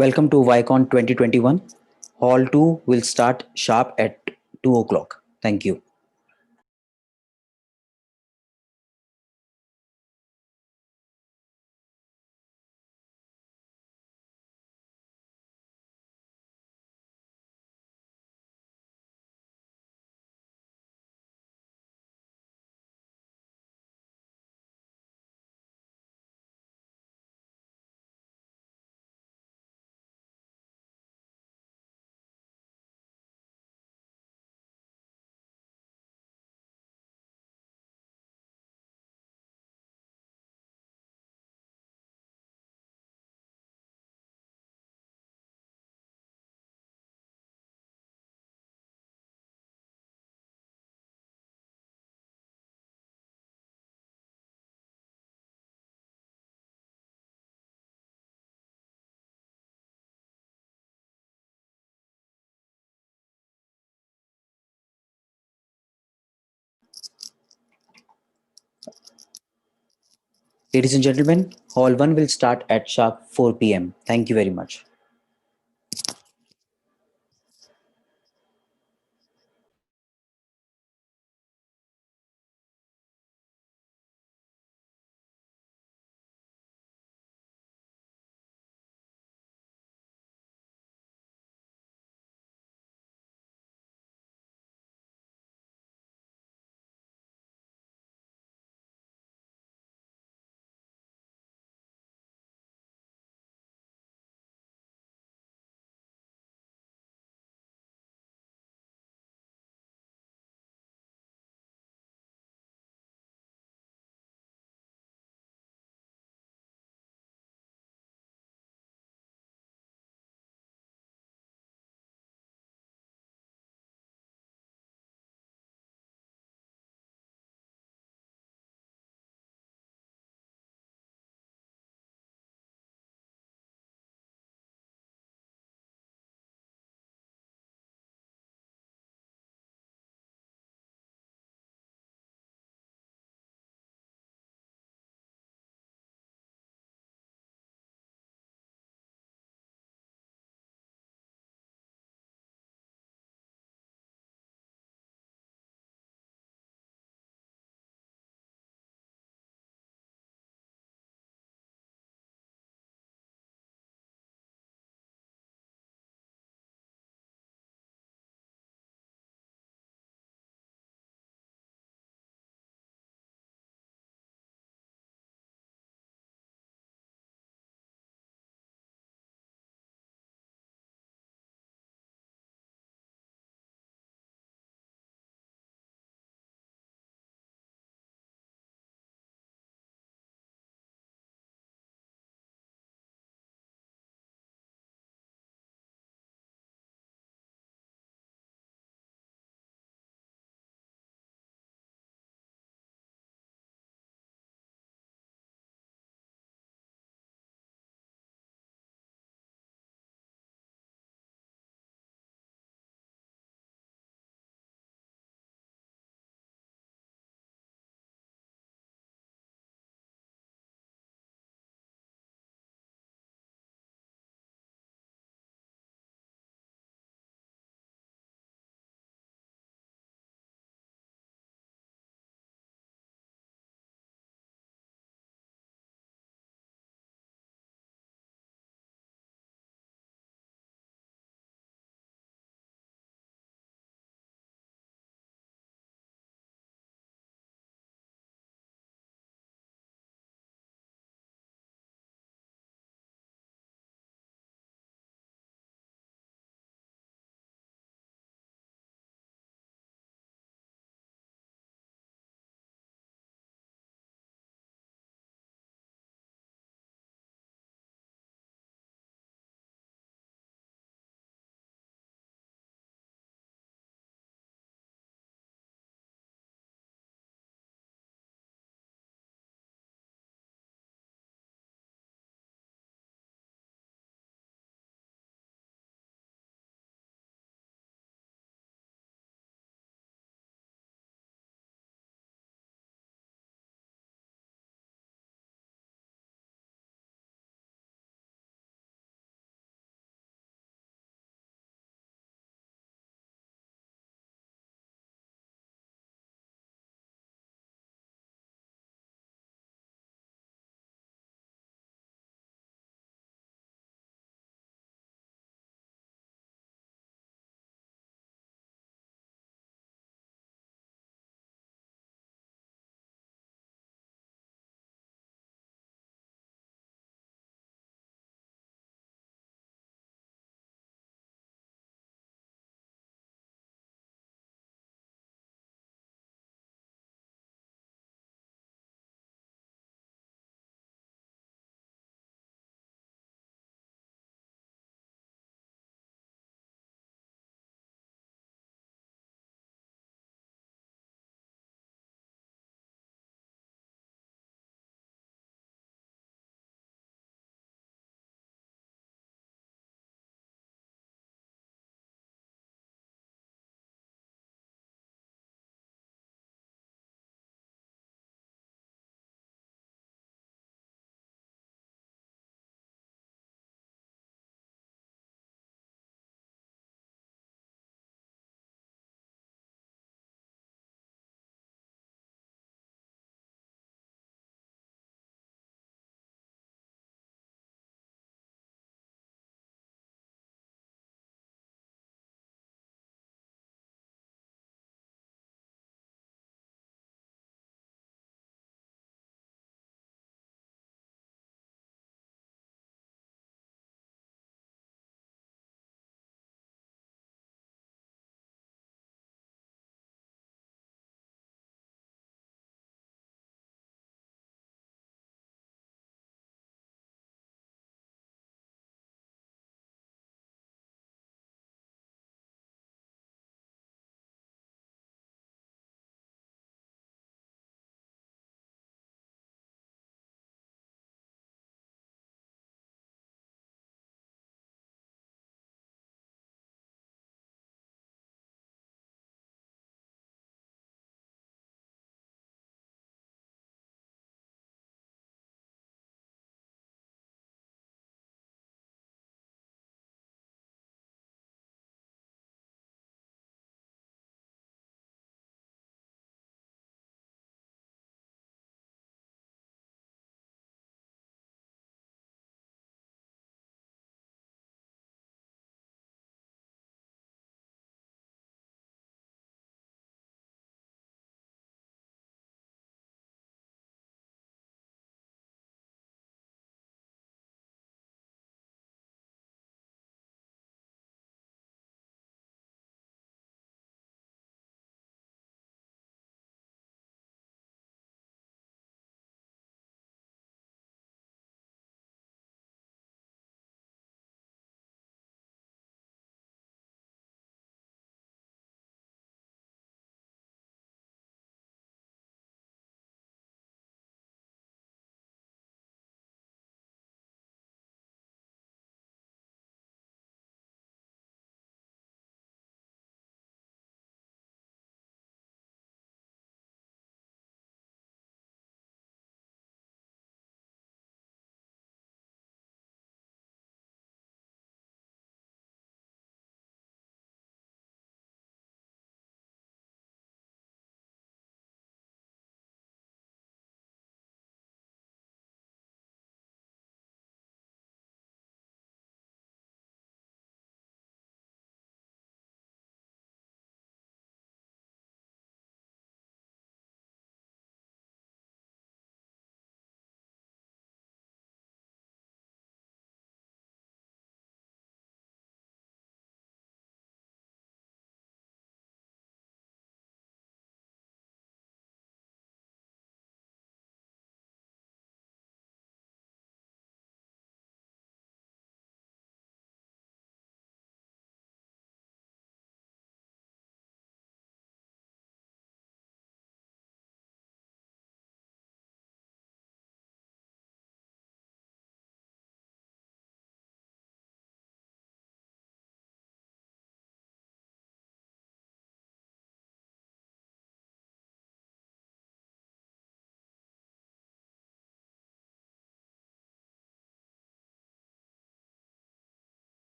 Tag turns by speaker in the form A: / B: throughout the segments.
A: Welcome to Vicon 2021. Hall 2 will start sharp at 2 o'clock. Thank you. Ladies and gentlemen, Hall 1 will start at sharp 4 p.m. Thank you very much.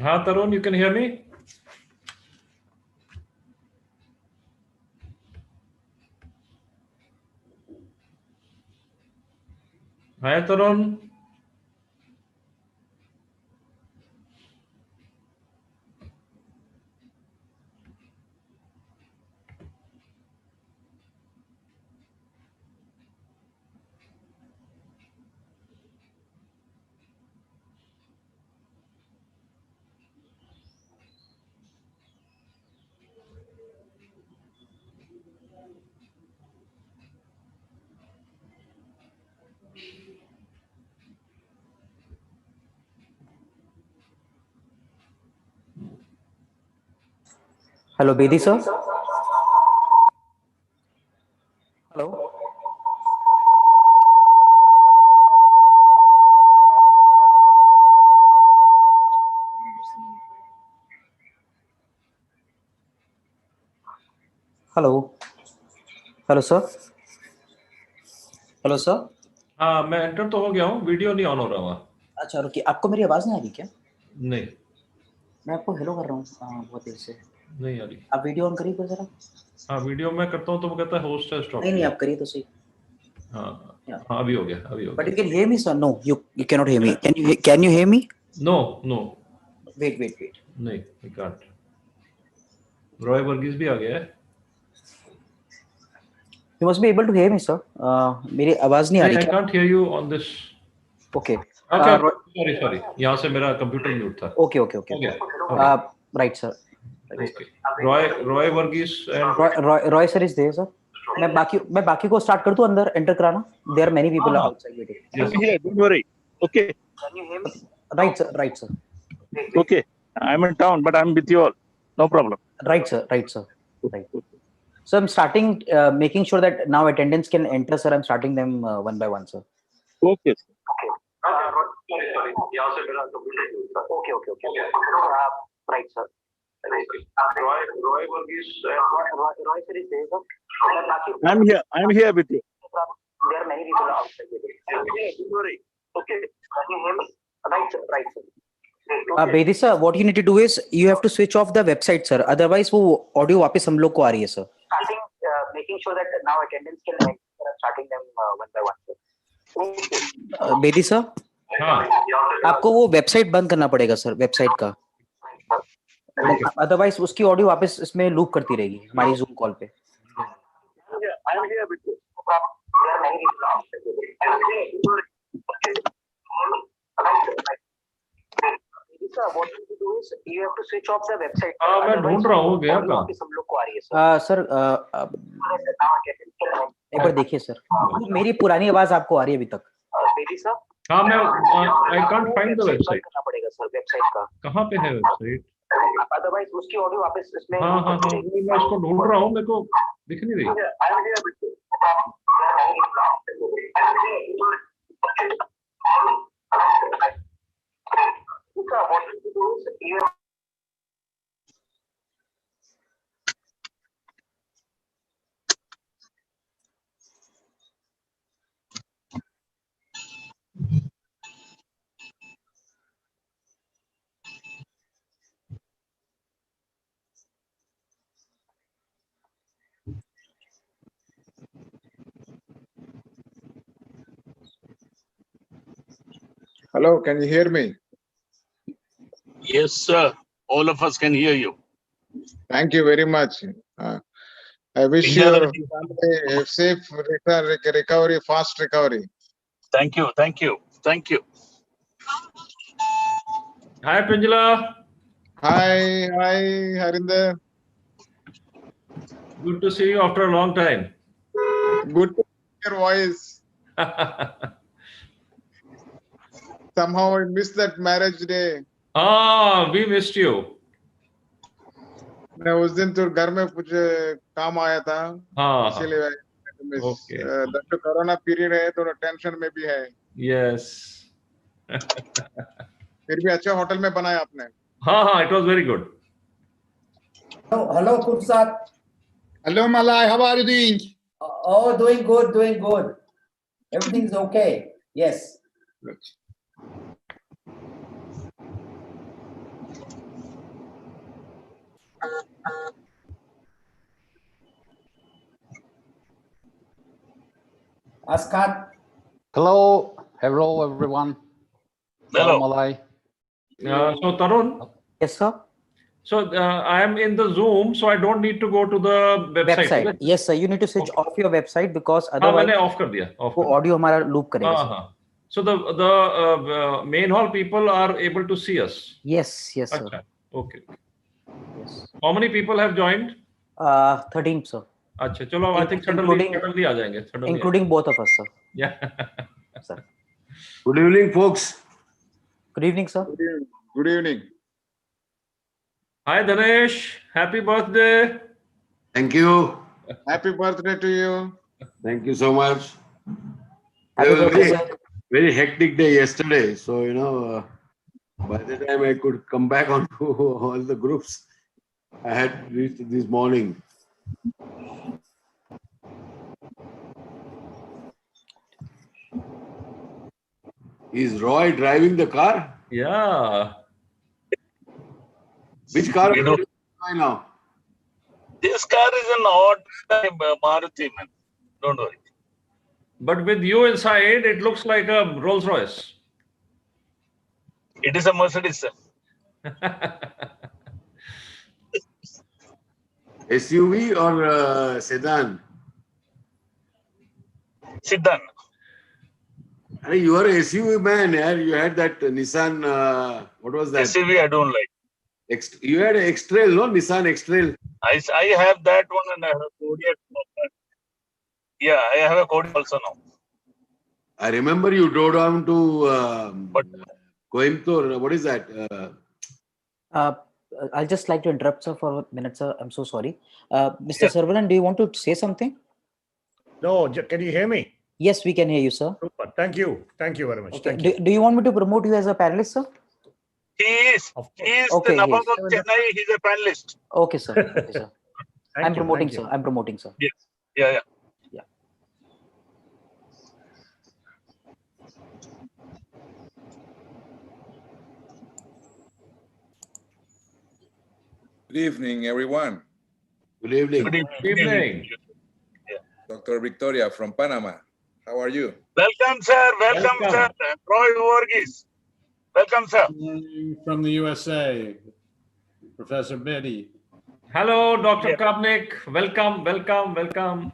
B: Hi, Tarun, you can hear me? Hi, Tarun.
A: Hello, Bedi sir. Hello. Hello. Hello, sir. Hello, sir.
B: हाँ, मैं enter तो हो गया हूँ, video नहीं on हो रहा वहाँ।
A: अच्छा, रुकिए, आपको मेरी आवाज नहीं आ रही क्या?
B: नहीं,
A: मैं आपको हेलो कर रहा हूँ बहुत देर से।
B: नहीं आ रही।
A: आप वीडियो ऑन करिए कोई जरा।
B: हाँ, वीडियो मैं करता हूँ तो वो कहता है होस्ट है, स्टॉप
A: नहीं,
B: किया।
A: आप करिए तो सही।
B: हाँ,
A: Yeah.
B: हाँ, अभी हो गया, अभी हो
A: But
B: गया।
A: you can hear me, sir? No, you cannot hear me. Can you hear me?
B: No, no,
A: Wait.
B: नहीं, I can't. रॉय वर्गीस भी आ गया है।
A: You must be able to hear me, sir. मेरी आवाज नहीं आ
B: नहीं,
A: रही
B: I
A: क्या?
B: can't hear you on this.
A: Okay.
B: अच्छा, sorry, यहाँ से मेरा कंप्यूटर म्यूट था।
A: Okay.
B: हो गया।
A: Right, sir.
B: Okay. Roy Varghese and
A: Roy sir is there, sir. मैं बाकी को स्टार्ट कर दूं अंदर एंटर कराना. There are many people outside waiting.
B: Yes.
C: I'm here, don't worry. Okay.
A: Can you hear me? Right, sir.
C: Okay. I'm in town, but I'm with you all. No problem.
A: Right, sir. Right. So I'm starting making sure that now attendance can enter, sir. I'm starting them one by one, sir.
C: Okay.
B: Sorry, यहाँ से मेरा computer mute था।
A: Okay. Right, sir.
B: Roy Varghese
A: Roy sir is there, sir.
C: I'm here with you.
A: There are many people outside waiting.
C: Don't worry. Okay.
A: Can you hear me? Right, sir. Bedi sir, what you need to do is you have to switch off the website, sir. Otherwise, वो audio वापस हम लोग को आ रही है, sir. Starting making sure that now attendance can enter. Starting them one by one, sir. Bedi sir,
B: हाँ,
A: आपको वो वेबसाइट बंद करना पड़ेगा, सर, वेबसाइट का. अदरवाइज उसकी ऑडियो वापस इसमें लूप करती रहेगी हमारी जूम कॉल पे.
C: I'm here with you.
A: What you do is you have to switch off the website.
B: हाँ, मैं ढूंढ रहा हूँ, गया कहाँ?
A: वापस हम लोग को आ रही है, सर. एक बार देखिए सर, मेरी पुरानी आवाज आपको आ रही है अभी तक? बेदी सर,
B: हाँ, मैं I can't find the website.
A: करना पड़ेगा सर वेबसाइट का.
B: कहाँ पे है वेबसाइट?
A: अदरवाइज उसकी ऑडियो वापस इसमें.
B: हाँ, मैं उसको ढूंढ रहा हूँ, मेरे को दिख नहीं रही।
D: Hello, can you hear me?
C: Yes, sir. All of us can hear you.
D: Thank you very much. I wish you a safe recovery, fast recovery.
C: Thank you.
B: Hi, Pranjala.
D: Hi, Harinder.
B: Good to see you after a long time.
D: Good to hear your voice. Somehow I missed that marriage day.
B: We missed you.
D: मैं उस दिन तो घर में कुछ काम आया था, इसीलिए
B: Okay.
D: तो कोरोना पीरियड है तो टेंशन में भी है.
B: Yes.
D: फिर भी अच्छा होटल में बनाया आपने.
B: हाँ, it was very good.
E: Hello, Kursat.
D: Hello, Malay. How are you doing?
E: Oh, doing good. Everything's okay. Yes. Askat,
F: Hello, everyone.
C: Hello.
F: Salam alai.
B: So Tarun,
A: Yes, sir.
B: so I am in the Zoom, so I don't need to go to the website. is
A: Website.
B: it?
A: Yes, sir. You need to switch
B: Okay.
A: off your website because
B: हाँ
A: otherwise
B: मैंने of कर दिया of
A: वो
B: कर
A: audio हमारा loop
B: दिया
A: करेगा
B: हाँ
A: sir.
B: हाँ so the main hall people are able to see us.
A: Yes, yes, sir.
B: अच्छा okay.
A: Yes.
B: How many people have joined?
A: 13, sir.
B: अच्छा चलो I think
A: Including-
B: suddenly आ जाएंगे suddenly
A: Including both of us, sir.
B: yeah.
A: Sir.
G: Good evening, folks.
A: Good evening, sir.
D: Good evening.
B: Hi Dhanesh, happy birthday.
G: Thank you.
D: Happy birthday to you.
G: Thank you so much.
A: Happy
G: It was
A: birthday,
G: very,
A: sir.
G: very hectic day yesterday. So, by the time I could come back onto all the groups, I had reached this morning. Is Roy driving the car?
B: Yeah.
G: Which car are
C: You
G: you
C: know,
G: driving right now?
C: this car is an odd time Maruti, man. Don't worry.
B: But with you inside, it looks like a Rolls Royce.
C: It is a Mercedes, sir.
G: SUV or sedan?
C: Sedan.
G: I mean, you are a SUV man. Yeah? You had that Nissan, what was that?
C: SUV I don't like.
G: You had an X-Trail, no? Nissan X-Trail.
C: I have that one and I have a Kodiaq. Yeah, I have a Kodiaq also now.
G: I remember you drove down to
C: But-
G: Coimbatore. What is that?
A: I'll just like to interrupt, sir, for a minute, sir. I'm so sorry. Mr.
C: Yeah.
A: Saravanan, do you want to say something?
H: No, can you hear me?
A: Yes, we can hear you, sir.
H: Super. Thank you. Thank you very much.
A: Okay.
H: Thank you.
A: Do you want me to promote you as a panelist, sir?
C: He is.
H: Of
C: He
H: course.
C: is
A: Okay,
C: the Nabab
A: yes.
C: of Chennai. He's a panelist.
A: Okay, sir. Okay, sir.
H: Thank
A: I'm
H: you,
A: promoting,
H: thank you.
A: sir. I'm promoting, sir.
C: Yes. Yeah.
I: Good evening, everyone.
G: Good evening.
C: Good evening.
B: Good evening.
I: Dr. Victoria from Panama. How are you?
C: Welcome, sir. Welcome,
B: Welcome.
C: sir. Roy Varghese. Welcome, sir.
J: From the USA, Professor Bedi.
B: Hello, Dr.
C: Yeah.
B: Kapnik. Welcome, welcome, welcome.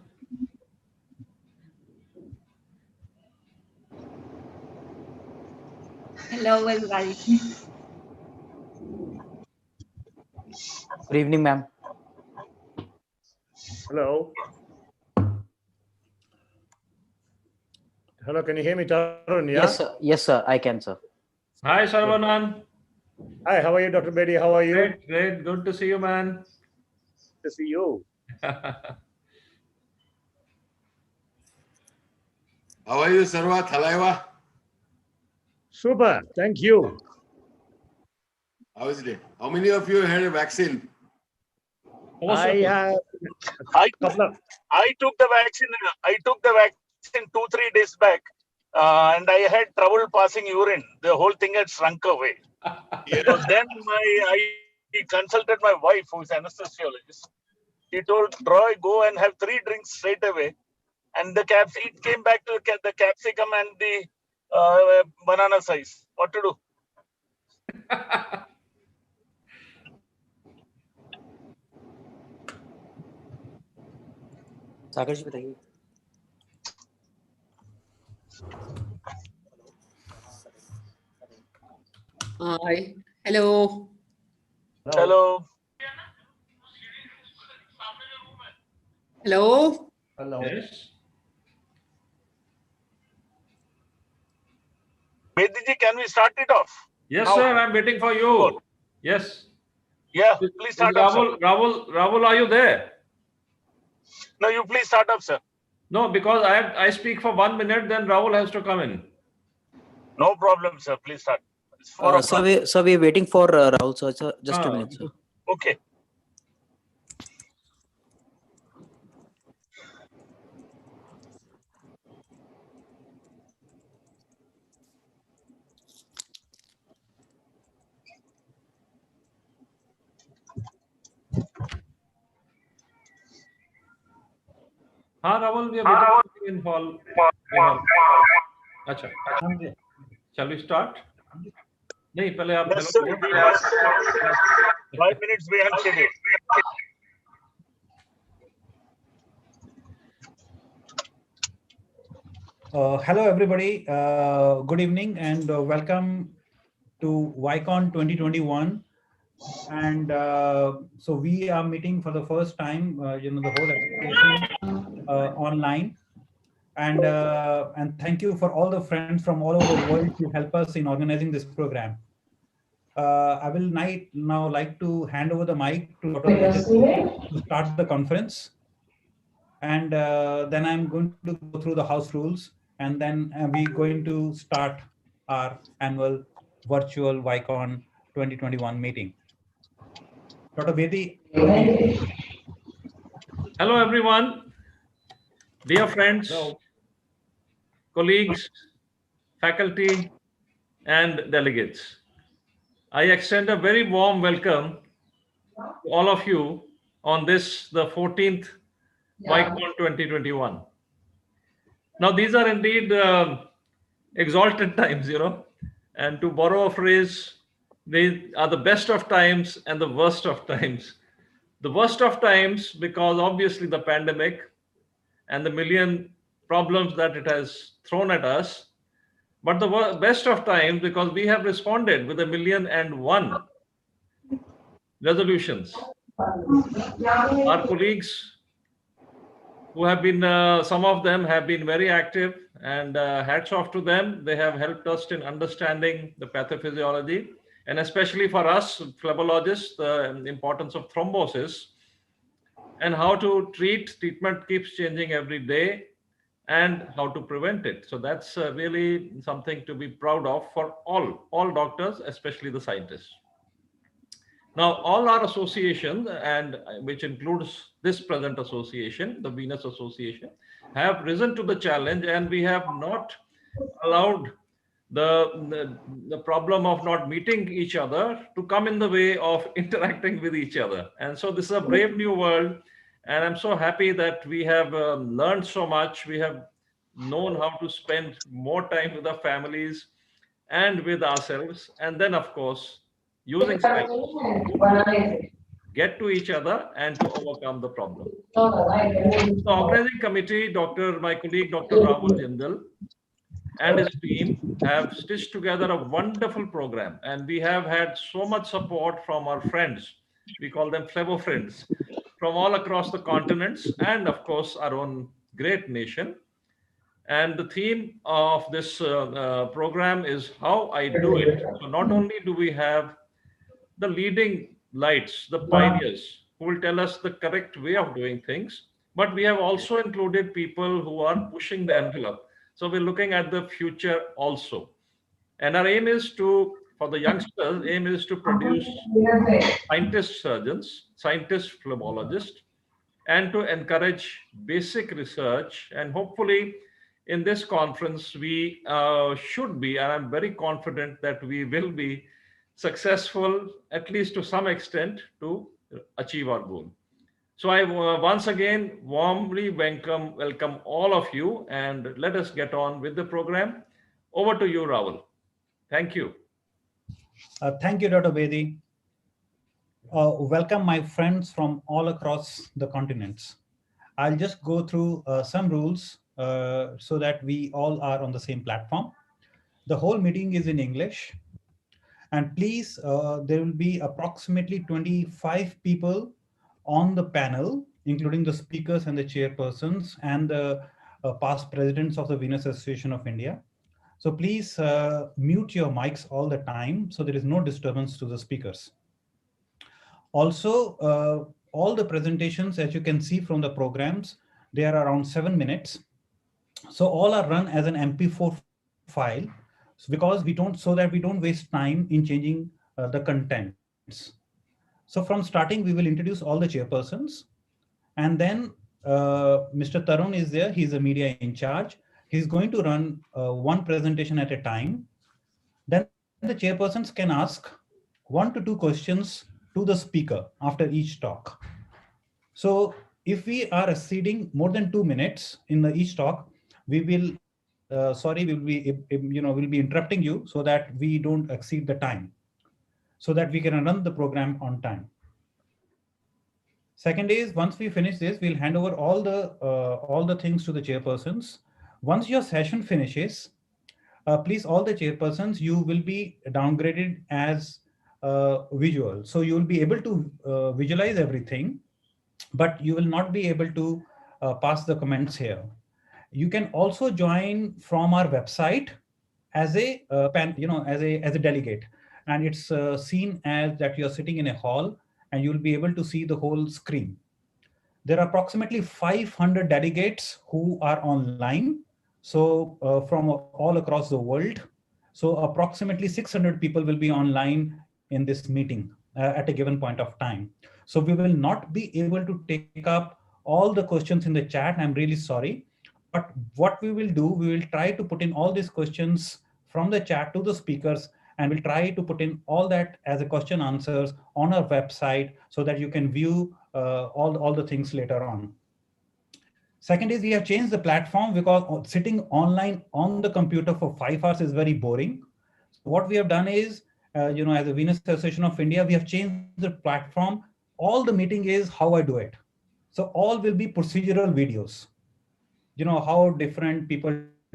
K: Hello, everybody.
A: Good evening, ma'am.
H: Hello. Hello, can you hear me, Tarun? Yeah?
A: Yes, sir. Yes, sir. I can, sir.
B: Hi, Saravanan.
H: Hi, how are you, Dr. Bedi? How are you?
B: Great, great. Good to see you, man.
H: Good to see you.
G: How are you, Sarva Thalaiva?
H: Super. Thank you.
G: How is it? How many of you had a vaccine?
H: I have
C: I
H: a couple of.
C: I took the vaccine. I took the vaccine 2-3 days back, and I had trouble passing urine. The whole thing had shrunk away. So then I consulted my wife, who is an anesthesiologist. She told Roy, go and have 3 drinks straight away, and it came back to the capsicum and the banana size. What to do?
A: सागर जी बताइए.
K: Hi. Hello.
C: Hello.
K: Hello.
H: Hello.
B: Yes.
C: Mediji, can we start it off?
B: Yes,
C: How?
B: sir. I'm waiting for you.
C: Good.
B: Yes.
C: Yeah, please start up, sir.
B: Rahul, are you there?
C: No, you please start up, sir.
B: No, because I speak for 1 minute, then Rahul has to come in.
C: No problem, sir. Please start. It's 4 o'clock.
A: Sir, we're waiting for Rahul, sir. Sir, just a minute, sir.
C: Okay.
B: हाँ Rawal, we are waiting in hall. अच्छा, shall we start? नहीं, पहले आप
C: Yes, sir. We must 5 minutes behind schedule.
E: Hello, everybody. Good evening and welcome to VAICON 2021. And so we are meeting for the first time, the whole association online. And thank you for all the friends from all over the world to help us in organizing this program. I will now like to hand over the mic to Dr. Vijay to start the conference. And then I'm going to go through the house rules, and then we're going to start our annual virtual VAICON 2021 meeting. Dr. Bedi.
B: Hello everyone, dear friends, colleagues, faculty, and delegates. I extend a very warm welcome to all of you on this, the 14th VAICON 2021. Now, these are indeed exalted times, and to borrow a phrase, they are the best of times and the worst of times. The worst of times because obviously the pandemic and the million problems that it has thrown at us, but the best of times because we have responded with 1,000,001 resolutions. Our colleagues who have been, some of them have been very active, and hats off to them. They have helped us in understanding the pathophysiology, and especially for us phlebologists, the importance of thrombosis and how to treat. Treatment keeps changing every day, and how to prevent it. So that's really something to be proud of for all doctors, especially the scientists. Now, all our associations, and which includes this present association, the Venus Association, have risen to the challenge, and we have not allowed the problem of not meeting each other to come in the way of interacting with each other. And so this is a brave new world, and I'm so happy that we have learned so much. We have known how to spend more time with our families and with ourselves, and then of course using science to get to each other and to overcome the problem. The organizing committee, my colleague Dr. Rahul Jindal and his team have stitched together a wonderful program, and we have had so much support from our friends. We call them Flebo friends from all across the continents, and of course our own great nation. And the theme of this program is how I do it. So not only do we have the leading lights, the pioneers who will tell us the correct way of doing things, but we have also included people who are pushing the envelope. So we're looking at the future also. And our aim is to, for the youngsters, aim is to produce scientist surgeons, scientist phlebologists, and to encourage basic research. And hopefully in this conference, we should be, and I'm very confident that we will be successful, at least to some extent, to achieve our goal. So I once again warmly welcome all of you, and let us get on with the program. Over to you, Rahul. Thank you.
E: Thank you, Dr. Bedi. Welcome, my friends from all across the continents. I'll just go through some rules so that we all are on the same platform. The whole meeting is in English. And please, there will be approximately 25 people on the panel, including the speakers and the chairpersons and the past presidents of the Venus Association of India. So please mute your mics all the time so there is no disturbance to the speakers. Also, all the presentations, as you can see from the programs, they are around 7 minutes. So all are run as an MP4 file, because so that we don't waste time in changing the contents. So from starting, we will introduce all the chairpersons, and then Mr. Tarun is there. He's the media in charge. He's going to run one presentation at a time. Then the chairpersons can ask 1 to 2 questions to the speaker after each talk. So if we are exceeding more than 2 minutes in each talk, we will, sorry, we will be, we'll be interrupting you so that we don't exceed the time, so that we can run the program on time. Second is, once we finish this, we'll hand over all the things to the chairpersons. Once your session finishes, please, all the chairpersons, you will be downgraded as visual. So you will be able to visualize everything, but you will not be able to pass the comments here. You can also join from our website as a as a delegate, and it's seen as that you're sitting in a hall, and you'll be able to see the whole screen. There are approximately 500 delegates who are online, so from all across the world. So approximately 600 people will be online in this meeting at a given point of time. So we will not be able to take up all the questions in the chat. I'm really sorry. But what we will do, we will try to put in all these questions from the chat to the speakers, and we'll try to put in all that as a question answers on our website so that you can view all the things later on. Second is, we have changed the platform because sitting online on the computer for 5 hours is very boring. So what we have done is, as a Venus Association of India, we have changed the platform. All the meeting is how I do it. So all will be procedural videos. How different people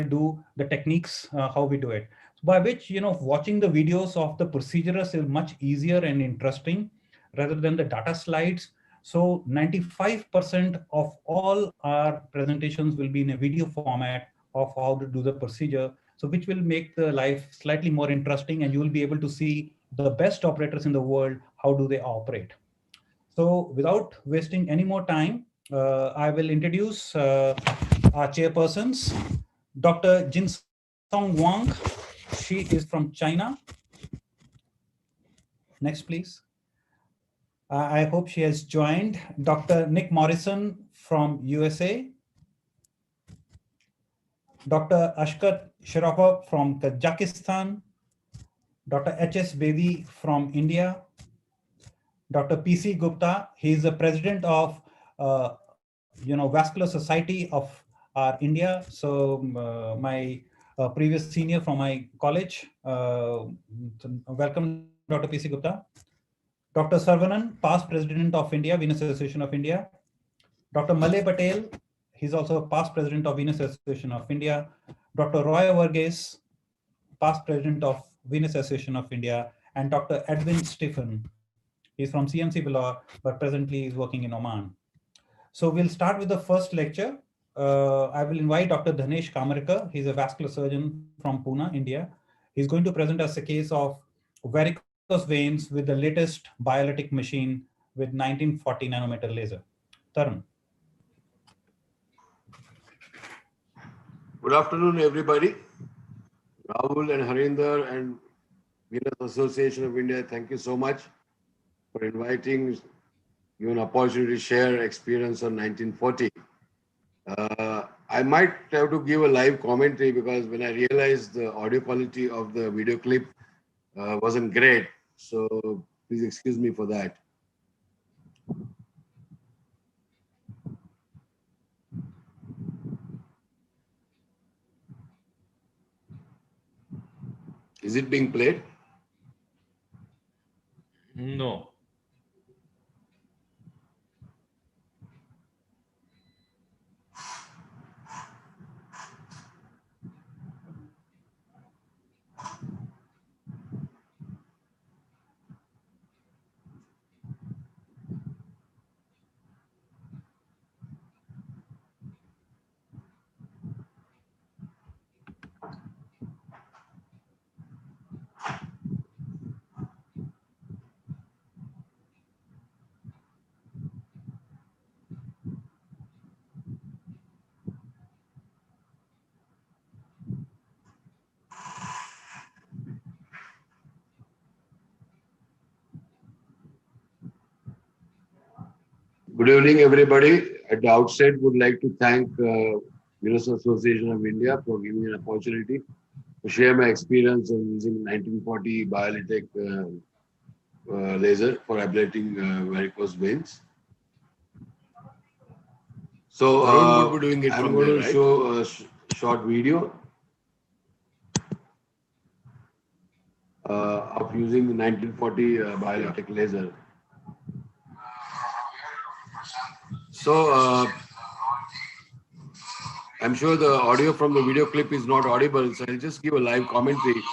E: do the techniques, how we do it. By which, watching the videos of the procedures is much easier and interesting rather than the data slides. So 95% of all our presentations will be in a video format of how to do the procedure. So which will make the life slightly more interesting, and you will be able to see the best operators in the world, how do they operate. So without wasting any more time, I will introduce our chairpersons, Dr. Jinsong Wang. She is from China. Next, please. I hope she has joined. Dr. Nick Morrison from USA. Dr. Ashkat Sharapov from Kazakhstan. Dr. H.S. Bedi from India. Dr. P.C. Gupta, he is the president of Vascular Society of our India. So my previous senior from my college. Welcome, Dr. P.C. Gupta. Dr. Sarvanan, past president of India, Venus Association of India. Dr. Malay Patel, he's also a past president of Venus Association of India. Dr. Roy Varghese, past president of Venus Association of India. And Dr. Edwin Stephen, he's from CMC Vellore, but presently is working in Oman. So we'll start with the first lecture. I will invite Dr. Dhanesh Kamarkar. He's a vascular surgeon from Pune, India. He's going to present us a case of varicose veins with the latest biolytic machine with 1940 nanometer laser. Tarun.
G: Good afternoon, everybody. Rahul and Harinder and Venus Association of India, thank you so much for inviting you an opportunity to share experience on 1940. I might have to give a live commentary because when I realized the audio quality of the video clip wasn't great, so please excuse me for that. Is it being played?
B: No.
G: Good evening, everybody. At the outset, would like to thank Venus Association of India for giving me an opportunity to share my experience on using 1940 biolytic laser for ablating varicose veins. So Arun would be doing it I'm going to show a short video of using the 1940 biologic laser. So I'm sure the audio from the video clip is not audible, so I'll just give a live commentary.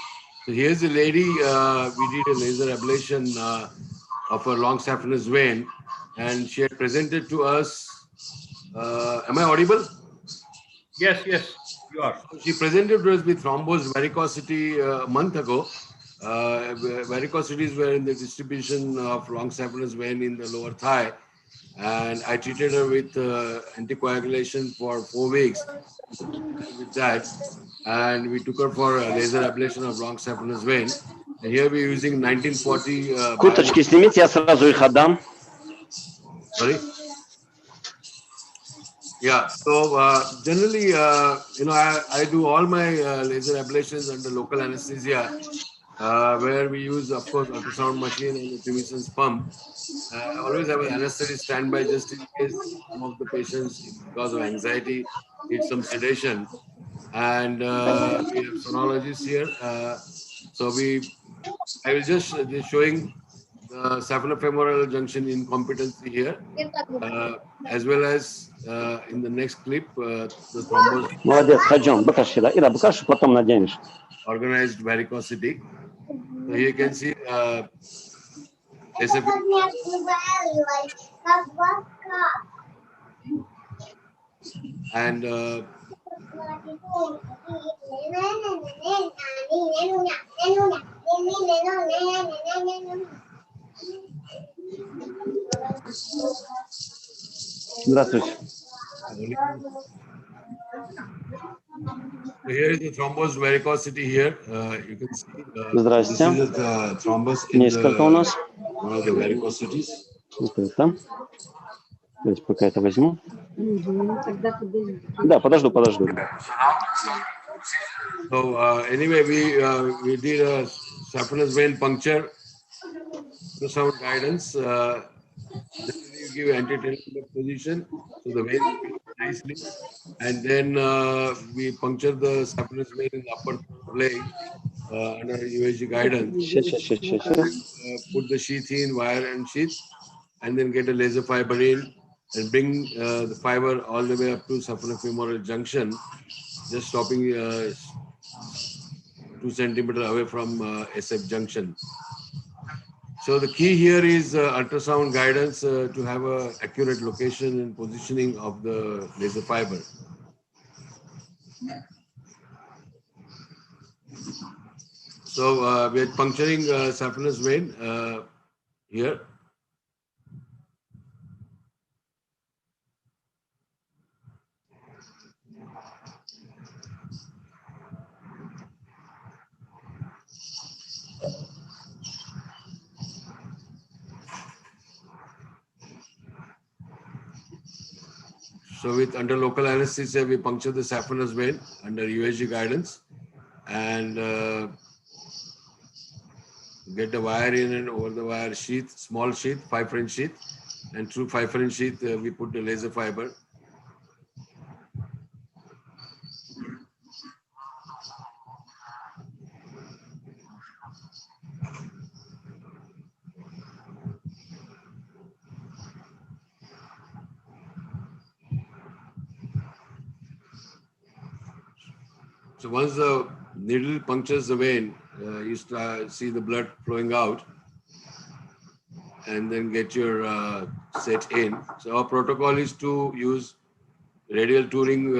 G: So here's a lady, we did a laser ablation of her long saphenous vein, and she had presented to us, am I audible?
B: Yes, yes, you are.
G: She presented to us with thrombosed varicosity a month ago. Varicosities were in the distribution of long saphenous vein in the lower thigh, and I treated her with anticoagulation for 4 weeks with that, and we took her for a laser ablation of long saphenous vein. And here we're using 1940.
L: Курточки снимите, я сразу их отдам.
G: Sorry. Yeah. So generally, I do all my laser ablations under local anesthesia, where we use, of course, ultrasound machine and the tumescence pump. I always have an anesthetic standby just in case some of the patients, because of anxiety, need some sedation. And we have sonologists here. I will just showing the saphenofemoral junction incompetency here, as well as in the next clip, the thrombus.
L: Молодец, Хаджон, покажи, да, Ира, покажи, потом наденешь.
G: Organized varicosity. So here you can see SF. And
L: Здравствуйте.
G: So here is the thrombus varicosity here. You can see
L: Здрасте.
G: this is the thrombus in
L: Несколько у нас.
G: one of the varicosities.
L: Вот это. Давайте пока это возьму. Да, подожду.
G: So anyway, we did a saphenous vein puncture, ultrasound guidance. You give antitelegraph position, so the vein nicely, and then we puncture the saphenous vein in the upper leg under USG guidance. Put the sheath in, wire and sheath, and then get a laser fiber in and bring the fiber all the way up to saphenofemoral junction, just stopping 2 centimeters away from SF junction. So the key here is ultrasound guidance to have a accurate location and positioning of the laser fiber. So we are puncturing saphenous vein here. So with under local anesthesia, we puncture the saphenous vein under USG guidance and get the wire in and over the wire sheath, small sheath, 5-French sheath, and through 5-French sheath, we put the laser fiber. So once the needle punctures the vein, you see the blood flowing out and then get your set in. So our protocol is to use radial touring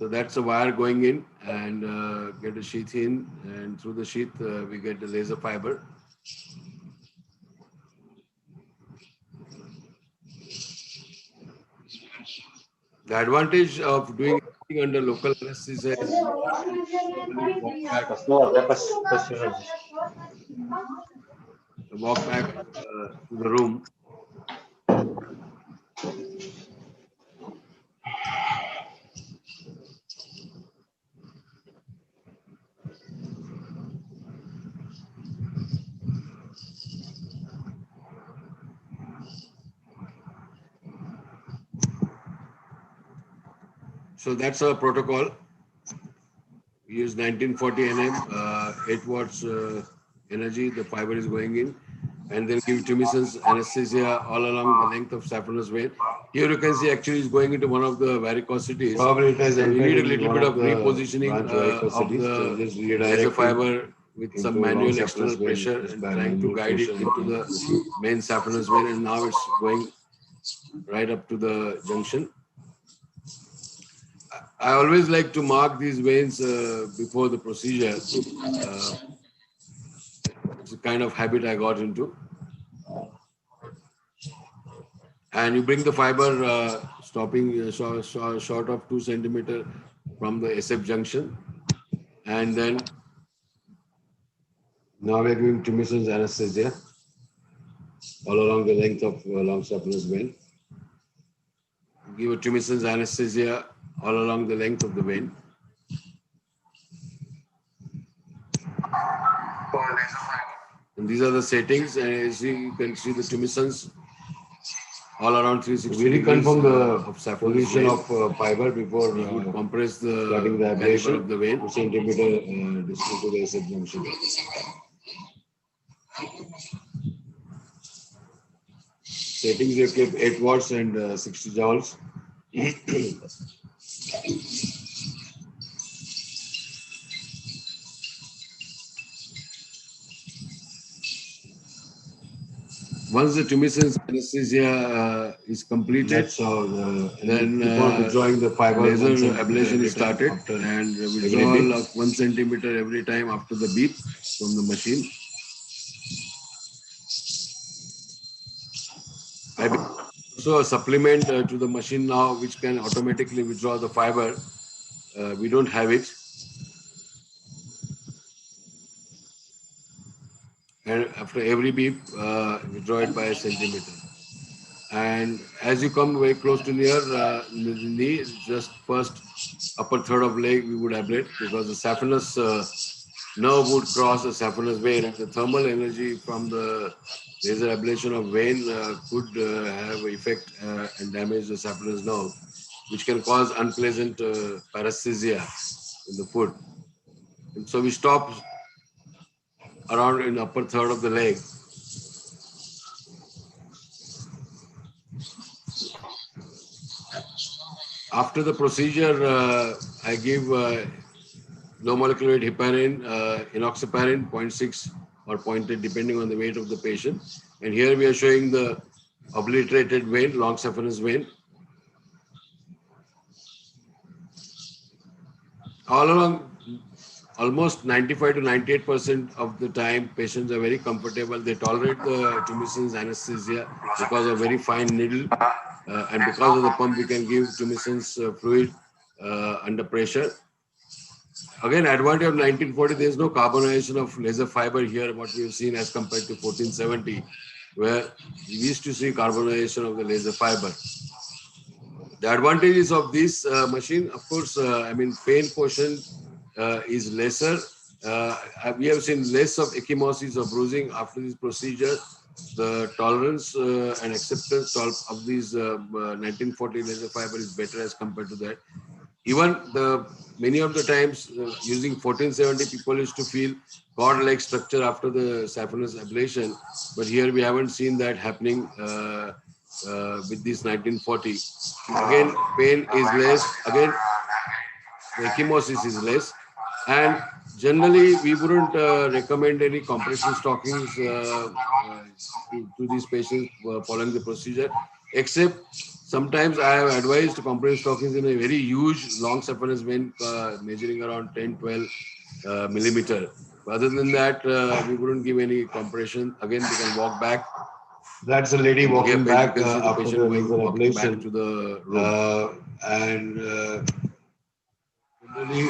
G: so that's a wire going in and get a sheath in, and through the sheath we get the laser fiber. The advantage of doing everything under local anesthesia is walk back to the room. So that's our protocol. We use 1940 nm, 8 watts energy. The fiber is going in, and then give tumescence anesthesia all along the length of saphenous vein. Here you can see actually it's going into one of the varicosities.
D: Probably it has
G: So we
D: entered
G: need a
D: in
G: little
D: one
G: bit
D: of
G: of
D: the
G: repositioning
D: branch
G: of
D: varicosities. So
G: the
D: just
G: laser
D: redirecting
G: fiber with some
D: into long
G: manual
D: saphenous
G: external
D: vein
G: pressure
D: just
G: and
D: by
G: trying to
D: manual
G: guide it
D: pressure
G: into
D: into
G: the
D: the
G: main saphenous vein, and now it's going right up to the junction. I always like to mark these veins before the procedure. It's a kind of habit I got into. And you bring the fiber stopping short of 2 centimeter from the SF junction. And then now we're giving tumescence anesthesia all along the length of long saphenous vein. Give a tumescence anesthesia all along the length of the vein. And these are the settings, and as you can see the tumescence all around 360
D: we reconfirm
G: the
D: position of fiber before
G: we would compress
D: starting the
G: caliber
D: ablation
G: of the vein.
D: 2 centimeter distance to the SF junction. Settings we have kept 8 watts and 60 joules.
G: Once the tumescence anesthesia is completed, then
D: withdrawing the fiber
G: laser
D: 1 centimeter
G: ablation
D: every
G: is
D: time
G: started,
D: after
G: and
D: every
G: withdrawal
D: beep.
G: of 1 centimeter every time after the beep from the machine. I also a supplement to the machine now, which can automatically withdraw the fiber. We don't have it. And after every beep, withdraw it by a centimeter. And as you come very close to near the knee, just first upper third of leg we would ablate, because the saphenous nerve would cross the saphenous vein, and the thermal energy from the laser ablation of vein could have effect and damage the saphenous nerve, which can cause unpleasant paresthesia in the foot. And so we stop around in upper third of the leg. After the procedure, I give low molecular weight heparin, enoxaparin, 0.6 or 0.8, depending on the weight of the patient. And here we are showing the obliterated vein, long saphenous vein. All along, almost 95 to 98% of the time, patients are very comfortable. They tolerate the tumescence anesthesia because of very fine needle. And because of the pump, we can give tumescence fluid under pressure. Again, advantage of 1940, there is no carbonization of laser fiber here, what we have seen as compared to 1470, where we used to see carbonization of the laser fiber. The advantages of this machine, of course, pain quotient is lesser. We have seen less of ecchymosis or bruising after this procedure. The tolerance and acceptance of these 1940 laser fiber is better as compared to that. Even many of the times using 1470, people used to feel cord-like structure after the saphenous ablation, but here we haven't seen that happening with this 1940. Again, pain is less. Again, the ecchymosis is less, and generally we wouldn't recommend any compression stockings to these patients following the procedure, except sometimes I have advised compression stockings in a very huge long saphenous vein measuring around 10-12 millimeter. Other than that, we wouldn't give any compression. Again, they can walk back.
D: That's a lady walking back after the laser
G: walking
D: ablation.
G: back to the room.
D: Generally,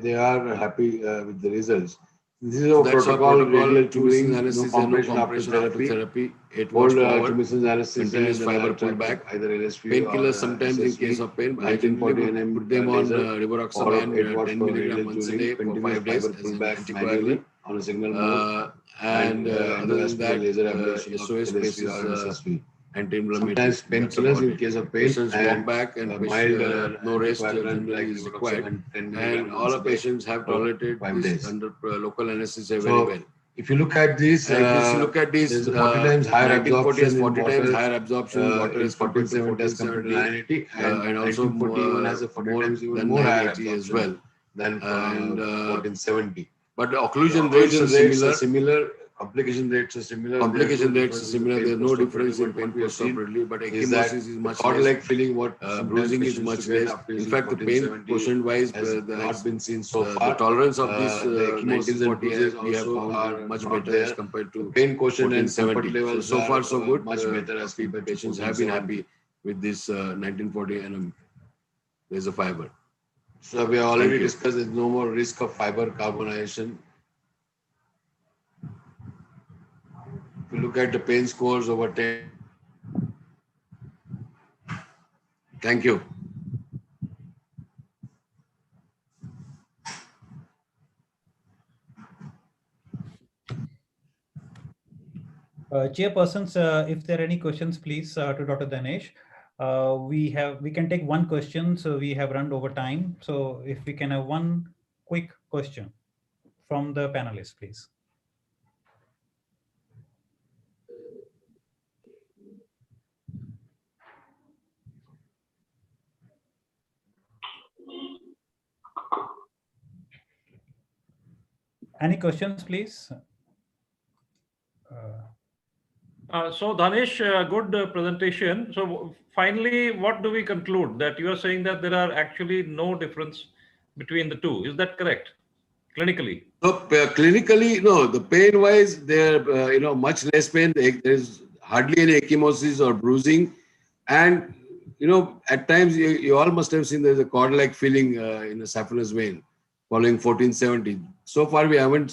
D: they are happy with the results. This is our
G: That's our
D: protocol.
G: protocol.
D: Radial
G: Tumescence
D: tubing, no
G: anesthesia,
D: compression after therapy.
G: 8 watts
D: Hold
G: per hour.
D: tumescence anesthesia
G: Continuous
D: and
G: fiber
D: try to
G: pullback.
D: either LSP
G: Painkillers
D: or
G: sometimes in
D: SSV.
G: case of pain. I
D: 1940
G: generally
D: nm
G: put them on
D: laser,
G: rivaroxaban,
D: or 8 watts
G: 10
D: per
G: milligram
D: radial
G: once a
D: tubing,
G: day for
D: continuous
G: 5 days
D: fiber
G: as an
D: pullback
G: anticoagulant.
D: manually on a signal mode.
G: And other than
D: endovascular
G: that,
D: laser ablation of
G: SOS
D: LSV
G: basis
D: or SSV.
G: anti-inflammatory. Sometimes painkillers in case of pain.
B: Patients walk
G: and
B: back and
G: mild
B: no rest
G: anticoagulant
B: generally
G: like
B: is required.
G: and
B: And all the patients have tolerated
G: 5
B: this
G: days.
B: under local anesthesia very
G: So
B: well.
G: if you look at this,
B: If you look at this,
G: there's a 40 times higher
B: 1940
G: absorption
B: is
G: in
B: 40 times
G: water,
B: higher absorption in water
G: in
B: as compared to
G: 1470 as compared to
B: 1470,
G: 980, and
B: also
G: 1940 even has a 40
B: more
G: times even
B: than
G: more higher
B: 980 as
G: absorption
B: well.
G: than
B: And
G: 1470.
B: but the occlusion rates are
G: similar, complication rates are similar.
B: Complication rates are similar. There's no difference in pain
G: What we have seen
B: postoperatively, but
G: is that
B: ecchymosis is much
G: cord-like
B: less.
G: feeling, what
B: Bruising is much less. In fact, the pain quotient-wise,
G: has not been seen so
B: the
G: far.
B: tolerance of this
G: The ecchymosis and
B: 1940
G: bruises
B: we have
G: also are
B: found much
G: not
B: better as
G: there.
B: compared to
G: Pain quotient and comfort
B: 1470.
G: levels
B: So far, so good.
G: much better as compared to
B: Patients have been
G: 1470.
B: happy with this 1940 and laser fiber.
G: So we have already
B: Thank you.
G: discussed there's no more risk of fiber carbonization. If you look at the pain scores over 10.
B: Thank you.
E: Chairpersons, if there are any questions, please to Dr. Dinesh. We can take one question, so we have run over time. So if we can have one quick question from the panelists, please. Any questions, please?
B: So Dhanesh, good presentation. So finally, what do we conclude? That you are saying that there are actually no difference between the two. Is that correct? Clinically?
G: So clinically, no. The pain-wise, they're much less pain. There's hardly any ecchymosis or bruising, and at times you all must have seen there's a cord-like feeling in the saphenous vein following 1470. So far, we haven't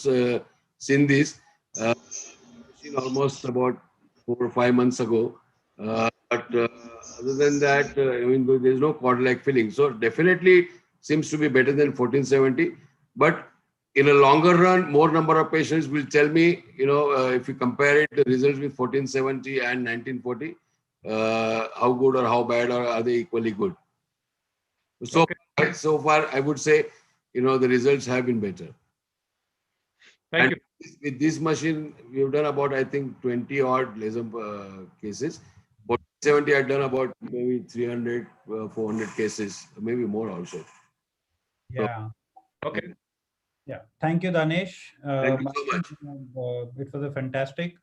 G: seen this. Seen almost about 4 or 5 months ago. But other than that, there's no cord-like feeling. So definitely seems to be better than 1470. But in a longer run, more number of patients will tell me, if you compare it, the results with 1470 and 1940, how good or how bad, or are they equally good? So, so far, I would say, the results have been better.
B: Thank you.
G: With this machine, we've done about, I think, 20 odd laser cases. 1470, I've done about maybe 300, 400 cases, maybe more also.
E: Yeah.
B: Okay.
E: Yeah. Thank you, Danesh.
G: Thank you so much.
E: It was a fantastic.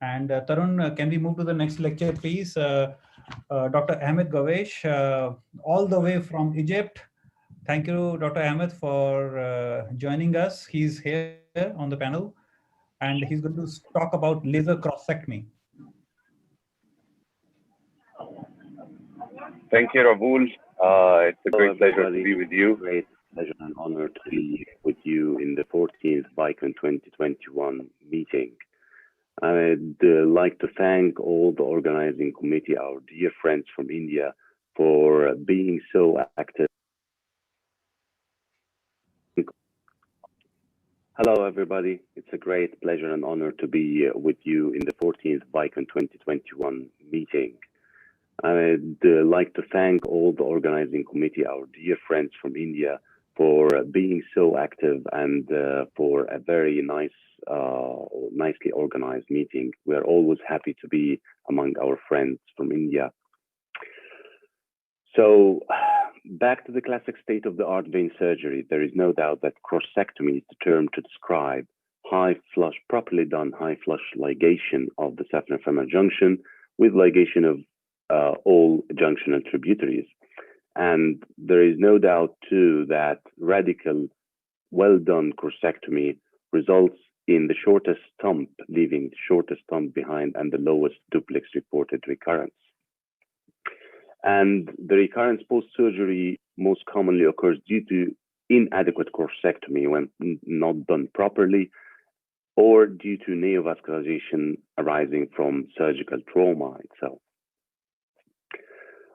E: And Tarun, can we move to the next lecture, please? Dr. Ahmed Gavesh, all the way from Egypt. Thank you, Dr. Ahmed, for joining us. He's here on the panel, and he's going to talk about laser crossectomy.
M: Thank you, Rahul. It's a great pleasure to be with you.
L: Great pleasure and honor to be with you in the 14th VAICON 2021 meeting. I'd like to thank all the organizing committee, our dear friends from India, for being so active. Hello, everybody. It's a great pleasure and honor to be with you in the 14th VAICON 2021 meeting. I'd like to thank all the organizing committee, our dear friends from India, for being so active and for a very nicely organized meeting. We are always happy to be among our friends from India. So, back to the classic state-of-the-art vein surgery, there is no doubt that crossectomy is the term to describe properly done high flush ligation of the saphenofemoral junction with ligation of all junctional tributaries. And there is no doubt too that radical, well-done crossectomy results in the shortest stump, leaving the shortest stump behind and the lowest duplex reported recurrence. And the recurrence post-surgery most commonly occurs due to inadequate crossectomy when not done properly, or due to neovascularization arising from surgical trauma itself.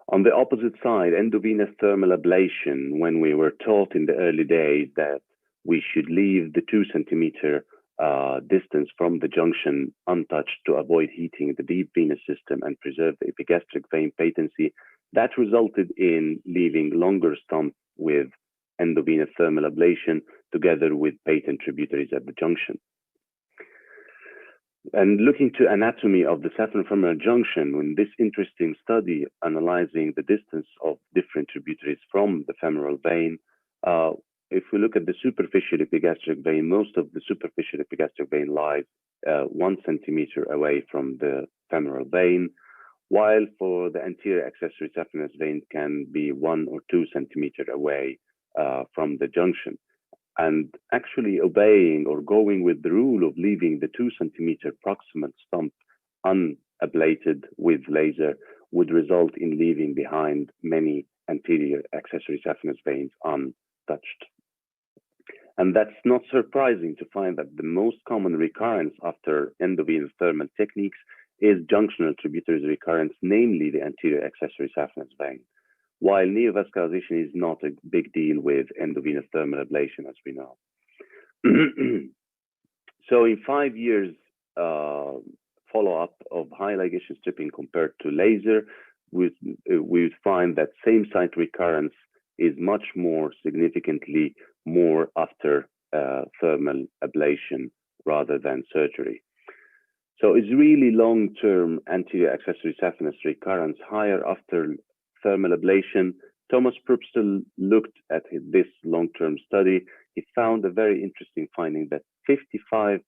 L: On the opposite side, endovenous thermal ablation, when we were taught in the early days that we should leave the 2 centimeter distance from the junction untouched to avoid heating the deep venous system and preserve the epigastric vein patency. That resulted in leaving longer stump with endovenous thermal ablation together with patent tributaries at the junction. And looking to anatomy of the saphenofemoral junction, in this interesting study analyzing the distance of different tributaries from the femoral vein, if we look at the superficial epigastric vein, most of the superficial epigastric vein lies 1 centimeter away from the femoral vein, while for the anterior accessory saphenous vein can be 1 or 2 centimeters away from the junction. And actually obeying or going with the rule of leaving the 2 centimeter proximal stump unablated with laser would result in leaving behind many anterior accessory saphenous veins untouched. And that's not surprising to find that the most common recurrence after endovenous thermal techniques is junctional tributaries recurrence, namely the anterior accessory saphenous vein, while neovascularization is not a big deal with endovenous thermal ablation, as we know. So in 5 years follow-up of high ligation stripping compared to laser, we would find that same site recurrence is much more significantly more after thermal ablation rather than surgery. So it's really long-term anterior accessory saphenous recurrence higher after thermal ablation. Thomas Propstel looked at this long-term study. He found a very interesting finding that 55%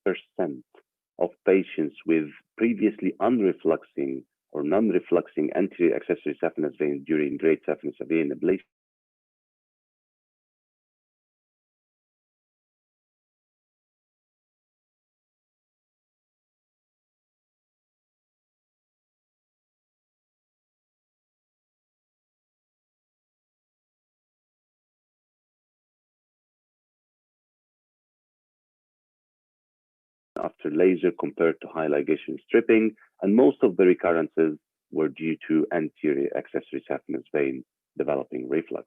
L: of patients with previously unrefluxing or non-refluxing anterior accessory saphenous vein during great saphenous vein ablation after laser compared to high ligation stripping, and most of the recurrences were due to anterior accessory saphenous vein developing reflux.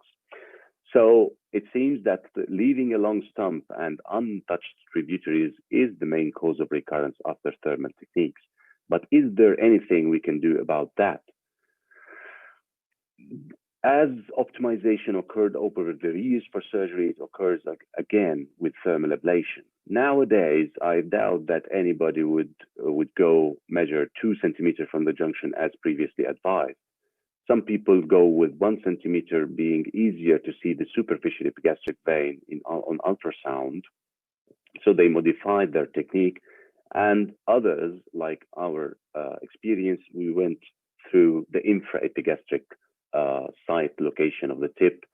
L: So it seems that leaving a long stump and untouched tributaries is the main cause of recurrence after thermal techniques. But is there anything we can do about that? As optimization occurred over the years for surgery, it occurs again with thermal ablation. Nowadays, I doubt that anybody would go measure 2 centimeters from the junction as previously advised. Some people go with 1 centimeter being easier to see the superficial epigastric vein on ultrasound. So they modified their technique. And others, like our experience, we went through the infraepigastric site location of the tip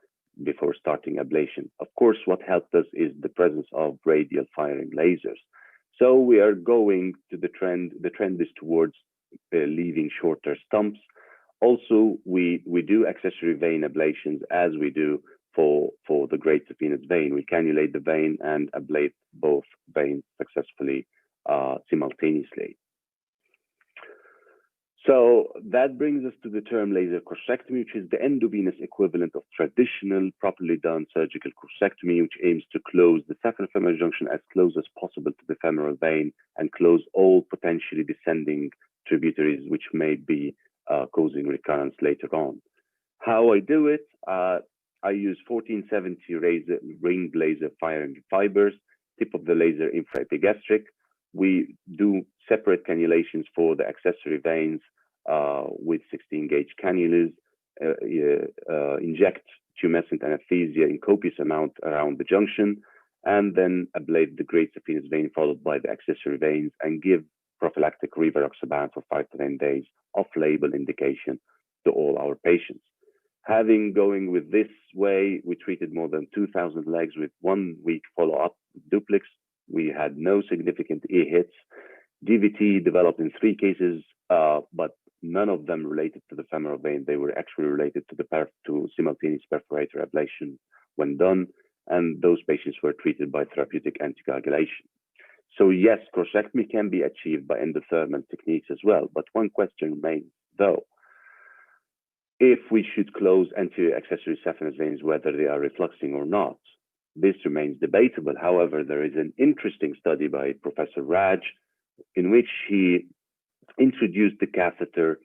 L: before starting ablation. Of course, what helped us is the presence of radial firing lasers. So we are going to the trend. The trend is towards leaving shorter stumps. Also, we do accessory vein ablations as we do for the great saphenous vein. We cannulate the vein and ablate both veins successfully simultaneously. So that brings us to the term laser corsectomy, which is the endovenous equivalent of traditional, properly done surgical corsectomy, which aims to close the saphenofemoral junction as close as possible to the femoral vein and close all potentially descending tributaries, which may be causing recurrence later on. How I do it, I use 1470 ring laser firing fibers, tip of the laser infraepigastric. We do separate cannulations for the accessory veins with 16 gauge cannulas, inject tumescent anesthesia in copious amount around the junction, and then ablate the great saphenous vein followed by the accessory veins and give prophylactic rivaroxaban for 5 to 10 days off-label indication to all our patients. Having going with this way, we treated more than 2,000 legs with 1 week follow-up duplex. We had no significant E-hits. DVT developed in 3 cases, but none of them related to the femoral vein. They were actually related to simultaneous perforator ablation when done, and those patients were treated by therapeutic anticoagulation. So yes, corsectomy can be achieved by endothermal techniques as well, but one question remains though. If we should close anterior accessory saphenous veins, whether they are refluxing or not, This remains debatable. However, there is an interesting study by Professor Raj in which he introduced the catheter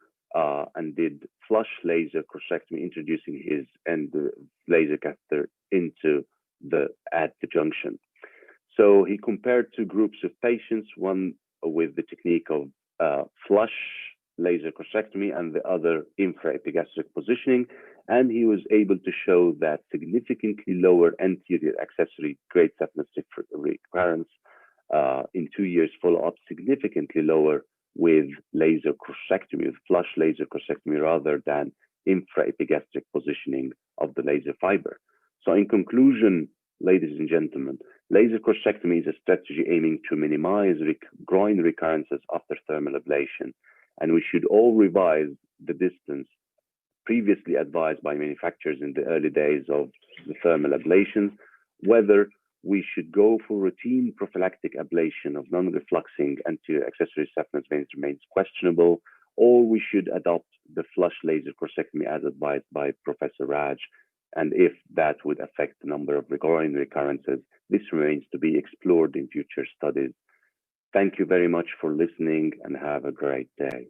L: and did flush laser crossectomy, introducing his and the laser catheter at the junction. So he compared two groups of patients, one with the technique of flush laser crossectomy and the other infraepigastric positioning, and he was able to show that significantly lower anterior accessory great saphenous recurrence in 2 years follow-up, significantly lower with laser crossectomy, with flush laser crossectomy, rather than infraepigastric positioning of the laser fiber. So in conclusion, ladies and gentlemen, laser crossectomy is a strategy aiming to minimize groin recurrences after thermal ablation, and we should all revise the distance previously advised by manufacturers in the early days of the thermal ablations. Whether we should go for routine prophylactic ablation of non-refluxing anterior accessory saphenous veins remains questionable, or we should adopt the flush laser crossectomy as advised by Professor Raj, and if that would affect the number of groin recurrences, this remains to be explored in future studies. Thank you very much for listening and have a great day.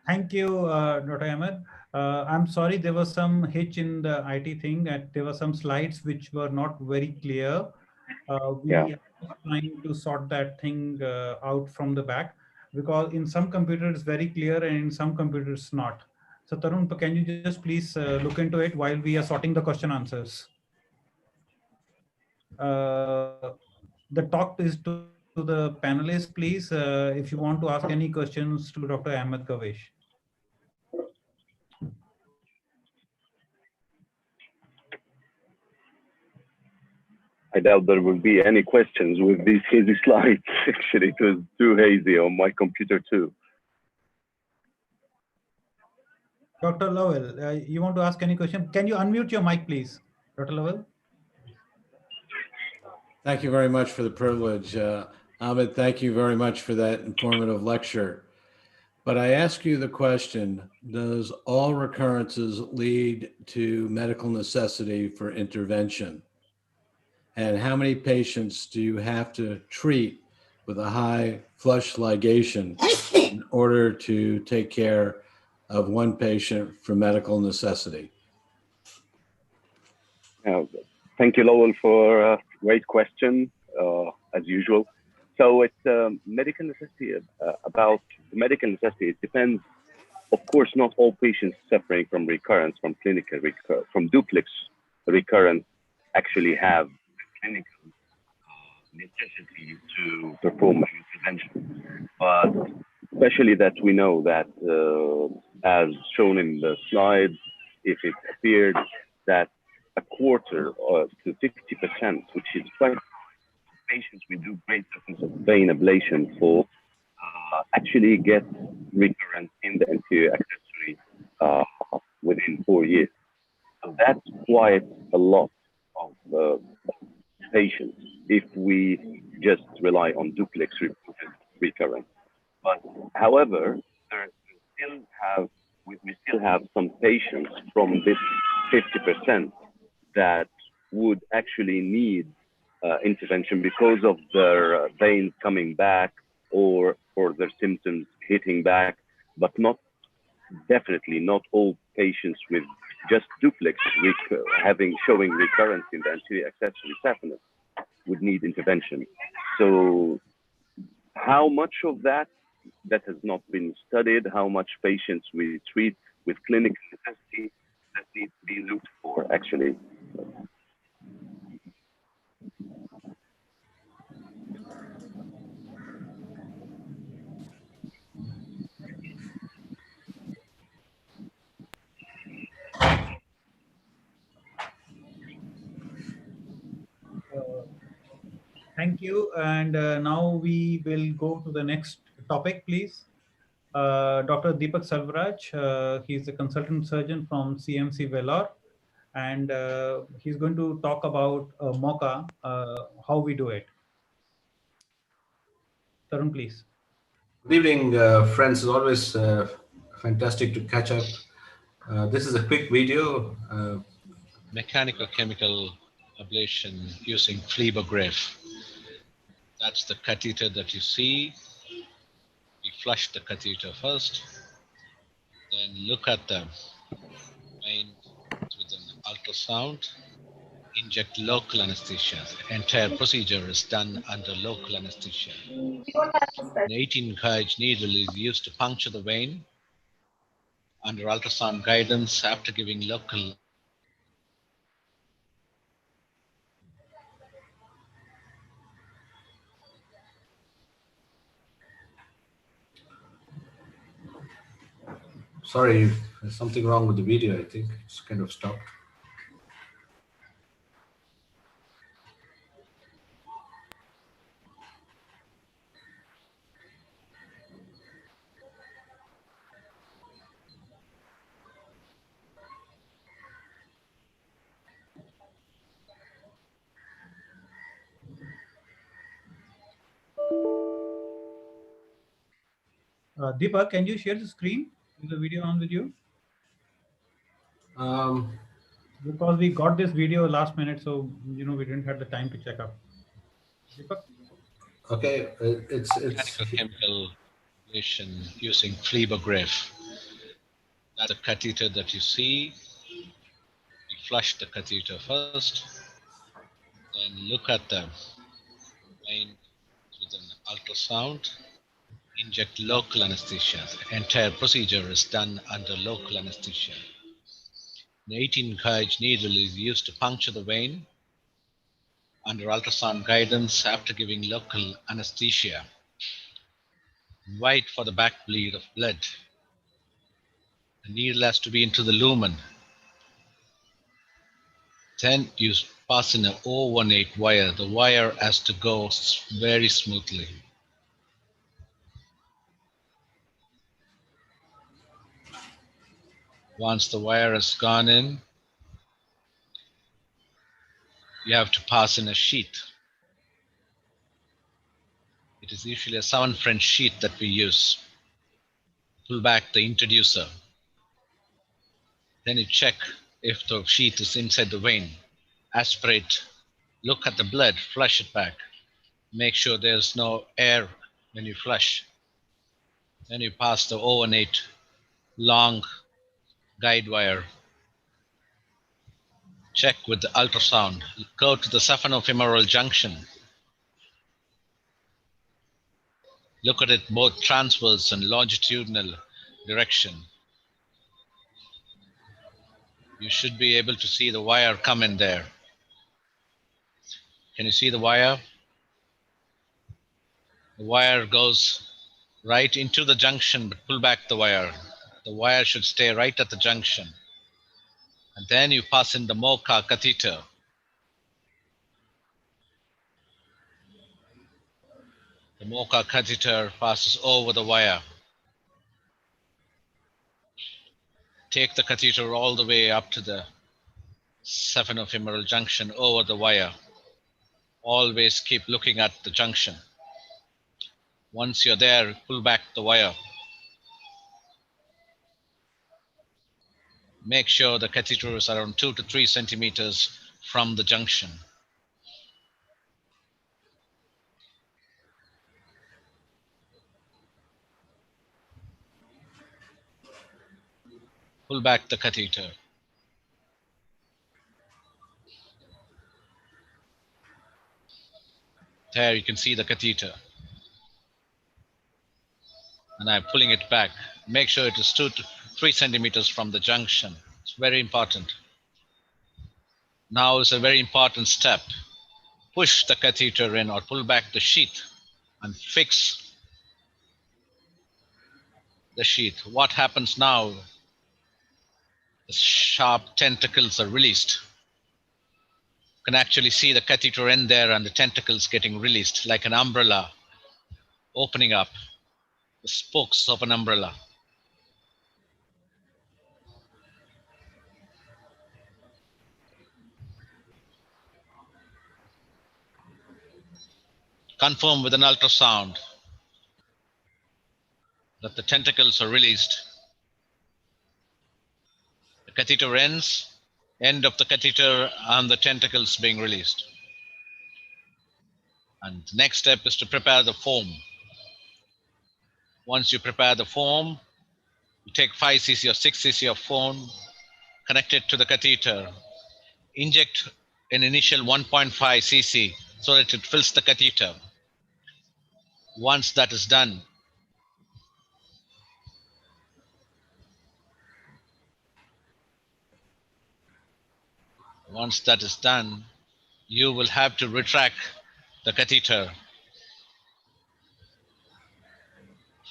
E: Thank you, Dr. Ahmed. I'm sorry, there was some hitch in the IT thing, and there were some slides which were not very clear. We are trying to sort that thing out from the back, because in some computers it's very clear and in some computers not. So Tarun, can you just please look into it while we are sorting the question answers? The talk is to the panelists, please, if you want to ask any questions to Dr. Ahmed Kavesh.
M: I doubt there will be any questions with these hazy slides. Actually, it was too hazy on my computer too.
E: Dr. Lowell, you want to ask any question? Can you unmute your mic, please, Dr. Lowell?
J: Thank you very much for the privilege. Ahmed, thank you very much for that informative lecture. But I ask you the question, does all recurrences lead to medical necessity for intervention? And how many patients do you have to treat with a high flush ligation in order to take care of one patient for medical necessity?
M: Thank you, Lowell, for a great question, as usual. So it's medical necessity. About the medical necessity, it depends. Of course, not all patients suffering from recurrence, from clinical recurrence, from duplex recurrence, actually have clinical necessity to perform an intervention. But especially that we know that, as shown in the slide, if it appeared that a quarter or to 50%, which is quite patients we do great surface of vein ablation for, actually get recurrence in the anterior accessory within 4 years. So that's quite a lot of patients if we just rely on duplex reported recurrence. But however, we still have some patients from this 50% that would actually need intervention because of their veins coming back or their symptoms hitting back, but definitely not all patients with just duplex showing recurrence in the anterior accessory saphenous would need intervention. So how much of that has not been studied, how much patients we treat with clinical necessity, that needs to be looked for actually.
E: Thank you. And now we will go to the next topic, please. Dr. Deepak Salvaraj, he's a consultant surgeon from CMC Vellore, and he's going to talk about MOCA, how we do it. Tarun, please.
N: Good evening, friends. It's always fantastic to catch up This is a quick video.
O: Mechanical chemical ablation using phlebograph. That's the catheter that you see. We flush the catheter first, then look at the vein with an ultrasound, inject local anesthesia. The entire procedure is done under local anesthesia. An 18 gauge needle is used to puncture the vein under ultrasound guidance after giving local.
N: Sorry, there's something wrong with the video. I think it's kind of stopped.
E: Deepak, can you share the screen? Is the video on with you? Because we got this video last minute, so we didn't have the time to check up. Deepak?
N: Okay, it's
O: Mechanical chemical ablation using phlebograph. That's a catheter that you see. We flush the catheter first, then look at the vein with an ultrasound, inject local anesthesia. The entire procedure is done under local anesthesia. An 18 gauge needle is used to puncture the vein under ultrasound guidance after giving local anesthesia. Wait for the back bleed of blood. The needle has to be into the lumen. Then you pass in an 018 wire. The wire has to go very smoothly. Once the wire has gone in, you have to pass in a sheet. It is usually a 7 French sheet that we use. Pull back the introducer. Then you check if the sheet is inside the vein. Aspirate, look at the blood, flush it back. Make sure there's no air when you flush. Then you pass the 018 long guide wire. Check with the ultrasound. Go to the saphenofemoral junction. Look at it both transverse and longitudinal direction. You should be able to see the wire come in there. Can you see the wire? The wire goes right into the junction, but pull back the wire. The wire should stay right at the junction. And then you pass in the MOCA catheter. The MOCA catheter passes over the wire. Take the catheter all the way up to the saphenofemoral junction over the wire. Always keep looking at the junction. Once you're there, pull back the wire. Make sure the catheter is around 2 to 3 centimeters from the junction. Pull back the catheter. There you can see the catheter. And I'm pulling it back. Make sure it is 2 to 3 centimeters from the junction. It's very important. Now is a very important step. Push the catheter in or pull back the sheath and fix the sheath. What happens now? The sharp tentacles are released. You can actually see the catheter end there and the tentacles getting released like an umbrella opening up, the spokes of an umbrella. Confirm with an ultrasound that the tentacles are released. catheter ends, end of the catheter and the tentacles being released. And the next step is to prepare the foam. Once you prepare the foam, you take 5 cc or 6 cc of foam, connect it to the catheter, inject an initial 1.5 cc so that it fills the catheter. Once that is done, you will have to retract the catheter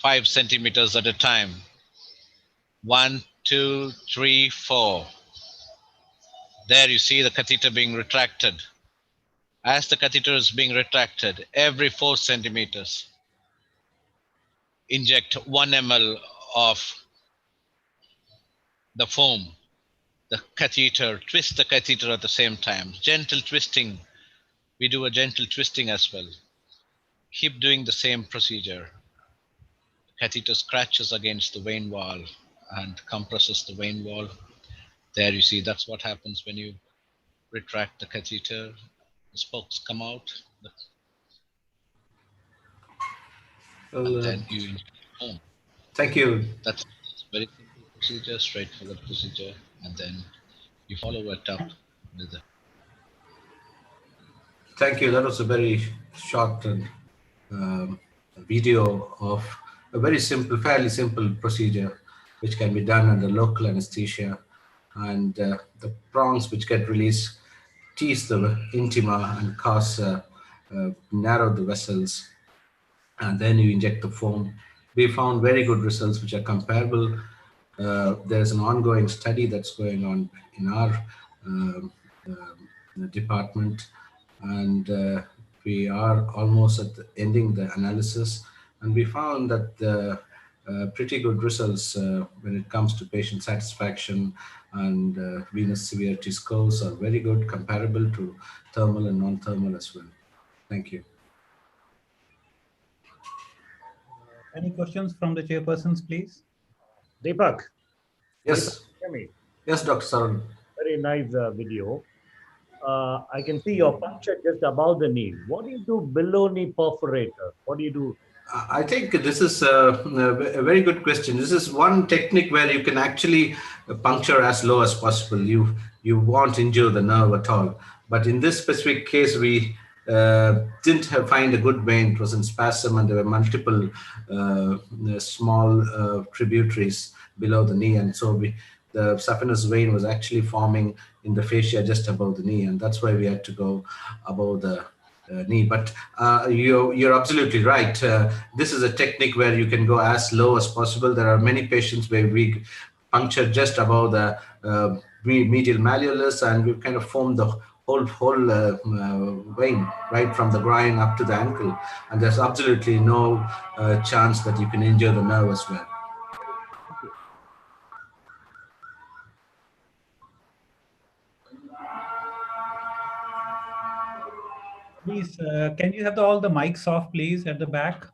O: 5 centimeters at a time. 1, 2, 3, 4. There you see the catheter being retracted. As the catheter is being retracted, every 4 centimeters, inject 1 ml of the foam. The catheter, twist the catheter at the same time. Gentle twisting. We do a gentle twisting as well. Keep doing the same procedure. The catheter scratches against the vein wall and compresses the vein wall. There you see, that's what happens when you retract the catheter. The spokes come out. And then you inject foam.
N: Thank you.
O: That's very simple procedure, straightforward procedure, and then you follow it up with the.
N: Thank you. That was a very short video of a very simple, fairly simple procedure, which can be done under local anesthesia. And the prongs which get released tease the intima and cause narrow the vessels. And then you inject the foam. We found very good results which are comparable. There's an ongoing study that's going on in our department, and we are almost at ending the analysis, and we found that pretty good results when it comes to patient satisfaction, and venous severity scores are very good, comparable to thermal and non-thermal as well. Thank you.
E: Any questions from the chairpersons, please?
H: Deepak.
N: Yes.
H: Hear me.
N: Yes, Dr. Saran.
H: Very nice video. I can see your puncture just above the knee. What do you do below knee perforator? What do you do?
N: I think this is a very good question. This is one technique where you can actually puncture as low as possible. You won't injure the nerve at all. But in this specific case, we didn't find a good vein. It was in spasm, and there were multiple small tributaries below the knee, and so the saphenous vein was actually forming in the fascia just above the knee, and that's why we had to go above the knee. But you're absolutely right. This is a technique where you can go as low as possible. There are many patients where we puncture just above the medial malleolus, and we kind of form the whole vein right from the groin up to the ankle, and there's absolutely no chance that you can injure the nerve as well.
E: Please, can you have all the mics off, please, at the back,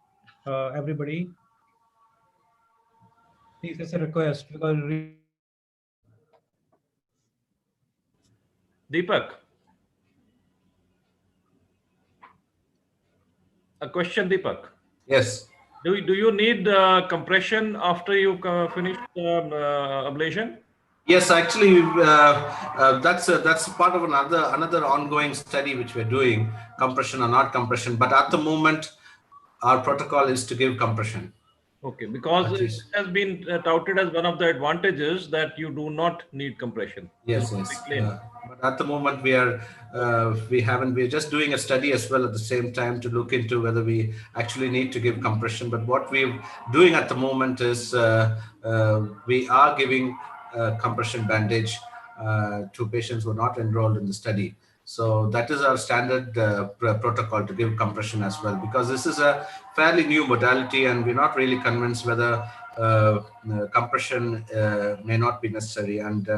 E: everybody? Please, it's a request. Because
B: Deepak. A question, Deepak.
N: Yes.
B: Do you need compression after you finish ablation?
N: Yes, actually, that's part of another ongoing study which we're doing, compression or not compression. But at the moment, our protocol is to give compression.
B: Okay, because it has been touted as one of the advantages that you do not need compression.
N: Yes, yes. But at the moment, we're just doing a study as well at the same time to look into whether we actually need to give compression. But what we're doing at the moment is we are giving compression bandage to patients who are not enrolled in the study. So that is our standard protocol, to give compression as well, because this is a fairly new modality and we're not really convinced whether compression may not be necessary. And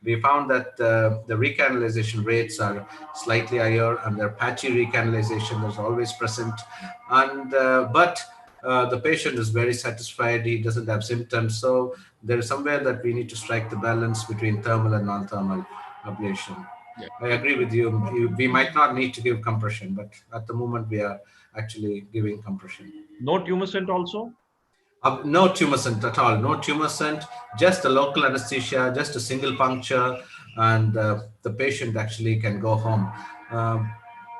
N: we found that the recanalization rates are slightly higher, and their patchy recanalization was always present. And but the patient is very satisfied. He doesn't have symptoms. So there is somewhere that we need to strike the balance between thermal and non-thermal ablation.
I: Yeah.
N: I agree with you. We might not need to give compression, but at the moment we are actually giving compression.
B: No tumescent also?
N: No tumescent at all. No tumescent, just a local anesthesia, just a single puncture, and the patient actually can go home.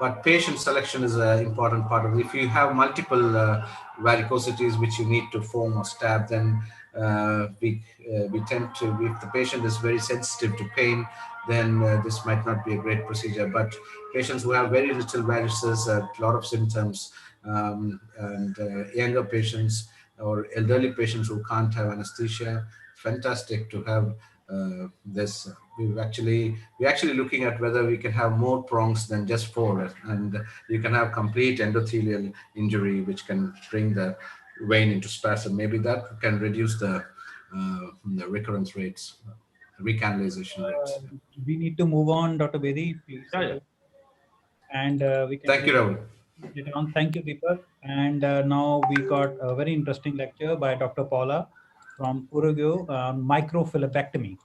N: But patient selection is an important part of it. If you have multiple varicosities which you need to foam or stab, then we tend to, if the patient is very sensitive to pain, then this might not be a great procedure. But patients who have very little varices, a lot of symptoms, and younger patients or elderly patients who can't have anesthesia, fantastic to have this. We're actually looking at whether we can have more prongs than just 4, and you can have complete endothelial injury, which can bring the vein into spasm. Maybe that can reduce the recurrence rates, recanalization rates.
E: We need to move on, Dr. Bedi, please.
B: Yeah.
E: And we can.
N: Thank you, Rahul.
E: Thank you, Deepak. And now we got a very interesting lecture by Dr. Paula from Uruguay on microphlebectomy.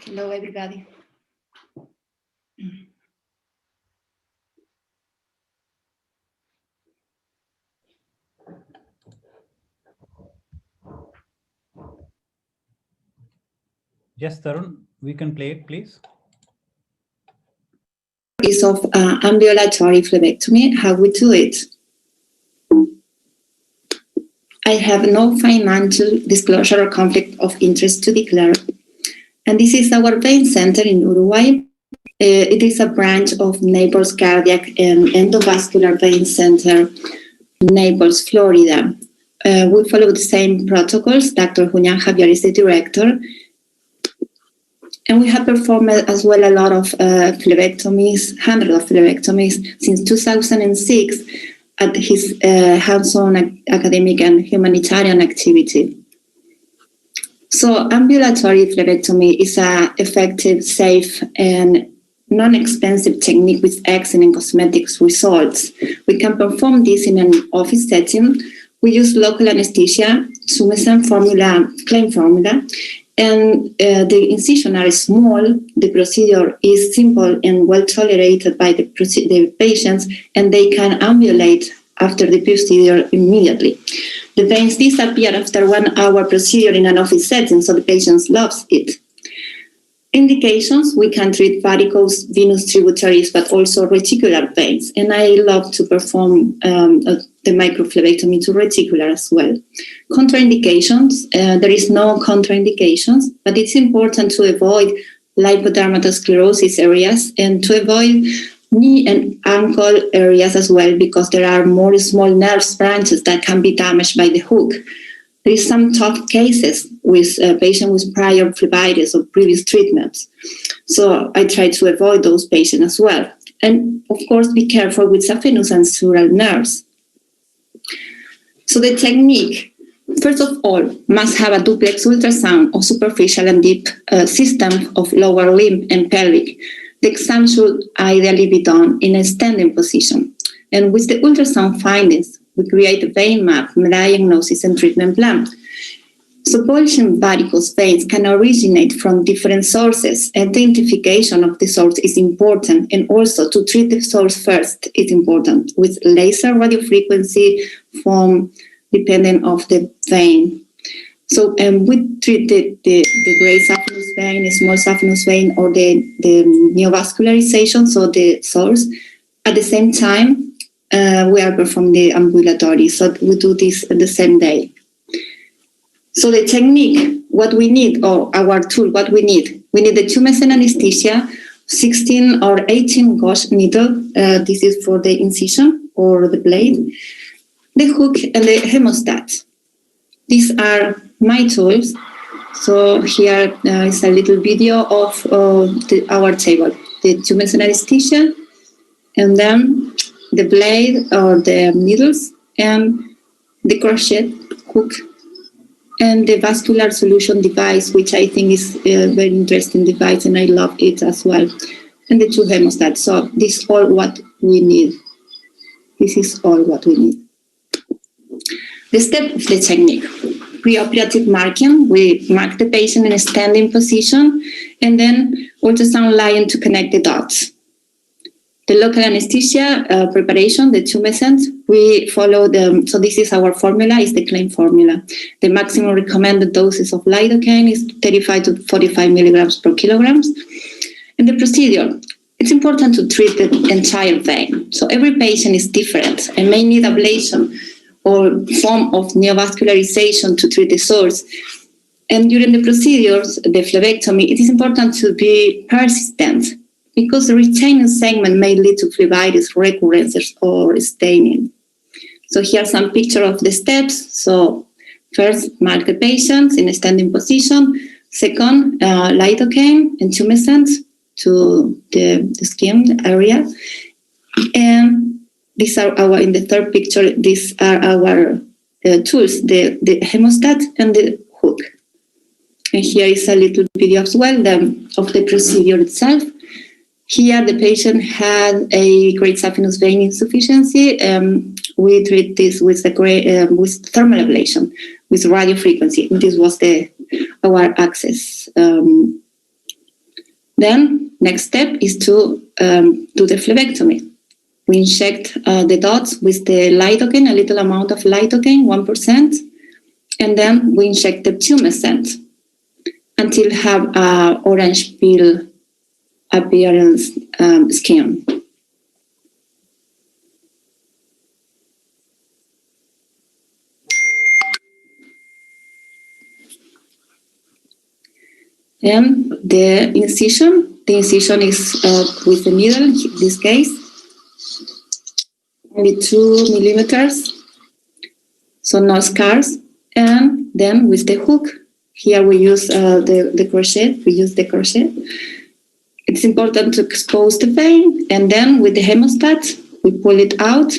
K: Hello, everybody.
E: Yes, Tarun, we can play it, please.
P: Is of ambulatory phlebectomy, how we do it. I have no financial disclosure or conflict of interest to declare. And this is our vein center in Uruguay. It is a branch of Naples Cardiac and Endovascular Vein Center, Naples, Florida. We follow the same protocols. Dr. Julian Javier is the director. And we have performed as well a lot of phlebectomies, hundreds of phlebectomies since 2006 at his hands-on academic and humanitarian activity. So ambulatory phlebectomy is an effective, safe, and non-expensive technique with excellent cosmetics results. We can perform this in an office setting. We use local anesthesia, tumescent formula, claim formula, and the incisions are small. The procedure is simple and well tolerated by the patients, and they can ambulate after the procedure immediately. The veins disappear after 1 hour procedure in an office setting, so the patients loves it. Indications, we can treat varicose venous tributaries, but also reticular veins. And I love to perform the microphlebectomy to reticular as well. Contraindications, there is no contraindications, but it's important to avoid lipodermatosclerosis areas and to avoid knee and ankle areas as well, because there are more small nerve branches that can be damaged by the hook. There is some tough cases with patients with prior phlebitis or previous treatments. So I try to avoid those patients as well. And of course, be careful with saphenous and sural nerves. So the technique, first of all, must have a duplex ultrasound of superficial and deep system of lower limb and pelvic. The exam should ideally be done in a standing position. And with the ultrasound findings, we create a vein map, diagnosis, and treatment plan. So bulging varicose veins can originate from different sources. Identification of the source is important, and also to treat the source first is important, with laser radiofrequency foam depending of the vein. So we treat the gray saphenous vein, the small saphenous vein, or the neovascularization, so the source. At the same time, we are performing the ambulatory, so we do this the same day. So the technique, what we need, or our tool, what we need the tumescent anesthesia, 16 or 18 gauge needle. This is for the incision or the blade, the hook, and the hemostat. These are my tools. So here is a little video of our table, the tumescent anesthesia, and then the blade or the needles, and the crochet hook, and the vascular solution device, which I think is a very interesting device, and I love it as well. and the 2 hemostats. So this is all what we need. This is all what we need. The step of the technique. Preoperative marking, we mark the patient in a standing position, and then ultrasound line to connect the dots. The local anesthesia preparation, the tumescent, we follow so this is our formula, is the claim formula. The maximum recommended doses of lidocaine is 35 to 45 milligrams per kilograms. And the procedure, it's important to treat the entire vein. So every patient is different and may need ablation or form of neovascularization to treat the source. And during the procedures, the phlebectomy, it is important to be persistent because the retaining segment may lead to phlebitis recurrences or staining. So here are some pictures of the steps. So first, mark the patient in a standing position. Second, lidocaine and tumescent to the skin area. And these are our, in the third picture, these are our tools, the hemostat and the hook. And here is a little video as well of the procedure itself. Here the patient had a great saphenous vein insufficiency. We treat this with with thermal ablation, with radio frequency. And this was our access. Then next step is to do the phlebectomy. We inject the dots with the lidocaine, a little amount of lidocaine, 1%, and then we inject the tumescent until have orange peel appearance skin. And the incision is with the needle, in this case, only 2 millimeters, so no scars. And then with the hook, here we use the crochet, It's important to expose the vein, and then with the hemostat, we pull it out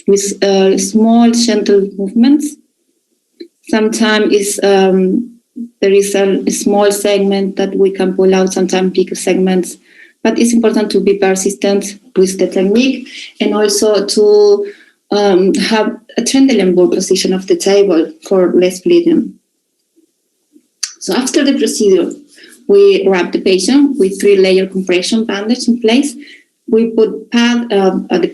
P: with small, gentle movements. Sometimes there is a small segment that we can pull out, sometimes big segments, but it's important to be persistent with the technique and also to have a Trendelenburg position of the table for less bleeding. So after the procedure, we wrap the patient with 3-layer compression bandage in place. We put pad at the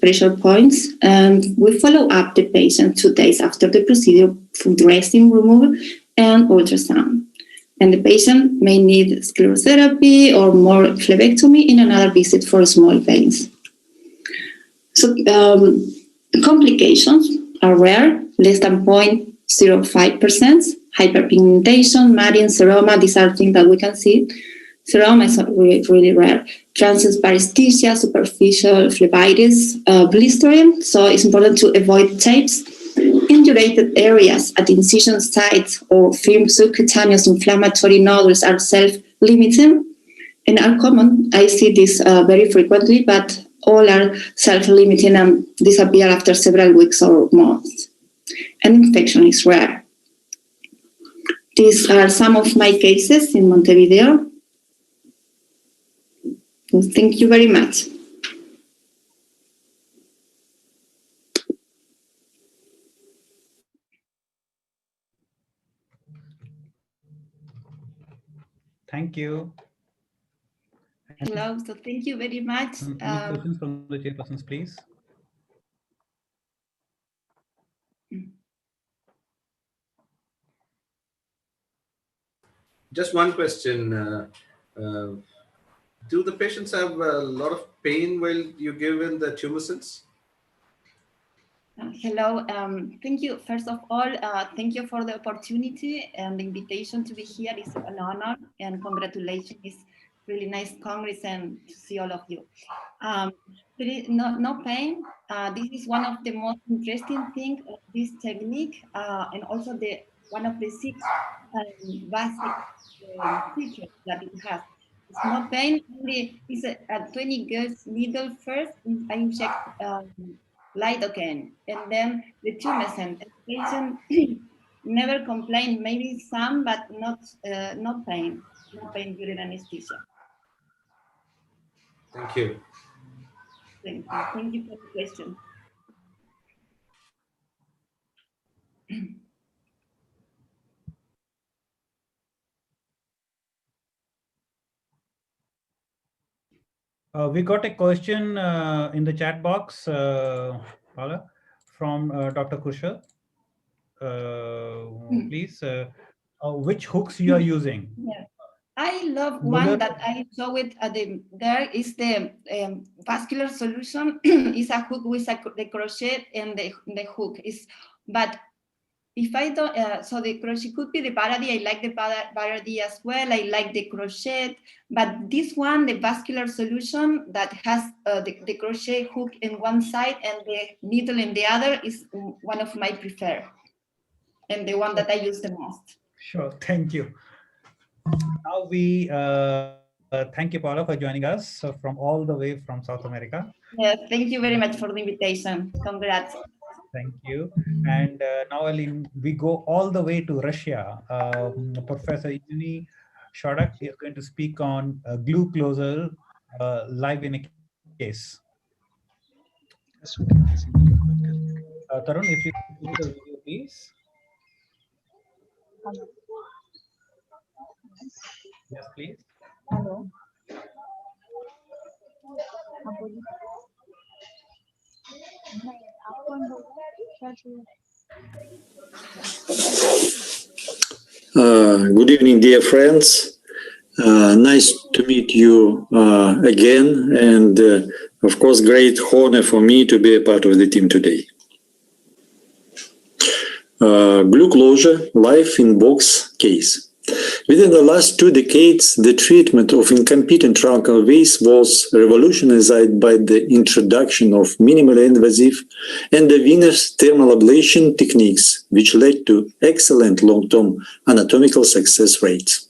P: pressure points, and we follow up the patient 2 days after the procedure for dressing removal and ultrasound. And the patient may need sclerotherapy or more phlebectomy in another visit for small veins. So complications are rare, less than 0.05%. Hyperpigmentation, matting, seroma, these are things that we can see. Seroma is really rare. Transient paresthesia, superficial phlebitis, blistering. So it's important to avoid tapes. Indurated areas at incision sites or firm subcutaneous inflammatory nodules are self-limiting and are common. I see this very frequently, but all are self-limiting and disappear after several weeks or months. And infection is rare. These are some of my cases in Montevideo. So thank you very much.
E: Thank you.
P: Hello, so thank you very much.
E: Any questions from the chairpersons, please?
N: Just one question. Do the patients have a lot of pain while you give in the tumescents?
P: Hello, thank you. First of all, thank you for the opportunity and the invitation to be here. It's an honor and congratulations. It's really nice Congress and to see all of you. There is no pain. This is one of the most interesting things of this technique and also one of the 6 basic features that it has. It's no pain, only it's a 20 gauge needle first. I inject lidocaine and then the tumescent. The patient never complained, maybe some, but not pain during anesthesia.
N: Thank you.
P: Thank you. Thank you for the question.
E: We got a question in the chat box, Paula, from Dr. Kushal. Please, which hooks you are using?
P: Yeah. I love
E: Muller?
P: one that I saw it at there is the vascular solution is a hook with the crochet and the hook is, but if I don't, so the crochet could be the Baradi. I like the Baradi as well. I like the crochet, but this one, the vascular solution that has the crochet hook in one side and the needle in the other is one of my preferred, and the one that I use the most.
E: Sure, thank you. Now we thank you, Paula, for joining us from all the way from South America.
P: Yes, thank you very much for the invitation. Congrats.
E: Thank you. And now we go all the way to Russia. Professor Evgeny Shodak is going to speak on glue closure live in a case. Tarun, if you can do the video, please. Yes, please.
Q: Hello.
R: Good evening, dear friends. Nice to meet you again, and of course, great honor for me to be a part of the team today. Glue closure, live in box case. Within the last 2 decades, the treatment of incompetent truncal veins was revolutionized by the introduction of minimally invasive and venous thermal ablation techniques, which led to excellent long-term anatomical success rates.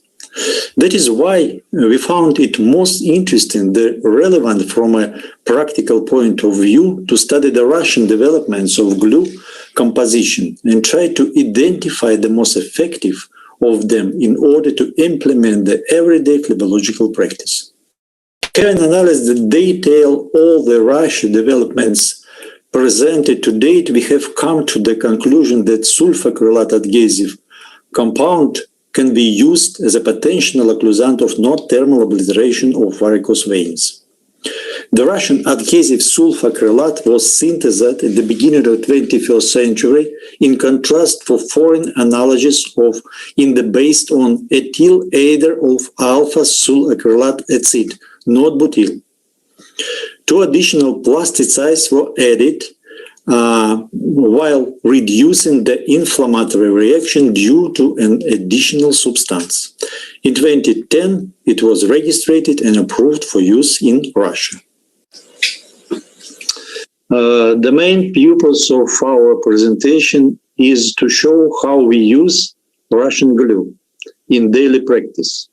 R: That is why we found it most interesting and relevant from a practical point of view to study the Russian developments of glue composition and try to identify the most effective of them in order to implement the everyday phlebological practice. Carrying analysis that detail all the Russian developments presented to date, we have come to the conclusion that sulfacrylate adhesive compound can be used as a potential occlusant of non-thermal obliteration of varicose veins. The Russian adhesive sulfacrylate was synthesized at the beginning of the 21st century, in contrast for foreign analogies based on ethyl ester of alpha sulfacrylate acid, not butyl. 2 additional plasticides were added while reducing the inflammatory reaction due to an additional substance. In 2010, it was registered and approved for use in Russia. The main purpose of our presentation is to show how we use Russian glue in daily practice.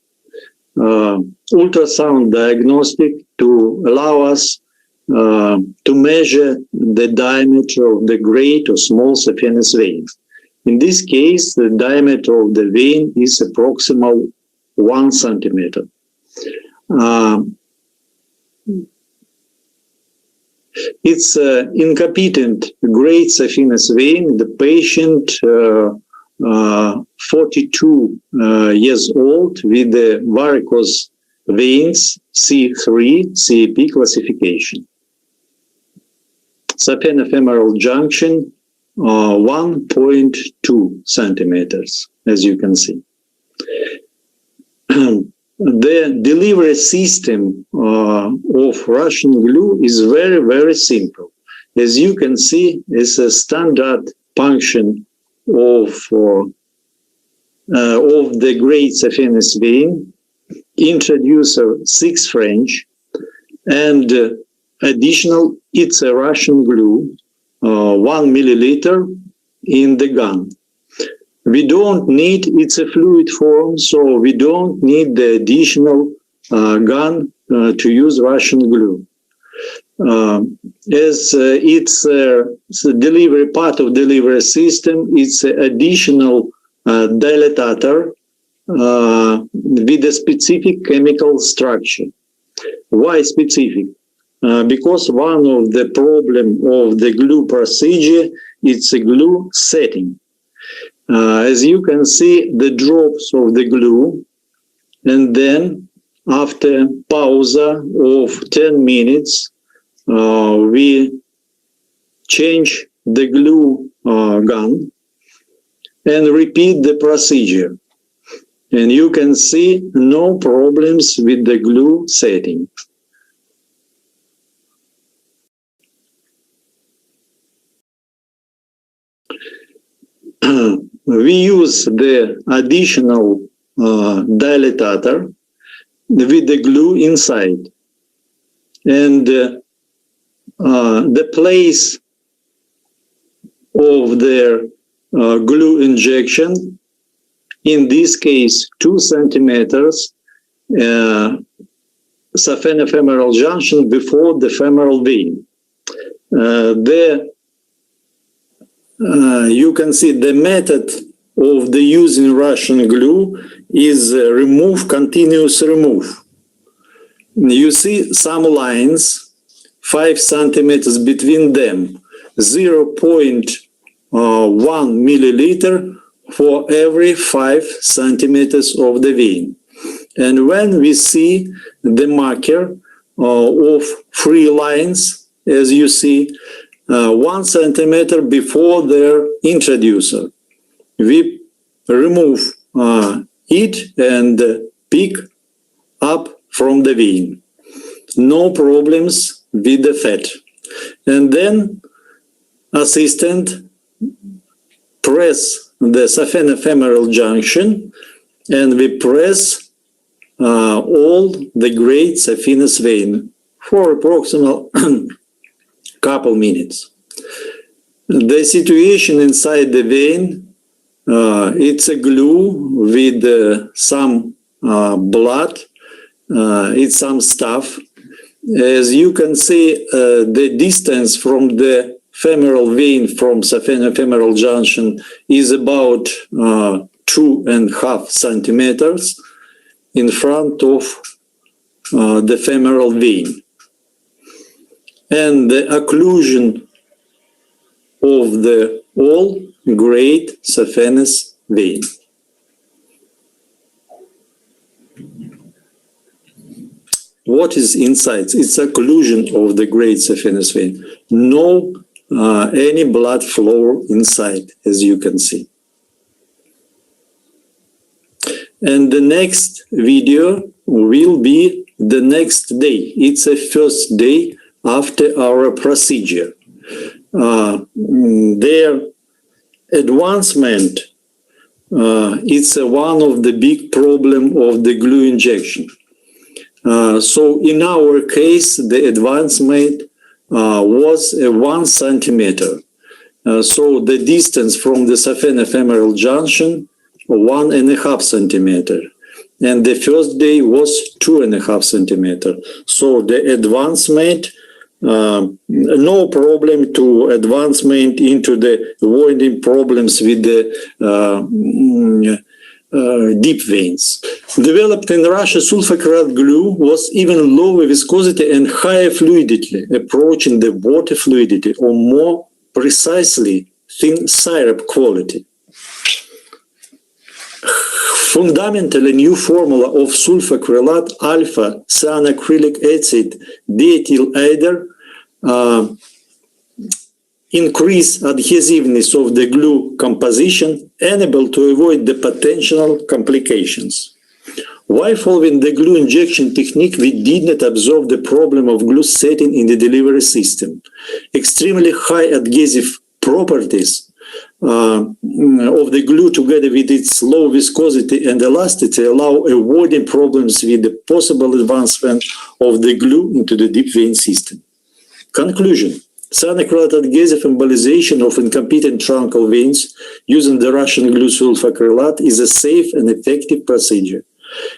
R: Ultrasound diagnostic to allow us to measure the diameter of the great or small saphenous vein. In this case, the diameter of the vein is approximately 1 centimeter. It's incompetent great saphenous vein. The patient, 42 years old, with the varicose veins, C3, CEP classification. Saphenofemoral junction, 1.2 centimeters, as you can see. The delivery system of Russian glue is very, very simple. As you can see, it's a standard function of the great saphenous vein, introducer 6 French, and additional, it's a Russian glue, 1 milliliter in the gun. We don't need, it's a fluid form, so we don't need the additional gun to use Russian glue. As it's the delivery part of delivery system, it's an additional dilatator with a specific chemical structure. Why specific? Because one of the problem of the glue procedure, it's a glue setting. As you can see, the drops of the glue, and then after pause of 10 minutes, we change the glue gun and repeat the procedure. And you can see no problems with the glue setting. We use the additional dilatator with the glue inside. And the place of the glue injection, in this case 2 centimeters, saphenofemoral junction before the femoral vein. You can see the method of the using Russian glue is continuous remove. You see some lines, 5 centimeters between them, 0.1 milliliter for every 5 centimeters of the vein. And when we see the marker of 3 lines, as you see, 1 centimeter before their introducer, we remove it and pick up from the vein. No problems with the fat. And then assistant press the saphenofemoral junction, and we press all the great saphenous vein for approximately couple minutes. The situation inside the vein, it's a glue with some blood, it's some stuff. As you can see, the distance from the femoral vein from saphenofemoral junction is about 2.5 centimeters in front of the femoral vein. And the occlusion of the all great saphenous vein. What is inside? It's occlusion of the great saphenous vein. No any blood flow inside, as you can see. And the next video will be the next day. It's a first day after our procedure. Their advancement, it's one of the big problem of the glue injection. So in our case, the advancement was 1 centimeter. So the distance from the saphenofemoral junction, 1.5 centimeter. And the first day was 2.5 centimeter. So the advancement, no problem to advancement into the avoiding problems with the deep veins. Developed in Russia, sulfacrylat glue was even lower viscosity and higher fluidity, approaching the water fluidity, or more precisely thin syrup quality. Fundamentally new formula of sulfacrylat alpha cyanacrylic acid diethyl ester increase adhesiveness of the glue composition, enable to avoid the potential complications. While following the glue injection technique, we did not observe the problem of glue setting in the delivery system. Extremely high adhesive properties of the glue, together with its low viscosity and elasticity, allow avoiding problems with the possible advancement of the glue into the deep vein system. Conclusion. Cyanacrylat adhesive embolization of incompetent truncal veins using the Russian glue sulfacrylat is a safe and effective procedure.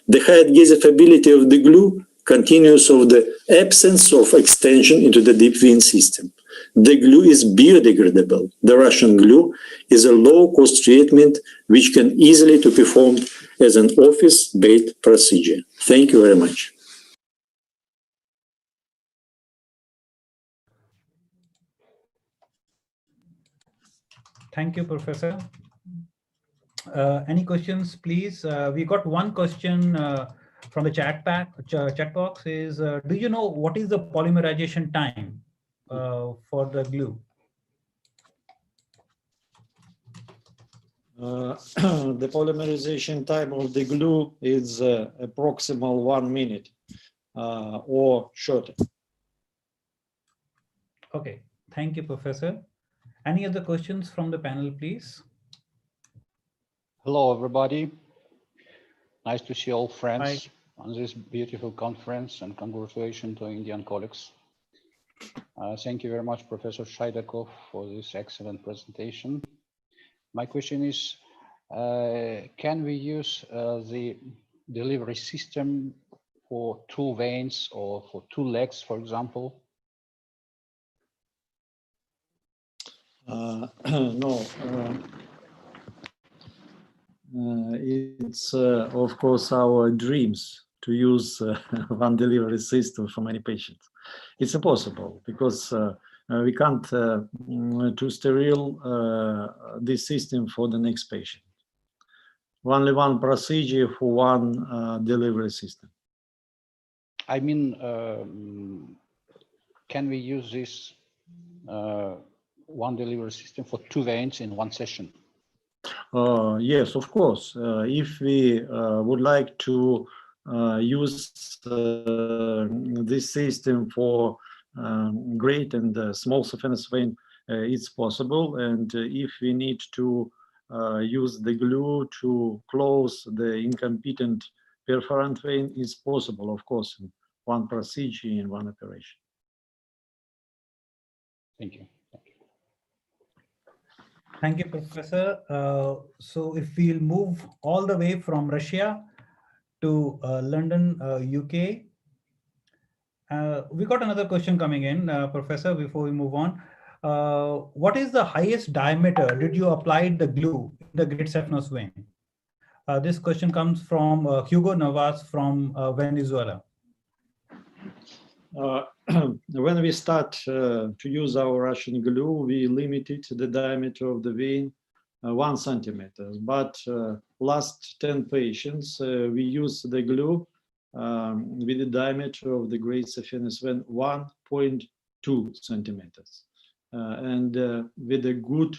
R: The high adhesive ability of the glue continues of the absence of extension into the deep vein system. The glue is biodegradable. The Russian glue is a low-cost treatment which can easily be performed as an office-based procedure. Thank you very much.
E: Thank you, Professor. Any questions, please? We got one question from the chat box. Is do you know what is the polymerization time for the glue?
R: The polymerization time of the glue is approximately 1 minute or shorter.
E: Okay, thank you, Professor. Any other questions from the panel, please?
F: Hello, everybody. Nice to see all friends
E: Hi.
F: on this beautiful conference, and congratulations to Indian colleagues. Thank you very much, Professor Shaidakov, for this excellent presentation. My question is, can we use the delivery system for 2 veins or for 2 legs, for example?
R: No. It's of course our dreams to use one delivery system for many patients. It's impossible because we can't to sterile this system for the next patient. Only one procedure for one delivery system.
F: I mean, can we use this one delivery system for 2 veins in 1 session?
R: Yes, of course. If we would like to use this system for great and small saphenous vein, it's possible. And if we need to use the glue to close the incompetent perforant vein, it's possible, of course, in 1 procedure in 1 operation.
F: Thank you.
E: Thank you, Professor. So if we'll move all the way from Russia to London, UK, we got another question coming in, Professor, before we move on. What is the highest diameter did you apply the glue in the great saphenous vein? This question comes from Hugo Navas from Venezuela.
R: When we start to use our Russian glue, we limited the diameter of the vein 1 centimeter. But last 10 patients, we use the glue with the diameter of the great saphenous vein 1.2 centimeters, and with a good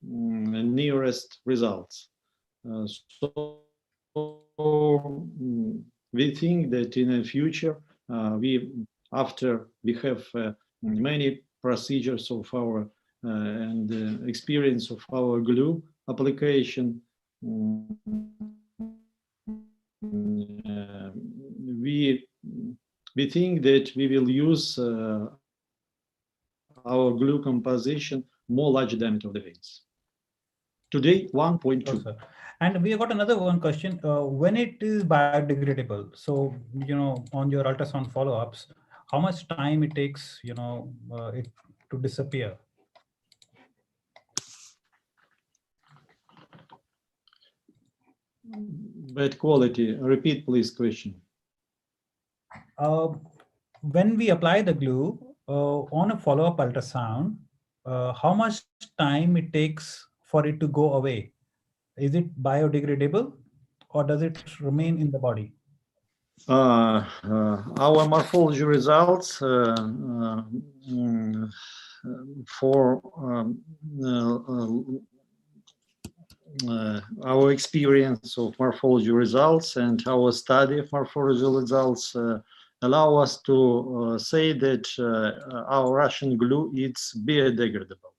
R: nearest results. So we think that in the future, after we have many procedures of our and experience of our glue application, we think that we will use our glue composition more large diameter of the veins. Today, 1.2.
E: And we got another one question. When it is biodegradable, so, on your ultrasound follow-ups, how much time it takes, it to disappear?
R: Bad quality. Repeat, please, question.
E: When we apply the glue on a follow-up ultrasound, how much time it takes for it to go away? Is it biodegradable or does it remain in the body?
R: Our morphology results for our experience of morphology results and our study of morphology results allow us to say that our Russian glue is biodegradable,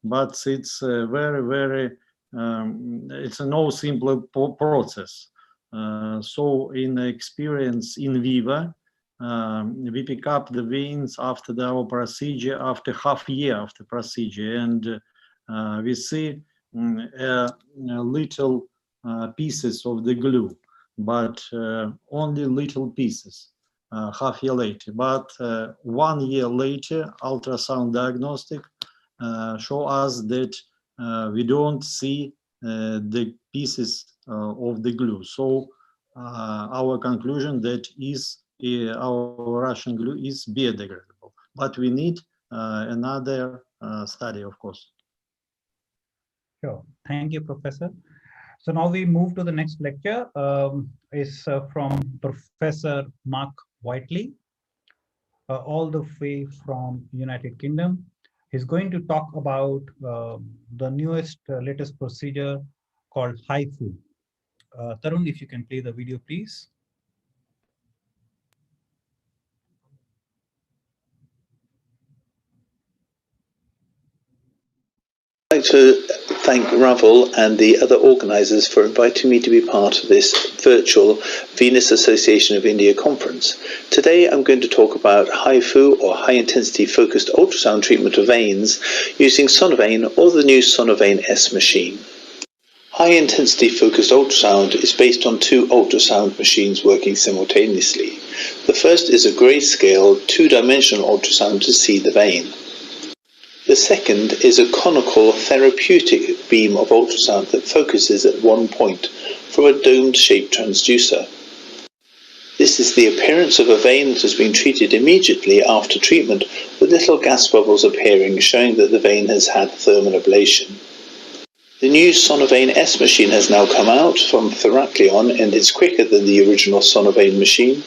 R: but it's very it's a no simple process. So in experience in vivo, we pick up the veins after our procedure, after half year after procedure, and we see little pieces of the glue, but only little pieces half year later. But 1 year later, ultrasound diagnostic show us that we don't see the pieces of the glue. So our conclusion that is our Russian glue is biodegradable, but we need another study, of course.
E: Sure. Thank you, Professor. So now we move to the next lecture. Is from Professor Mark Whiteley, all the way from United Kingdom. He's going to talk about the newest, latest procedure called HIFU. Tarun, if you can play the video, please.
Q: I'd like to thank Ravel and the other organisers for inviting me to be part of this virtual Venous Association of India conference. Today I'm going to talk about HIFU, or high intensity focused ultrasound treatment of veins using Sonovein or the new Sonovein S machine. High intensity focused ultrasound is based on two ultrasound machines working simultaneously. The first is a grayscale two-dimensional ultrasound to see the vein. The second is a conical therapeutic beam of ultrasound that focuses at one point from a dome-shaped transducer. This is the appearance of a vein that has been treated immediately after treatment, with little gas bubbles appearing, showing that the vein has had thermal ablation. The new Sonovein S machine has now come out from Theracleon and is quicker than the original Sonovein machine.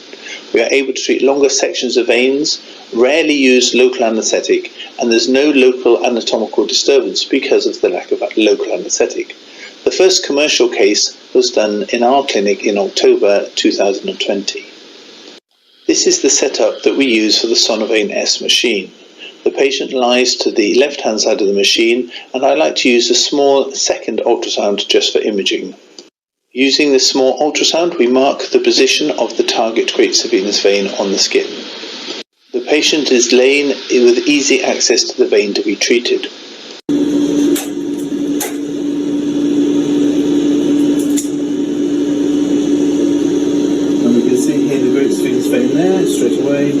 Q: We are able to treat longer sections of veins, rarely use local anaesthetic, and there's no local anatomical disturbance because of the lack of local anaesthetic. The first commercial case was done in our clinic in October 2020. This is the setup that we use for the Sonovein S machine. The patient lies to the left-hand side of the machine, and I like to use a small second ultrasound just for imaging. Using this small ultrasound, we mark the position of the target great venous vein on the skin. The patient is laying with easy access to the vein to be treated. And we can see here the great venous vein there, straight away.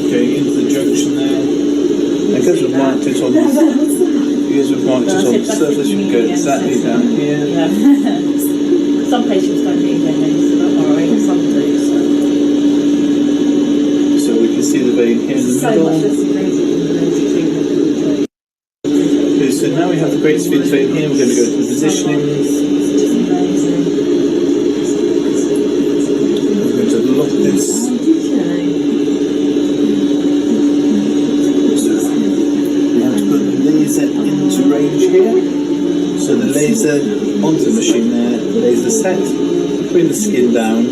Q: Going into the junction there. And because we've marked it on the surface, you can go exactly down here.
S: Yeah. Some patients don't need their veins, so don't worry, some do.
Q: So we can see the vein here in the middle. Okay, so now we have the great venous vein here. We're going to go to the positioning. We're going to lock this. Into range here, so the laser onto the machine there, laser set, bring the skin down,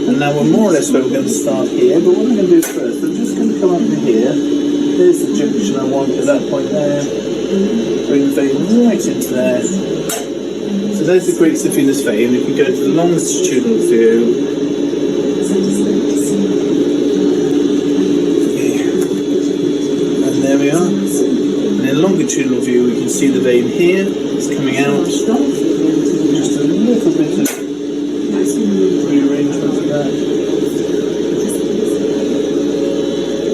Q: and now we're more or less where we're going to start here, but what I'm going to do first, I'm just going to come up to here, there's the junction I want at that point there, bring the vein right into there, so there's the great venous vein. We can go to the longitudinal view, and there we are. In a longitudinal view, we can see the vein here. It's coming out. Just a little bit of rearrangement of that.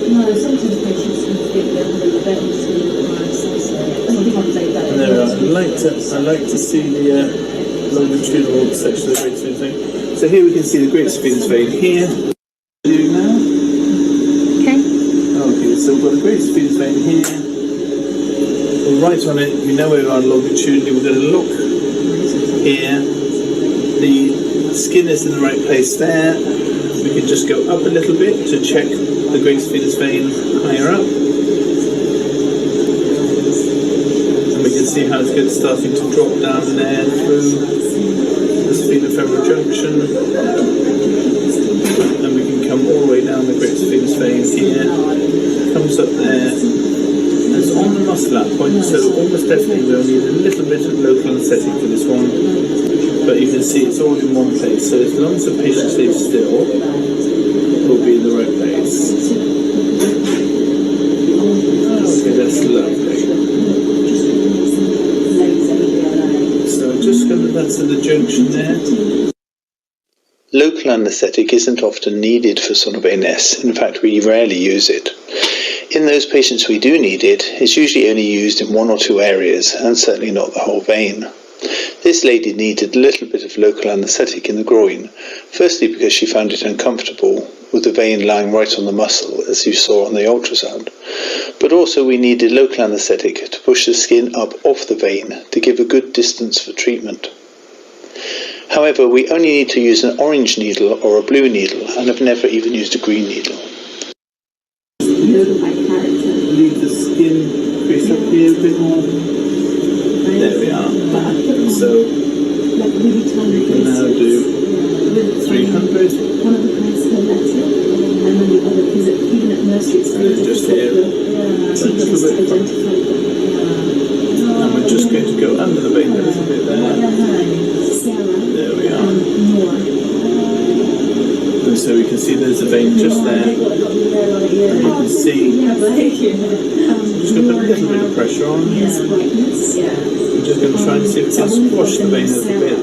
S: No, sometimes patients can think that the veins
Q: and there we are. I like to see the longitudinal section of the great venous vein. So here we can see the great venous vein here. What are you doing now? Okay, so we've got the great venous vein here. Right on it, we know where we are longitudinally. We're going to look here. The skin is in the right place there. We can just go up a little bit to check the great venous vein higher up. And we can see how it's starting to drop down there through the sphenofemoral junction. And we can come all the way down the great venous vein here. Comes up there. It's on the muscle at point, so almost definitely we'll need a little bit of local anaesthetic for this one, but you can see it's all in one place, so as long as the patient stays still, it will be in the right place. Okay, that's lovely. So just go to that's at the junction there. Local anaesthetic isn't often needed for Sonovein S. In fact, we rarely use it. In those patients we do need it, it's usually only used in one or two areas, and certainly not the whole vein. This lady needed a little bit of local anaesthetic in the groin, firstly because she found it uncomfortable, with the vein lying right on the muscle, as you saw on the ultrasound, But also we needed local anaesthetic to push the skin up off the vein to give a good distance for treatment. However, we only need to use an orange needle or a blue needle and have never even used a green needle.
T: Leave the skin crease up here a bit more. There we are. So we can now do 300. Just here, a little bit front. And we're just going to go under the vein a little bit there. There we are. And so we can see there's a vein just there. And you can see, I'm just going to put a little bit of pressure on. I'm just going to try and see if we can squash the vein a little bit.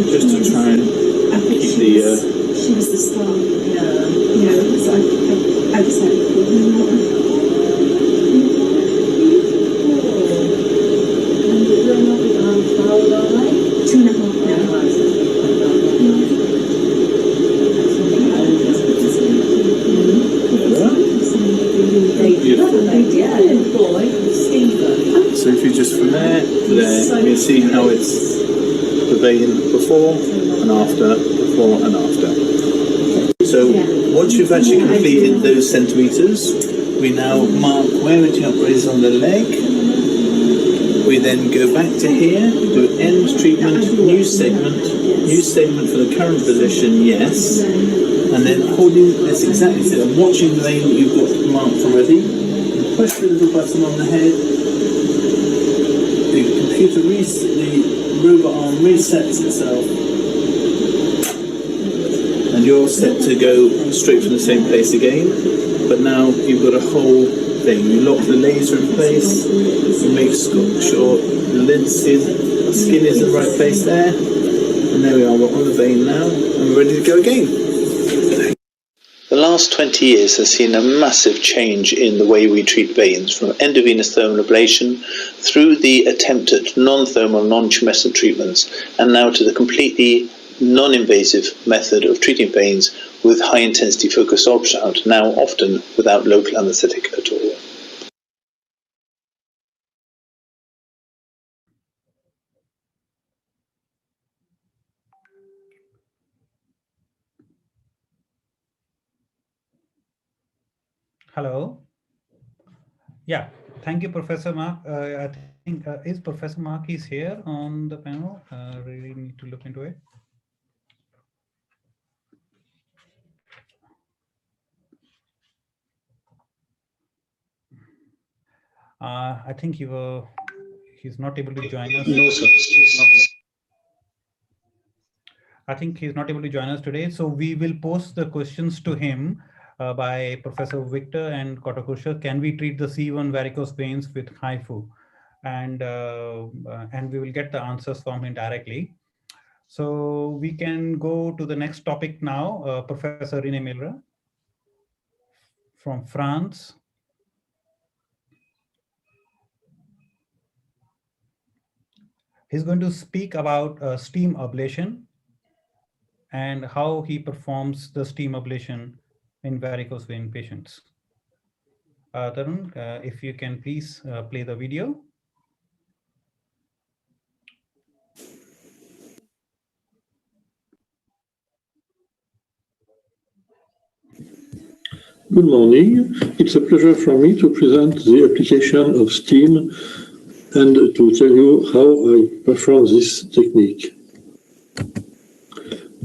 T: Just to try and keep the...
S: She was the star. So I decided to put her
T: So if you just from there to there, you can see how it's the vein before and after, before and after. So once you've actually completed those centimetres, we now mark where it is on the leg. We then go back to here, do end treatment, new segment for the current position, yes. And then holding this exactly, so I'm watching the vein that you've got marked already. You push the little button on the head. The computer the robot arm resets itself. And you're set to go straight from the same place again. But now you've got a whole thing. You lock the laser in place. You make sure the lid skin is in the right place there. And there we are, we're on the vein now. And we're ready to go again.
Q: The last 20 years has seen a massive change in the way we treat veins, from endovenous thermal ablation through the attempt at non-thermal, non-tumescent treatments, and now to the completely non-invasive method of treating veins with high-intensity focused ultrasound, now often without local anaesthetic at all.
E: Hello. Yeah, thank you, Professor Mark. I think is Professor Mark is here on the panel. Really need to look into it. I think he's not able to join us.
R: No, sir.
E: I think he's not able to join us today. So we will post the questions to him by Professor Victor and Kotakusha. Can we treat the C1 varicose veins with HIFU? And we will get the answers from him directly. So we can go to the next topic now. Professor René Milra from France. He's going to speak about steam ablation and how he performs the steam ablation in varicose vein patients. Tarun, if you can please play the video.
R: Good morning. It's a pleasure for me to present the application of steam and to tell you how I perform this technique.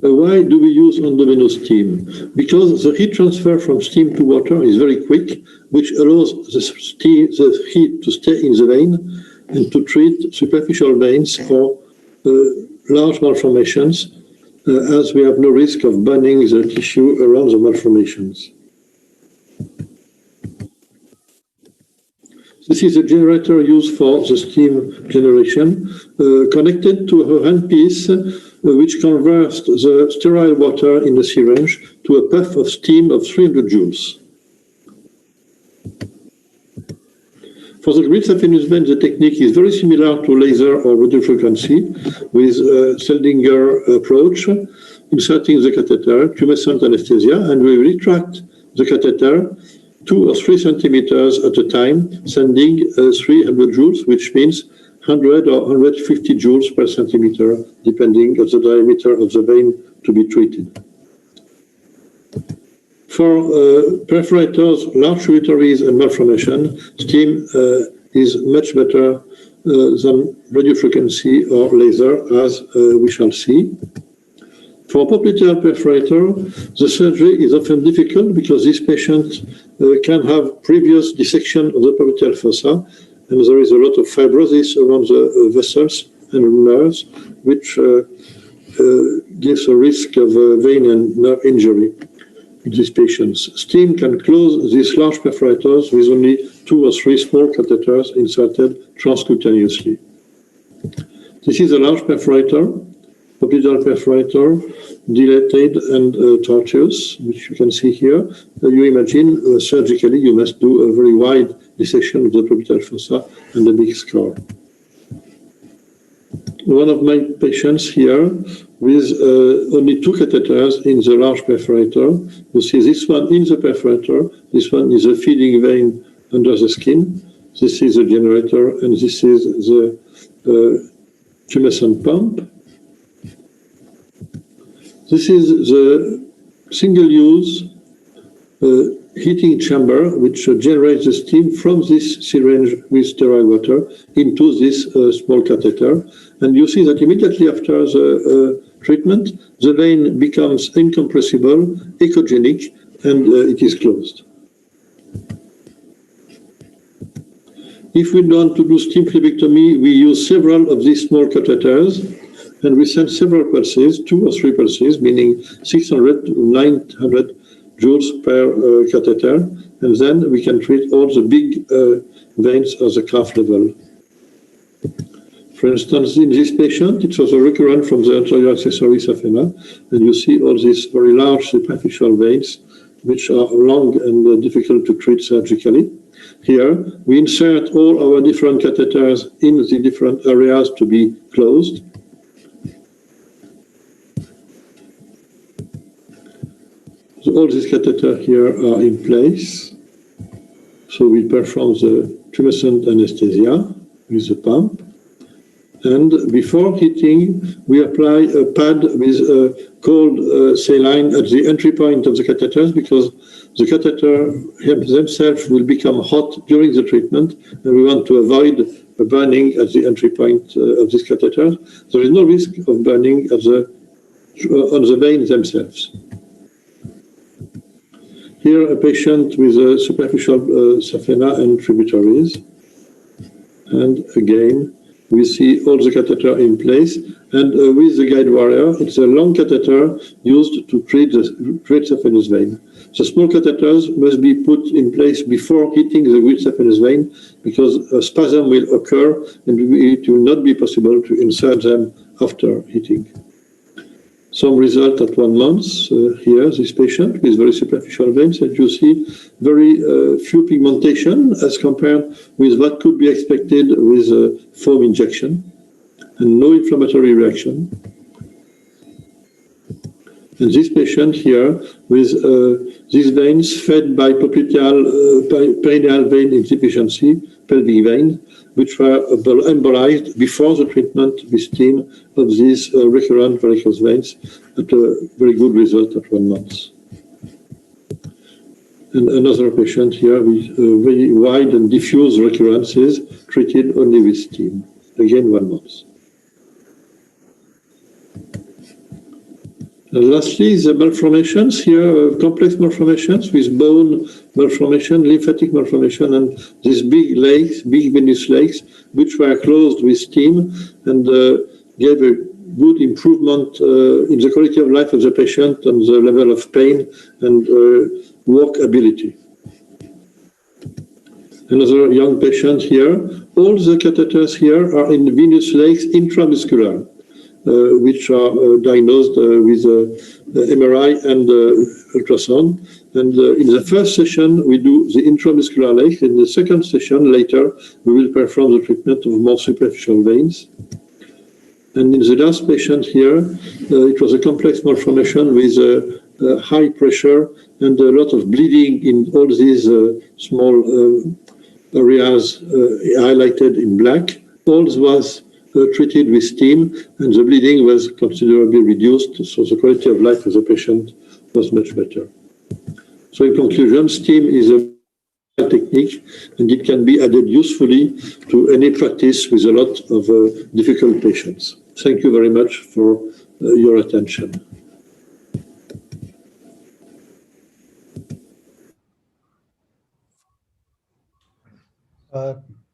R: Why do we use endovenous steam? Because the heat transfer from steam to water is very quick, which allows the heat to stay in the vein and to treat superficial veins or large malformations, as we have no risk of burning the tissue around the malformations. This is a generator used for the steam generation, connected to a handpiece which converts the sterile water in a syringe to a puff of steam of 300 joules. For the grid saphenous vein, the technique is very similar to laser or radiofrequency with a Seldinger approach, inserting the catheter, tumescent anesthesia, and we retract the catheter
U: 2 or 3 centimeters at a time, sending 300 joules, which means 100 or 150 joules per centimeter, depending on the diameter of the vein to be treated. For perforators, large tributaries and malformation, steam is much better than radiofrequency or laser, as we shall see. For popliteal perforator, the surgery is often difficult because this patient can have previous dissection of the popliteal fossa, and there is a lot of fibrosis around the vessels and nerves, which gives a risk of vein and nerve injury in these patients. Steam can close these large perforators with only 2 or 3 small catheters inserted transcutaneously. This is a large perforator, popliteal perforator, dilated and tortuous, which you can see here. You imagine surgically you must do a very wide dissection of the popliteal fossa and a big scar. One of my patients here with only 2 catheters in the large perforator. You see this one in the perforator, this one is a feeding vein under the skin, this is the generator, and this is the tumescent pump. This is the single-use heating chamber which generates the steam from this syringe with sterile water into this small catheter. And you see that immediately after the treatment, the vein becomes incompressible, echogenic, and it is closed. If we want to do steam phlebectomy, we use several of these small catheters, and we send several pulses, 2 or 3 pulses, meaning 600 to 900 joules per catheter, and then we can treat all the big veins at the calf level. For instance, in this patient, it was a recurrent from the anterior accessory saphena, and you see all these very large superficial veins, which are long and difficult to treat surgically. Here, we insert all our different catheters in the different areas to be closed. So all these catheters here are in place. So we perform the tumescent anesthesia with the pump. And before heating, we apply a pad with a cold saline at the entry point of the catheters, because the catheter themselves will become hot during the treatment, and we want to avoid a burning at the entry point of this catheter. There is no risk of burning at on the veins themselves. Here, a patient with a superficial saphena and tributaries. And again, we see all the catheter in place, and with the guide wire, it's a long catheter used to treat the great saphenous vein. The small catheters must be put in place before hitting the great saphenous vein, because a spasm will occur, and it will not be possible to insert them after hitting. Some result at 1 month. Here, this patient with very superficial veins, and you see very few pigmentation as compared with what could be expected with a foam injection, and no inflammatory reaction. And this patient here with these veins fed by popliteal perineal vein insufficiency, pelvic vein, which were embolized before the treatment with steam of these recurrent varicose veins, at a very good result at 1 month. And another patient here with very wide and diffuse recurrences, treated only with steam, again 1 month. And lastly, the malformations here, complex malformations with bone malformation, lymphatic malformation, and these big lakes, big venous lakes, which were closed with steam and gave a good improvement in the quality of life of the patient and the level of pain and work ability. Another young patient here. All the catheters here are in venous lakes intramuscular, which are diagnosed with MRI and ultrasound. And in the first session, we do the intramuscular lake. In the second session, later, we will perform the treatment of more superficial veins. And in the last patient here, it was a complex malformation with high pressure and a lot of bleeding in all these small areas highlighted in black. All was treated with steam, and the bleeding was considerably reduced, so the quality of life of the patient was much better. So in conclusion, steam is a technique, and it can be added usefully to any practice with a lot of difficult patients. Thank you very much for your attention.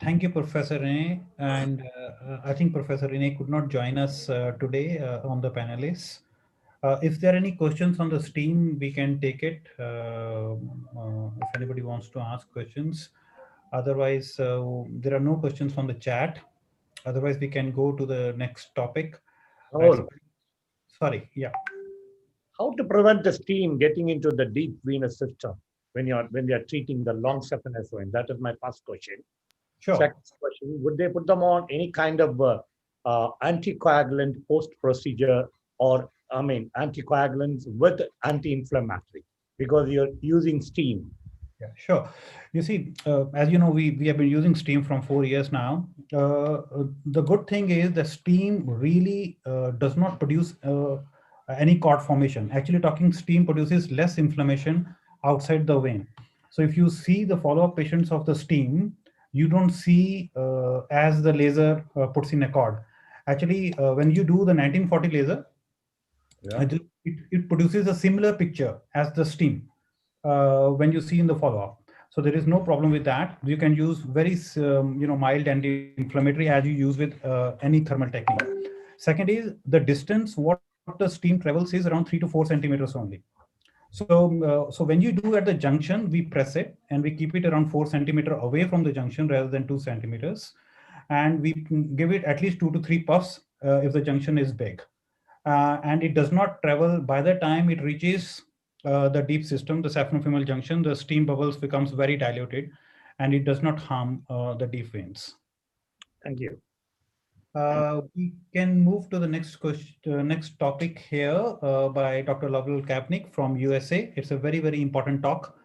E: Thank you, Professor Rene. And I think Professor Rene could not join us today on the panelists. If there are any questions on the steam, we can take it if anybody wants to ask questions. Otherwise, there are no questions from the chat. Otherwise, we can go to the next topic. Sorry, yeah.
H: How to prevent the steam getting into the deep venous system when they are treating the long saphenous vein? That is my first question.
E: Sure.
H: Second question, would they put them on any kind of anticoagulant post-procedure, or anticoagulants with anti-inflammatory, because you're using steam?
E: Yeah, sure. You see, as you know, we have been using steam from 4 years now. The good thing is the steam really does not produce any cord formation. Actually, steam produces less inflammation outside the vein. So if you see the follow-up patients of the steam, you don't see as the laser puts in a cord. Actually, when you do the 1940 laser, it produces a similar picture as the steam when you see in the follow-up. So there is no problem with that. You can use very mild anti-inflammatory as you use with any thermal technique. Second is the distance what the steam travels is around 3 to 4 centimeters only. So when you do at the junction, we press it and we keep it around 4 centimeters away from the junction rather than 2 centimeters. And we give it at least 2 to 3 puffs if the junction is big. And it does not travel. By the time it reaches the deep system, the saphenofemoral junction, the steam bubbles becomes very diluted and it does not harm the deep veins.
H: Thank you.
E: We can move to the next question, next topic here by Dr. Lovell Kapnick from USA. It's a very, very important talk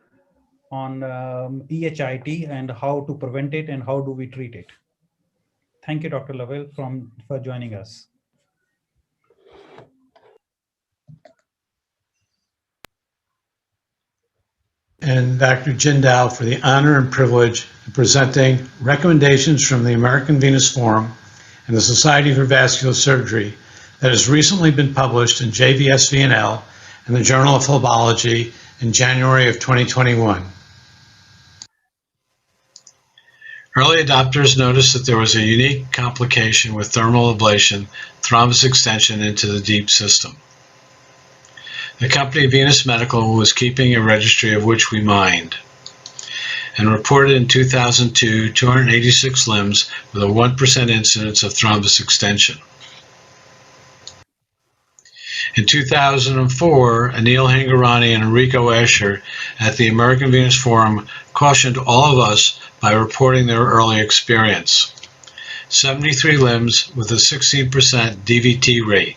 E: on EHIT and how to prevent it and how do we treat it. Thank you, Dr. Lovell, for joining us.
J: And Dr. Jindal for the honor and privilege of presenting recommendations from the American Venous Forum and the Society for Vascular Surgery that has recently been published in JVS VNL and the Journal of Phlebology in January of 2021. Early adopters noticed that there was a unique complication with thermal ablation, thrombus extension into the deep system. The company Venus Medical was keeping a registry of which we mined and reported in 2002 286 limbs with a 1% incidence of thrombus extension. In 2004, Anil Hingorani and Enrico Escher at the American Venous Forum cautioned all of us by reporting their early experience. 73 limbs with a 16% DVT rate.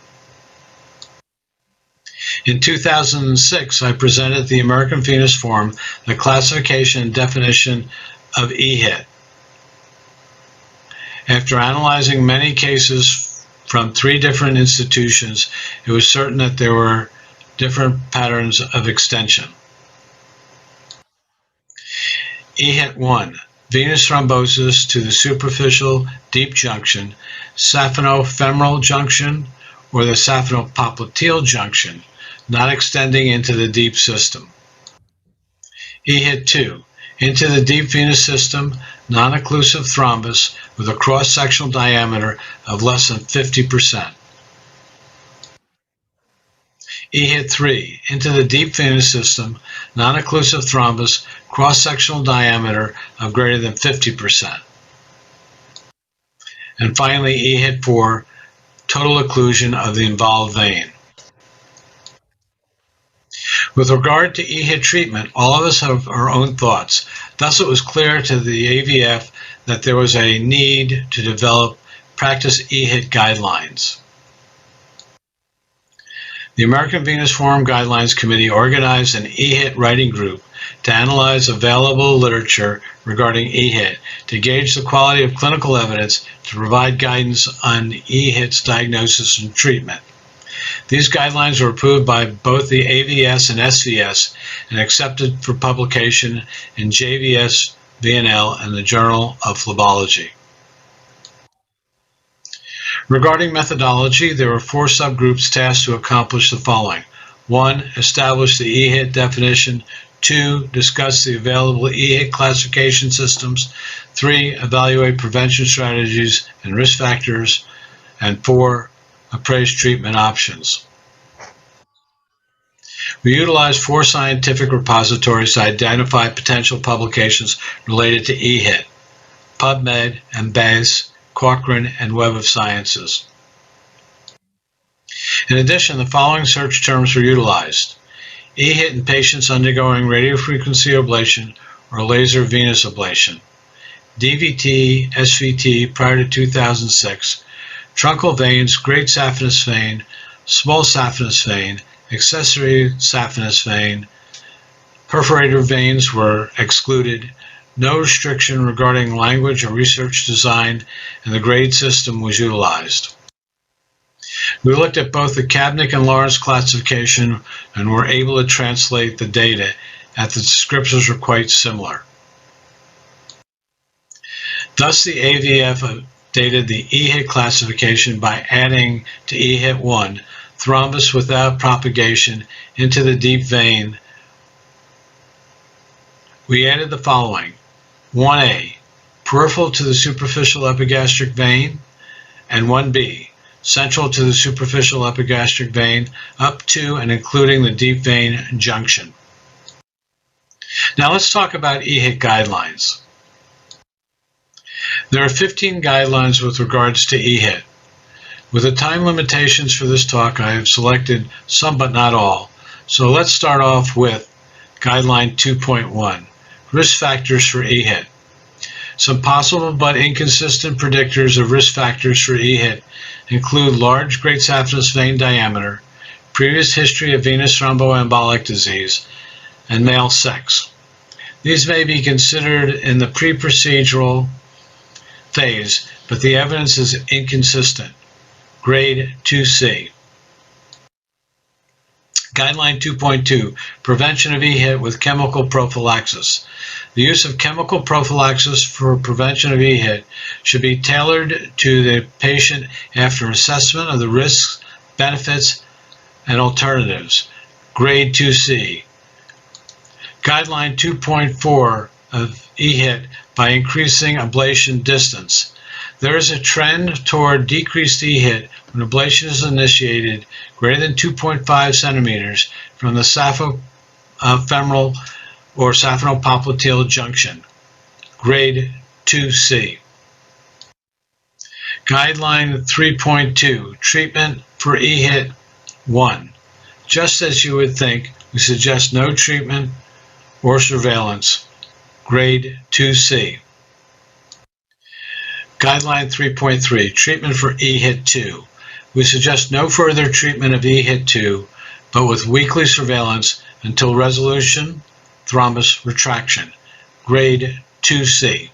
J: In 2006, I presented at the American Venous Forum the classification and definition of EHIT. After analyzing many cases from 3 different institutions, it was certain that there were different patterns of extension. EHIT 1, venous thrombosis to the superficial deep junction, saphenofemoral junction, or the saphenopopliteal junction, not extending into the deep system. EHIT 2, into the deep venous system, non-occlusive thrombus with a cross-sectional diameter of less than 50%. EHIT 3, into the deep venous system, non-occlusive thrombus, cross-sectional diameter of greater than 50%. And finally, EHIT 4, total occlusion of the involved vein. With regard to EHIT treatment, all of us have our own thoughts. Thus, it was clear to the AVF that there was a need to develop practice EHIT guidelines.
A: The American Venous Forum Guidelines Committee organized an EHIT writing group to analyze available literature regarding EHIT to gauge the quality of clinical evidence to provide guidance on EHIT's diagnosis and treatment. These guidelines were approved by both the AVS and SVS and accepted for publication in JVS, VNL, and the Journal of Phlebology. Regarding methodology, there were 4 subgroups tasked to accomplish the following. 1. Establish the EHIT definition. 2. Discuss the available EHIT classification systems. 3. Evaluate prevention strategies and risk factors. And 4. Appraise treatment options. We utilized 4 scientific repositories to identify potential publications related to EHIT: PubMed, Embase, Cochrane, and Web of Sciences. In addition, the following search terms were utilized: EHIT in patients undergoing radiofrequency ablation or laser venous ablation, DVT, SVT prior to 2006, truncal veins, great saphenous vein, small saphenous vein, accessory saphenous vein. Perforator veins were excluded. No restriction regarding language or research design, and the grade system was utilized. We looked at both the Kabnick and Lawrence classification and were able to translate the data, as the descriptors were quite similar. Thus, the AVF updated the EHIT classification by adding to EHIT 1, thrombus without propagation into the deep vein. We added the following: 1A, peripheral to the superficial epigastric vein, and 1B, central to the superficial epigastric vein up to and including the deep vein junction. Now let's talk about EHIT guidelines. There are 15 guidelines with regards to EHIT. With the time limitations for this talk, I have selected some but not all. So let's start off with Guideline 2.1, Risk Factors for EHIT. Some possible but inconsistent predictors of risk factors for EHIT include large great saphenous vein diameter, previous history of venous thromboembolic disease, and male sex. These may be considered in the pre-procedural phase, but the evidence is inconsistent. Grade 2C. Guideline 2.2, Prevention of EHIT with chemical prophylaxis. The use of chemical prophylaxis for prevention of EHIT should be tailored to the patient after assessment of the risks, benefits, and alternatives. Grade 2C. Guideline 2.4 of EHIT by increasing ablation distance. There is a trend toward decreased EHIT when ablation is initiated greater than 2.5 centimeters from the saphofemoral or saphenopopliteal junction. Grade 2C. Guideline 3.2, Treatment for EHIT 1. Just as you would think, we suggest no treatment or surveillance. Grade 2C. Guideline 3.3, Treatment for EHIT 2. We suggest no further treatment of EHIT 2, but with weekly surveillance until resolution, thrombus retraction. Grade 2C.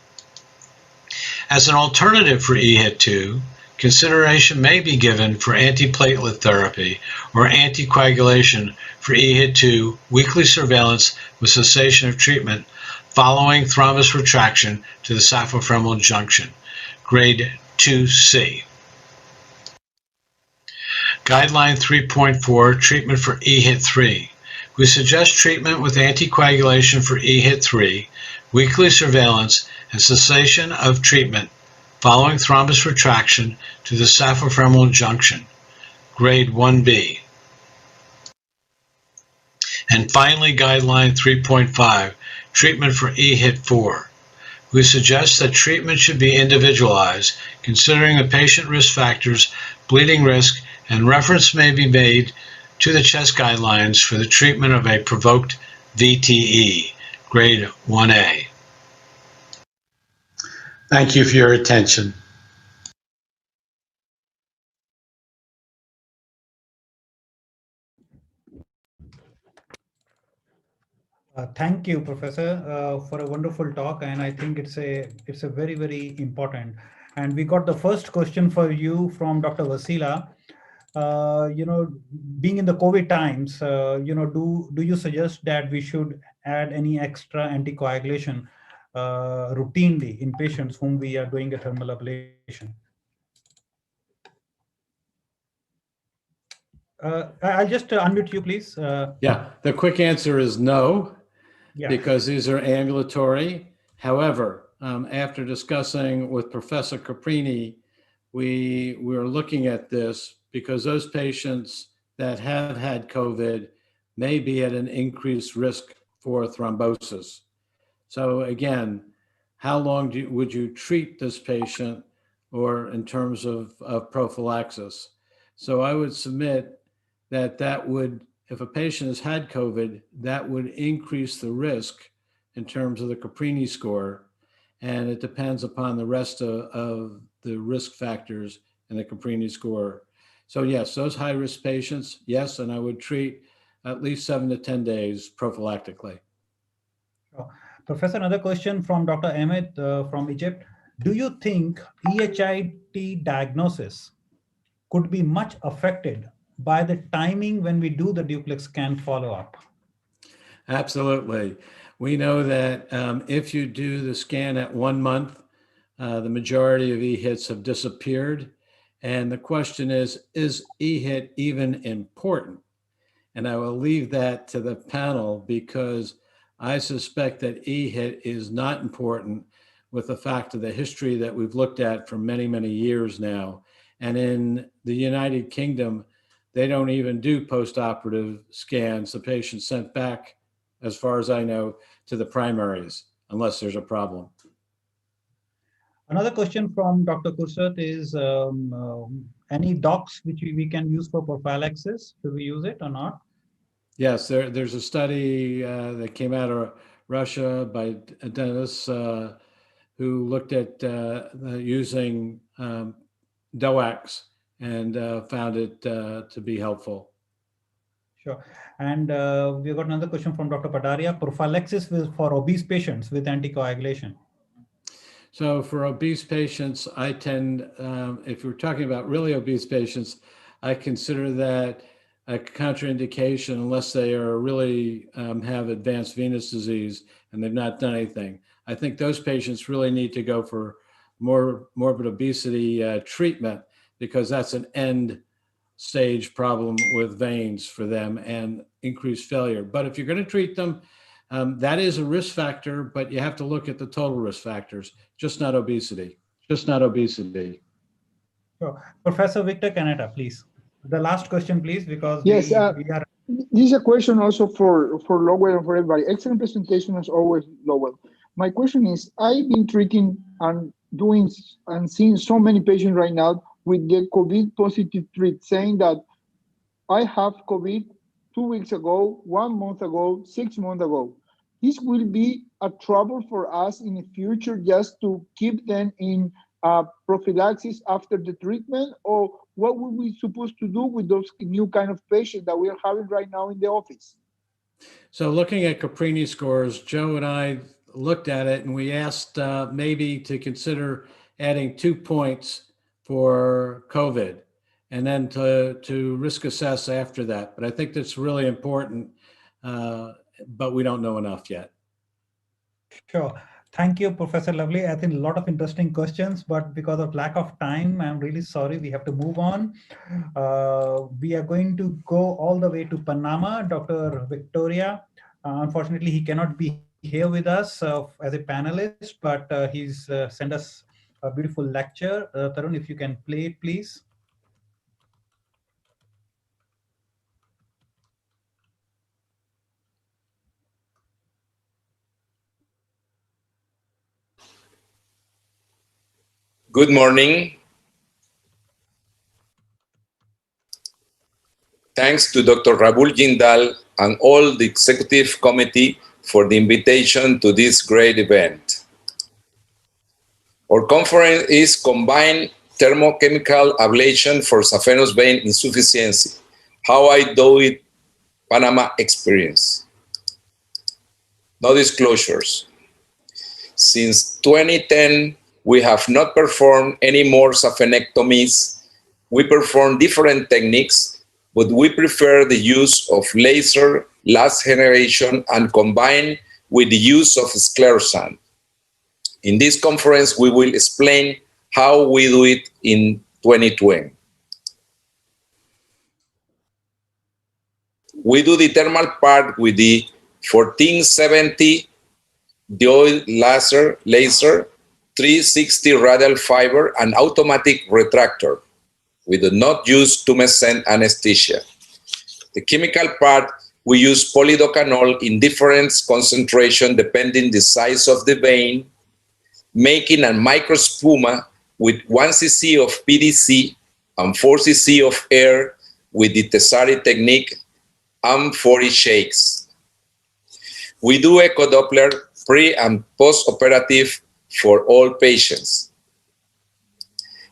A: As an alternative for EHIT 2, consideration may be given for antiplatelet therapy or anticoagulation for EHIT 2 weekly surveillance with cessation of treatment following thrombus retraction to the saphofemoral junction. Grade 2C. Guideline 3.4, Treatment for EHIT 3. We suggest treatment with anticoagulation for EHIT 3, weekly surveillance, and cessation of treatment following thrombus retraction to the saphofemoral junction. Grade 1B. And finally, Guideline 3.5, Treatment for EHIT 4. We suggest that treatment should be individualized, considering the patient risk factors, bleeding risk, and reference may be made to the CHEST guidelines for the treatment of a provoked VTE, grade 1A. Thank you for your attention.
E: Thank you, Professor, for a wonderful talk, and I think it's a very important. And we got the first question for you from Dr. Vasila. Being in the COVID times, do you suggest that we should add any extra anticoagulation routinely in patients whom we are doing a thermal ablation? I'll just unmute you, please.
J: Yeah, the quick answer is no,
E: Yeah.
J: because these are ambulatory. However, after discussing with Professor Caprini, we were looking at this because those patients that have had COVID may be at an increased risk for thrombosis. So again, how long would you treat this patient, or in terms of prophylaxis? So I would submit that would, if a patient has had COVID, that would increase the risk in terms of the Caprini score, and it depends upon the rest of the risk factors in the Caprini score. So yes, those high-risk patients, yes, and I would treat at least 7 to 10 days prophylactically.
E: Professor, another question from Dr. Ahmed from Egypt. Do you think EHIT diagnosis could be much affected by the timing when we do the duplex scan follow-up?
J: Absolutely. We know that if you do the scan at 1 month, the majority of EHITs have disappeared. And the question is EHIT even important? And I will leave that to the panel, because I suspect that EHIT is not important with the fact of the history that we've looked at for many, many years now. And in the United Kingdom, they don't even do post-operative scans. The patient's sent back, as far as I know, to the primaries, unless there's a problem.
E: Another question from Dr. Kursat is any docs which we can use for prophylaxis? Should we use it or not?
J: Yes, there's a study that came out of Russia by Dennis who looked at using DOACs and found it to be helpful.
E: Sure. And we've got another question from Dr. Padaria. Prophylaxis for obese patients with anticoagulation.
J: So for obese patients, I tend, if we're talking about really obese patients, I consider that a contraindication unless they are really have advanced venous disease and they've not done anything. I think those patients really need to go for more morbid obesity treatment, because that's an end stage problem with veins for them and increased failure. But if you're going to treat them, that is a risk factor, but you have to look at the total risk factors, just not obesity.
E: Sure. Professor Victor Canada, please. The last question, please, because
C: yes,
E: we are.
C: This is a question also for Lowell and for everybody. Excellent presentation as always, Lowell. My question is, I've been treating and doing and seeing so many patients right now with the COVID positive treat, saying that I have COVID 2 weeks ago, 1 month ago, 6 months ago. This will be a trouble for us in the future just to keep them in prophylaxis after the treatment, or what would we supposed to do with those new kind of patients that we are having right now in the office?
J: So looking at Caprini scores, Joe and I looked at it and we asked maybe to consider adding 2 points for COVID and then to risk assess after that. But I think that's really important, but we don't know enough yet.
E: Sure. Thank you, Professor Lovely. I think a lot of interesting questions, but because of lack of time, I'm really sorry. We have to move on. We are going to go all the way to Panama. Dr. Victoria, unfortunately, he cannot be here with us as a panelist, but he's sent us a beautiful lecture. Tarun, if you can play it, please.
I: Good morning. Thanks to Dr. Rahul Jindal and all the executive committee for the invitation to this great event. Our conference is Combined Thermochemical Ablation for Saphenous Vein Insufficiency, How I Do It, Panama Experience. no disclosures. Since 2010, we have not performed any more saphenectomies. We perform different techniques, but we prefer the use of laser, last generation, and combined with the use of sclerosant. In this conference, we will explain how we do it in 2020. We do the thermal part with the 1470 dioid laser, 360 radial fiber, and automatic retractor. We do not use tumescent anesthesia. The chemical part, we use polydocanol in different concentration depending the size of the vein, making a microspuma with 1 cc of PDC and 4 cc of air with the Tessari technique and 40 shakes. We do echo Doppler pre and post-operative for all patients.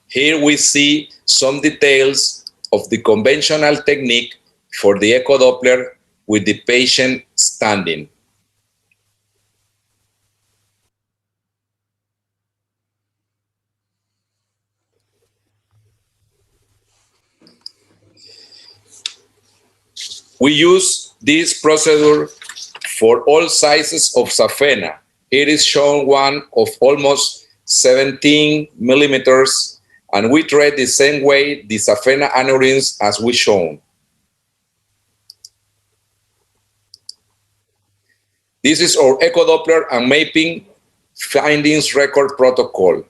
I: Here we see some details of the conventional technique for the echo Doppler with the patient standing. We use this procedure for all sizes of safena. It is shown one of almost 17 millimeters, and we treat the same way the safena aneurysms as we shown. This is our echo Doppler and mapping findings record protocol.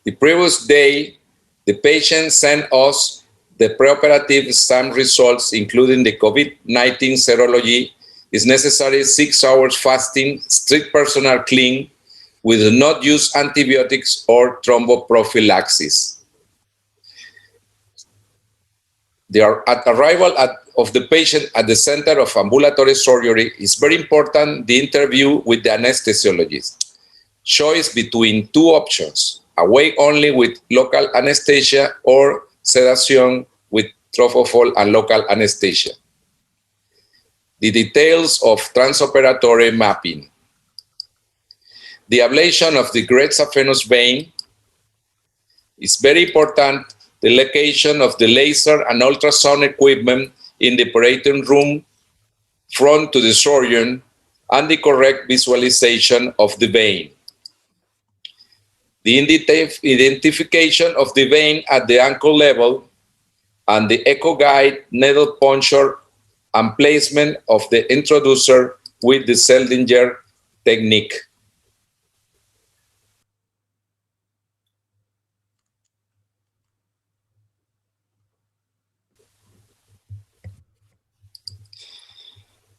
I: The previous day, the patient sent us the preoperative exam results, including the COVID-19 serology. Is necessary 6 hours fasting, strict personal clean. We do not use antibiotics or thromboprophylaxis. At arrival of the patient at the center of ambulatory surgery, it's very important the interview with the anesthesiologist. Choice between two options: awake only with local anesthesia or sedation with propofol and local anesthesia. The details of transoperatory mapping. The ablation of the great saphenous vein is very important. The location of the laser and ultrasound equipment in the operating room, front to the surgeon, and the correct visualization of the vein. The identification of the vein at the ankle level, and the echo guide, needle puncture, and placement of the introducer with the Seldinger technique.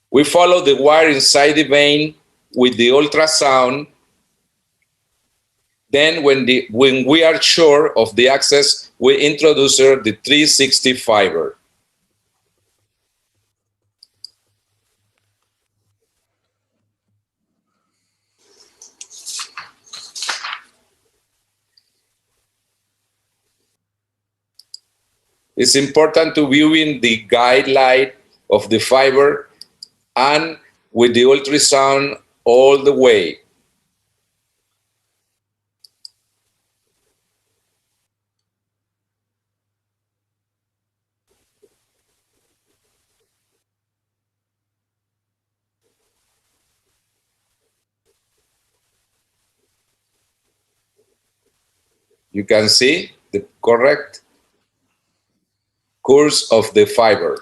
I: We follow the wire inside the vein with the ultrasound. Then when we are sure of the access, we introduce the 360 fiber. It's important to view in the guideline of the fiber and with the ultrasound all the way. You can see the correct course of the fiber.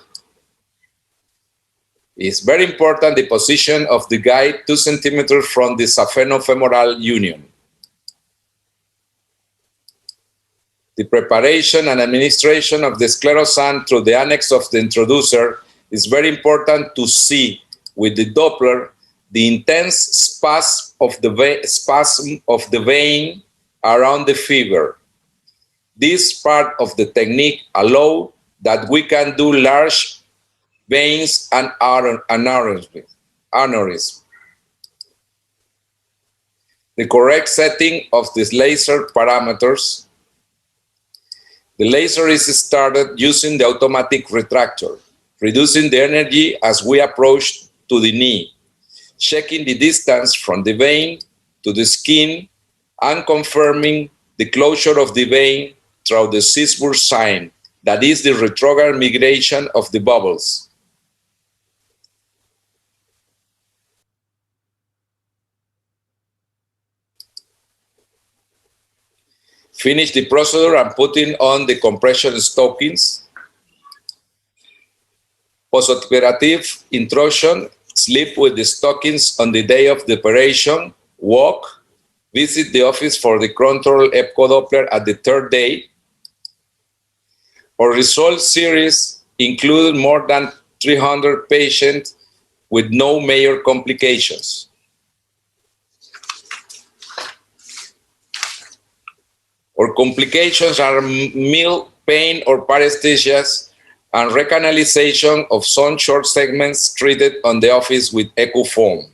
I: It's very important the position of the guide 2 centimeters from the saphenofemoral union. The preparation and administration of the sclerosant through the annex of the introducer is very important to see with the Doppler the intense spasm of the vein around the fiber. This part of the technique allows that we can do large veins and aneurysm. The correct setting of these laser parameters. The laser is started using the automatic retractor. reducing the energy as we approach to the knee, checking the distance from the vein to the skin, and confirming the closure of the vein through the Sisburg sign, that is the retrograde migration of the bubbles. Finish the procedure and putting on the compression stockings. Postoperative intrusion, sleep with the stockings on the day of the operation, walk, visit the office for the control echo Doppler at the third day. Our results series included more than 300 patients with no major complications. Our complications are mild pain or paresthesias and recanalization of some short segments treated on the office with echo foam.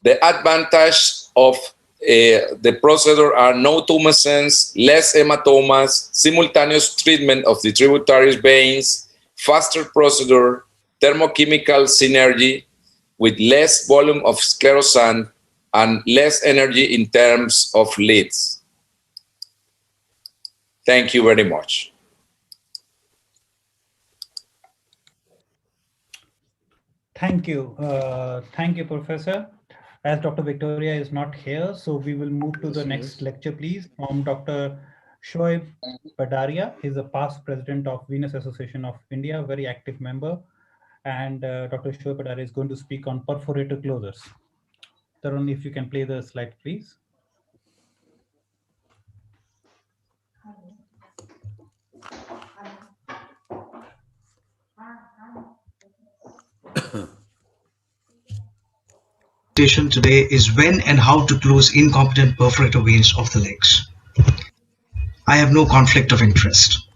I: The advantage of the procedure are no tumescence, less hematomas, simultaneous treatment of the tributary veins, faster procedure, thermochemical synergy with less volume of sclerosant and less energy in terms of leads. Thank you very much.
E: Thank you. Thank you, Professor. As Dr. Victoria is not here, so we will move to the next lecture, please, from Dr. Shoaib Padaria. He's a past president of Venous Association of India, very active member. And Dr. Shoaib Padaria is going to speak on perforator closures. Tarun, if you can play the slide, please.
D: Today is when and how to close incompetent perforator veins of the legs. I have no conflict of interest.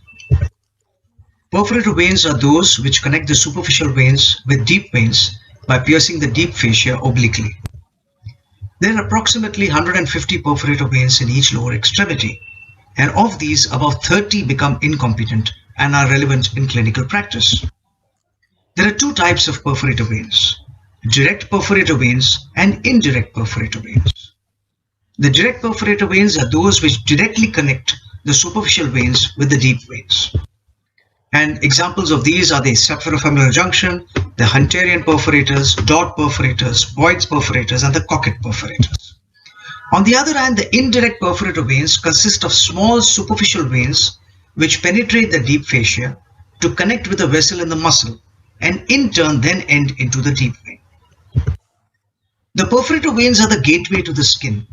D: Perforator veins are those which connect the superficial veins with deep veins by piercing the deep fascia obliquely. There are approximately 150 perforator veins in each lower extremity, and of these, about 30 become incompetent and are relevant in clinical practice. There are two types of perforator veins: direct perforator veins and indirect perforator veins. The direct perforator veins are those which directly connect the superficial veins with the deep veins. And examples of these are the saphenofemoral junction, the Hunterian perforators, dot perforators, Boyd's perforators, and the Cockett perforators. On the other hand, the indirect perforator veins consist of small superficial veins which penetrate the deep fascia to connect with the vessel in the muscle and in turn then end into the deep vein. The perforator veins are the gateway to the skin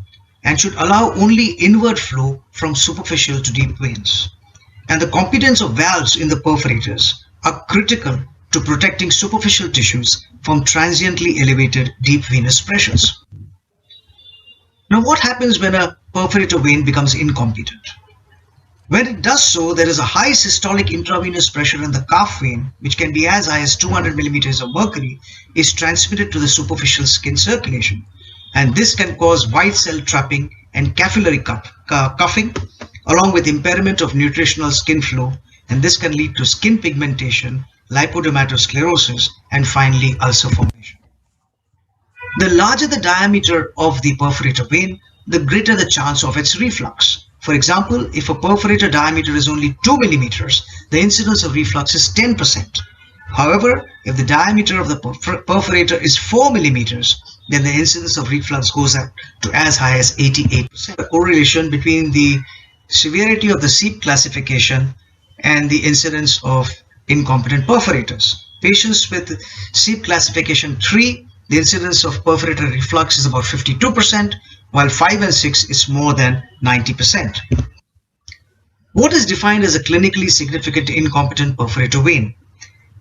D: and should allow only inward flow from superficial to deep veins. And the competence of valves in the perforators are critical to protecting superficial tissues from transiently elevated deep venous pressures. Now, what happens when a perforator vein becomes incompetent? When it does so, there is a high systolic intravenous pressure in the calf vein, which can be as high as 200 millimeters of mercury, is transmitted to the superficial skin circulation. And this can cause white cell trapping and capillary cuffing, along with impairment of nutritional skin flow, and this can lead to skin pigmentation, lipodermatosclerosis, and finally ulcer formation. The larger the diameter of the perforator vein, the greater the chance of its reflux. For example, if a perforator diameter is only 2 millimeters, the incidence of reflux is 10%. However, if the diameter of the perforator is 4 millimeters, then the incidence of reflux goes up to as high as 88%. The correlation between the severity of the SEEP classification and the incidence of incompetent perforators. Patients with SEEP classification 3, the incidence of perforator reflux is about 52%, while 5 and 6 is more than 90%. What is defined as a clinically significant incompetent perforator vein?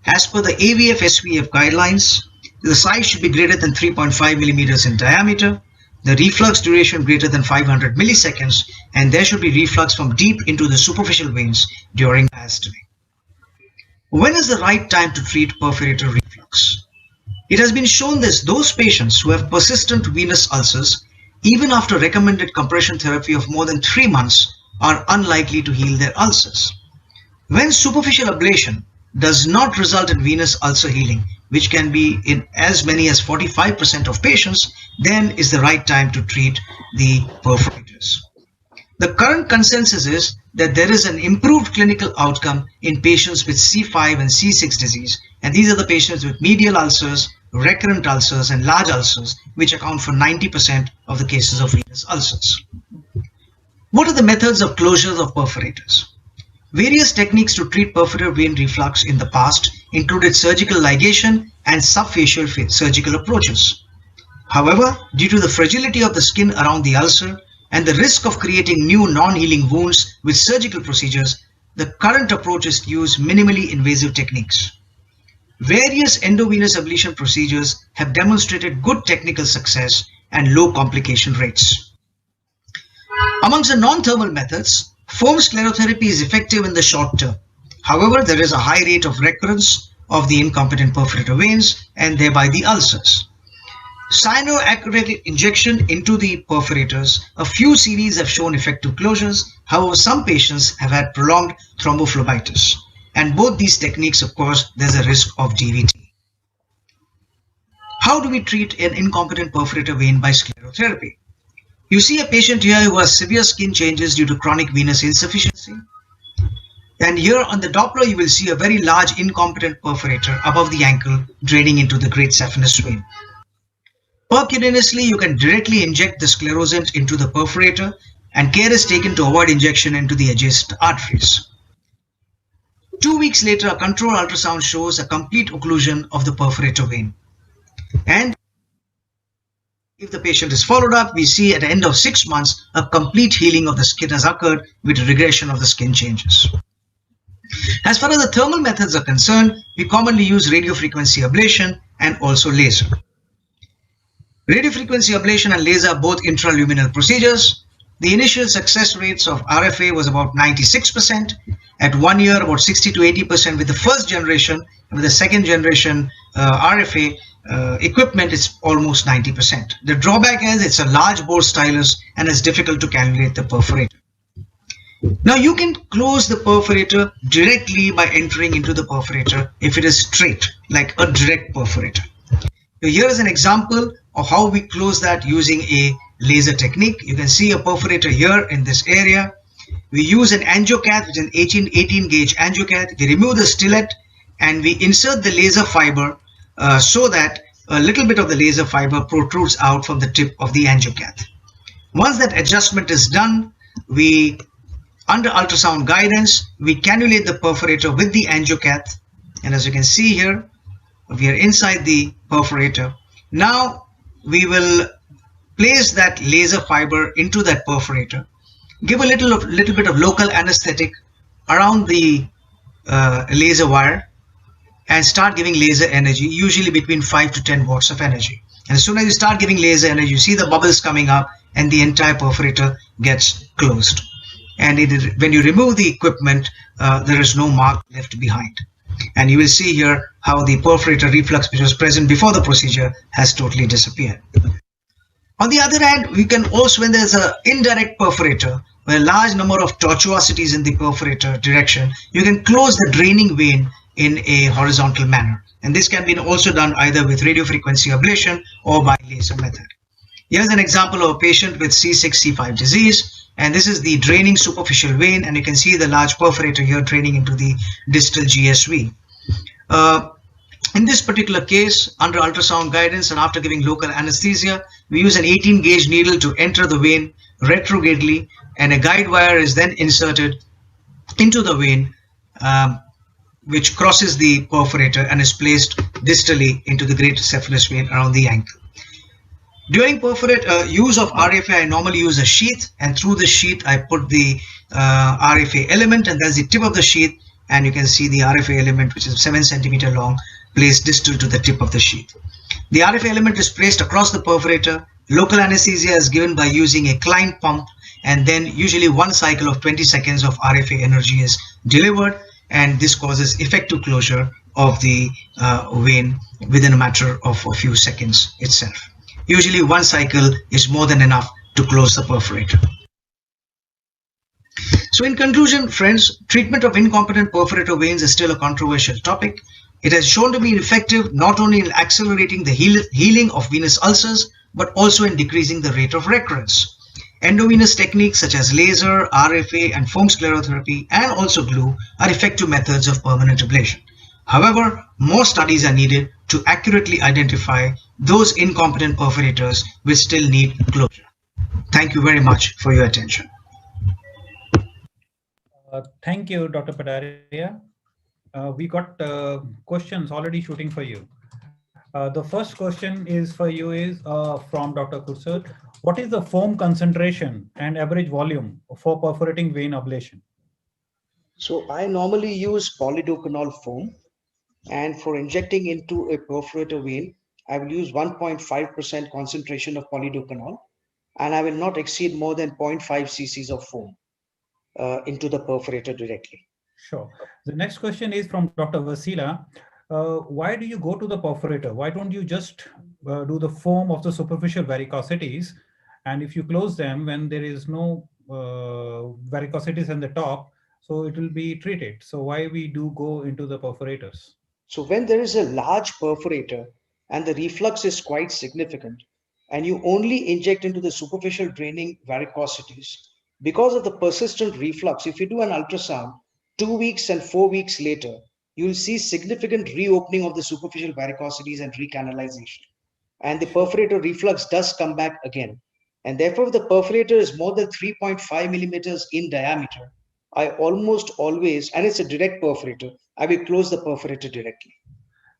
D: As per the AVF-SVF guidelines, the size should be greater than 3.5 millimeters in diameter, the reflux duration greater than 500 milliseconds, and there should be reflux from deep into the superficial veins during diastole. When is the right time to treat perforator reflux? It has been shown that those patients who have persistent venous ulcers, even after recommended compression therapy of more than 3 months, are unlikely to heal their ulcers. When superficial ablation does not result in venous ulcer healing, which can be in as many as 45% of patients, then is the right time to treat the perforators. The current consensus is that there is an improved clinical outcome in patients with C5 and C6 disease, and these are the patients with medial ulcers, recurrent ulcers, and large ulcers, which account for 90% of the cases of venous ulcers. What are the methods of closure of perforators? Various techniques to treat perforator vein reflux in the past included surgical ligation and subfacial surgical approaches. However, due to the fragility of the skin around the ulcer and the risk of creating new non-healing wounds with surgical procedures, the current approach is to use minimally invasive techniques. Various endovenous ablation procedures have demonstrated good technical success and low complication rates. Amongst the non-thermal methods, foam sclerotherapy is effective in the short term. However, there is a high rate of recurrence of the incompetent perforator veins and thereby the ulcers. Cyanoacrylate injection into the perforators, a few series have shown effective closures. However, some patients have had prolonged thrombophlebitis. And both these techniques, of course, there's a risk of DVT. How do we treat an incompetent perforator vein by sclerotherapy? You see a patient here who has severe skin changes due to chronic venous insufficiency. And here on the Doppler, you will see a very large incompetent perforator above the ankle draining into the great saphenous vein. Percutaneously, you can directly inject the sclerosant into the perforator, and care is taken to avoid injection into the adjacent arteries. 2 weeks later, a control ultrasound shows a complete occlusion of the perforator vein. And if the patient is followed up, we see at the end of 6 months, a complete healing of the skin has occurred with regression of the skin changes. As far as the thermal methods are concerned, we commonly use radiofrequency ablation and also laser. Radiofrequency ablation and laser are both intraluminal procedures. The initial success rates of RFA was about 96%. At 1 year, about 60 to 80% with the first generation, and with the second generation RFA equipment, it's almost 90%. The drawback is it's a large bore stylus and it's difficult to cannulate the perforator. Now you can close the perforator directly by entering into the perforator if it is straight, like a direct perforator. So here is an example of how we close that using a laser technique. You can see a perforator here in this area. We use an angiocath, which is an 18 gauge angiocath. We remove the stillet and we insert the laser fiber so that a little bit of the laser fiber protrudes out from the tip of the angiocath. Once that adjustment is done, we, under ultrasound guidance, we cannulate the perforator with the angiocath. And as you can see here, we are inside the perforator. Now we will place that laser fiber into that perforator, give a little bit of local anesthetic around the laser wire, and start giving laser energy, usually between 5 to 10 watts of energy. And as soon as you start giving laser energy, you see the bubbles coming up and the entire perforator gets closed. And when you remove the equipment, there is no mark left behind. And you will see here how the perforator reflux, which was present before the procedure, has totally disappeared. On the other hand, we can also, when there's an indirect perforator, where a large number of tortuosities in the perforator direction, you can close the draining vein in a horizontal manner. And this can be also done either with radiofrequency ablation or by laser method. Here's an example of a patient with C6, C5 disease. And this is the draining superficial vein. And you can see the large perforator here draining into the distal GSV. In this particular case, under ultrasound guidance and after giving local anesthesia, we use an 18 gauge needle to enter the vein retrogradely, and a guide wire is then inserted into the vein, which crosses the perforator and is placed distally into the great saphenous vein around the ankle. During use of RFA, I normally use a sheath, and through the sheath I put the RFA element, and that's the tip of the sheath, and you can see the RFA element, which is 7 centimeter long, placed distal to the tip of the sheath. The RFA element is placed across the perforator. Local anesthesia is given by using a Klein pump, and then usually one cycle of 20 seconds of RFA energy is delivered, and this causes effective closure of the vein within a matter of a few seconds itself. Usually one cycle is more than enough to close the perforator. So in conclusion, friends, treatment of incompetent perforator veins is still a controversial topic. It has shown to be effective not only in accelerating the healing of venous ulcers, but also in decreasing the rate of recurrence. Endovenous techniques such as laser, RFA, and foam sclerotherapy, and also glue are effective methods of permanent ablation. However, more studies are needed to accurately identify those incompetent perforators which still need closure. Thank you very much for your attention.
E: Thank you, Dr. Padaria. We got questions already shooting for you. The first question is for you is from Dr. Kursar. What is the foam concentration and average volume for perforating vein ablation?
G: So I normally use polydocanol foam, and for injecting into a perforator vein, I will use 1.5% concentration of polydocanol, and I will not exceed more than 0.5 cc's of foam into the perforator directly.
E: Sure. The next question is from Dr. Vasila. Why do you go to the perforator? Why don't you just do the foam of the superficial varicosities? And if you close them when there is no varicosities in the top, so it will be treated. So why we do go into the perforators?
G: So when there is a large perforator and the reflux is quite significant, and you only inject into the superficial draining varicosities, because of the persistent reflux, if you do an ultrasound 2 weeks and 4 weeks later, you will see significant reopening of the superficial varicosities and recanalization. And the perforator reflux does come back again. And therefore, if the perforator is more than 3.5 millimeters in diameter, I almost always, and it's a direct perforator, I will close the perforator directly.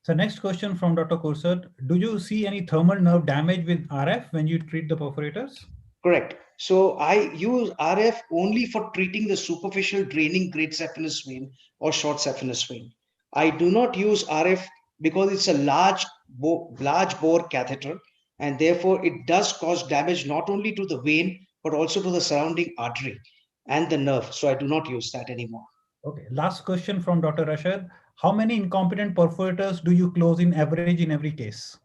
E: So next question from Dr. Kursar. Do you see any thermal nerve damage with RF when you treat the perforators?
G: Correct. So I use RF only for treating the superficial draining great saphenous vein or short saphenous vein. I do not use RF because it's a large bore catheter, and therefore it does cause damage not only to the vein but also to the surrounding artery and the nerve. So I do not use that anymore.
E: Okay. Last question from Dr. Rashad. How many incompetent perforators do you close in average in every case?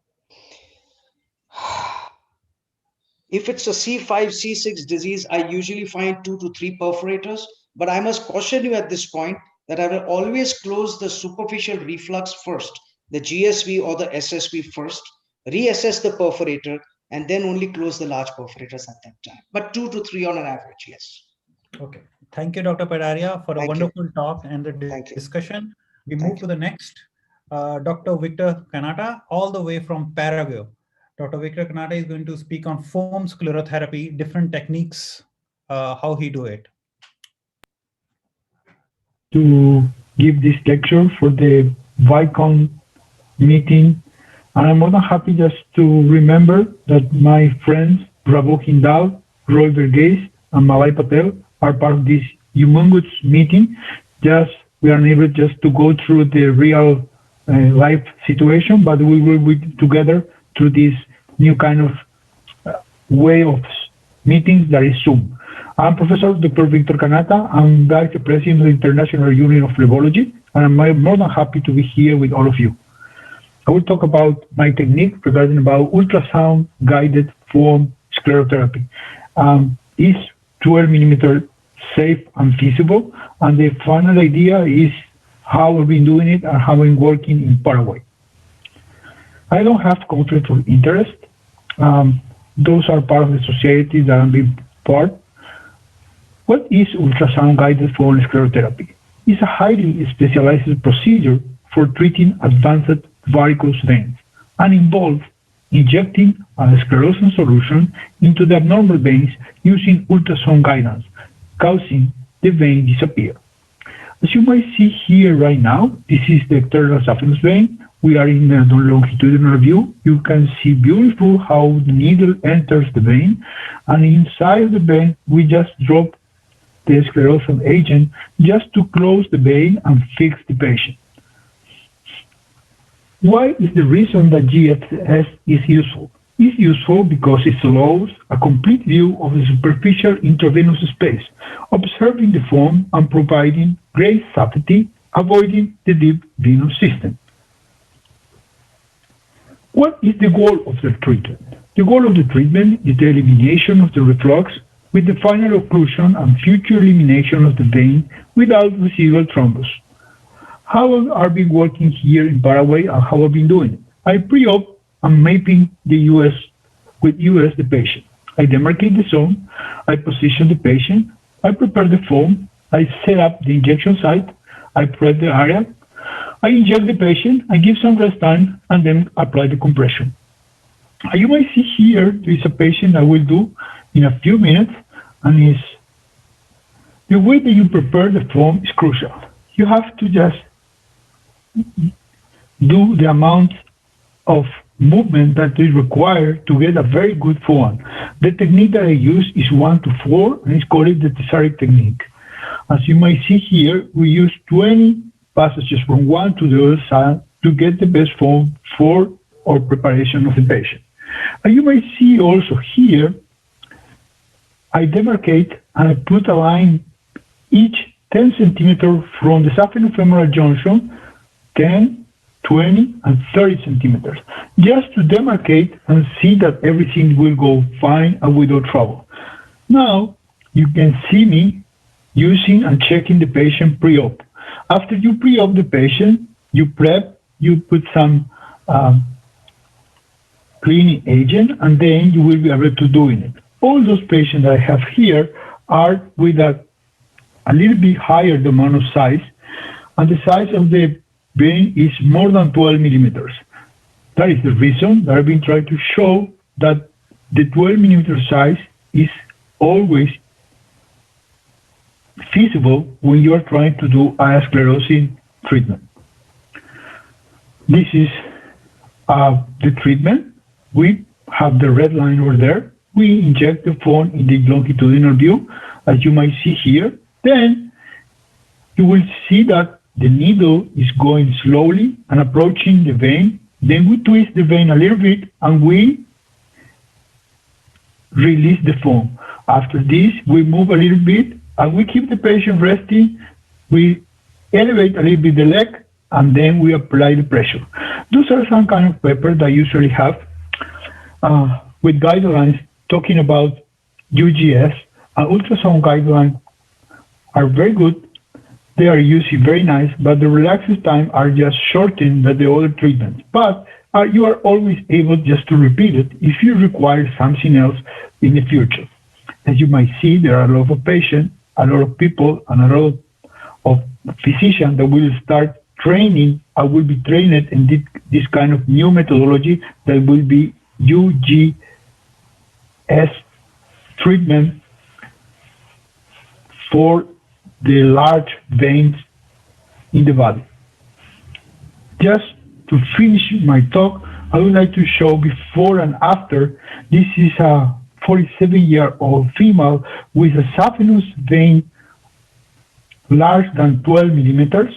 G: If it's a C5, C6 disease, I usually find 2 to 3 perforators, but I must caution you at this point that I will always close the superficial reflux first, the GSV or the SSV first, reassess the perforator, and then only close the large perforators at that time. But 2 to 3 on an average, yes.
E: Okay. Thank you, Dr. Padaria, for a wonderful talk and the discussion. We move to the next, Dr. Victor Kanata, all the way from Paraguay. Dr. Victor Kanata is going to speak on foam sclerotherapy, different techniques, how he do it.
V: To give this lecture for the VAICON meeting. And I'm more than happy just to remember that my friends, Rabo Hindal, Roy Verghese, and Malay Patel are part of this humongous meeting. We are unable just to go through the real life situation, but we will be together through this new kind of way of meetings that is Zoom. I'm Professor Dr. Victor Kanata. I'm Vice President of the International Union of Phlebology, and I'm more than happy to be here with all of you. I will talk about my technique regarding about ultrasound guided foam sclerotherapy. Is 12 millimeter safe and feasible? And the final idea is how we've been doing it and how we're working in Paraguay. I don't have conflict of interest. Those are part of the society that I'm being part. What is ultrasound guided foam sclerotherapy? It's a highly specialized procedure for treating advanced varicose veins and involves injecting a sclerosant solution into the abnormal veins using ultrasound guidance, causing the vein disappear. As you might see here right now, this is the external saphenous vein. We are in a longitudinal view. You can see beautiful how the needle enters the vein, and inside the vein we just drop the sclerosant agent just to close the vein and fix the patient. Why is the reason that GFS is useful? It's useful because it allows a complete view of the superficial intravenous space, observing the foam and providing great safety, avoiding the deep venous system. What is the goal of the treatment? The goal of the treatment is the elimination of the reflux with the final occlusion and future elimination of the vein without residual thrombus. How I've been working here in Paraguay and how I've been doing it. I pre-op and mapping the the patient. I demarcate the zone, I position the patient, I prepare the foam, I set up the injection site, I prep the area, I inject the patient, I give some rest time, and then apply the compression. You might see here, there is a patient I will do in a few minutes, and is the way that you prepare the foam is crucial. You have to just do the amount of movement that is required to get a very good foam. The technique that I use is 1 to 4, and it's called the Tessaric technique. As you might see here, we use 20 passages from one to the other side to get the best foam for our preparation of the patient. And you might see also here, I demarcate and I put a line each 10 centimeters from the saphenofemoral junction, 10, 20, and 30 centimeters, just to demarcate and see that everything will go fine and without trouble. Now, you can see me using and checking the patient pre-op. After you pre-op the patient, you prep, you put some cleaning agent, and then you will be able to do it. All those patients that I have here are with a little bit higher the amount of size, and the size of the vein is more than 12 millimeters. That is the reason that I've been trying to show that the 12 millimeter size is always feasible when you are trying to do atherosclerosis treatment. This is the treatment. We have the red line over there. We inject the foam in the longitudinal view, as you might see here. Then you will see that the needle is going slowly and approaching the vein. Then we twist the vein a little bit and we release the foam. After this, we move a little bit and we keep the patient resting. We elevate a little bit the leg and then we apply the pressure. Those are some kind of papers that I usually have with guidelines talking about UGS. Ultrasound guidelines are very good. They are usually very nice, but the relaxed time are just shortened than the other treatments. But you are always able just to repeat it if you require something else in the future. As you might see, there are a lot of patients, a lot of people, and a lot of physicians that will start training. I will be trained in this kind of new methodology that will be UGS treatment for the large veins in the body. Just to finish my talk, I would like to show before and after. This is a 47-year-old female with a saphenous vein larger than 12 millimeters.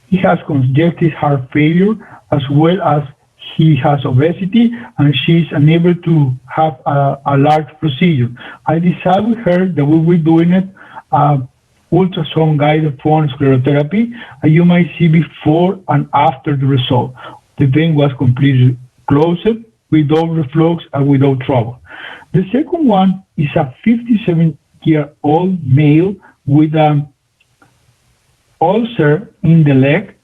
V: He has congestive heart failure as well as he has obesity, and she's unable to have a large procedure. I decided with her that we will be doing it ultrasound guided foam sclerotherapy, and you might see before and after the result. The vein was completely closed without reflux and without trouble. The second one is a 57-year-old male with an ulcer in the leg.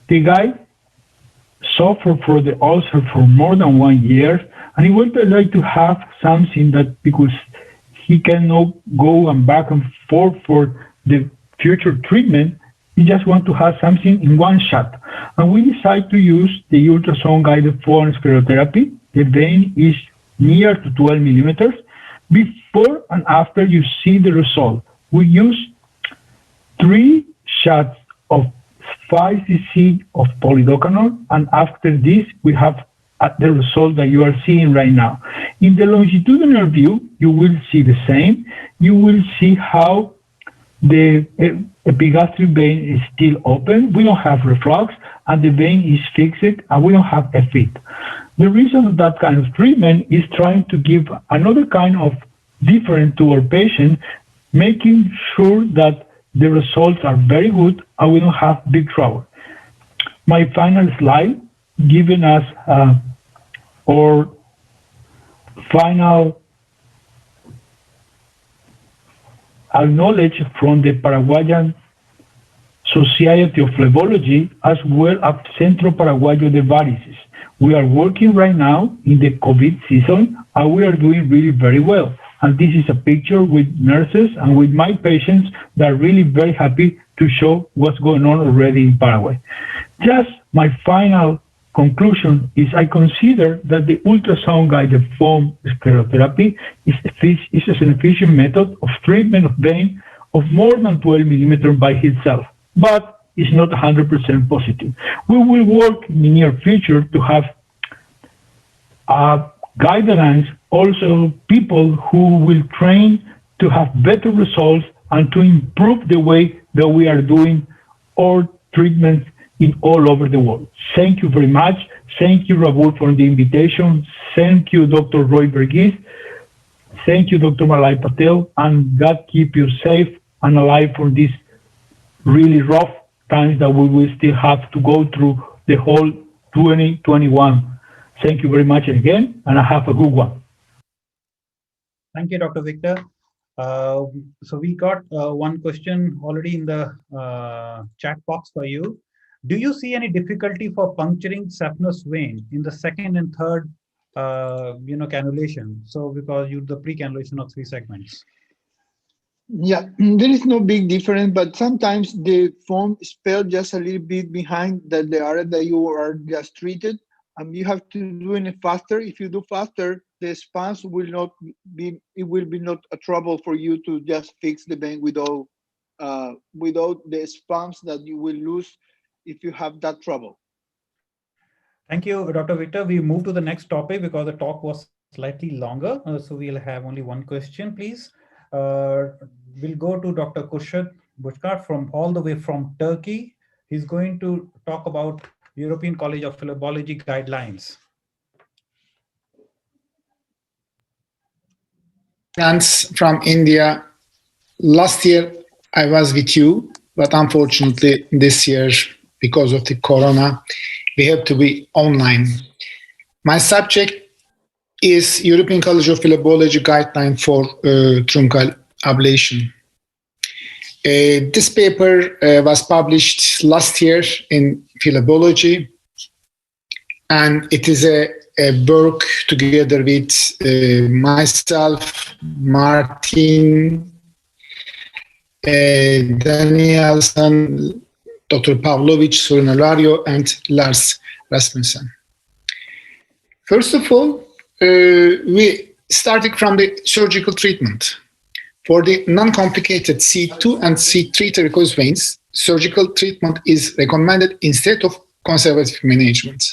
V: The guy suffered from the ulcer for more than 1 year, and he would like to have something that, because he cannot go and back and forth for the future treatment, he just want to have something in one shot. And we decided to use the ultrasound guided foam sclerotherapy. The vein is near to 12 millimeters. Before and after you see the result, we use 3 shots of 5 cc of polydocanol, and after this we have the result that you are seeing right now. In the longitudinal view, you will see the same. You will see how the epigastric vein is still open. We don't have reflux, and the vein is fixed, and we don't have a fit. The reason of that kind of treatment is trying to give another kind of different to our patient, making sure that the results are very good and we don't have big trouble. My final slide, giving us our final acknowledged from the Paraguayan Society of Phlebology as well as Centro Paraguayo de Varices. We are working right now in the COVID season and we are doing really very well. And this is a picture with nurses and with my patients that are really very happy to show what's going on already in Paraguay. Just my final conclusion is I consider that the ultrasound-guided foam sclerotherapy is an efficient method of treatment of vein of more than 12 millimeters by itself, but it's not 100% positive. We will work in the near future to have guidelines, also people who will train to have better results and to improve the way that we are doing our treatments in all over the world. Thank you very much. Thank you, Rahul, for the invitation. Thank you, Dr. Roy Verghese. Thank you, Dr. Malay Patel, and God keep you safe and alive for these really rough times that we will still have to go through the whole 2021. Thank you very much again, and have a good one.
E: Thank you, Dr. Victor. So we got one question already in the chat box for you. Do you see any difficulty for puncturing saphenous vein in the second and third, cannulation? So because you do the pre-cannulation of 3 segments.
C: Yeah, there is no big difference, but sometimes the foam spell just a little bit behind the area that you are just treated. You have to do it faster. If you do faster, the spans will not be. It will be not a trouble for you to just fix the vein without the spans that you will lose if you have that trouble.
E: Thank you, Dr. Victor. We move to the next topic because the talk was slightly longer. So we'll have only one question, please. We'll go to Dr. Kürşad Buzkar from all the way from Turkey. He's going to talk about European College of Phlebology guidelines.
L: From India. Last year I was with you, but unfortunately this year, because of the corona, we have to be online. My subject is European College of Phlebology guideline for truncal ablation. This paper was published last year in Phlebology, and it is a work together with myself, Martin, Danielson, Dr. Pavlovic, Sorinalario, and Lars Rasmussen. First of all, we started from the surgical treatment. For the non-complicated C2 and C3 varicose veins, surgical treatment is recommended instead of conservative management.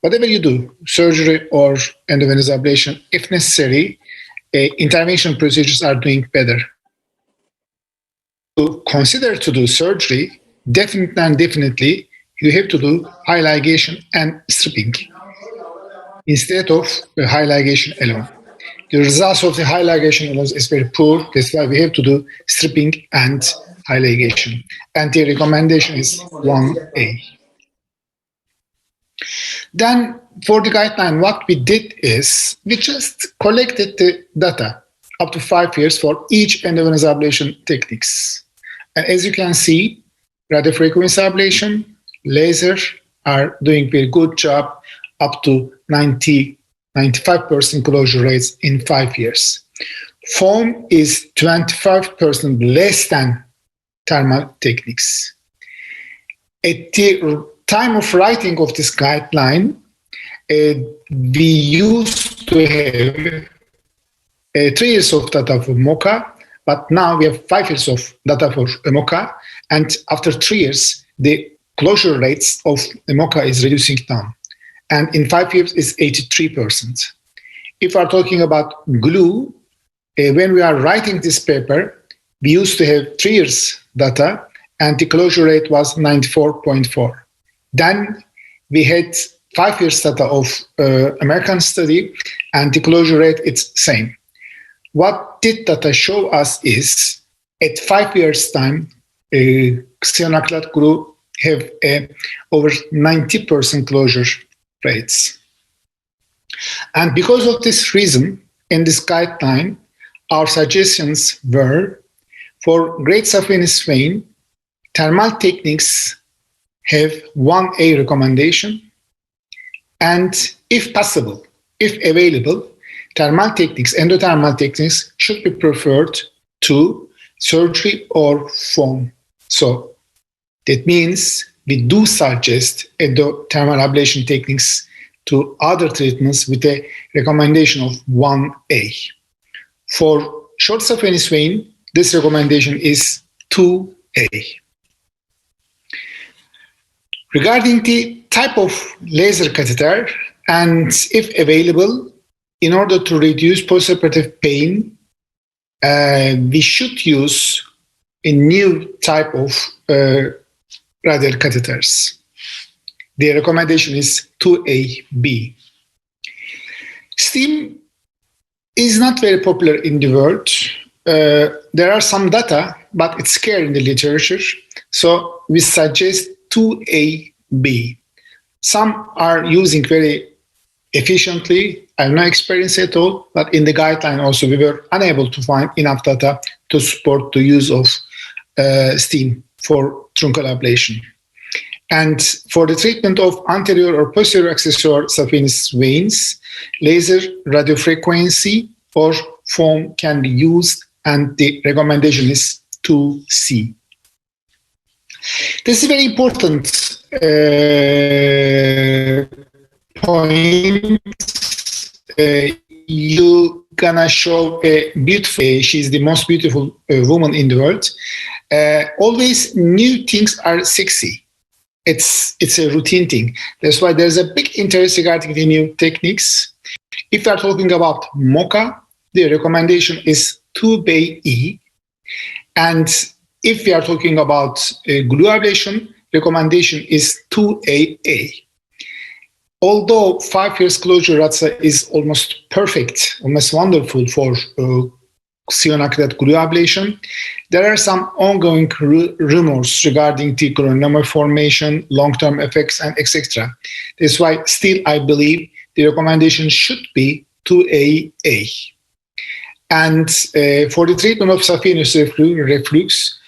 L: Whatever you do, surgery or endovenous ablation, if necessary, intervention procedures are doing better. To consider to do surgery, definitely you have to do high ligation and stripping instead of high ligation alone. The results of the high ligation alone is very poor. That's why we have to do stripping and high ligation. And the recommendation is 1A. Then for the guideline, what we did is we just collected the data up to 5 years for each endovenous ablation techniques. And as you can see, radiofrequency ablation, laser are doing very good job up to 95% closure rates in 5 years. Foam is 25% less than thermal techniques. At the time of writing of this guideline, we used to have 3 years of data for MOCA, but now we have 5 years of data for MOCA, and after 3 years, the closure rates of MOCA is reducing down. And in 5 years, it's 83%. If we are talking about glue, when we are writing this paper, we used to have 3 years data, and the closure rate was 94.4. Then we had 5 years data of American study, and the closure rate is same. What did data show us is, at 5 years time, cyanoacrylate glue have over 90% closure rates. And because of this reason, in this guideline, our suggestions were For great saphenous vein, thermal techniques have 1A recommendation, and if possible, if available, thermal techniques, endothermal techniques should be preferred to surgery or foam. So that means we do suggest endothermal ablation techniques to other treatments with a recommendation of 1A. For short saphenous vein, this recommendation is 2A. Regarding the type of laser catheter, and if available, in order to reduce postoperative pain, we should use a new type of radial catheters. The recommendation is 2AB. Steam is not very popular in the world. There are some data, but it's scarce in the literature. So we suggest 2AB. Some are using very efficiently. I have no experience at all, but in the guideline also we were unable to find enough data to support the use of steam for truncal ablation. And for the treatment of anterior or posterior accessory saphenous veins, laser radiofrequency or foam can be used, and the recommendation is 2C. This is very important point. You gonna show a beautiful, she's the most beautiful woman in the world. Always new things are sexy. It's a routine thing. That's why there's a big interest regarding the new techniques. If we are talking about MOCA, the recommendation is 2BE. And if we are talking about glue ablation, recommendation is 2AA. Although 5 years closure ratio is almost perfect, almost wonderful for sionacrilat glue ablation, there are some ongoing rumors regarding the granuloma formation, long-term effects, and etc. That's why still I believe the recommendation should be 2AA. And for the treatment of saphenous reflux,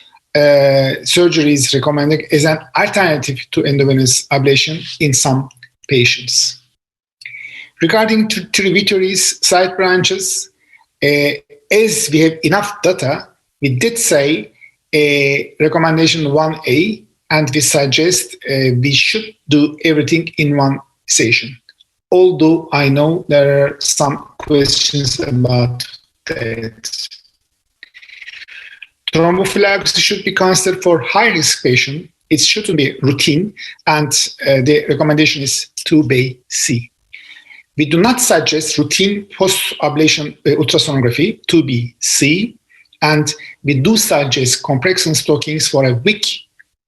L: surgery is recommended as an alternative to endovenous ablation in some patients. Regarding tributaries, side branches, as we have enough data, we did say recommendation 1A, and we suggest we should do everything in one session. Although I know there are some questions about that. Thrombophilaxis should be considered for high-risk patients. It shouldn't be routine, and the recommendation is 2BC. We do not suggest routine post-ablation ultrasonography, 2BC, and we do suggest compression stockings for a week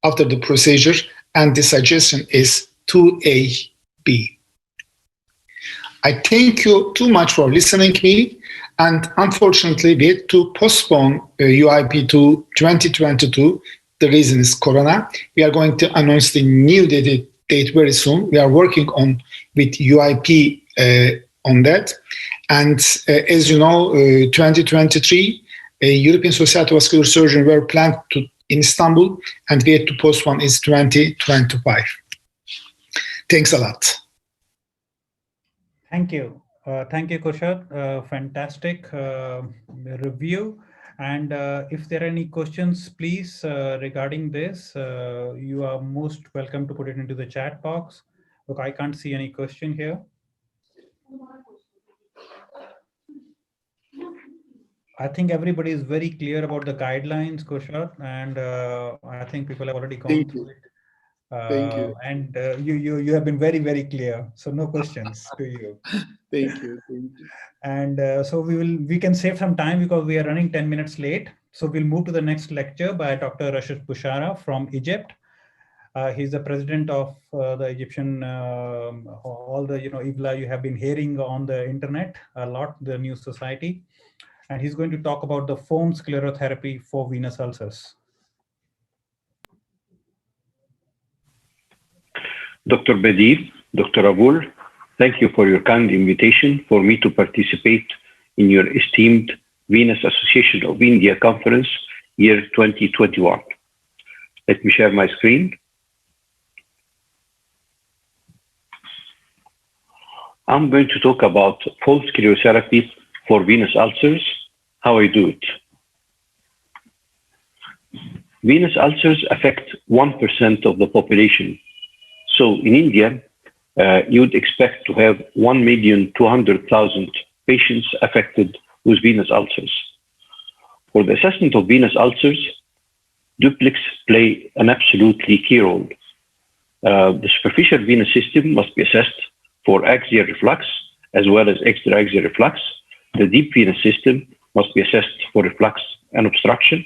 L: after the procedure, and the suggestion is 2AB. I thank you too much for listening to me, and unfortunately we had to postpone UIP to 2022. The reason is Corona. We are going to announce the new date very soon. We are working on with UIP on that. And as you know, 2023, European Society of Vascular Surgery were planned to in Istanbul, and we had to postpone is 2025. Thanks a lot.
E: Thank you. Thank you, Kushal. Fantastic review. And if there are any questions, please, regarding this, you are most welcome to put it into the chat box. Look, I can't see any question here. I think everybody is very clear about the guidelines, Kushal, and I think people have already gone through it.
U: Thank you.
E: And you have been very, very clear. So no questions to you.
U: Thank you. Thank you.
E: And so we can save some time because we are running 10 minutes late. So we'll move to the next lecture by Dr. Rashid Bushara from Egypt. He's the president of the Egyptian, all the, IGLA you have been hearing on the internet a lot, the new society. And he's going to talk about the foam sclerotherapy for venous ulcers.
M: Dr. Badir, Dr. Abul, thank you for your kind invitation for me to participate in your esteemed Venous Association of India conference year 2021. Let me share my screen. I'm going to talk about foam sclerotherapy for venous ulcers, how I do it. Venous ulcers affect 1% of the population. So in India, you would expect to have 1,200,000 patients affected with venous ulcers. For the assessment of venous ulcers, duplex play an absolutely key role. The superficial venous system must be assessed for axial reflux as well as extra-axial reflux. The deep venous system must be assessed for reflux and obstruction.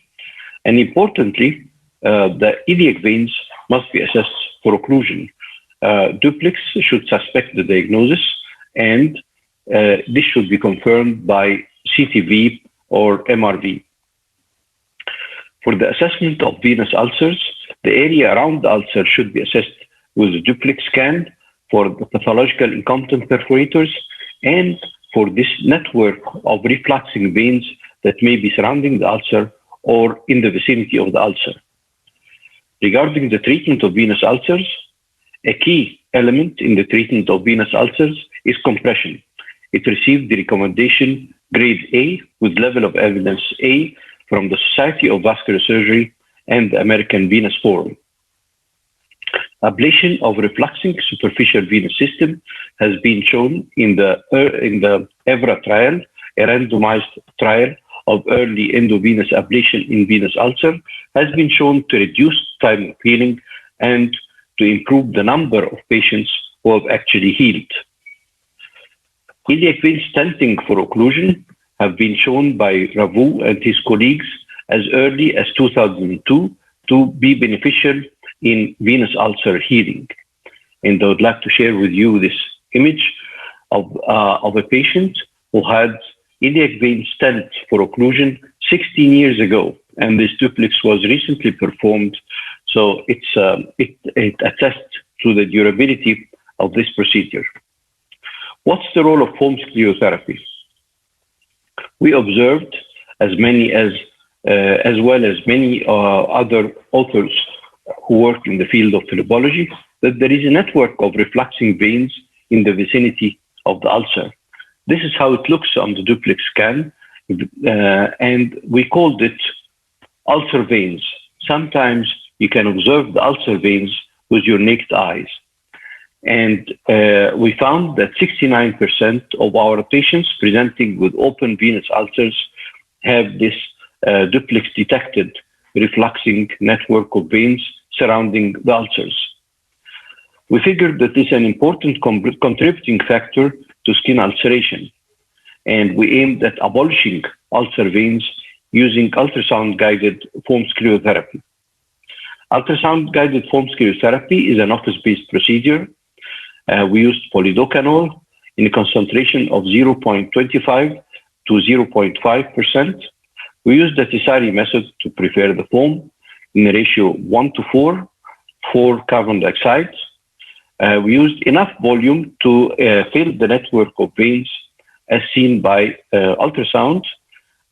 M: And importantly, the iliac veins must be assessed for occlusion. Duplex should suspect the diagnosis, and this should be confirmed by CTV or MRV. For the assessment of venous ulcers, the area around the ulcer should be assessed with a duplex scan for the pathological incumbent perforators and for this network of refluxing veins that may be surrounding the ulcer or in the vicinity of the ulcer. Regarding the treatment of venous ulcers, a key element in the treatment of venous ulcers is compression. It received the recommendation grade A with level of evidence A from the Society of Vascular Surgery and the American Venous Forum. Ablation of refluxing superficial venous system has been shown in the EVRA trial, a randomized trial of early endovenous ablation in venous ulcer, has been shown to reduce time of healing and to improve the number of patients who have actually healed. Iliac vein stenting for occlusion have been shown by Ravu and his colleagues as early as 2002 to be beneficial in venous ulcer healing. And I would like to share with you this image of a patient who had iliac vein stent for occlusion 16 years ago, and this duplex was recently performed. So it attests to the durability of this procedure. What's the role of foam sclerotherapy? We observed, as well as many other authors who work in the field of phlebology, that there is a network of refluxing veins in the vicinity of the ulcer. This is how it looks on the duplex scan, and we called it ulcer veins. Sometimes you can observe the ulcer veins with your naked eyes. And we found that 69% of our patients presenting with open venous ulcers have this duplex detected refluxing network of veins surrounding the ulcers. We figured that this is an important contributing factor to skin ulceration, and we aimed at abolishing ulcer veins using ultrasound-guided foam sclerotherapy. Ultrasound-guided foam sclerotherapy is an office-based procedure. We used polidocanol in a concentration of 0.25 to 0.5%. We used the Tisari method to prepare the foam in a ratio 1:4 for carbon dioxide. We used enough volume to fill the network of veins as seen by ultrasound.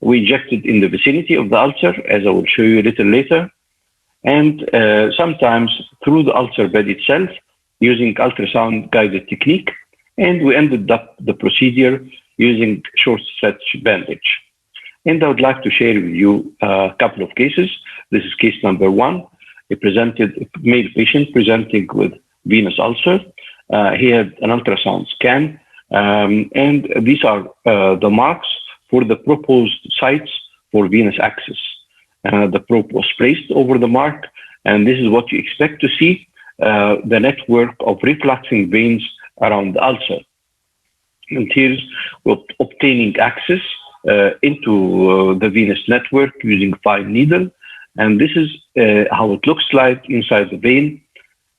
M: We injected in the vicinity of the ulcer, as I will show you a little later, and sometimes through the ulcer bed itself using ultrasound-guided technique, and we ended up the procedure using short stretch bandage. And I would like to share with you a couple of cases. This is case number one. A male patient presenting with venous ulcer. He had an ultrasound scan, and these are the marks for the proposed sites for venous access. The probe was placed over the mark, and this is what you expect to see, the network of refluxing veins around the ulcer. And here's obtaining access into the venous network using fine needle. And this is how it looks like inside the vein.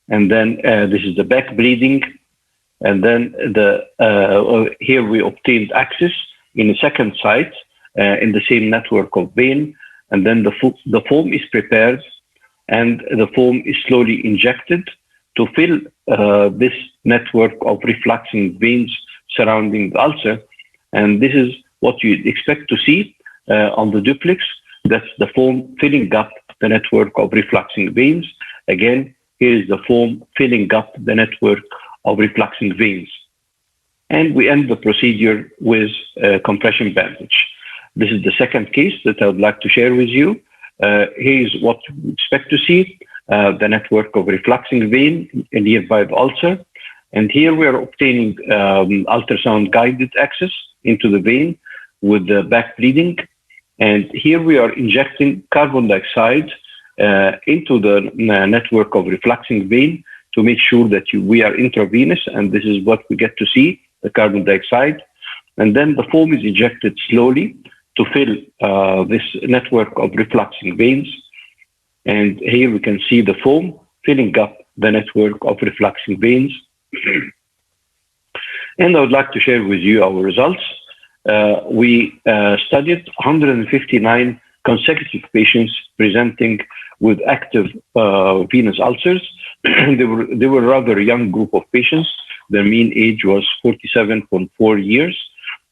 M: And then this is the back bleeding. And then here we obtained access in a second site in the same network of vein. And then the foam is prepared, and the foam is slowly injected to fill this network of refluxing veins surrounding the ulcer. And this is what you expect to see on the duplex. That's the foam filling up the network of refluxing veins. Again, here is the foam filling up the network of refluxing veins. And we end the procedure with a compression bandage. This is the second case that I would like to share with you. Here is what we expect to see, the network of refluxing vein nearby the ulcer. And here we are obtaining ultrasound guided access into the vein with the back bleeding. And here we are injecting carbon dioxide into the network of refluxing vein to make sure that we are intravenous, and this is what we get to see, the carbon dioxide. And then the foam is injected slowly to fill this network of refluxing veins. And here we can see the foam filling up the network of refluxing veins. And I would like to share with you our results. We studied 159 consecutive patients presenting with active venous ulcers. They were a rather young group of patients. Their mean age was 47.4 years.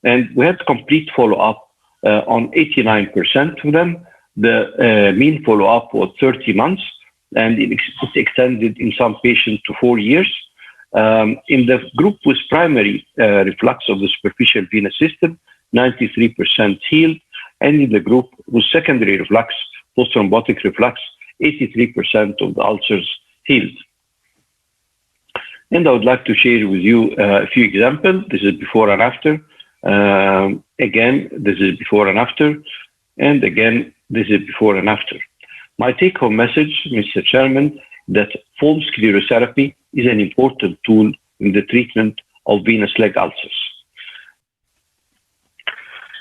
M: And we had complete follow-up on 89% of them. The mean follow-up was 30 months, and it extended in some patients to 4 years. In the group with primary reflux of the superficial venous system, 93% healed, and in the group with secondary reflux, post-thrombotic reflux, 83% of the ulcers healed. And I would like to share with you a few examples. This is before and after. Again, this is before and after. And again, this is before and after. My take-home message, Mr. Chairman, that foam sclerotherapy is an important tool in the treatment of venous leg ulcers.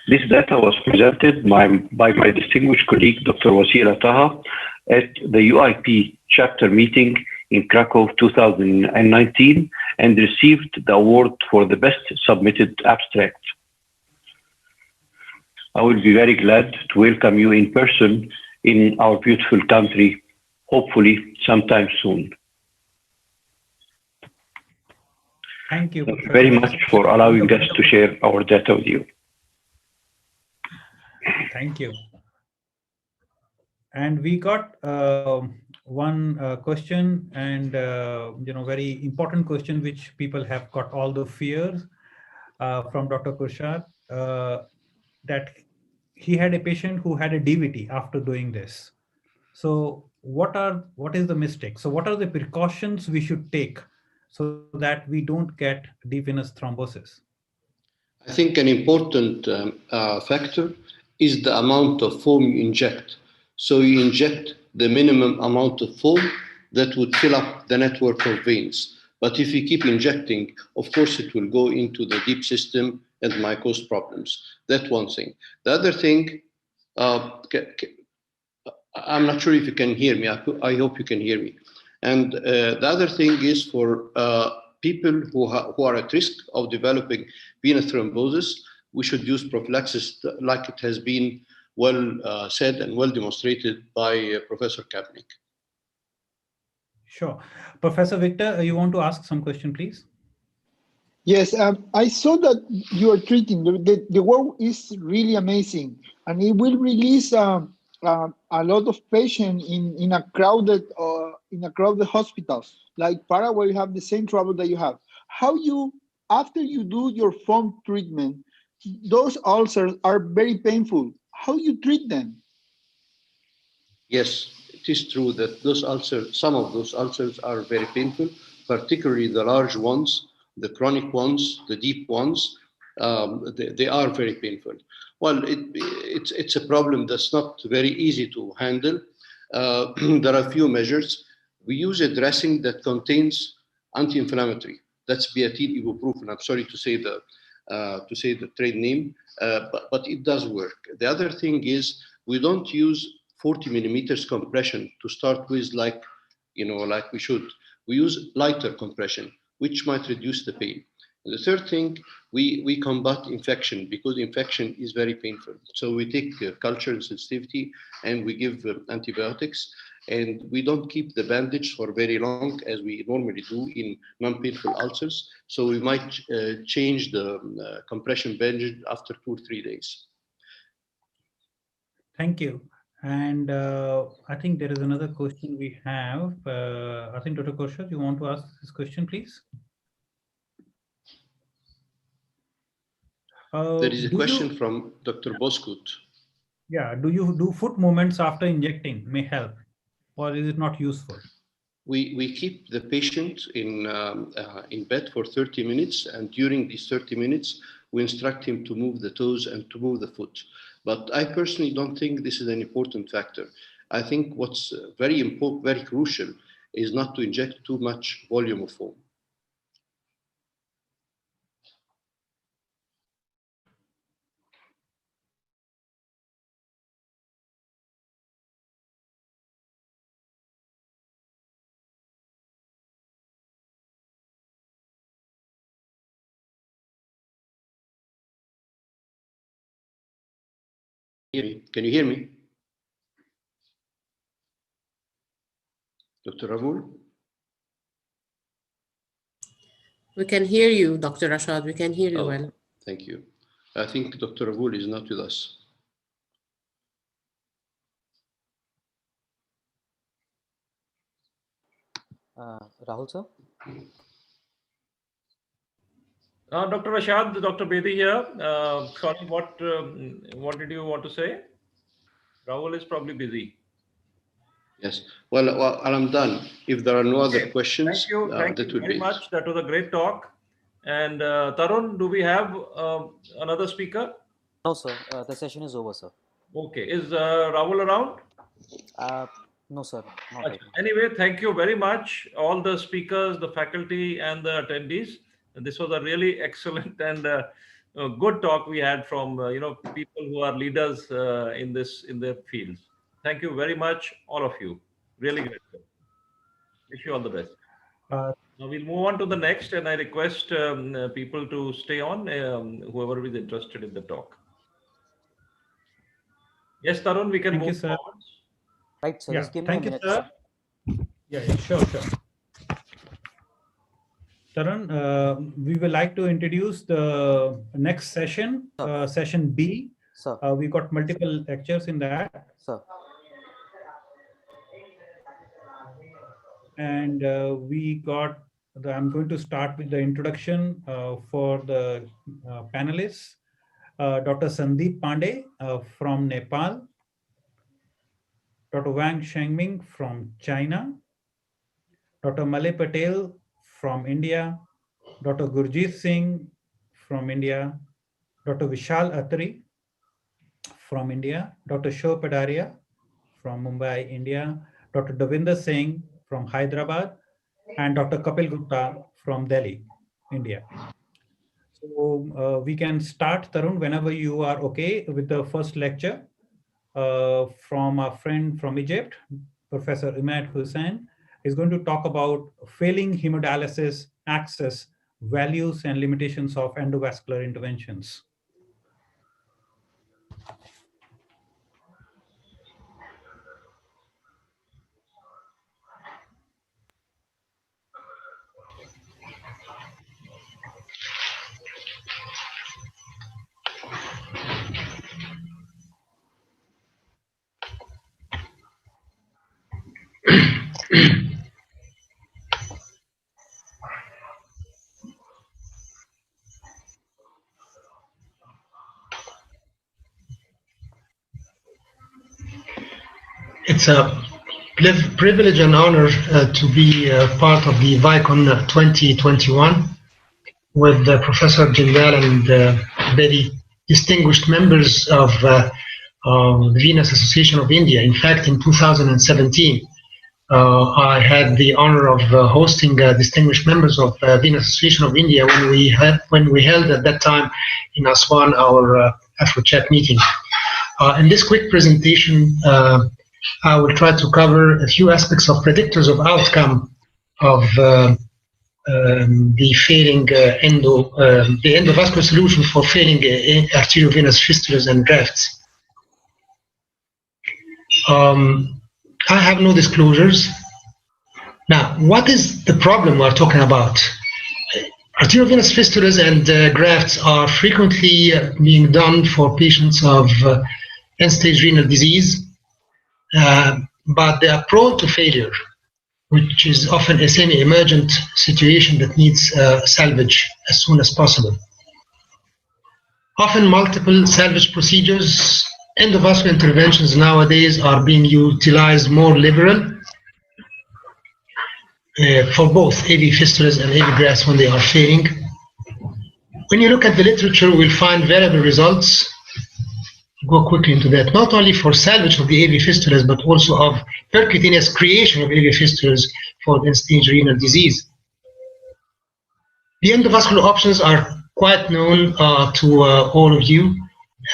M: This data was presented by my distinguished colleague, Dr. Wasila Taha, at the UIP chapter meeting in Krakow 2019 and received the award for the best submitted abstract. I will be very glad to welcome you in person in our beautiful country, hopefully sometime soon.
E: Thank you.
M: Thank you very much for allowing us to share our data with you.
E: Thank you. And we got one question, and very important question, which people have got all the fears from Dr. Kurshad, that he had a patient who had a DVT after doing this. So what is the mistake? So what are the precautions we should take so that we don't get deep venous thrombosis?
B: I think an important factor is the amount of foam you inject. So you inject the minimum amount of foam that would fill up the network of veins. But if you keep injecting, of course, it will go into the deep system and might cause problems. That's one thing. The other thing, I'm not sure if you can hear me. I hope you can hear me. And the other thing is for people who are at risk of developing venous thrombosis, we should use prophylaxis like it has been well said and well demonstrated by Professor Kapnick.
E: Sure. Professor Victor, you want to ask some question, please?
C: Yes, I saw that you are treating, the work is really amazing, and it will release a lot of patients in a crowded hospital. Like Paraguay, you have the same trouble that you have. How you, after you do your foam treatment, those ulcers are very painful. How you treat them?
B: Yes, it is true that those ulcers, some of those ulcers are very painful, particularly the large ones, the chronic ones, the deep ones. They are very painful. Well, it's a problem that's not very easy to handle. There are a few measures. We use a dressing that contains anti-inflammatory. That's biatyl ibuprofen. I'm sorry to say the trade name, but it does work. The other thing is we don't use 40 millimeters compression to start with, like we should. We use lighter compression, which might reduce the pain. And the third thing, we combat infection because infection is very painful. So we take culture and sensitivity and we give antibiotics, and we don't keep the bandage for very long as we normally do in non-painful ulcers. So we might change the compression bandage after 2 or 3 days.
E: Thank you. And I think there is another question we have. I think Dr. Koshar, you want to ask this question, please?
B: There is a question from Dr. Boskut.
E: Yeah, do you do foot movements after injecting may help, or is it not useful?
B: We keep the patient in bed for 30 minutes, and during these 30 minutes, we instruct him to move the toes and to move the foot. But I personally don't think this is an important factor. I think what's very important, very crucial, is not to inject too much volume of foam. Can you hear me? Dr. Rahul?
K: We can hear you, Dr. Rashad. We can hear you well.
B: Thank you. I think Dr. Rahul is not with us.
O: Rahul, sir?
W: Dr. Rashad, Dr. Bedi here. Sorry, what did you want to say? Rahul is probably busy.
B: Yes. Well, I'm done. If there are no other questions,
W: thank you very much. That was a great talk. And Tarun, do we have another speaker?
O: No, sir. The session is over, sir.
W: Okay. Is Rahul around?
O: No, sir. Not right now.
W: Anyway, thank you very much, all the speakers, the faculty, and the attendees. This was a really excellent and good talk we had from people who are leaders in their fields. Thank you very much, all of you. Really great. Wish you all the best. Now we'll move on to the next, and I request people to stay on, whoever is interested in the talk. Yes, Tarun, we can move forward.
O: Right, sir.
E: Yeah, thank you, sir. Yeah, sure. Tarun, we would like to introduce the next session, session B.
O: Sir.
E: We got multiple lectures in that.
O: Sir.
E: And I'm going to start with the introduction for the panelists. Dr. Sandeep Pandey from Nepal, Dr. Wang Shengming from China, Dr. Malay Patel from India, Dr. Gurjeet Singh from India, Dr. Vishal Attari from India, Dr. Sho Padaria from Mumbai, India, Dr. Davinder Singh from Hyderabad, and Dr. Kapil Gupta from Delhi, India. So we can start, Tarun, whenever you are okay with the first lecture from our friend from Egypt, Professor Imad Hussain, is going to talk about failing hemodialysis access, values and limitations of endovascular interventions.
X: It's a privilege and honor to be part of the VAICON 2021 with Professor Jindal and very distinguished members of the Venous Association of India. In fact, in 2017, I had the honor of hosting distinguished members of Venous Association of India when we held at that time in Aswan our AfroChat meeting. In this quick presentation, I will try to cover a few aspects of predictors of outcome of the failing the endovascular solution for failing arteriovenous fistulas and grafts. I have no disclosures. Now, what is the problem we're talking about? Arteriovenous fistulas and grafts are frequently being done for patients of end-stage renal disease but they are prone to failure, which is often a semi-emergent situation that needs salvage as soon as possible. Often multiple salvage procedures, endovascular interventions nowadays are being utilized more liberal for both AV fistulas and AV grafts when they are failing. When you look at the literature, we'll find variable results. Go quickly into that, not only for salvage of the AV fistulas, but also of percutaneous creation of AV fistulas for end-stage renal disease. The endovascular options are quite known to all of you,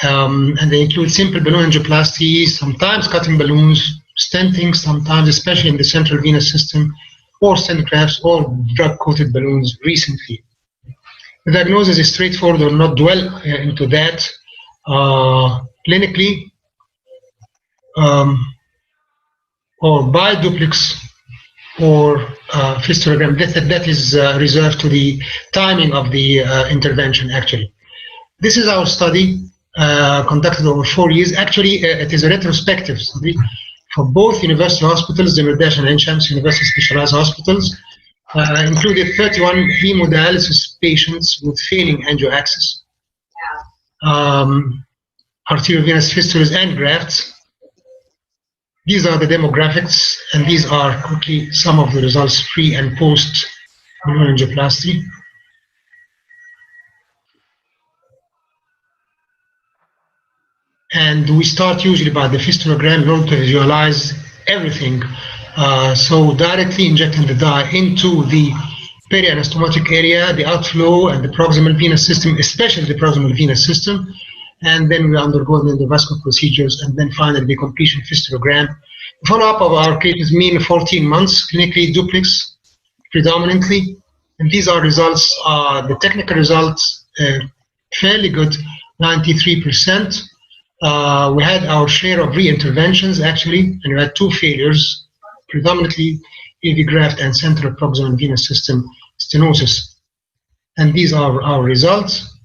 X: and they include simple balloon angioplasty, sometimes cutting balloons, stenting, sometimes, especially in the central venous system, or stent grafts, or drug-coated balloons recently. The diagnosis is straightforward. I will not dwell into that. Clinically, or biduplex or fistulogram, that is reserved to the timing of the intervention, actually. This is our study conducted over 4 years. Actually, it is a retrospective study for both university hospitals, Demirbaş and Enshams University Specialized Hospitals, included 31 hemodialysis patients with failing angioaxis, arteriovenous fistulas and grafts. These are the demographics, and these are quickly some of the results pre and post balloon angioplasty. And we start usually by the fistulogram in order to visualize everything. So directly injecting the dye into the perianastomotic area, the outflow, and the proximal venous system, especially the proximal venous system. And then we undergo the endovascular procedures, and then finally the completion fistulogram. The follow-up of our cases mean 14 months, clinically duplex predominantly. And these are results, the technical results, fairly good, 93%. We had our share of re-interventions actually, and we had 2 failures, predominantly AV graft and central proximal venous system stenosis. And these are our results.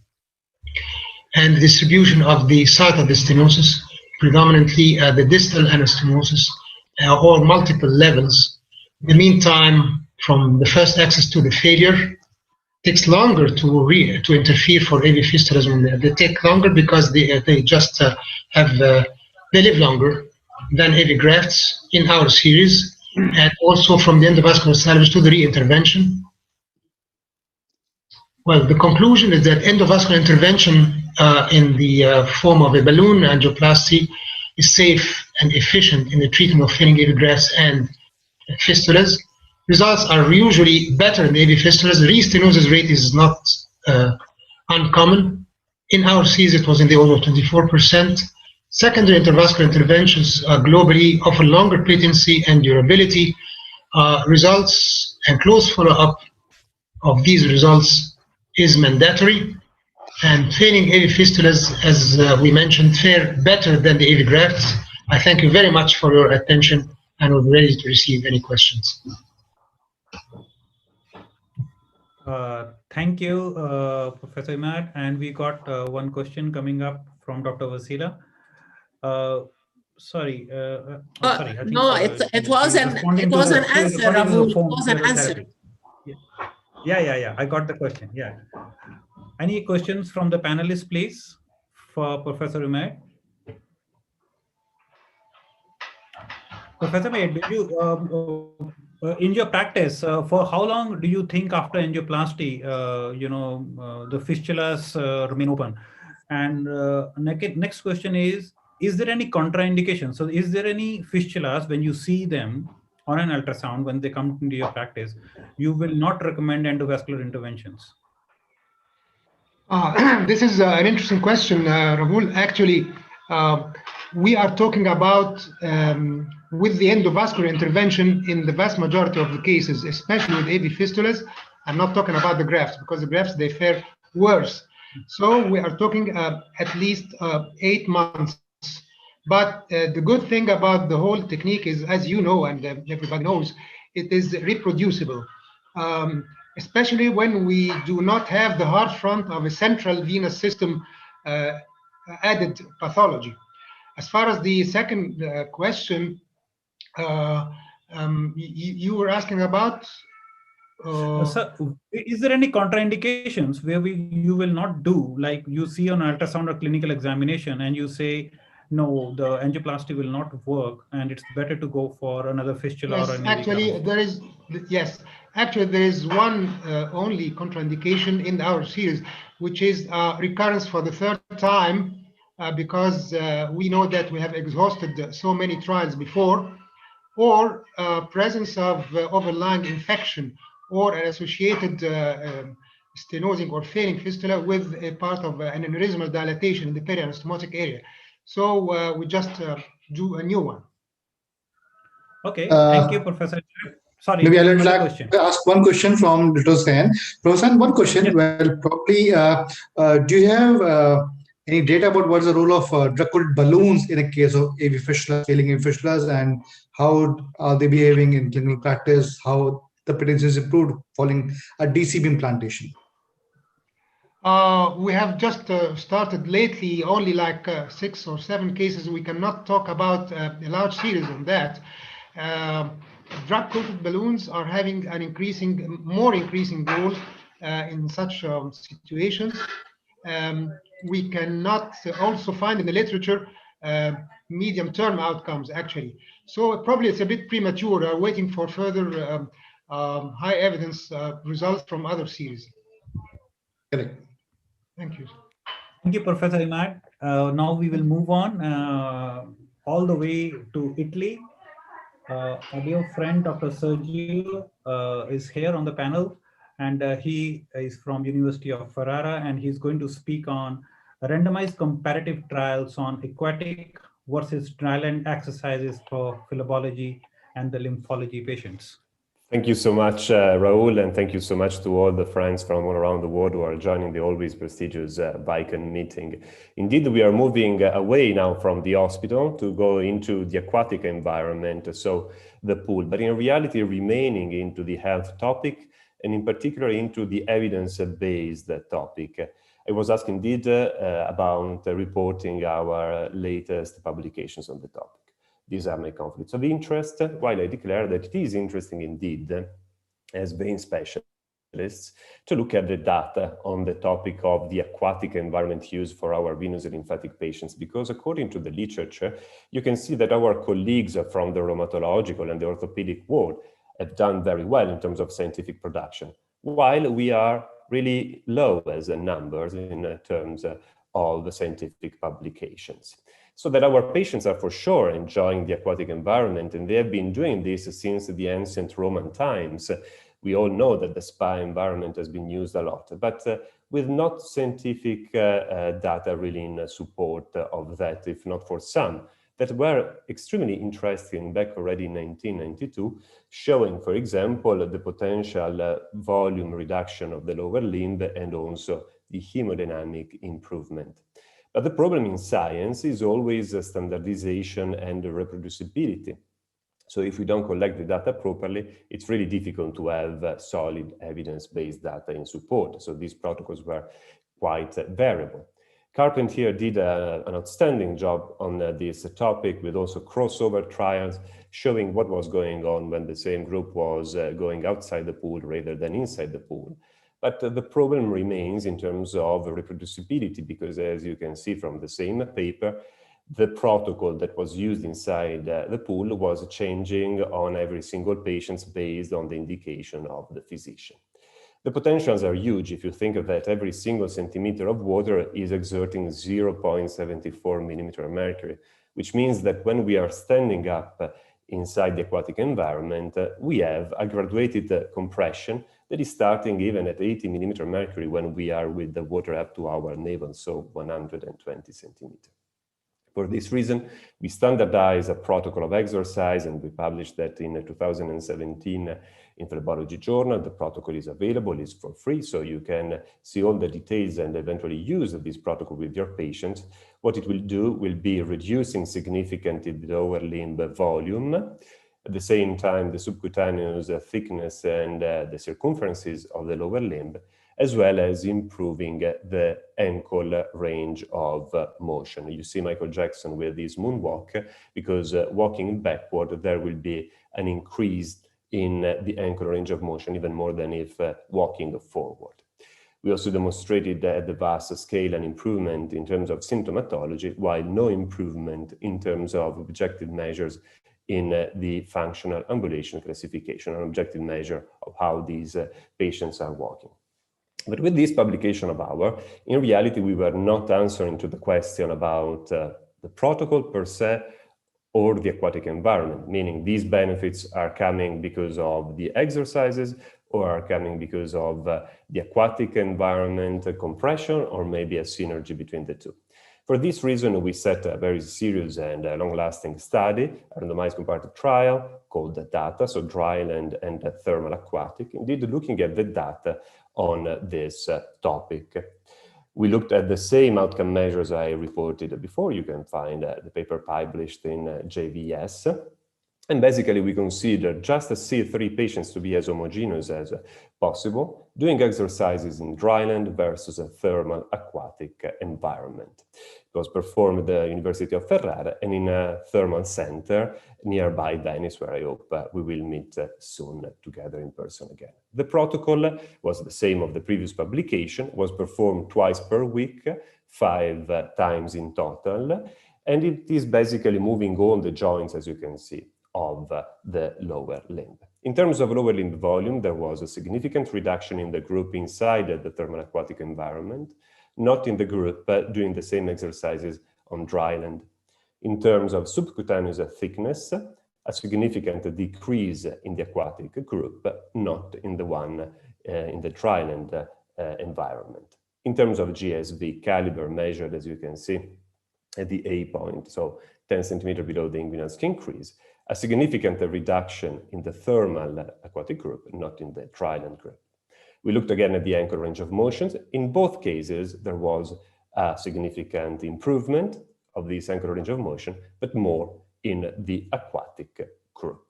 X: And the distribution of the site of the stenosis, predominantly the distal anastenosis, or multiple levels. In the meantime, from the first axis to the failure, takes longer to interfere for AV fistulas. They take longer because they just they live longer than AV grafts in our series, and also from the endovascular salvage to the re-intervention. Well, the conclusion is that endovascular intervention in the form of a balloon angioplasty is safe and efficient in the treatment of failing AV grafts and fistulas. Results are usually better in AV fistulas. The restenosis rate is not uncommon. In our series, it was in the order of 24%. Secondary intravascular interventions globally offer longer patency and durability. Results and close follow-up of these results is mandatory. And failing AV fistulas, as we mentioned, fare better than the AV grafts. I thank you very much for your attention, and we're ready to receive any questions.
E: Thank you, Professor Imad. And we got one question coming up from Dr. Vasila. Sorry. Sorry. I think,
K: no, it was an answer, Rahul. It was an answer.
E: Yeah. I got the question. Yeah. Any questions from the panelists, please, for Professor Imad? Professor Imad, do you, in your practice, for how long do you think after angioplasty, the fistulas remain open? And next question is there any contraindication? So is there any fistulas when you see them on an ultrasound, when they come into your practice, you will not recommend endovascular interventions?
X: This is an interesting question, Rahul. Actually, we are talking about with the endovascular intervention in the vast majority of the cases, especially with AV fistulas. I'm not talking about the grafts, because the grafts, they fare worse. So we are talking at least 8 months. But the good thing about the whole technique is, as you know, and everybody knows, it is reproducible. Especially when we do not have the hard front of a central venous system added pathology. As far as the second question, You were asking about.
E: Sir, is there any contraindications where you will not do, like you see on ultrasound or clinical examination and you say, no, the angioplasty will not work and it's better to go for another fistula or
X: Yes,
E: an AV
X: actually,
E: graft?
X: there is, yes, actually, there is one only contraindication in our series, which is recurrence for the third time, because we know that we have exhausted so many trials before, or presence of overlying infection or an associated stenosing or failing fistula with a part of an aneurysmal dilatation in the perianastomotic area. So we just do a new one.
E: Okay, thank you, Professor. Sorry,
F: Maybe
E: you
F: I'd
E: have another
F: like
E: question.
F: to ask one question from Dr. Sen. Professor, one question.
E: Yes.
F: Well, probably, do you have any data about what is the role of drug-coated balloons in a case of AV fistulas, failing AV fistulas, and how are they behaving in clinical practice? How the potential is improved following a DCB implantation?
X: We have just started lately, only like 6 or 7 cases. We cannot talk about a large series on that. Drug-coated balloons are having an more increasing role in such situations. We cannot also find in the literature medium-term outcomes, actually. So probably it's a bit premature. We're waiting for further high evidence results from other series.
F: Correct.
X: Thank you.
E: Thank you, Professor Imad. Now we will move on all the way to Italy. Our dear friend, Dr. Sergio, is here on the panel, and he is from University of Ferrara, and he's going to speak on randomized comparative trials on aquatic versus dryland exercises for phlebology and the lymphology patients.
N: Thank you so much, Raul, and thank you so much to all the friends from all around the world who are joining the always prestigious VAICON meeting. Indeed, we are moving away now from the hospital to go into the aquatic environment, so the pool, but in reality remaining into the health topic, and in particular into the evidence-based topic. I was asked indeed about reporting our latest publications on the topic. These are my conflicts of interest, while I declare that it is interesting indeed, as vein specialists, to look at the data on the topic of the aquatic environment used for our venous and lymphatic patients, because according to the literature, you can see that our colleagues from the rheumatological and the orthopedic world have done very well in terms of scientific production, while we are really low as numbers in terms of the scientific publications. So that our patients are for sure enjoying the aquatic environment, and they have been doing this since the ancient Roman times. We all know that the spa environment has been used a lot, but with not scientific data really in support of that, if not for some, that were extremely interesting back already in 1992, showing, for example, the potential volume reduction of the lower limb and also the hemodynamic improvement. But the problem in science is always standardization and reproducibility. So if we don't collect the data properly, it's really difficult to have solid evidence-based data in support. So these protocols were quite variable. Carpentier did an outstanding job on this topic, with also crossover trials showing what was going on when the same group was going outside the pool rather than inside the pool. But the problem remains in terms of reproducibility, because as you can see from the same paper, the protocol that was used inside the pool was changing on every single patient based on the indication of the physician. The potentials are huge if you think of that every single centimeter of water is exerting 0.74 millimeter of mercury, which means that when we are standing up inside the aquatic environment, we have a graduated compression that is starting even at 80 millimeter mercury when we are with the water up to our navel, so 120 centimeters. For this reason, we standardize a protocol of exercise, and we published that in 2017 in Phlebology Journal. The protocol is available, it's for free, so you can see all the details and eventually use this protocol with your patients. What it will do will be reducing significantly the lower limb volume. At the same time, the subcutaneous thickness and the circumferences of the lower limb, as well as improving the ankle range of motion. You see Michael Jackson with his moonwalk, because walking backward, there will be an increase in the ankle range of motion, even more than if walking forward. We also demonstrated at the vast scale an improvement in terms of symptomatology, while no improvement in terms of objective measures in the functional ambulation classification, an objective measure of how these patients are walking. But with this publication of ours, in reality, we were not answering to the question about the protocol per se or the aquatic environment, meaning these benefits are coming because of the exercises or are coming because of the aquatic environment compression, or maybe a synergy between the two. For this reason, we set a very serious and long-lasting study, a randomized comparative trial called DATA, so dryland and thermal aquatic, indeed looking at the data on this topic. We looked at the same outcome measures I reported before. You can find the paper published in JVS. And basically, we consider just C3 patients to be as homogeneous as possible, doing exercises in dryland versus a thermal aquatic environment. It was performed at the University of Ferrara and in a thermal center nearby Venice, where I hope we will meet soon together in person again. The protocol was the same of the previous publication, was performed twice per week, 5 times in total, and it is basically moving all the joints, as you can see, of the lower limb. In terms of lower limb volume, there was a significant reduction in the group inside the thermal aquatic environment, not in the group doing the same exercises on dryland. In terms of subcutaneous thickness, a significant decrease in the aquatic group, not in the one in the dryland environment. In terms of GSV caliber measured, as you can see, at the A point, so 10 centimeters below the inguinal skin crease, a significant reduction in the thermal aquatic group, not in the dryland group. We looked again at the ankle range of motions. In both cases, there was a significant improvement of this ankle range of motion, but more in the aquatic group.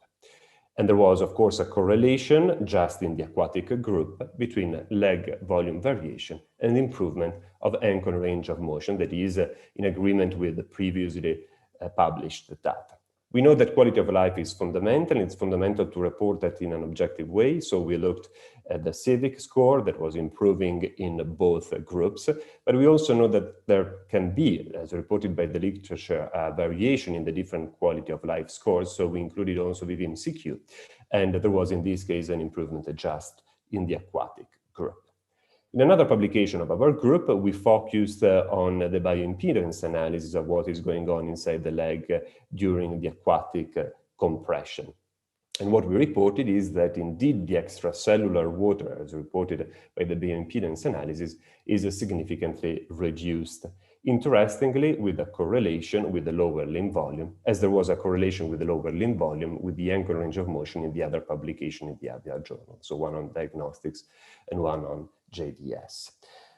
N: And there was, of course, a correlation just in the aquatic group between leg volume variation and improvement of ankle range of motion that is in agreement with the previously published data. We know that quality of life is fundamental. It's fundamental to report that in an objective way. So we looked at the civic score that was improving in both groups. But we also know that there can be, as reported by the literature, a variation in the different quality of life scores. So we included also VVMCQ. And there was, in this case, an improvement just in the aquatic group. In another publication of our group, we focused on the bioimpedance analysis of what is going on inside the leg during the aquatic compression. And what we reported is that indeed the extracellular water, as reported by the bioimpedance analysis, is significantly reduced. Interestingly, with a correlation with the lower limb volume, as there was a correlation with the lower limb volume with the ankle range of motion in the other publication in the AVIA journal. So one on diagnostics and one on JDS.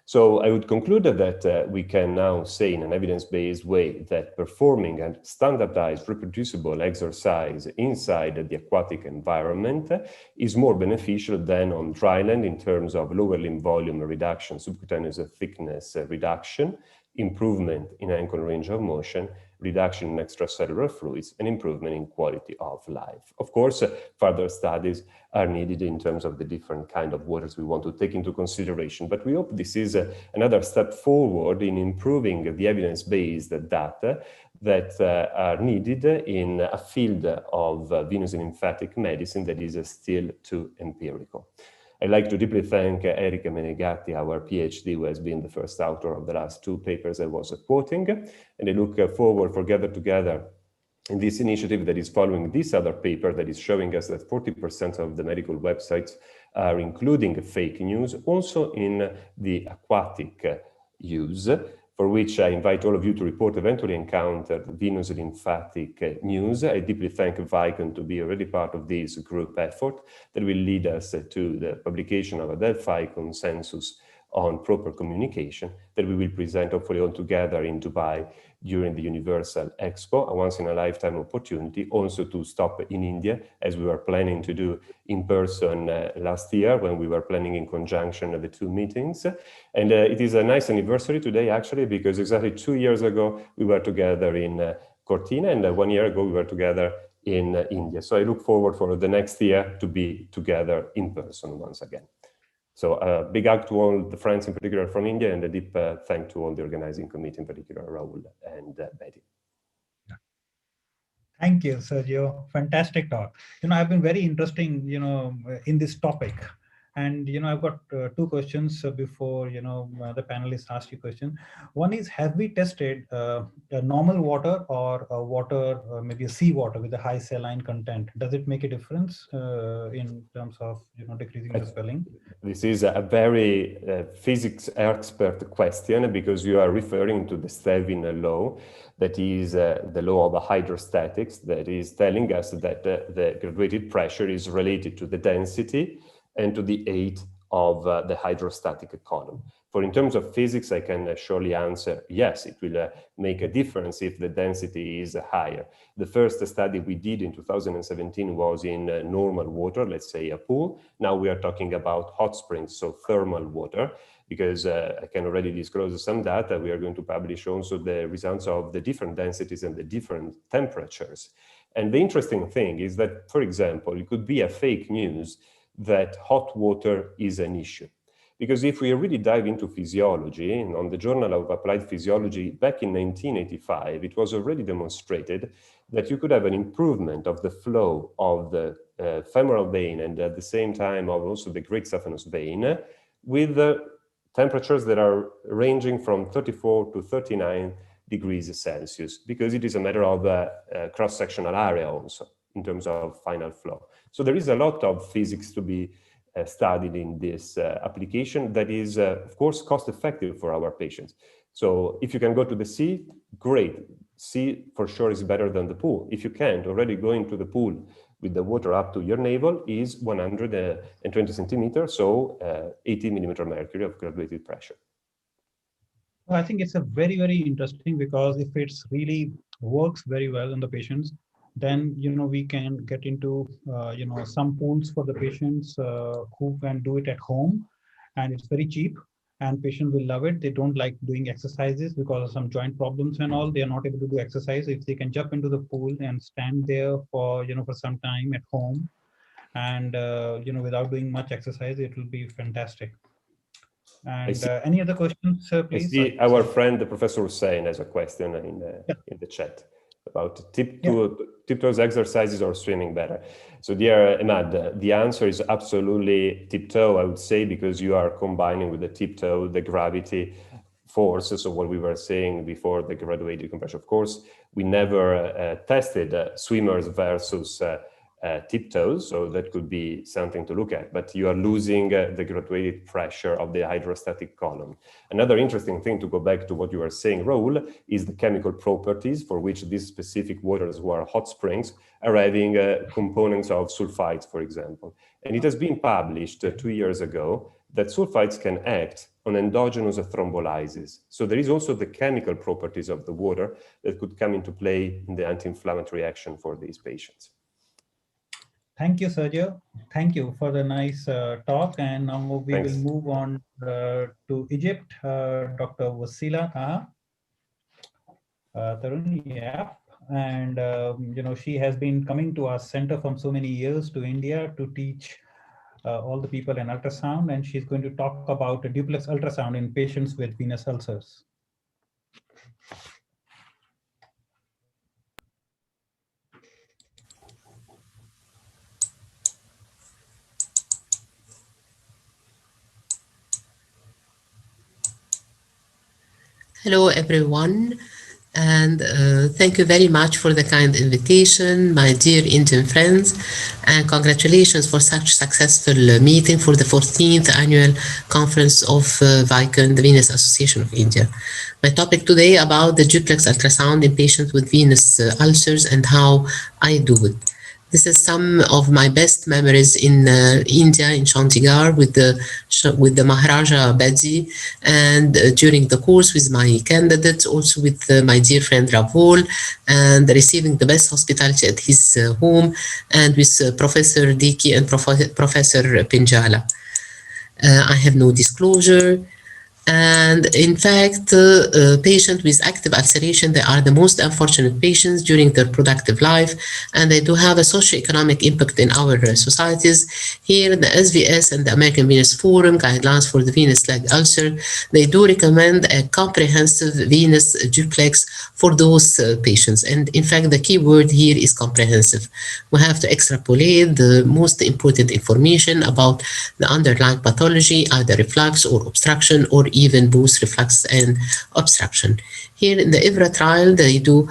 N: So I would conclude that we can now say in an evidence-based way that performing a standardized reproducible exercise inside the aquatic environment is more beneficial than on dryland in terms of lower limb volume reduction, subcutaneous thickness reduction, improvement in ankle range of motion, reduction in extracellular fluids, and improvement in quality of life. Of course, further studies are needed in terms of the different kind of waters we want to take into consideration, but we hope this is another step forward in improving the evidence-based data that are needed in a field of venous and lymphatic medicine that is still too empirical. I'd like to deeply thank Erika Menegatti, our PhD, who has been the first author of the last 2 papers I was quoting, and I look forward for Gather Together in this initiative that is following this other paper that is showing us that 40% of the medical websites are including fake news, also in the aquatic use, for which I invite all of you to report eventually encountered venous lymphatic news. I deeply thank VAICON to be already part of this group effort that will lead us to the publication of a Delphi consensus on proper communication that we will present hopefully all together in Dubai during the Universal Expo, a once-in-a-lifetime opportunity also to stop in India, as we were planning to do in person last year when we were planning in conjunction the two meetings. And it is a nice anniversary today, actually, because exactly 2 years ago, we were together in Cortina, and 1 year ago, we were together in India. So I look forward for the next year to be together in person once again. So a big hug to all the friends in particular from India, and a deep thank to all the organizing committee, in particular Raul and Betty.
E: Thank you, Sergio. Fantastic talk. I've been very interesting, in this topic. And, I've got two questions before, the panelists ask you question. One is, have we tested normal water or water, maybe a seawater with a high saline content? Does it make a difference in terms of, decreasing the swelling?
N: This is a very physics expert question, because you are referring to the Stevin law, that is the law of hydrostatics, that is telling us that the graduated pressure is related to the density and to the height of the hydrostatic column. For in terms of physics, I can surely answer, yes, it will make a difference if the density is higher. The first study we did in 2017 was in normal water, let's say a pool. Now we are talking about hot springs, so thermal water, because I can already disclose some data. We are going to publish also the results of the different densities and the different temperatures. And the interesting thing is that, for example, it could be a fake news that hot water is an issue. Because if we really dive into physiology, on the Journal of Applied Physiology, back in 1985, it was already demonstrated that you could have an improvement of the flow of the femoral vein, and at the same time of also the great saphenous vein, with temperatures that are ranging from 34 to 39 degrees Celsius, because it is a matter of cross-sectional area also in terms of final flow. So there is a lot of physics to be studied in this application that is, of course, cost-effective for our patients. So if you can go to the sea, great. Sea for sure is better than the pool. If you can't, already going to the pool with the water up to your navel is 120 centimeters, so 80 millimeter mercury of graduated pressure.
E: I think it's a very, very interesting, because if it's really works very well in the patients, then, we can get into, some pools for the patients who can do it at home, and it's very cheap, and patients will love it. They don't like doing exercises because of some joint problems and all. They are not able to do exercise. If they can jump into the pool and stand there for, for some time at home, and, without doing much exercise, it will be fantastic. And any other questions, please?
N: I see our friend, the Professor Hussein, has a question in the chat about tiptoes exercises or swimming better. So dear Emad, the answer is absolutely tiptoe, I would say, because you are combining with the tiptoe the gravity force. So what we were saying before, the graduated compression. Of course, we never tested swimmers versus tiptoes, so that could be something to look at, but you are losing the graduated pressure of the hydrostatic column. Another interesting thing, to go back to what you were saying, Raul, is the chemical properties for which these specific waters who are hot springs are having components of sulfides, for example. And it has been published 2 years ago that sulfides can act on endogenous thrombolysis. So there is also the chemical properties of the water that could come into play in the anti-inflammatory action for these patients.
E: Thank you, Sergio. Thank you for the nice talk. And now we will move on to Egypt. Dr. Wasila Tarun, yeah. And, she has been coming to our center from so many years to India to teach all the people in ultrasound. And she's going to talk about a duplex ultrasound in patients with venous ulcers.
K: Hello, everyone, and thank you very much for the kind invitation, my dear Indian friends, and congratulations for such successful meeting for the 14th annual conference of VAICON, the Venous Association of India. My topic today about the duplex ultrasound in patients with venous ulcers and how I do it. This is some of my best memories in India, in Chandigarh, with the Maharaja Bedi, and during the course with my candidates, also with my dear friend Rahul, and receiving the best hospitality at his home, and with Professor Diki and Professor Pinjala. I have no disclosure. And in fact, patients with active ulceration, they are the most unfortunate patients during their productive life, and they do have a socioeconomic impact in our societies. Here, the SVS and the American Venous Forum guidelines for the venous leg ulcer, they do recommend a comprehensive venous duplex for those patients. And in fact, the key word here is comprehensive. We have to extrapolate the most important information about the underlying pathology, either reflux or obstruction, or even both reflux and obstruction. Here in the IVRA trial, they do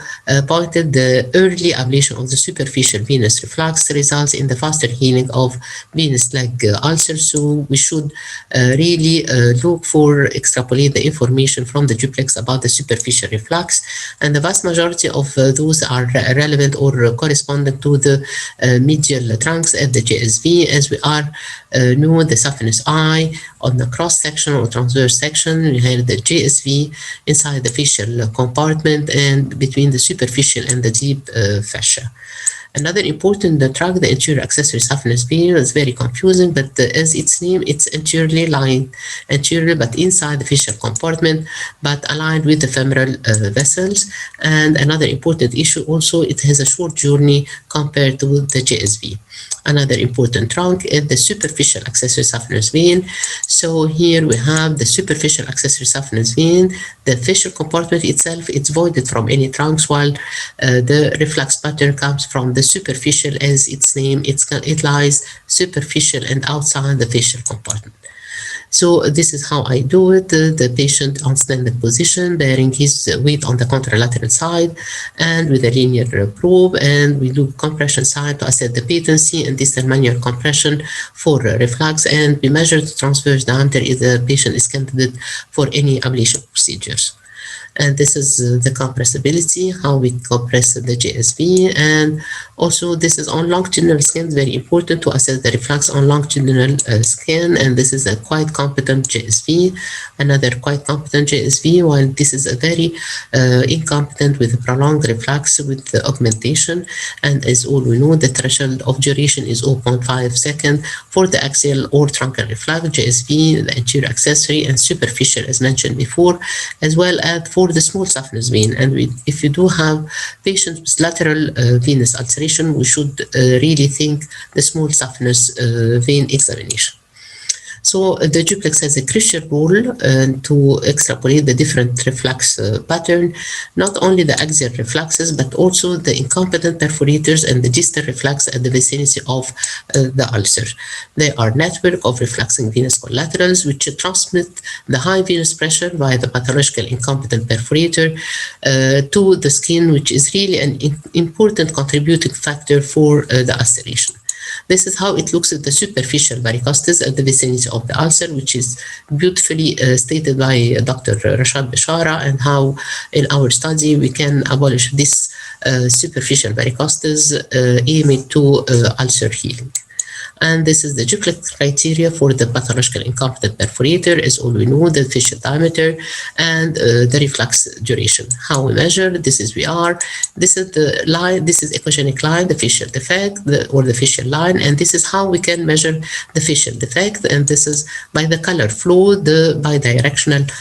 K: pointed the early ablation of the superficial venous reflux results in the faster healing of venous leg ulcer. So we should really look for extrapolate the information from the duplex about the superficial reflux, and the vast majority of those are relevant or corresponding to the medial trunks at the JSV, as we are know the saphenous eye on the cross section or transverse section. We have the JSV inside the facial compartment and between the superficial and the deep fascia. Another important tract, the anterior accessory saphenous vein, is very confusing, but as its name, it's anteriorly lying, anterior but inside the facial compartment, but aligned with the femoral vessels. And another important issue also, it has a short journey compared to the JSV. Another important trunk is the superficial accessory saphenous vein. So here we have the superficial accessory saphenous vein. The facial compartment itself, it's voided from any trunks, while the reflux pattern comes from the superficial, as its name, it lies superficial and outside the facial compartment. So this is how I do it. The patient on standing position, bearing his weight on the contralateral side and with a linear probe, and we do compression side to assess the patency and distal manual compression for reflux, and we measure the transverse diameter if the patient is candidate for any ablation procedures. And this is the compressibility, how we compress the JSV. And also this is on longitudinal scan, very important to assess the reflux on longitudinal scan. And this is a quite competent JSV, another quite competent JSV, while this is a very incompetent with prolonged reflux with the augmentation. And as all we know, the threshold of duration is 0.5 seconds for the axial or truncal reflux, JSV, the anterior accessory and superficial, as mentioned before, as well as for the small saphenous vein. And if you do have patients with lateral venous ulceration, we should really think the small saphenous vein examination. So the duplex has a crucial role to extrapolate the different reflux pattern, not only the axial refluxes, but also the incompetent perforators and the distal reflux at the vicinity of the ulcer. They are network of refluxing venous collaterals, which transmit the high venous pressure via the pathological incompetent perforator to the skin, which is really an important contributing factor for the ulceration. This is how it looks at the superficial varicosities at the vicinity of the ulcer, which is beautifully stated by Dr. Rashad Bishara, and how in our study we can abolish this superficial varicosities aiming to ulcer healing. And this is the duplex criteria for the pathological incompetent perforator, as all we know, the facial diameter and the reflux duration. How we measure, this is VR, this is the line, this is echogenic line, the facial defect, or the facial line, and this is how we can measure the facial defect, and this is by the color flow, the bidirectional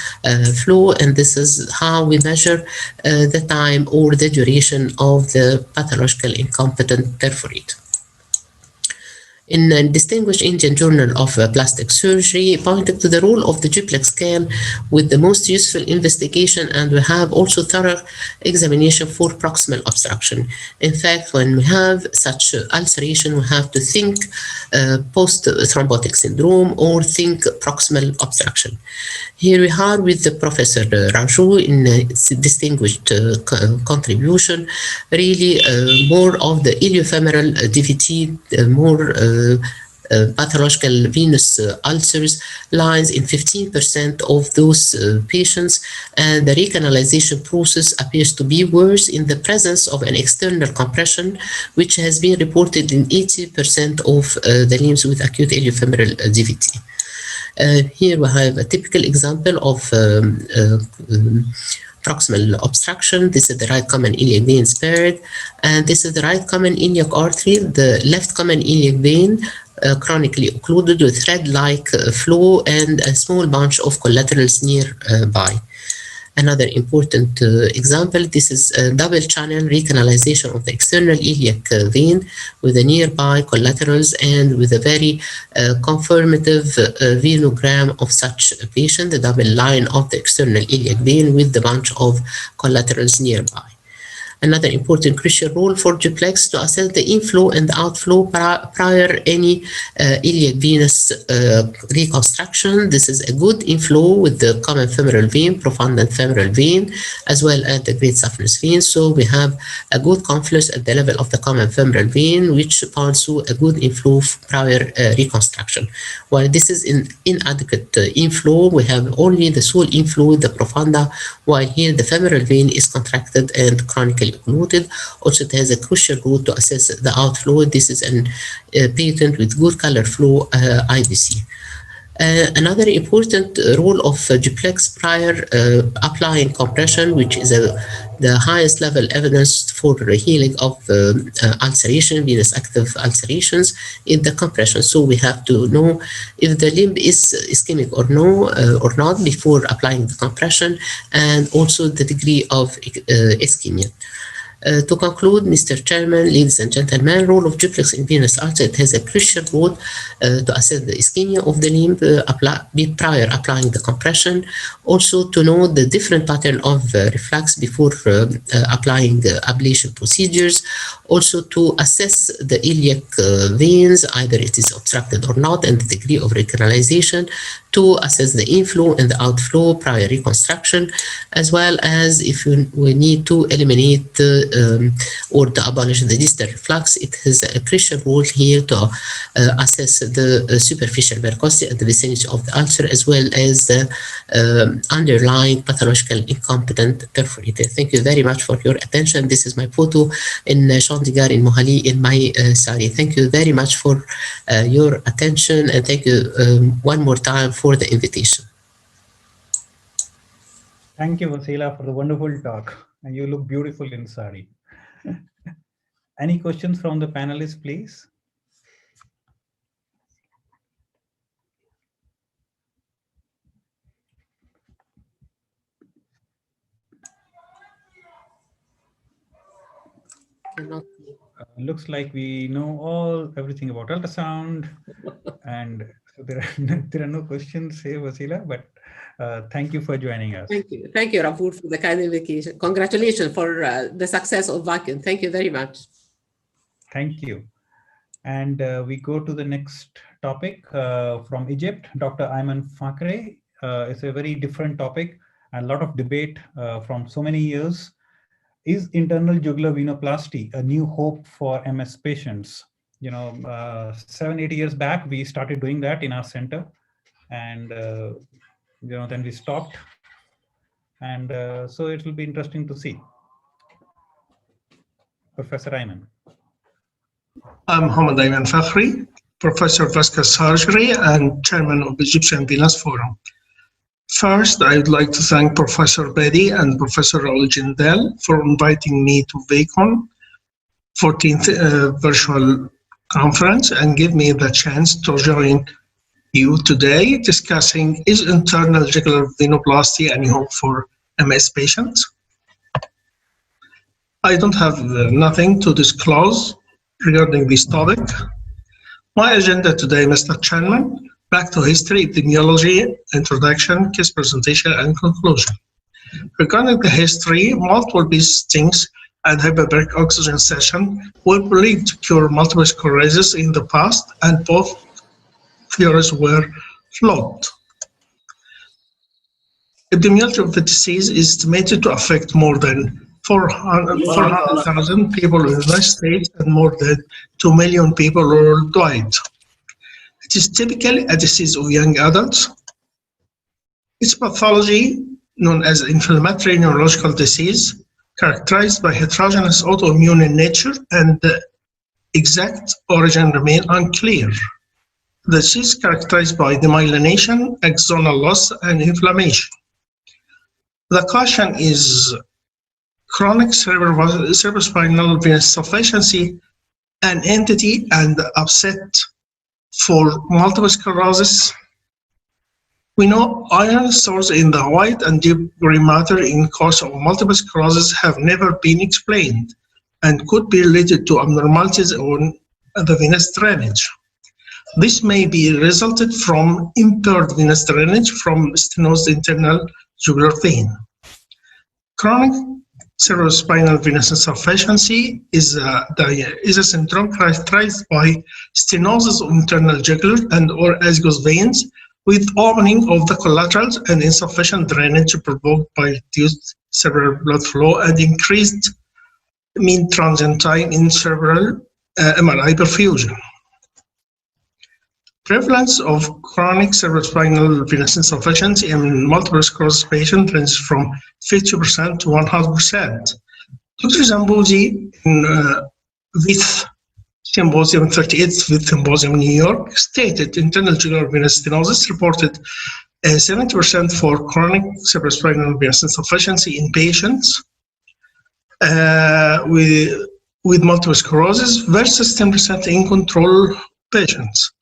K: flow, and this is how we measure the time or the duration of the pathological incompetent perforator. In a distinguished Indian Journal of Plastic Surgery, pointed to the role of the duplex scan with the most useful investigation, and we have also thorough examination for proximal obstruction. In fact, when we have such ulceration, we have to think post-thrombotic syndrome or think proximal obstruction. Here we are with the Professor Raju in a distinguished contribution, really more of the iliofemoral DVT, more pathological venous ulcers lies in 15% of those patients, and the recanalization process appears to be worse in the presence of an external compression, which has been reported in 80% of the limbs with acute iliofemoral DVT. Here we have a typical example of proximal obstruction. This is the right common iliac vein spared, and this is the right common iliac artery. The left common iliac vein chronically occluded with thread-like flow and a small bunch of collaterals nearby. Another important example, this is a double channel recanalization of the external iliac vein with the nearby collaterals and with a very confirmative venogram of such a patient, the double line of the external iliac vein with the bunch of collaterals nearby. Another important crucial role for duplex to assess the inflow and the outflow prior any iliac venous reconstruction. This is a good inflow with the common femoral vein, profundant femoral vein, as well as the great saphenous vein. So we have a good confluence at the level of the common femoral vein, which points to a good inflow prior reconstruction. While this is an inadequate inflow, we have only the sole inflow, the profunda, while here the femoral vein is contracted and chronically occluded. Also, it has a crucial role to assess the outflow. This is a patient with good color flow IVC. Another important role of duplex prior applying compression, which is the highest level evidence for healing of ulceration, venous active ulcerations, in the compression. So we have to know if the limb is ischemic or no or not before applying the compression, and also the degree of ischemia. To conclude, Mr. Chairman, ladies and gentlemen, role of duplex in venous ulcer, it has a crucial role to assess the ischemia of the limb prior applying the compression. Also to know the different pattern of reflux before applying ablation procedures. Also to assess the iliac veins, either it is obstructed or not, and the degree of recanalization. To assess the inflow and the outflow prior reconstruction, as well as if we need to eliminate or to abolish the distal reflux. It has a crucial role here to assess the superficial varicosity at the vicinity of the ulcer, as well as the underlying pathological incompetent perforator. Thank you very much for your attention. This is my photo in Chandigarh in Mohali in my sari. Thank you very much for your attention, and thank you one more time for the invitation.
E: Thank you, Vasila, for the wonderful talk. And you look beautiful in sari. Any questions from the panelists, please? Looks like we know everything about ultrasound, and so there are no questions here, Vasila, but thank you for joining us.
K: Thank you, Rafur, for the kind invitation. Congratulations for the success of VAICON. Thank you very much.
E: Thank you. And we go to the next topic from Egypt, Dr. Ayman Fakre. It's a very different topic and a lot of debate from so many years. Is internal jugular venoplasty a new hope for MS patients? 7-8 years back, we started doing that in our center, and then we stopped. And so it will be interesting to see. Professor Ayman.
P: I'm Mohammad Ayman Fakhri, Professor of Vascular Surgery and Chairman of the Egyptian Venous Forum. First, I would like to thank Professor Bedi and Professor Raul Jindal for inviting me to VAICON 14th virtual conference and give me the chance to join you today discussing is internal jugular venoplasty any hope for MS patients. I don't have nothing to disclose regarding this topic. My agenda today, Mr. Chairman, back to history, epidemiology, introduction, case presentation, and conclusion. Regarding the history, multiple stings and hyperbaric oxygen session were believed to cure multiple sclerosis in the past, and both theories were flawed. Epidemiology of the disease is estimated to affect more than 400,000 people in the United States and more than 2 million people worldwide. It is typically a disease of young adults. Its pathology, known as inflammatory neurological disease, characterized by heterogeneous autoimmune in nature, and the exact origin remain unclear. The disease is characterized by demyelination, axonal loss, and inflammation. The caution is chronic cerebrospinal venous insufficiency, an entity and upset for multiple sclerosis. We know iron stores in the white and deep gray matter in cause of multiple sclerosis have never been explained and could be related to abnormalities on the venous drainage. This may be resulted from impaired venous drainage from stenosed internal jugular vein. Chronic cerebrospinal venous insufficiency is a syndrome characterized by stenosis of internal jugular and or azygos veins with opening of the collaterals and insufficient drainage provoked by reduced cerebral blood flow and increased mean transient time in cerebral MRI perfusion. Prevalence of chronic cerebrospinal venous insufficiency in multiple sclerosis patients ranges from 50% to 100%. Dr. Zambuzzi with Symposium 38th with Symposium New York stated internal jugular venous stenosis reported 70% for chronic cerebrospinal venous insufficiency in patients with multiple sclerosis versus 10% in control patients.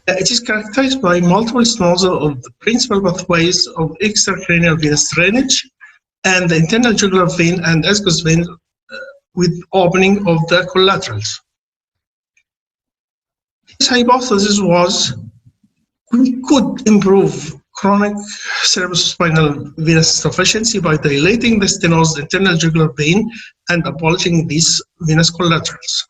P: It is characterized by multiple stenosis of the principal pathways of extracranial venous drainage and the internal jugular vein and azygos vein with opening of the collaterals. His hypothesis was we could improve chronic cerebrospinal venous insufficiency by dilating the stenosed internal jugular vein and abolishing these venous collaterals.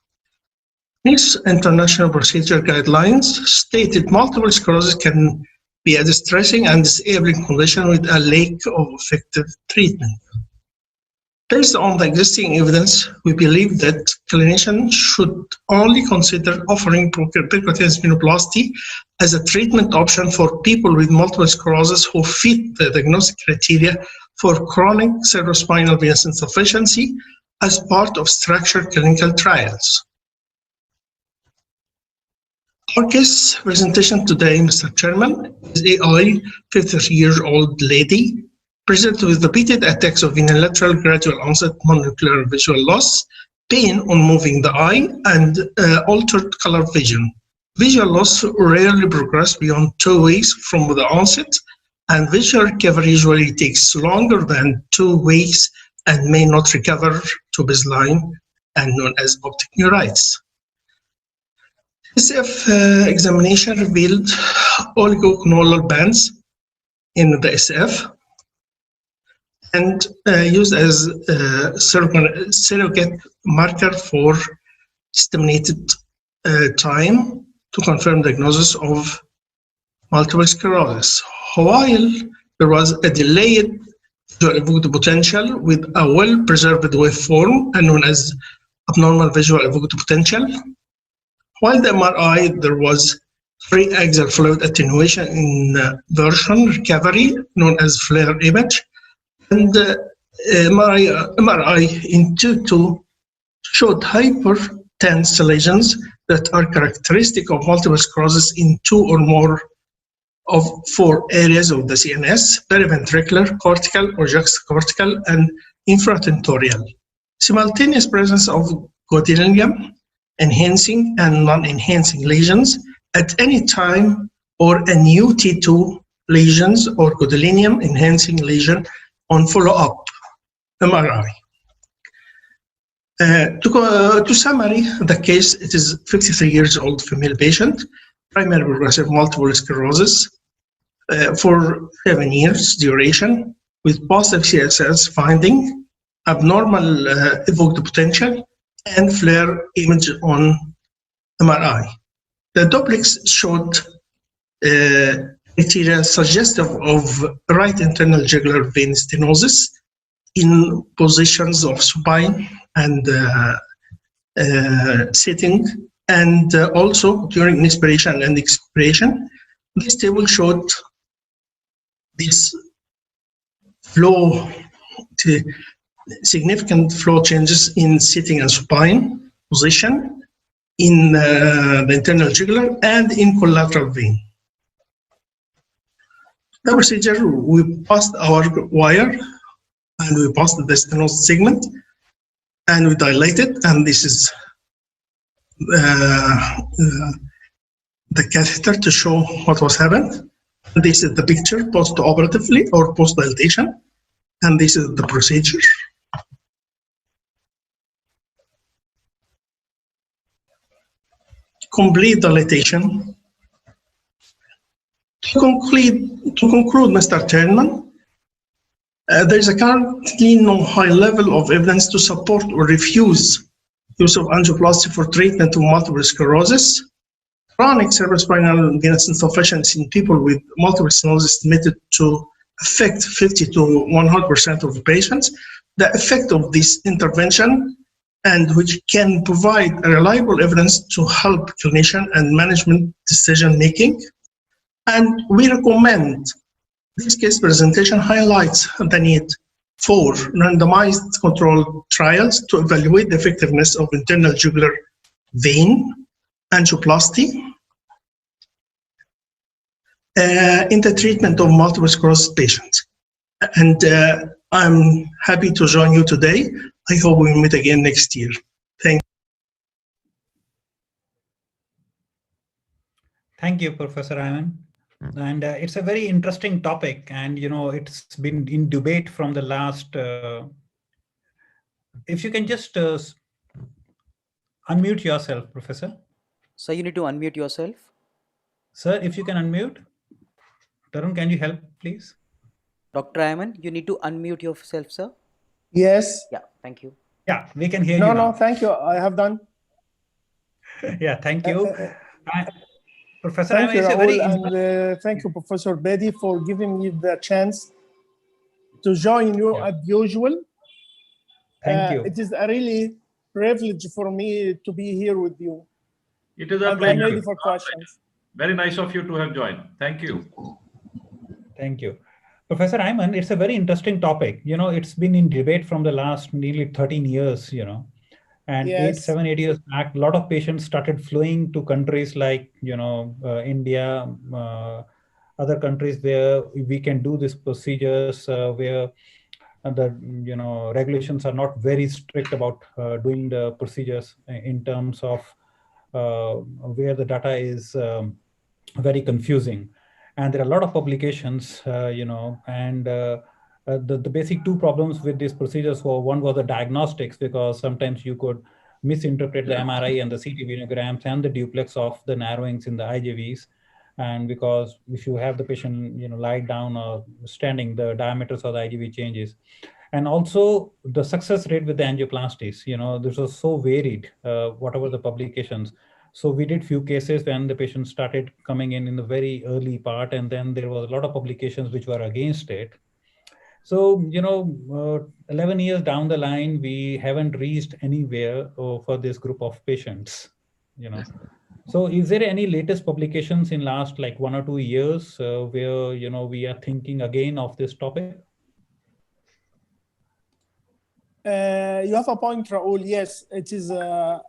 P: These international procedure guidelines stated multiple sclerosis can be a distressing and disabling condition with a lack of effective treatment. Based on the existing evidence, we believe that clinicians should only consider offering percutaneous venoplasty as a treatment option for people with multiple sclerosis who fit the diagnostic criteria for chronic cerebrospinal venous insufficiency as part of structured clinical trials. Our guest presentation today, Mr. Chairman, is a 50-year-old lady presented with repeated attacks of unilateral gradual onset mononuclear visual loss, pain on moving the eye, and altered color vision. Visual loss rarely progresses beyond 2 weeks from the onset, and visual recovery usually takes longer than 2 weeks and may not recover to baseline and known as optic neuritis. SF examination revealed oligocondylar bands in the SF and used as a surrogate marker for estimated time to confirm diagnosis of multiple sclerosis. While there was a delayed visual evoked potential with a well-preserved waveform and known as abnormal visual evoked potential, while the MRI, there was free axial fluid attenuation in version recovery, known as FLAIR image, and MRI in T2 showed hypertense lesions that are characteristic of multiple sclerosis in 2 or more of 4 areas of the CNS, periventricular, cortical or juxtacortical, and infratentorial. Simultaneous presence of gadolinium enhancing and non-enhancing lesions at any time, or a new T2 lesions or gadolinium enhancing lesion on follow-up MRI. To summary the case, it is 53 years old female patient, primary progressive multiple sclerosis for 7 years duration with positive CSS finding, abnormal evoked potential, and FLAIR image on MRI. The duplex showed criteria suggestive of right internal jugular vein stenosis in positions of supine and sitting and also during inspiration and expiration. This table showed this flow, significant flow changes in sitting and supine position, in the internal jugular, and in collateral vein. The procedure, we passed our wire and we passed the stenosis segment and we dilated, and this is the catheter to show what was happened. This is the picture post-operatively or post-dilatation, and this is the procedure. Complete dilatation. To conclude, Mr. Chairman, there is currently no high level of evidence to support or refuse use of angioplasty for treatment of multiple sclerosis. Chronic cerebrospinal venous insufficiency in people with multiple sclerosis is estimated to affect 50 to 100% of the patients. The effect of this intervention, and which can provide a reliable evidence to help clinician and management decision making. And we recommend this case presentation highlights the need for randomized controlled trials to evaluate the effectiveness of internal jugular vein angioplasty in the treatment of multiple sclerosis patients. And I'm happy to join you today. I hope we meet again next year.
E: Thank you, Professor Ayman. And it's a very interesting topic, and it's been in debate from the last. If you can just unmute yourself, Professor.
O: So you need to unmute yourself.
E: Sir, if you can unmute. Tarun, can you help, please?
O: Dr. Ayman, you need to unmute yourself, sir.
X: Yes.
O: Yeah, thank you.
E: Yeah, we can hear you
X: No,
E: now.
X: thank you. I have done.
E: Yeah, thank you. Professor
X: Thank
E: Ayman,
X: you,
E: it's a
X: Rahul,
E: very
X: and thank you, Professor Bedi, for giving me the chance to join you as usual.
E: Thank you.
X: It is a really privilege for me to be here with you.
W: It is a
X: and
W: pleasure.
X: I'm ready for questions.
W: Very nice of you to have joined. Thank you.
E: Thank you. Professor Ayman, it's a very interesting topic. It's been in debate from the last nearly 13 years, and
X: Yes.
E: 7, 8 years back, a lot of patients started flowing to countries like, India, other countries where we can do these procedures, where the regulations are not very strict about doing the procedures in terms of where the data is very confusing. And there are a lot of publications, and the basic two problems with these procedures were, one was the diagnostics, because sometimes you could misinterpret the MRI and the CT venograms and the duplex of the narrowings in the IJVs. And because if you have the patient, lie down or standing, the diameters of the IJV changes. And also the success rate with the angioplasties, this was so varied, whatever the publications. So we did few cases when the patient started coming in the very early part, and then there was a lot of publications which were against it. So, 11 years down the line, we haven't reached anywhere for this group of patients, So is there any latest publications in last like 1 or 2 years where, we are thinking again of this topic?
X: You have a point, Rahul. Yes, it is a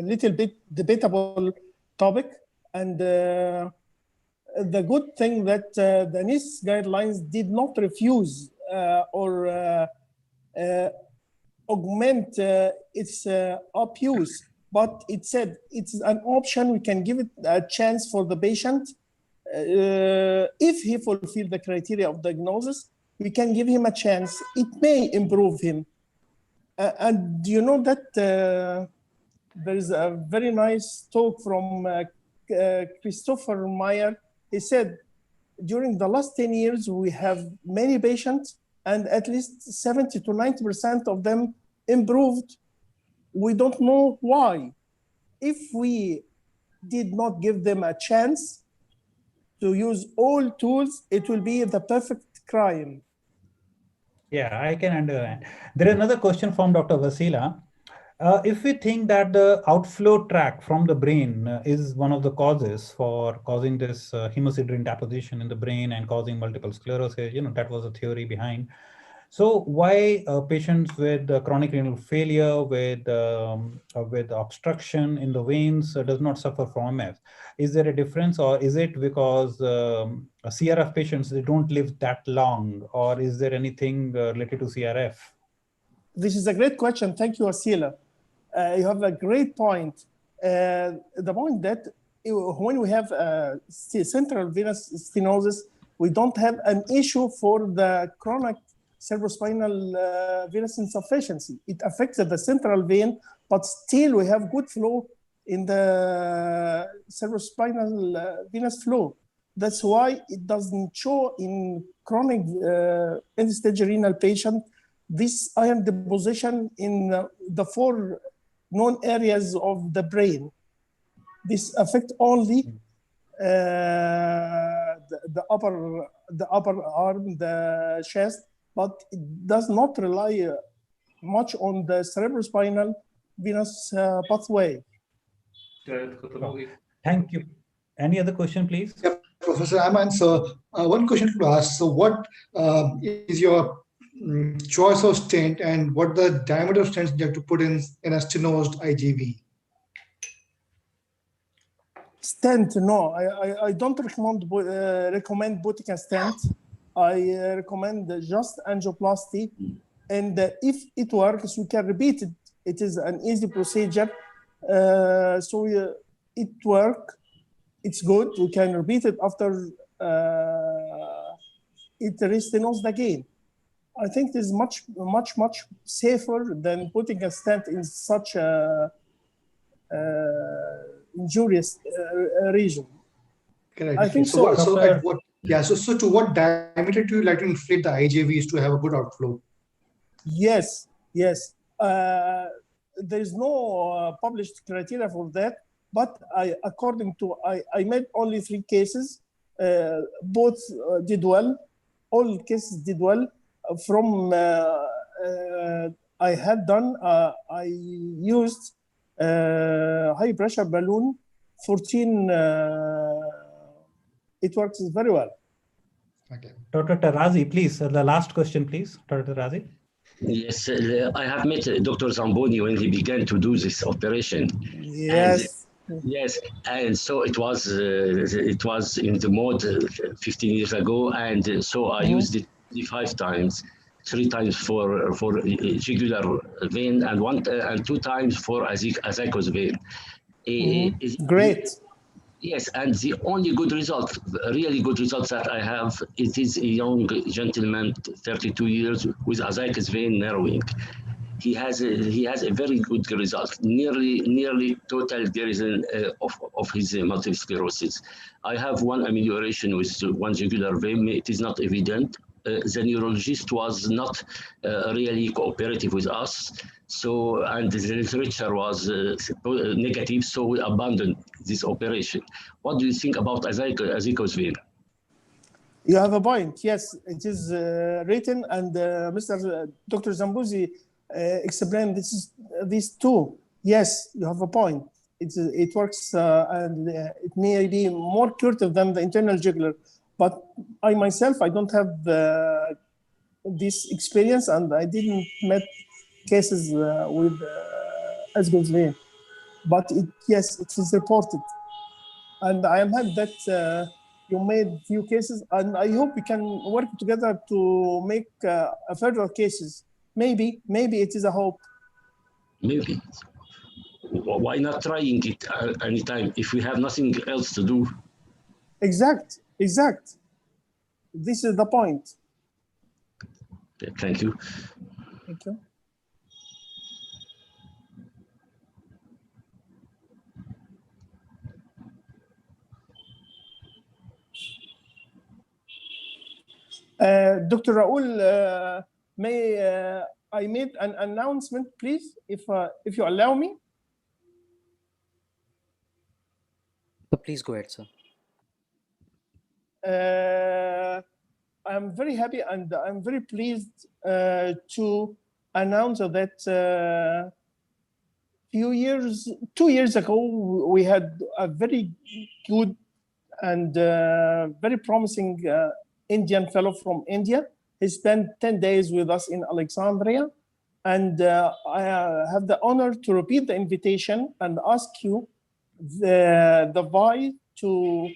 X: little bit debatable topic. And the good thing that the NIST guidelines did not refuse or augment its abuse, but it said it's an option. We can give it a chance for the patient. If he fulfills the criteria of diagnosis, we can give him a chance. It may improve him. And you know that there is a very nice talk from Christopher Meyer. He said, during the last 10 years, we have many patients, and at least 70 to 90% of them improved. We don't know why. If we did not give them a chance to use all tools, it will be the perfect crime.
E: Yeah, I can understand. There is another question from Dr. Vasila. If we think that the outflow tract from the brain is one of the causes for causing this hemosiderin deposition in the brain and causing multiple sclerosis, that was the theory behind. So why patients with chronic renal failure, with obstruction in the veins does not suffer from MF? Is there a difference, or is it because CRF patients, they don't live that long, or is there anything related to CRF?
Q: This is a great question. Thank you, Asila. You have a great point. The point that when we have central venous stenosis, we don't have an issue for the chronic cerebrospinal venous insufficiency. It affects the central vein, but still we have good flow in the cerebrospinal venous flow. That's why it doesn't show in chronic end-stage renal patient this iron deposition in the 4 known areas of the brain. This affects only the upper arm, the chest, but it does not rely much on the cerebrospinal venous pathway.
E: Thank you. Any other question, please?
F: Yeah, Professor Aman, so one question to ask. So what is your choice of stent, and what the diameter of stents you have to put in a stenosed IGV?
Q: Stent, no, I don't recommend putting a stent. I recommend just angioplasty, and if it works, we can repeat it. It is an easy procedure, so it works. It's good. We can repeat it after it restenosed again. I think it is much safer than putting a stent in such a injurious region.
F: Correct.
Q: I think
F: so.
Q: so.
F: So to what diameter do you like to inflate the IJVs to have a good outflow?
Q: Yes. There is no published criteria for that, but I made only 3 cases. Both did well. All cases did well. From I had done, I used high pressure balloon 14. It works very well.
F: Okay.
E: Dr. Tarazi, please, the last question, please. Dr. Tarazi.
R: Yes, I have met Dr. Zamboni when he began to do this operation.
Q: Yes.
R: Yes, and so it was in the mode 15 years ago, and so I used it 5 times, 3 times for jugular vein and 2 times for azygos vein.
Q: Great.
R: Yes, and the only good result, really good results that I have, it is a young gentleman, 32 years, with azygos vein narrowing. He has a very good result, nearly total garrison of his multiple sclerosis. I have one amelioration with one jugular vein. It is not evident. The neurologist was not really cooperative with us, and the literature was negative, so we abandoned this operation. What do you think about azygos vein?
Q: You have a point. Yes, it is written, and Dr. Zambuzi explained these 2. Yes, you have a point. It works, and it may be more curative than the internal jugular. But I myself, I don't have this experience, and I didn't met cases with azygos vein. But yes, it is reported, and I am happy that you made few cases, and I hope we can work together to make further cases. Maybe it is a hope.
R: Maybe. Why not trying it anytime if we have nothing else to do?
Q: Exact. This is the point.
R: Okay, thank you.
Q: Thank you. Dr. Raoul, may I made an announcement, please, if you allow me?
O: So please go ahead, sir.
Q: I'm very happy and I'm very pleased to announce that 2 years ago, we had a very good and very promising Indian fellow from India. He spent 10 days with us in Alexandria. And I have the honor to repeat the invitation and ask you, the VAI, to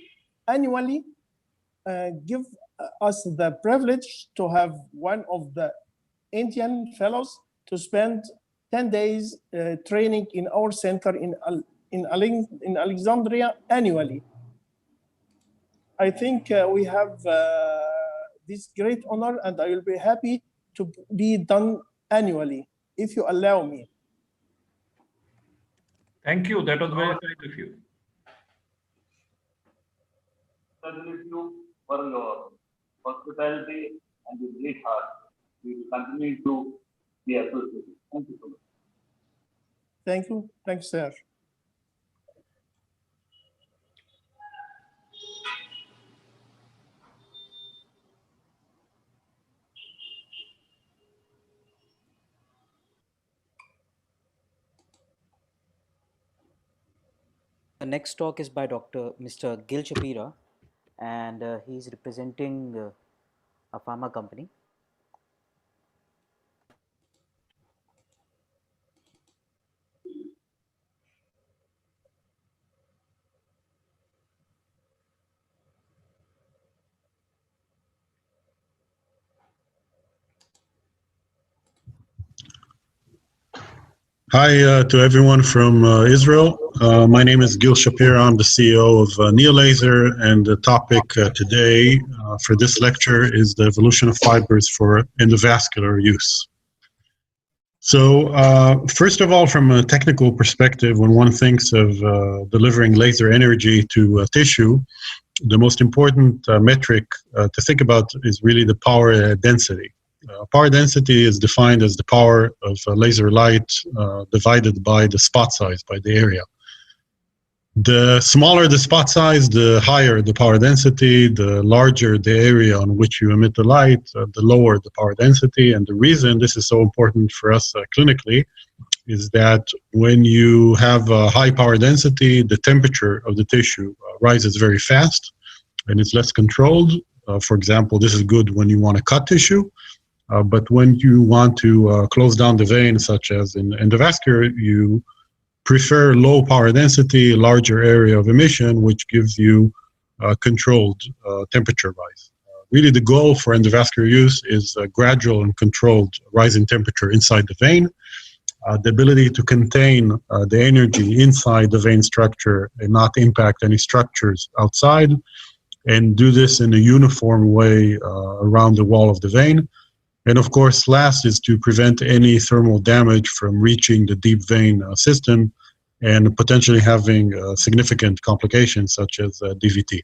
Q: annually give us the privilege to have one of the Indian fellows to spend 10 days training in our center in Alexandria annually. I think we have this great honor, and I will be happy to be done annually, if you allow me.
W: Thank you. That was very kind of you.
A: Congratulate you for your hospitality and your great heart. We will continue to be associated. Thank you so much.
Q: Thank you. Thanks, sir.
O: The next talk is by Mr. Gil Shapira, and he's representing a pharma company.
H: Hi to everyone from Israel. My name is Gil Shapira. I'm the CEO of Neolaser, and the topic today for this lecture is the evolution of fibers for endovascular use. So first of all, from a technical perspective, when one thinks of delivering laser energy to tissue, the most important metric to think about is really the power density. Power density is defined as the power of laser light divided by the spot size, by the area. The smaller the spot size, the higher the power density. The larger the area on which you emit the light, the lower the power density. And the reason this is so important for us clinically is that when you have a high power density, the temperature of the tissue rises very fast and it's less controlled. For example, this is good when you want to cut tissue. But when you want to close down the vein, such as in endovascular, you prefer low power density, larger area of emission, which gives you controlled temperature rise. Really, the goal for endovascular use is a gradual and controlled rise in temperature inside the vein. The ability to contain the energy inside the vein structure and not impact any structures outside, and do this in a uniform way around the wall of the vein. And of course, last is to prevent any thermal damage from reaching the deep vein system and potentially having significant complications such as DVT.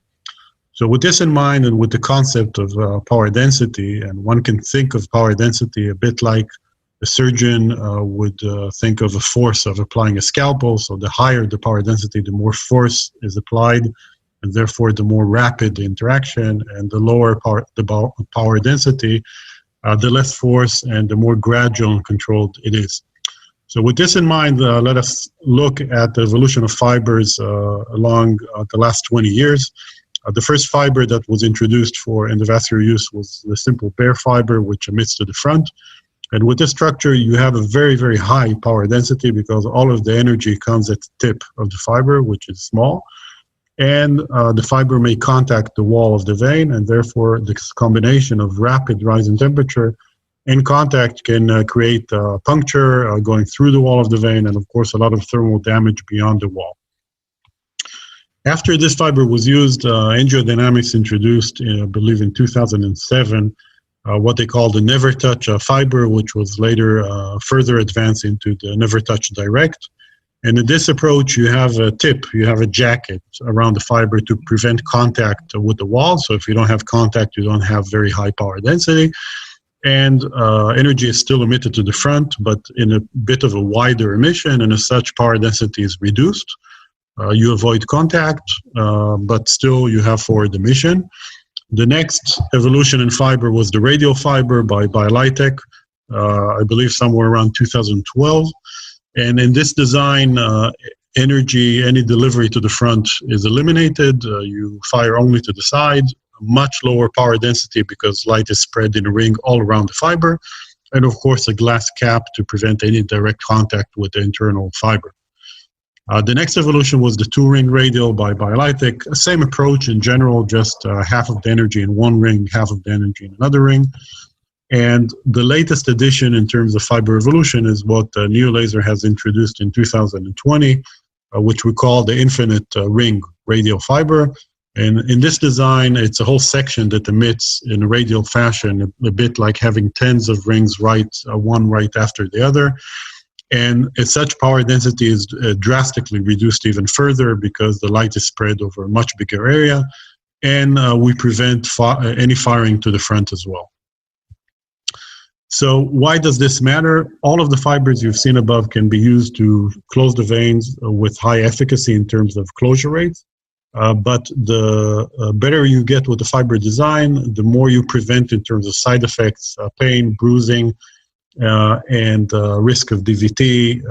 H: So with this in mind, and with the concept of power density, and one can think of power density a bit like a surgeon would think of a force of applying a scalpel. So the higher the power density, the more force is applied, and therefore the more rapid the interaction, and the lower power density, the less force and the more gradual and controlled it is. So with this in mind, let us look at the evolution of fibers along the last 20 years. The first fiber that was introduced for endovascular use was the simple bare fiber, which emits to the front. And with this structure, you have a very, very high power density because all of the energy comes at the tip of the fiber, which is small. And the fiber may contact the wall of the vein, and therefore this combination of rapid rise in temperature and contact can create a puncture going through the wall of the vein, and of course a lot of thermal damage beyond the wall. After this fiber was used, Angiodynamics introduced, I believe in 2007, what they called the Never Touch fiber, which was later further advanced into the Never Touch Direct. And in this approach, you have a tip, you have a jacket around the fiber to prevent contact with the wall. So if you don't have contact, you don't have very high power density. And energy is still emitted to the front, but in a bit of a wider emission, and as such, power density is reduced. You avoid contact, but still you have forward emission. The next evolution in fiber was the radial fiber by Litec, I believe somewhere around 2012. And in this design, any delivery to the front is eliminated. You fire only to the side, much lower power density because light is spread in a ring all around the fiber. And of course, a glass cap to prevent any direct contact with the internal fiber. The next evolution was the two-ring radial by BioLitech. Same approach in general, just half of the energy in one ring, half of the energy in another ring. And the latest addition in terms of fiber evolution is what NeoLaser has introduced in 2020, which we call the infinite ring radial fiber. And in this design, it's a whole section that emits in a radial fashion, a bit like having tens of rings one right after the other. And as such, power density is drastically reduced even further because the light is spread over a much bigger area. And we prevent any firing to the front as well. So why does this matter? All of the fibers you've seen above can be used to close the veins with high efficacy in terms of closure rates. But the better you get with the fiber design, the more you prevent in terms of side effects, pain, bruising, and risk of DVT,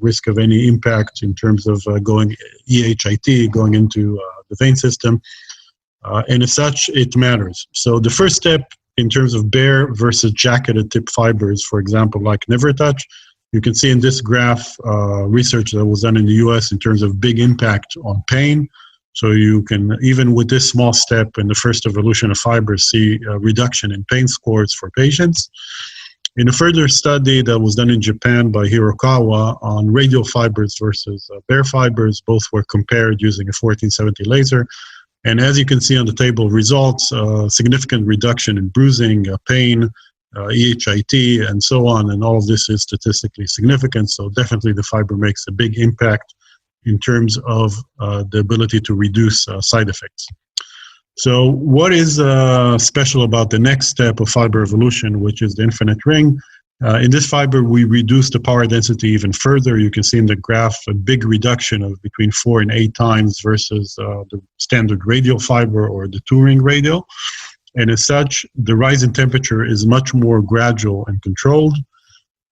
H: risk of any impact in terms of going EHIT, going into the vein system. And as such, it matters. So the first step in terms of bare versus jacketed tip fibers, for example, like NeverTouch, you can see in this graph research that was done in the US in terms of big impact on pain. So you can, even with this small step in the first evolution of fibers, see a reduction in pain scores for patients. In a further study that was done in Japan by Hirokawa on radial fibers versus bare fibers, both were compared using a 1470 laser. And as you can see on the table results, significant reduction in bruising, pain, EHIT, and so on. And all of this is statistically significant. So definitely the fiber makes a big impact in terms of the ability to reduce side effects. So what is special about the next step of fiber evolution, which is the infinite ring? In this fiber, we reduce the power density even further. You can see in the graph a big reduction of between 4 and 8 times versus the standard radial fiber or the two-ring radial. And as such, the rise in temperature is much more gradual and controlled.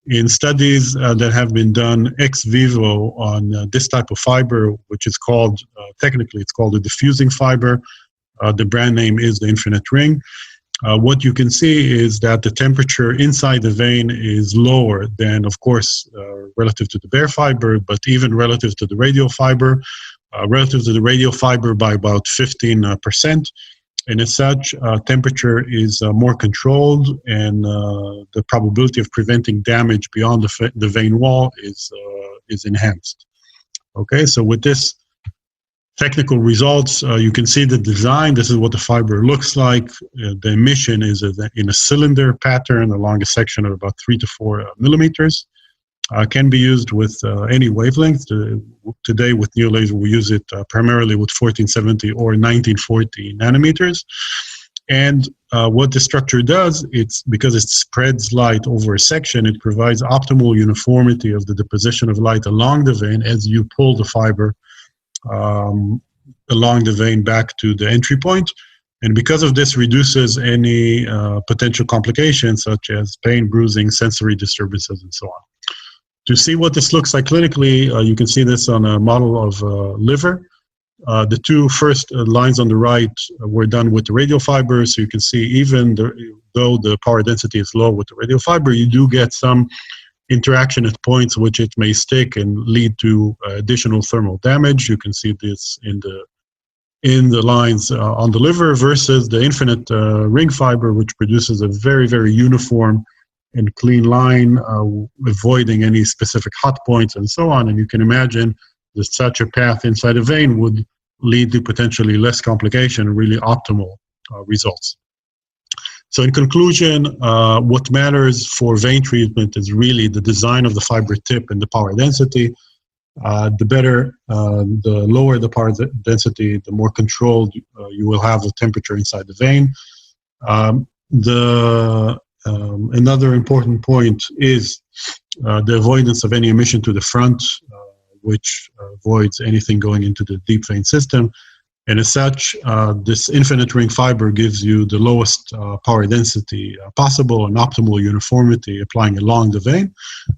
H: In studies that have been done ex vivo on this type of fiber, which is called, technically it's called a diffusing fiber, the brand name is the infinite ring. What you can see is that the temperature inside the vein is lower than, of course, relative to the bare fiber, but even relative to the radial fiber, by about 15%. And as such, temperature is more controlled, and the probability of preventing damage beyond the vein wall is enhanced. Okay, so with this technical results, you can see the design. This is what the fiber looks like. The emission is in a cylinder pattern along a section of about 3 to 4 millimeters. Can be used with any wavelength. Today with NeoLaser, we use it primarily with 1470 or 1940 nanometers. And what the structure does, it's because it spreads light over a section, it provides optimal uniformity of the deposition of light along the vein as you pull the fiber along the vein back to the entry point. And because of this, reduces any potential complications such as pain, bruising, sensory disturbances, and so on. To see what this looks like clinically, you can see this on a model of liver. The two first lines on the right were done with the radial fiber, so you can see even though the power density is low with the radial fiber, you do get some interaction at points which it may stick and lead to additional thermal damage. You can see this in the lines on the liver versus the infinite ring fiber, which produces a very, very uniform and clean line, avoiding any specific hot points and so on. And you can imagine that such a path inside a vein would lead to potentially less complication and really optimal results. So in conclusion, what matters for vein treatment is really the design of the fiber tip and the power density. The lower the power density, the more controlled you will have the temperature inside the vein. Another important point is the avoidance of any emission to the front, which avoids anything going into the deep vein system. And as such, this infinite ring fiber gives you the lowest power density possible and optimal uniformity applying along the vein,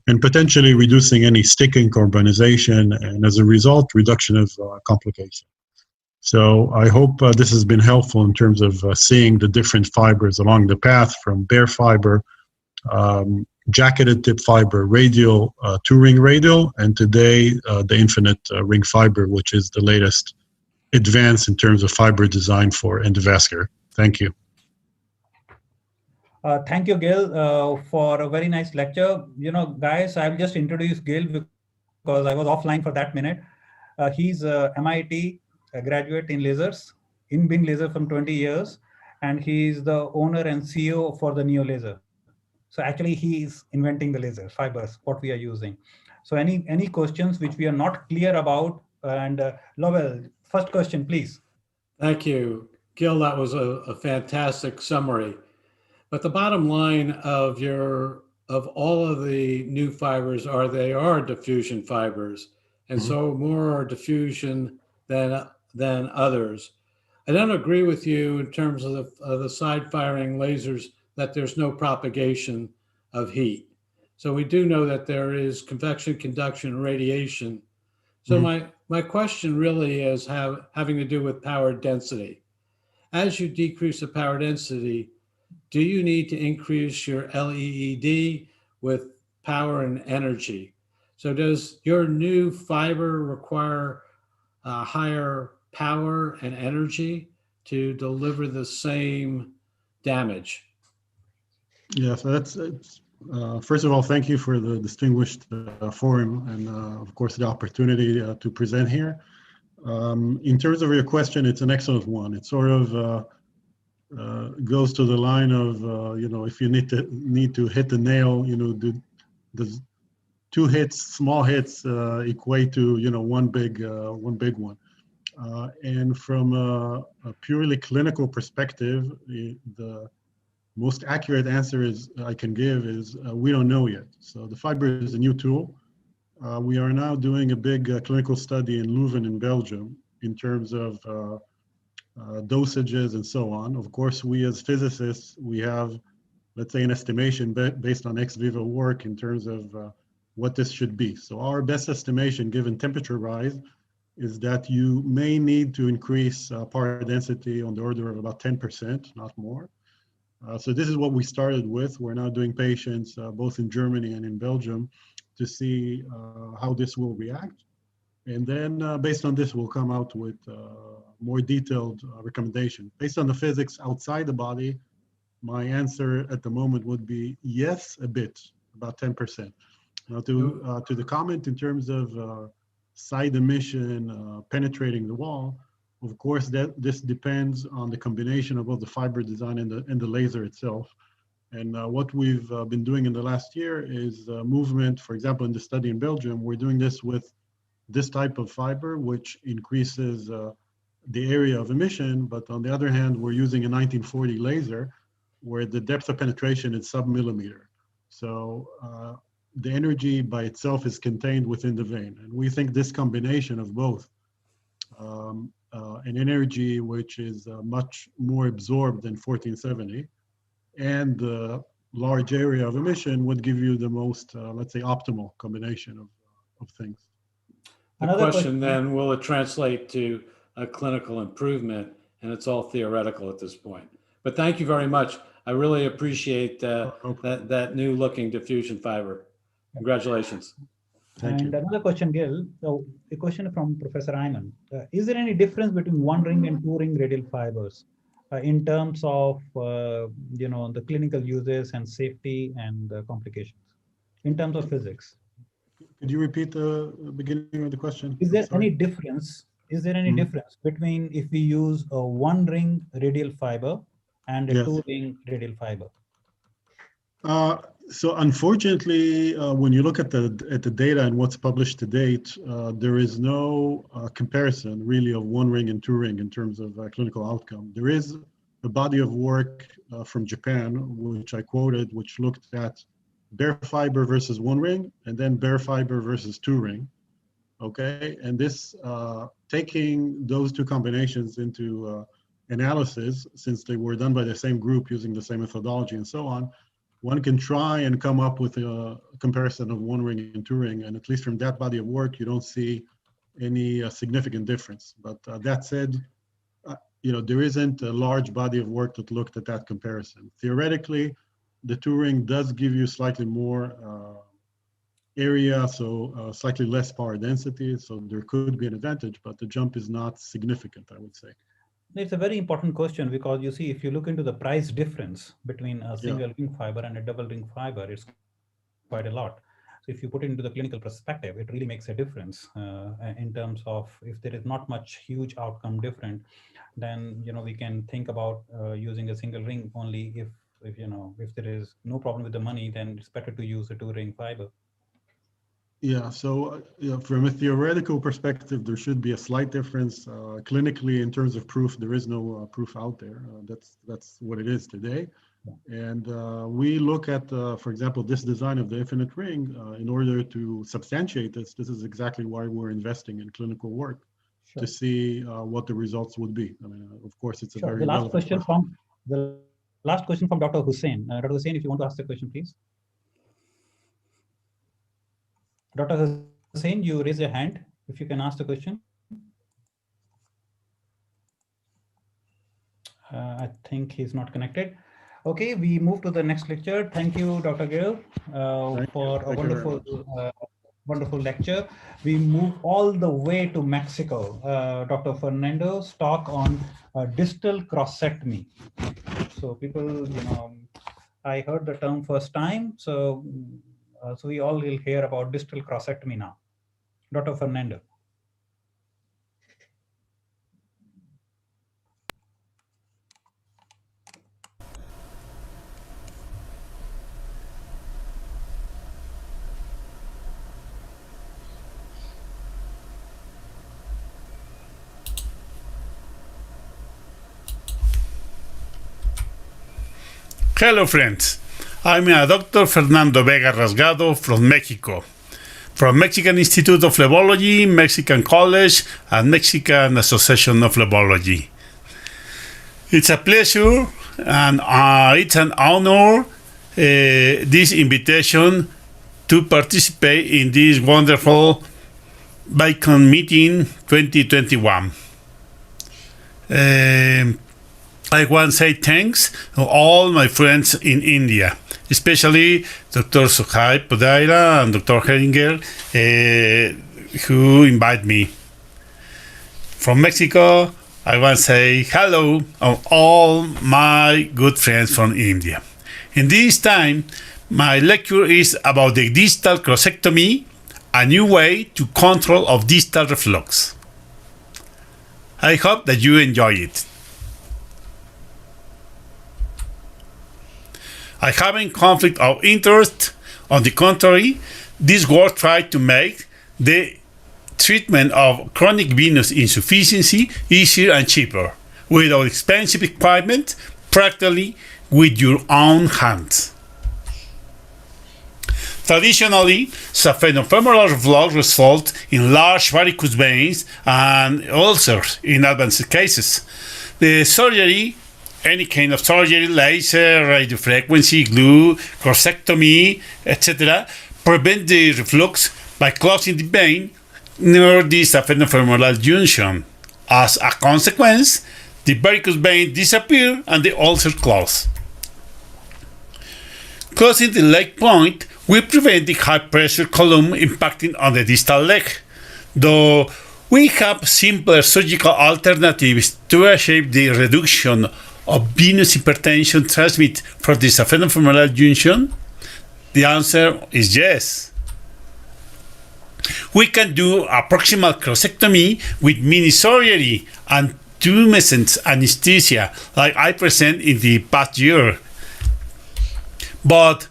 H: and potentially reducing any sticking, carbonization, and as a result, reduction of complication. So I hope this has been helpful in terms of seeing the different fibers along the path from bare fiber, jacketed tip fiber, radial, two-ring radial, and today the infinite ring fiber, which is the latest advance in terms of fiber design for endovascular. Thank you.
E: Thank you, Gil, for a very nice lecture. You know, guys, I'll just introduce Gil because I was offline for that minute. He's a MIT graduate in lasers, in beam laser from 20 years, and he's the owner and CEO for the Neo Laser. So actually, he is inventing the laser fibers, what we are using. So any questions which we are not clear about? And Lovell, first question, please.
I: Thank you, Gil. That was a fantastic summary. But the bottom line of all of the new fibers they are diffusion fibers, and so more are diffusion than others. I don't agree with you in terms of the side firing lasers that there's no propagation of heat. So we do know that there is convection, conduction, and radiation. So my question really is having to do with power density. As you decrease the power density, do you need to increase your LEED with power and energy? So does your new fiber require higher power and energy to deliver the same damage?
H: Yeah, so that's first of all, thank you for the distinguished forum and of course the opportunity to present here. In terms of your question, it's an excellent one. It sort of goes to the line of you know, if you need to hit the nail, you know, does two hits, small hits, equate to, you know, one big one. And from a purely clinical perspective, the most accurate answer I can give is we don't know yet. So the fiber is a new tool. We are now doing a big clinical study in Leuven in Belgium in terms of dosages and so on. Of course, we as physicists, we have, let's say, an estimation based on ex vivo work in terms of what this should be. So our best estimation, given temperature rise, is that you may need to increase power density on the order of about 10%, not more. So this is what we started with. We're now doing patients both in Germany and in Belgium to see how this will react. And then based on this, we'll come out with more detailed recommendation. Based on the physics outside the body, my answer at the moment would be yes, a bit, about 10%. Now to the comment in terms of side emission penetrating the wall, of course, this depends on the combination of both the fiber design and the laser itself. And what we've been doing in the last year is movement. For example, in the study in Belgium, we're doing this with this type of fiber, which increases the area of emission. But on the other hand, we're using a 1940 laser where the depth of penetration is sub-millimeter. So the energy by itself is contained within the vein. And we think this combination of both an energy which is much more absorbed than 1470 and the large area of emission would give you the most, let's say, optimal combination of things.
I: The question then, will it translate to a clinical improvement? And it's all theoretical at this point. But thank you very much. I really appreciate that new looking diffusion fiber. Congratulations.
E: And another question, Gil. So a question from Professor Ayman. Is there any difference between one ring and two ring radial fibers in terms of you know, the clinical uses and safety and complications in terms of physics?
H: Could you repeat the beginning of the question?
E: Is there any difference? Is there any difference between if we use a one ring radial fiber and a two ring radial fiber?
H: So unfortunately, when you look at the data and what's published to date, there is no comparison really of one ring and two ring in terms of clinical outcome. There is a body of work from Japan, which I quoted, which looked at bare fiber versus one ring, and then bare fiber versus two ring. Okay, and this taking those two combinations into analysis, since they were done by the same group using the same methodology and so on, one can try and come up with a comparison of one ring and two ring, and at least from that body of work, you don't see any significant difference. But that said, there isn't a large body of work that looked at that comparison. Theoretically, the two ring does give you slightly more area, so slightly less power density, so there could be an advantage, but the jump is not significant, I would say.
E: It's a very important question, because you see, if you look into the price difference between a single ring fiber and a double ring fiber, it's quite a lot. So if you put it into the clinical perspective, it really makes a difference in terms of if there is not much huge outcome different, then we can think about using a single ring only if there is no problem with the money, then it's better to use a two ring fiber.
H: Yeah, so from a theoretical perspective, there should be a slight difference. Clinically, in terms of proof, there is no proof out there. That's what it is today. And we look at, for example, this design of the infinite ring in order to substantiate this. This is exactly why we're investing in clinical work to see what the results would be. I mean, of course, it's a very
E: the last question from Dr. Hussain. Dr. Hussain, if you want to ask the question, please. Dr. Hussain, you raise your hand if you can ask the question. I think he's not connected. Okay, we move to the next lecture. Thank you, Dr. Gill, for a wonderful lecture. We move all the way to Mexico. Dr. Fernando's talk on distal crossectomy. So people, I heard the term first time, so we all will hear about distal crossectomy now. Dr. Fernando.
D: Hello friends, I'm Dr. Fernando Vega Rasgado from Mexico, from Mexican Institute of Phlebology, Mexican College, and Mexican Association of Phlebology. It's a pleasure and it's an honor, this invitation to participate in this wonderful VAICON meeting 2021. I want to say thanks to all my friends in India, especially Dr. Suhai Pudaira and Dr. Heringer, who invited me. From Mexico, I want to say hello to all my good friends from India. In this time, my lecture is about the distal crossectomy, a new way to control of distal reflux. I hope that you enjoy it. I haven't conflict of interest. On the contrary, this work tried to make the treatment of chronic venous insufficiency easier and cheaper, without expensive equipment, practically with your own hands. Traditionally, saphenofemoral reflux results in large varicose veins and ulcers in advanced cases. The surgery, any kind of surgery, laser, radiofrequency, glue, crossectomy, etc., prevent the reflux by closing the vein near the saphenofemoral junction. As a consequence, the varicose vein disappears and the ulcer closes. Closing the leg point will prevent the high pressure column impacting on the distal leg, though we have simpler surgical alternatives to achieve the reduction of venous hypertension transmitted from the saphenofemoral junction? The answer is yes. We can do a proximal crossectomy with mini surgery and tumescent anesthesia, like I present in the past year. But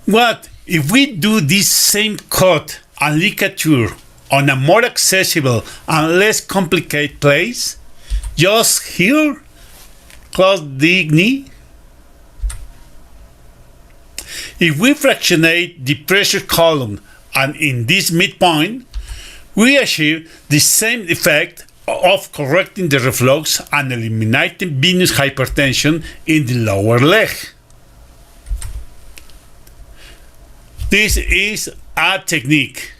D: what if we do this same cut and ligature on a more accessible and less complicated place? Just here? Close the knee. If we fractionate the pressure column and in this midpoint, we achieve the same effect of correcting the reflux and eliminating venous hypertension in the lower leg. This is a technique.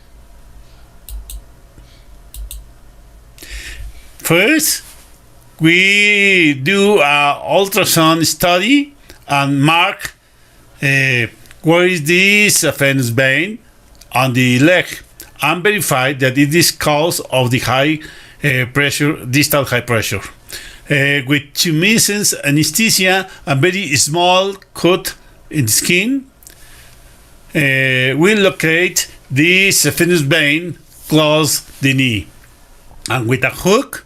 D: First, we do an ultrasound study and mark where is this venous vein on the leg and verify that it is cause of the high pressure, distal high pressure. With tumescence anesthesia and very small cut in the skin, we locate this venous vein close the knee. And with a hook,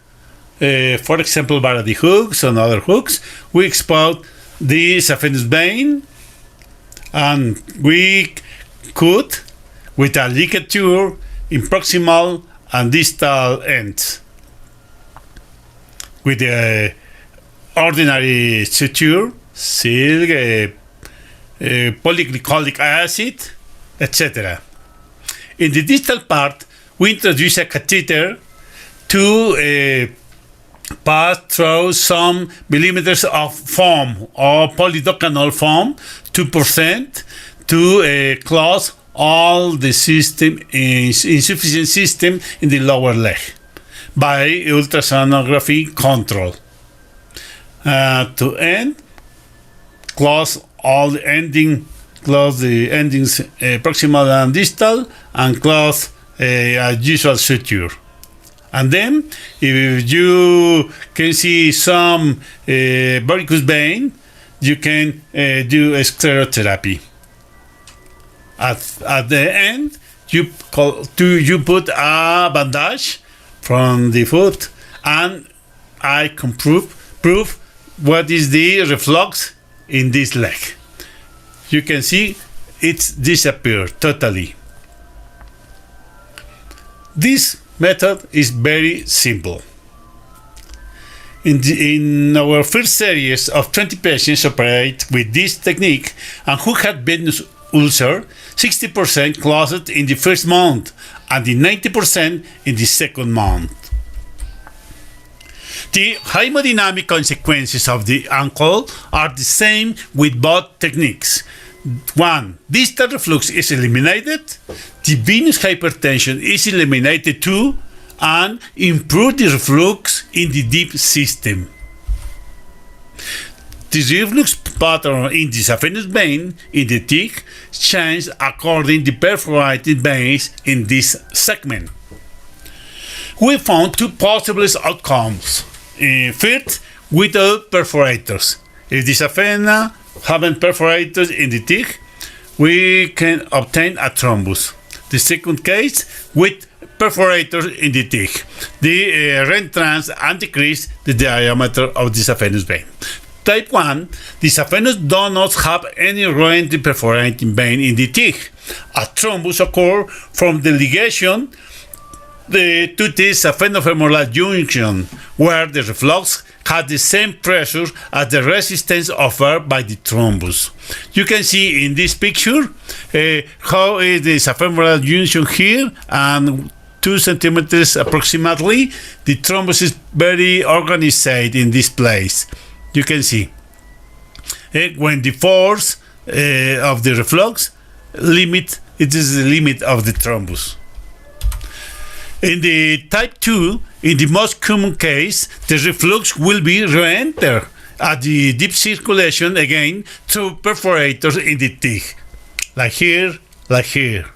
D: for example, Varady hooks and other hooks, we expose this venous vein and we cut with a ligature in proximal and distal ends. With the ordinary suture, silk, polyglycolic acid, etc. In the distal part, we introduce a catheter to pass through some millimeters of foam or polydocanol foam, 2%, to close all the system, insufficient system in the lower leg by ultrasonography control. To end, close all the endings, proximal and distal, and close a usual suture. And then, if you can see some varicose vein, you can do sclerotherapy. At the end, you put a bandage from the foot, and I can prove what is the reflux in this leg. You can see it's disappeared totally. This method is very simple. In our first series of 20 patients operated with this technique and who had venous ulcer, 60% closed in the first month and the 90% in the second month. The hemodynamic consequences of the ankle are the same with both techniques. 1. Distal reflux is eliminated, the venous hypertension is eliminated too, and improve the reflux in the deep system. The reflux pattern in the saphenous vein in the teeth changes according to the perforated veins in this segment. We found two possible outcomes. First, without perforators. If the saphena haven't perforators in the teeth, we can obtain a thrombus. The second case, with perforators in the teeth. The retrans and decrease the diameter of the saphenous vein. Type 1, the saphenous do not have any roentry perforating vein in the teeth. A thrombus occurs from the ligation to the saphenofemoral junction, where the reflux has the same pressure as the resistance offered by the thrombus. You can see in this picture how is the saphenofemoral junction here, and 2 centimeters approximately. The thrombus is very organized in this place. You can see when the force of the reflux limit, it is the limit of the thrombus. In the type 2, in the most common case, the reflux will be re-enter at the deep circulation again through perforators in the teeth, like here, like here.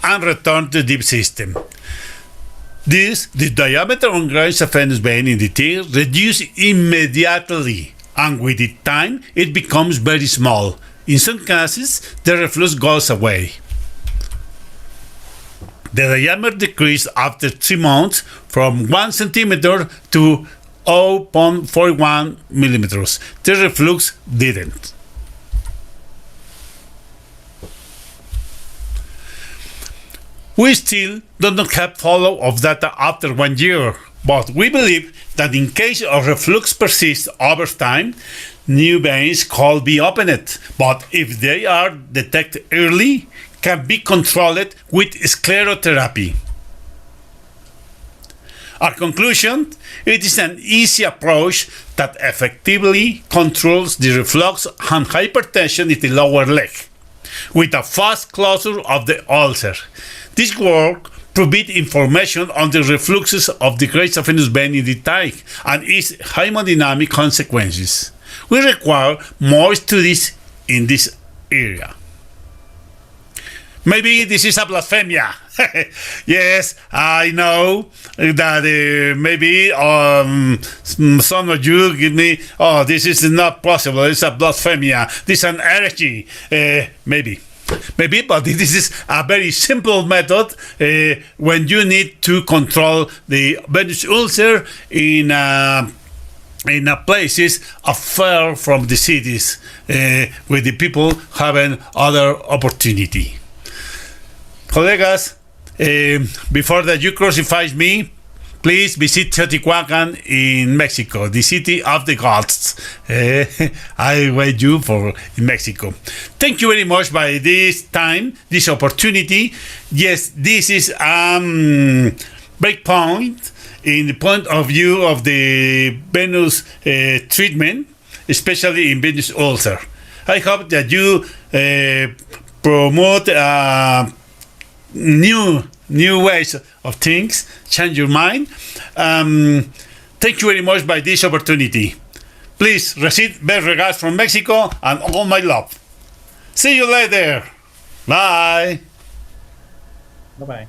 D: And return to the deep system. The diameter of the saphenous vein in the teeth reduces immediately, and with the time it becomes very small. In some cases, the reflux goes away. The diameter decreased after 3 months from 1 centimeter to 0.41 millimeters. The reflux didn't. We still do not have follow-up data after 1 year, But we believe that in case of reflux persists over time, new veins could be opened. But if they are detected early, can be controlled with sclerotherapy. Our conclusion, it is an easy approach that effectively controls the reflux and hypertension in the lower leg, with a fast closure of the ulcer. This work provides information on the refluxes of the great saphenous vein in the thigh and its hemodynamic consequences. We require more studies in this area. Maybe this is a blasphemia. Yes, I know that maybe some of you give me, oh, this is not possible. It's a blasphemia. This is an heresy. Maybe, but this is a very simple method when you need to control the venous ulcer in places far from the cities, with the people having other opportunity. Colegas, before that you crucify me, please visit Teotihuacan in Mexico, the city of the gods. I wait you for in Mexico. Thank you very much by this time, this opportunity. Yes, this is break point in the point of view of the venous treatment, especially in venous ulcer. I hope that you promote new ways of things, change your mind. Thank you very much by this opportunity. Please receive best regards from Mexico and all my love. See you later. Bye.
E: Bye-bye.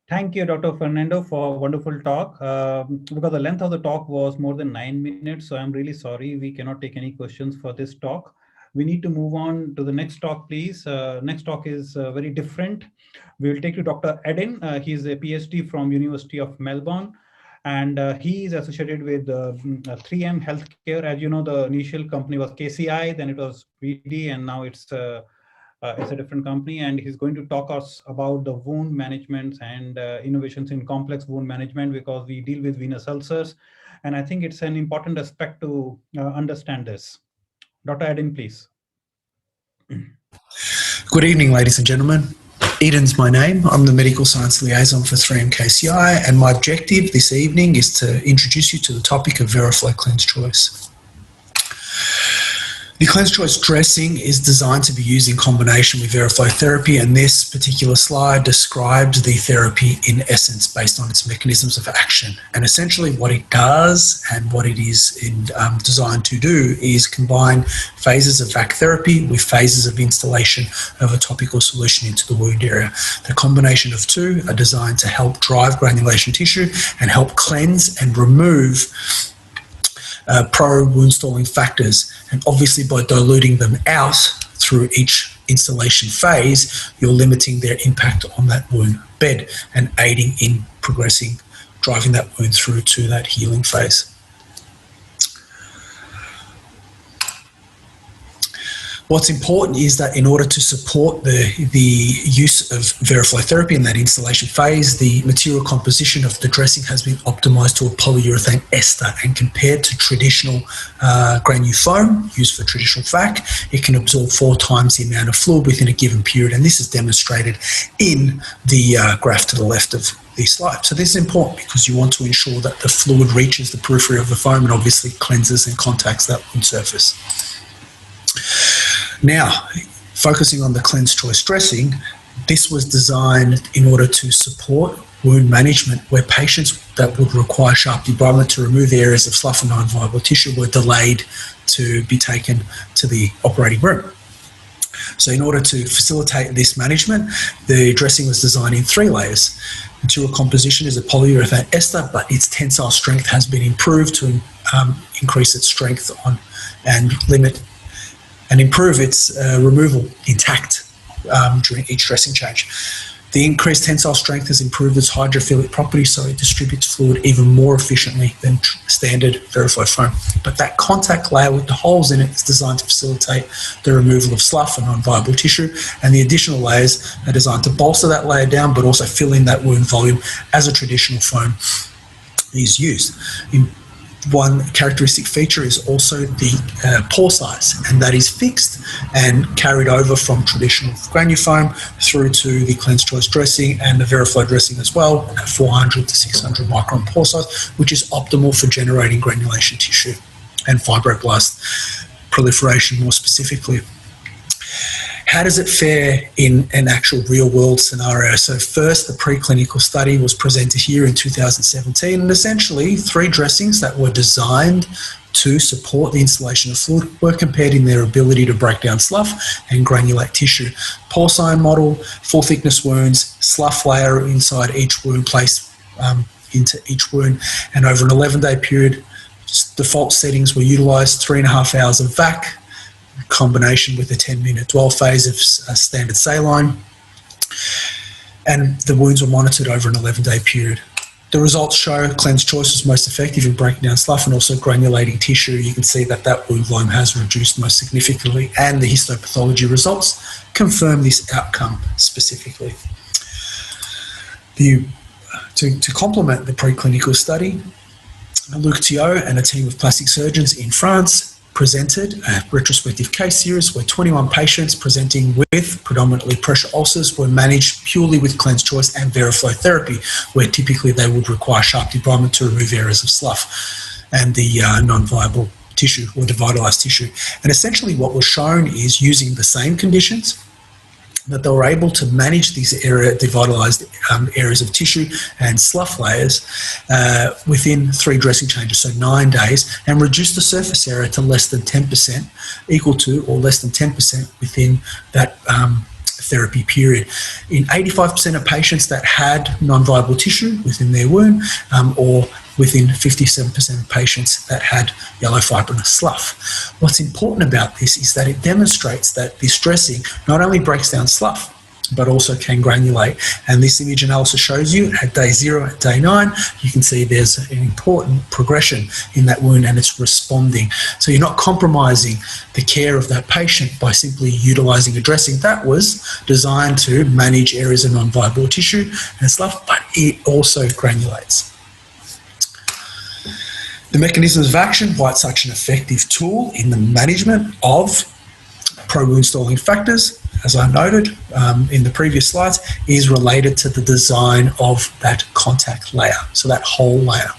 E: Thank you, Dr. Fernando, for a wonderful talk. Because the length of the talk was more than 9 minutes, so I'm really sorry we cannot take any questions for this talk. We need to move on to the next talk, please. Next talk is very different. We will take to Dr. Eden. He's a PhD from University of Melbourne, and he is associated with 3M Healthcare. As you know, the initial company was KCI, then it was BD, and now it's a different company. And he's going to talk us about the wound management and innovations in complex wound management, because we deal with venous ulcers. And I think it's an important aspect to understand this. Dr. Eden, please.
G: Good evening, ladies and gentlemen. Eden's my name. I'm the Medical Science Liaison for 3M KCI, and my objective this evening is to introduce you to the topic of VeriFlow Cleanse Choice. The Cleanse Choice dressing is designed to be used in combination with VeriFlow therapy, and this particular slide describes the therapy in essence based on its mechanisms of action. And essentially what it does and what it is designed to do is combine phases of VAC therapy with phases of installation of a topical solution into the wound area. The combination of two are designed to help drive granulation tissue and help cleanse and remove pro-wound stalling factors, and obviously by diluting them out through each installation phase, you're limiting their impact on that wound bed and aiding in driving that wound through to that healing phase. What's important is that in order to support the use of VeriFlow therapy in that installation phase, the material composition of the dressing has been optimized to a polyurethane ester, and compared to traditional granule foam used for traditional VAC, it can absorb 4 times the amount of fluid within a given period, and this is demonstrated in the graph to the left of the slide. So this is important because you want to ensure that the fluid reaches the periphery of the foam and obviously cleanses and contacts that wound surface. Now, focusing on the Cleanse Choice dressing, this was designed in order to support wound management where patients that would require sharp debridement to remove the areas of slough and non-viable tissue were delayed to be taken to the operating room. So in order to facilitate this management, the dressing was designed in 3 layers. Material composition is a polyurethane ester, but its tensile strength has been improved to increase its strength on and limit and improve its removal intact during each dressing change. The increased tensile strength has improved its hydrophilic properties, so it distributes fluid even more efficiently than standard VeriFlow foam. But that contact layer with the holes in it is designed to facilitate the removal of slough and non-viable tissue, and the additional layers are designed to bolster that layer down but also fill in that wound volume as a traditional foam is used. One characteristic feature is also the pore size, and that is fixed and carried over from traditional granufoam through to the cleanse choice dressing and the Veriflow dressing as well at 400 to 600 micron pore size, which is optimal for generating granulation tissue and fibroblast proliferation more specifically. How does it fare in an actual real-world scenario? So first, the preclinical study was presented here in 2017, and essentially 3 dressings that were designed to support the installation of fluid were compared in their ability to break down slough and granulate tissue. Porcine model, full thickness wounds, slough layer inside each wound placed into each wound, and over an 11-day period, default settings were utilised, 3.5 hours of VAC, combination with a 10-minute dwell phase of standard saline, and the wounds were monitored over an 11-day period. The results show cleanse choice was most effective in breaking down slough and also granulating tissue. You can see that that wound volume has reduced most significantly, and the histopathology results confirm this outcome specifically. To complement the preclinical study, Luc Thiot and a team of plastic surgeons in France presented a retrospective case series where 21 patients presenting with predominantly pressure ulcers were managed purely with cleanse choice and Veriflow therapy, where typically they would require sharp debridement to remove areas of slough and the non-viable tissue or devitalized tissue. And essentially what was shown is using the same conditions, that they were able to manage these devitalized areas of tissue and slough layers within 3 dressing changes, so 9 days, and reduce the surface area to less than 10%, equal to or less than 10% within that therapy period. In 85% of patients that had non-viable tissue within their wound, or within 57% of patients that had yellow fibrinous slough. What's important about this is that it demonstrates that this dressing not only breaks down slough, but also can granulate. And this image analysis shows you at day 0 and day 9, you can see there's an important progression in that wound and it's responding. So you're not compromising the care of that patient by simply utilizing a dressing that was designed to manage areas of non-viable tissue and slough, but it also granulates. The mechanisms of action, why it's such an effective tool in the management of pro-wound stalling factors, as I noted in the previous slides, is related to the design of that contact layer, so that whole layer.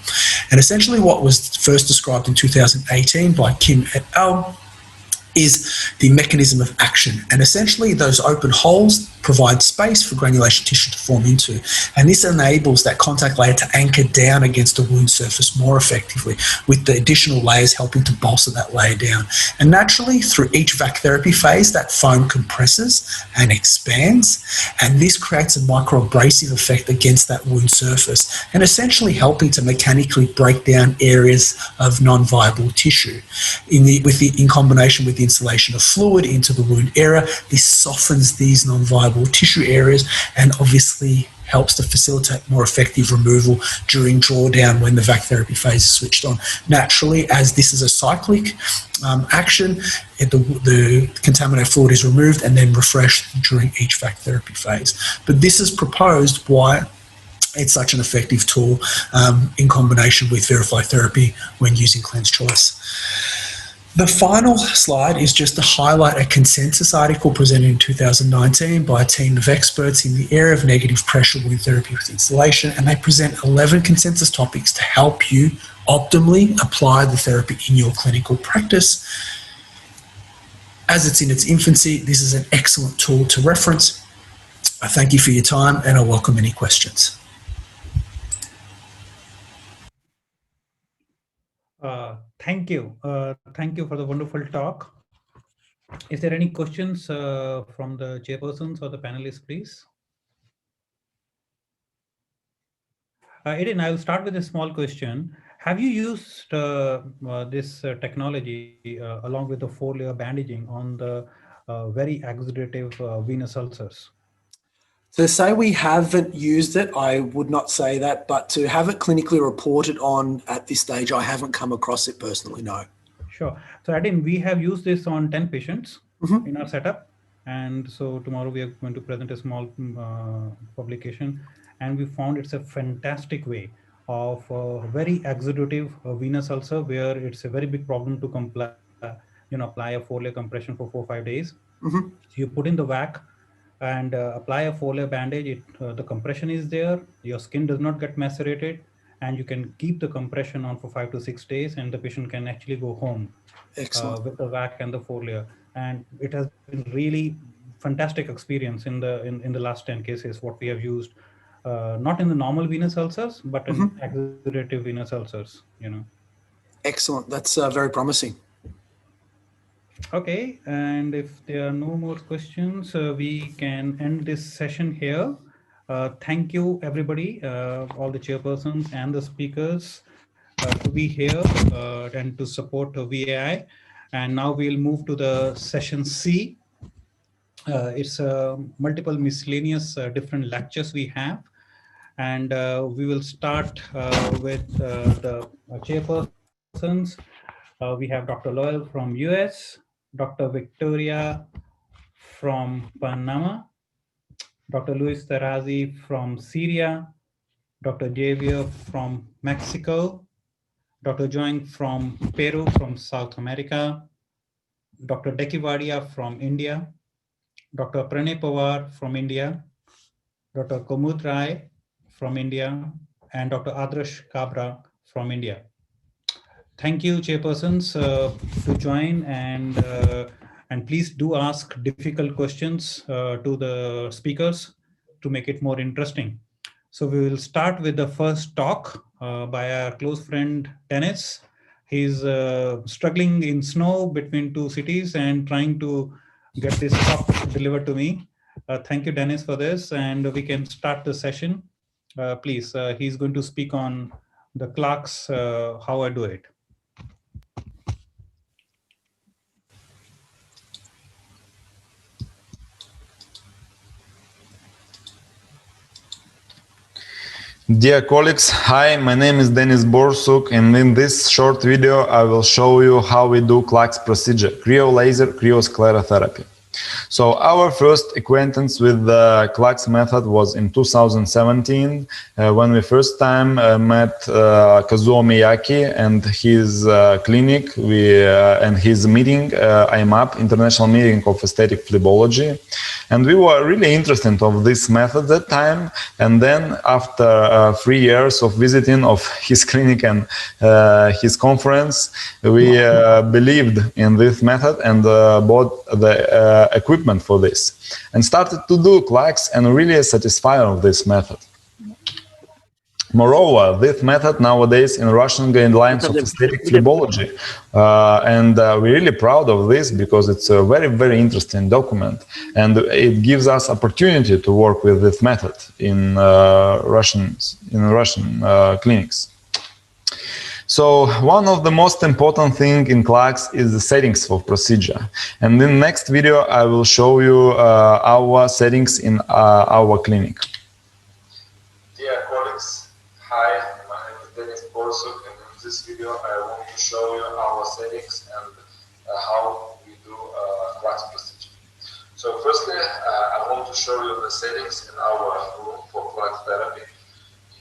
G: And essentially what was first described in 2018 by Kim et al. Is the mechanism of action. And essentially those open holes provide space for granulation tissue to form into. And this enables that contact layer to anchor down against the wound surface more effectively, with the additional layers helping to bolster that layer down. And naturally, through each VAC therapy phase, that foam compresses and expands, and this creates a microabrasive effect against that wound surface, and essentially helping to mechanically break down areas of non-viable tissue. In combination with the installation of fluid into the wound area, this softens these non-viable tissue areas and obviously helps to facilitate more effective removal during drawdown when the VAC therapy phase is switched on. Naturally, as this is a cyclic action, the contaminated fluid is removed and then refreshed during each VAC therapy phase. But this is proposed why it's such an effective tool in combination with Veriflow therapy when using cleanse choice. The final slide is just to highlight a consensus article presented in 2019 by a team of experts in the area of negative pressure wound therapy with installation, and they present 11 consensus topics to help you optimally apply the therapy in your clinical practice. As it's in its infancy, this is an excellent tool to reference. I thank you for your time and I welcome any questions.
E: Thank you. Thank you for the wonderful talk. Is there any questions from the chairpersons or the panelists, please? Eden, I will start with a small question. Have you used this technology along with the 4-layer bandaging on the very exudative venous ulcers?
G: To say we haven't used it, I would not say that, but to have it clinically reported on at this stage, I haven't come across it personally, no.
E: Sure. So Adin, we have used this on 10 patients in our setup. And so tomorrow we are going to present a small publication, and we found it's a fantastic way of a very exudative venous ulcer, where it's a very big problem to apply a 4-layer compression for 4 or 5 days.
J: Mm-hmm.
E: You put in the vac and apply a 4-layer bandage. The compression is there, your skin does not get macerated, and you can keep the compression on for 5 to 6 days, and the patient can actually go home with the vac and the 4-layer. And it has been really fantastic experience in the last 10 cases what we have used, not in the normal venous ulcers, but in exudative venous ulcers.
J: Excellent. That's very promising.
E: Okay, and if there are no more questions, we can end this session here. Thank you, everybody, all the chairpersons and the speakers to be here and to support VAI. And now we'll move to the session C. It's multiple miscellaneous different lectures we have. And we will start with the chairpersons. We have Dr. Loyal from US, Dr. Victoria from Panama, Dr. Luis Tarazi from Syria, Dr. Javier from Mexico, Dr. Joing from Peru, from South America, Dr. Dekivadia from India, Dr. Pranay Pawar from India, Dr. Kumud Rai from India, and Dr. Adarsh Kabra from India. Thank you, chairpersons, to join, and please do ask difficult questions to the speakers to make it more interesting. So we will start with the first talk by our close friend Dennis. He's struggling in snow between 2 cities and trying to get this talk delivered to me. Thank you, Dennis, for this, and we can start the session. Please, he's going to speak on the clocks, how I do it.
S: Dear colleagues, hi, my name is Denis Borsuk, and in this short video I will show you how we do CLACS procedure, cryolaser cryosclerotherapy. So our first acquaintance with the CLACS method was in 2017 when we first time met Kazuo Miyake and his clinic and his meeting, IMAP, International Meeting of Aesthetic Phlebology. And we were really interested of this method at that time. And then after 3 years of visiting of his clinic and his conference, we believed in this method and bought the equipment for this and started to do CLACS and really satisfied of this method. Moreover, this method nowadays in Russian guidelines of aesthetic phlebology, and we're really proud of this because it's a very, very interesting document, and it gives us opportunity to work with this method in Russian clinics. So one of the most important thing in CLACS is the settings for procedure. And in the next video, I will show you our settings in our clinic. Dear colleagues, hi, my name is Denis Borsuk, and in this video, I want to show you our settings and how we do CLACS procedure. So firstly, I want to show you the settings in our room for CLACS therapy.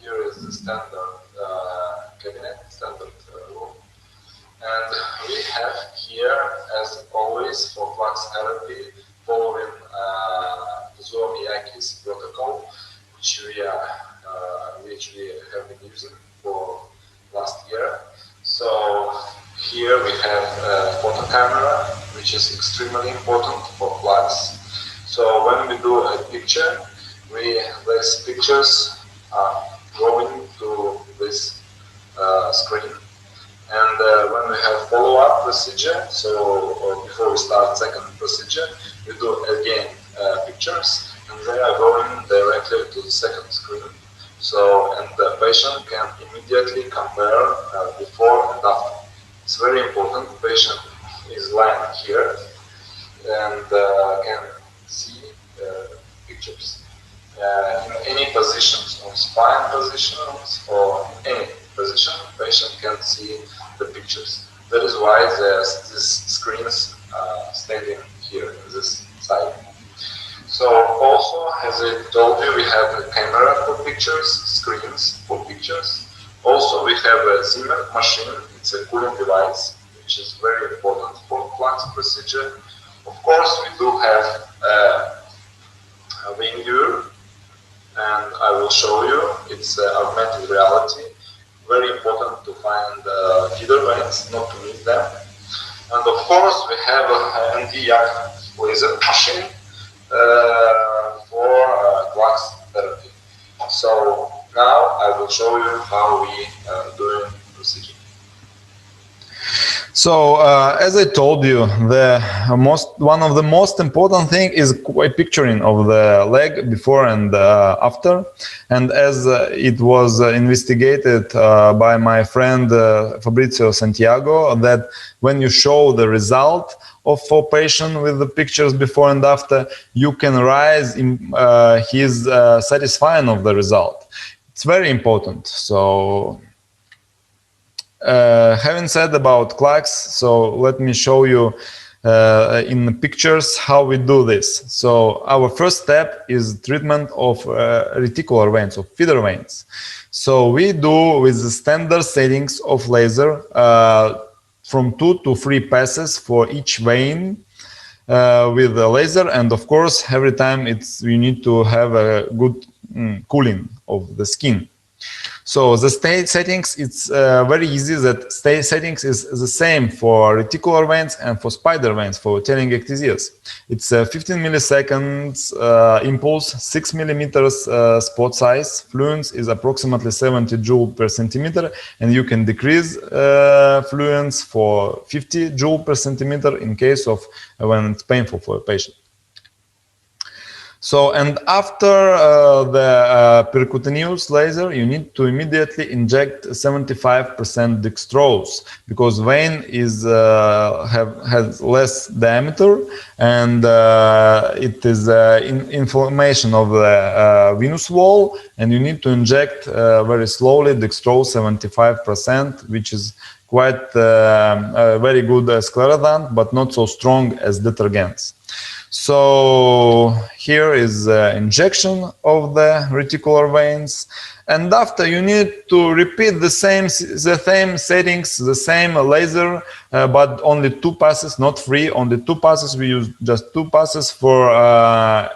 S: Here is the standard cabinet, standard room. And we have here, as always, for CLACS therapy, following Kazuo Miyake's protocol, which we have been using for last year. So here we have a photo camera, which is extremely important for CLACS. So when we do a picture, these pictures are going to this screen. And when we have follow-up procedure, so before we start second procedure, we do again pictures, and they are going directly to the second screen. So, and the patient can immediately compare before and after. It's very important. The patient is lying here and can see pictures. In any positions, on spine positions or any position, patient can see the pictures. That is why there's these screens standing here in this side. So also, as I told you, we have a camera for pictures, screens for pictures, class procedure. Of course, we do have a viewer, and I will show you. It's augmented reality. Very important to find feeder veins, not to miss them. And of course, we have an ND-YAG laser machine for glass therapy. So now I will show you how we do procedure. So, as I told you, one of the most important thing is picturing of the leg before and after. And as it was investigated by my friend Fabrizio Santiago, that when you show the result of a patient with the pictures before and after, you can rise in his satisfying of the result. It's very important. So. Having said about clacks, so let me show you in the pictures how we do this. So our first step is treatment of reticular veins, of feeder veins. So we do with the standard settings of laser from 2 to 3 passes for each vein with the laser, and of course every time you need to have a good cooling of the skin. So the state settings, it's very easy. That state settings is the same for reticular veins and for spider veins, for telangiectasias. It's 15 milliseconds impulse, 6 millimeters spot size. Fluence is approximately 70 joule per centimeter, and you can decrease fluence for 50 joule per centimeter in case of when it's painful for a patient. So, and after the percutaneous laser, you need to immediately inject 75% dextrose, because vein has less diameter, and it is inflammation of the venous wall, and you need to inject very slowly dextrose 75%, which is quite a very good sclerosant, but not so strong as detergents. So here is injection of the reticular veins, and after you need to repeat the same settings, the same laser, but only 2 passes, not 3, only 2 passes. We use just 2 passes for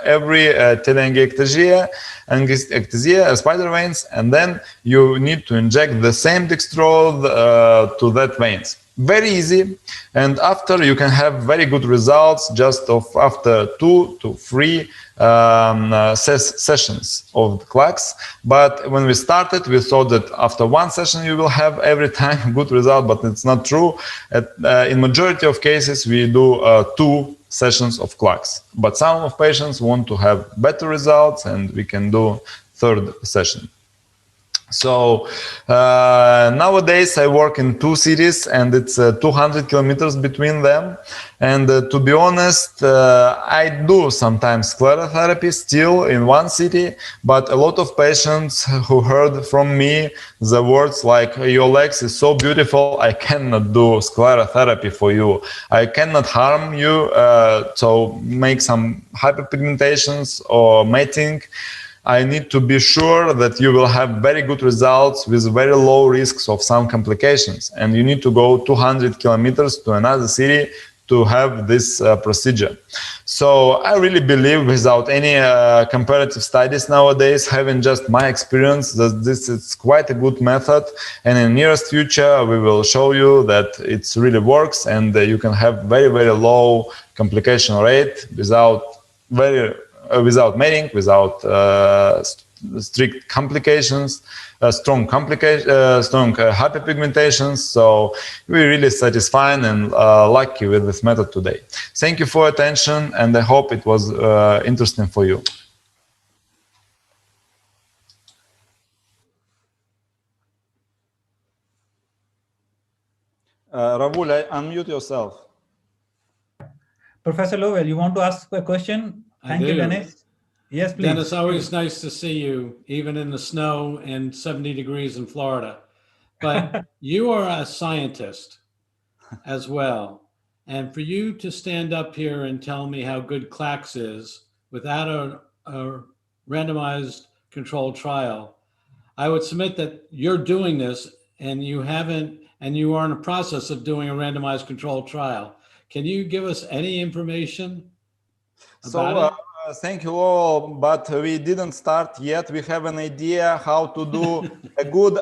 S: every telangiectasia and ectasia, spider veins, and then you need to inject the same dextrose to that veins. Very easy, and after you can have very good results just after 2 to 3 sessions of the clacks. But when we started, we thought that after 1 session you will have every time good result, but it's not true. In majority of cases, we do 2 sessions of clacks. But some of patients want to have better results, and we can do 3rd session. So nowadays I work in 2 cities, and it's 200 kilometers between them. And to be honest, I do sometimes sclerotherapy still in 1 city, but a lot of patients who heard from me the words like, "Your legs is so beautiful, I cannot do sclerotherapy for you. I cannot harm you, so make some hyperpigmentations or matting. I need to be sure that you will have very good results with very low risks of some complications. And you need to go 200 kilometers to another city to have this procedure." So I really believe, without any comparative studies nowadays, having just my experience, that this is quite a good method. And in the nearest future, we will show you that it really works, and you can have very, very low complication rate without mating, without strict complications, strong hyperpigmentations. So we're really satisfied and lucky with this method today. Thank you for your attention, and I hope it was interesting for you. Ravul, unmute yourself.
E: Professor Lowell, you want to ask a question? Thank you, Dennis. Yes, please.
I: Dennis, always nice to see you, even in the snow and 70 degrees in Florida. But you are a scientist as well. And for you to stand up here and tell me how good clacks is without a randomized controlled trial, I would submit that you're doing this and you are in the process of doing a randomized controlled trial. Can you give us any information
S: So
I: about it?
S: thank you all, but we didn't start yet. We have an idea how to do a good,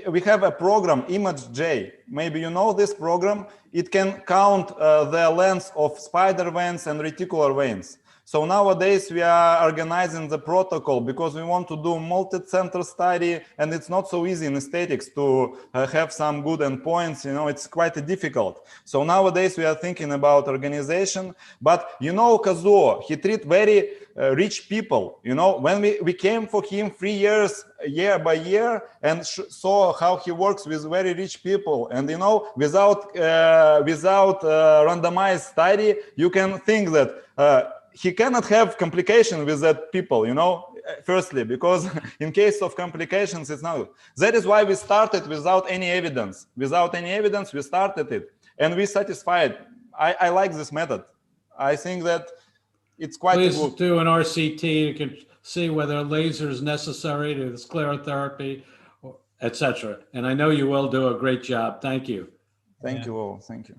S: we have a program, ImageJ. Maybe you know this program. It can count the length of spider veins and reticular veins. So nowadays we are organizing the protocol because we want to do multi-center study, and it's not so easy in aesthetics to have some good endpoints. It's quite difficult. So nowadays we are thinking about organization. But Kazuo, he treats very rich people. When we came for him 3 years, year by year, and saw how he works with very rich people. And without randomized study, you can think that he cannot have complication with that people, firstly, because in case of complications, it's not. That is why we started without any evidence. Without any evidence, we started it, and we satisfied. I like this method. I think that it's quite
I: Please
S: good.
I: do an RCT. You can see whether laser is necessary to the sclerotherapy, etc. And I know you will do a great job. Thank you.
S: Thank you all. Thank you.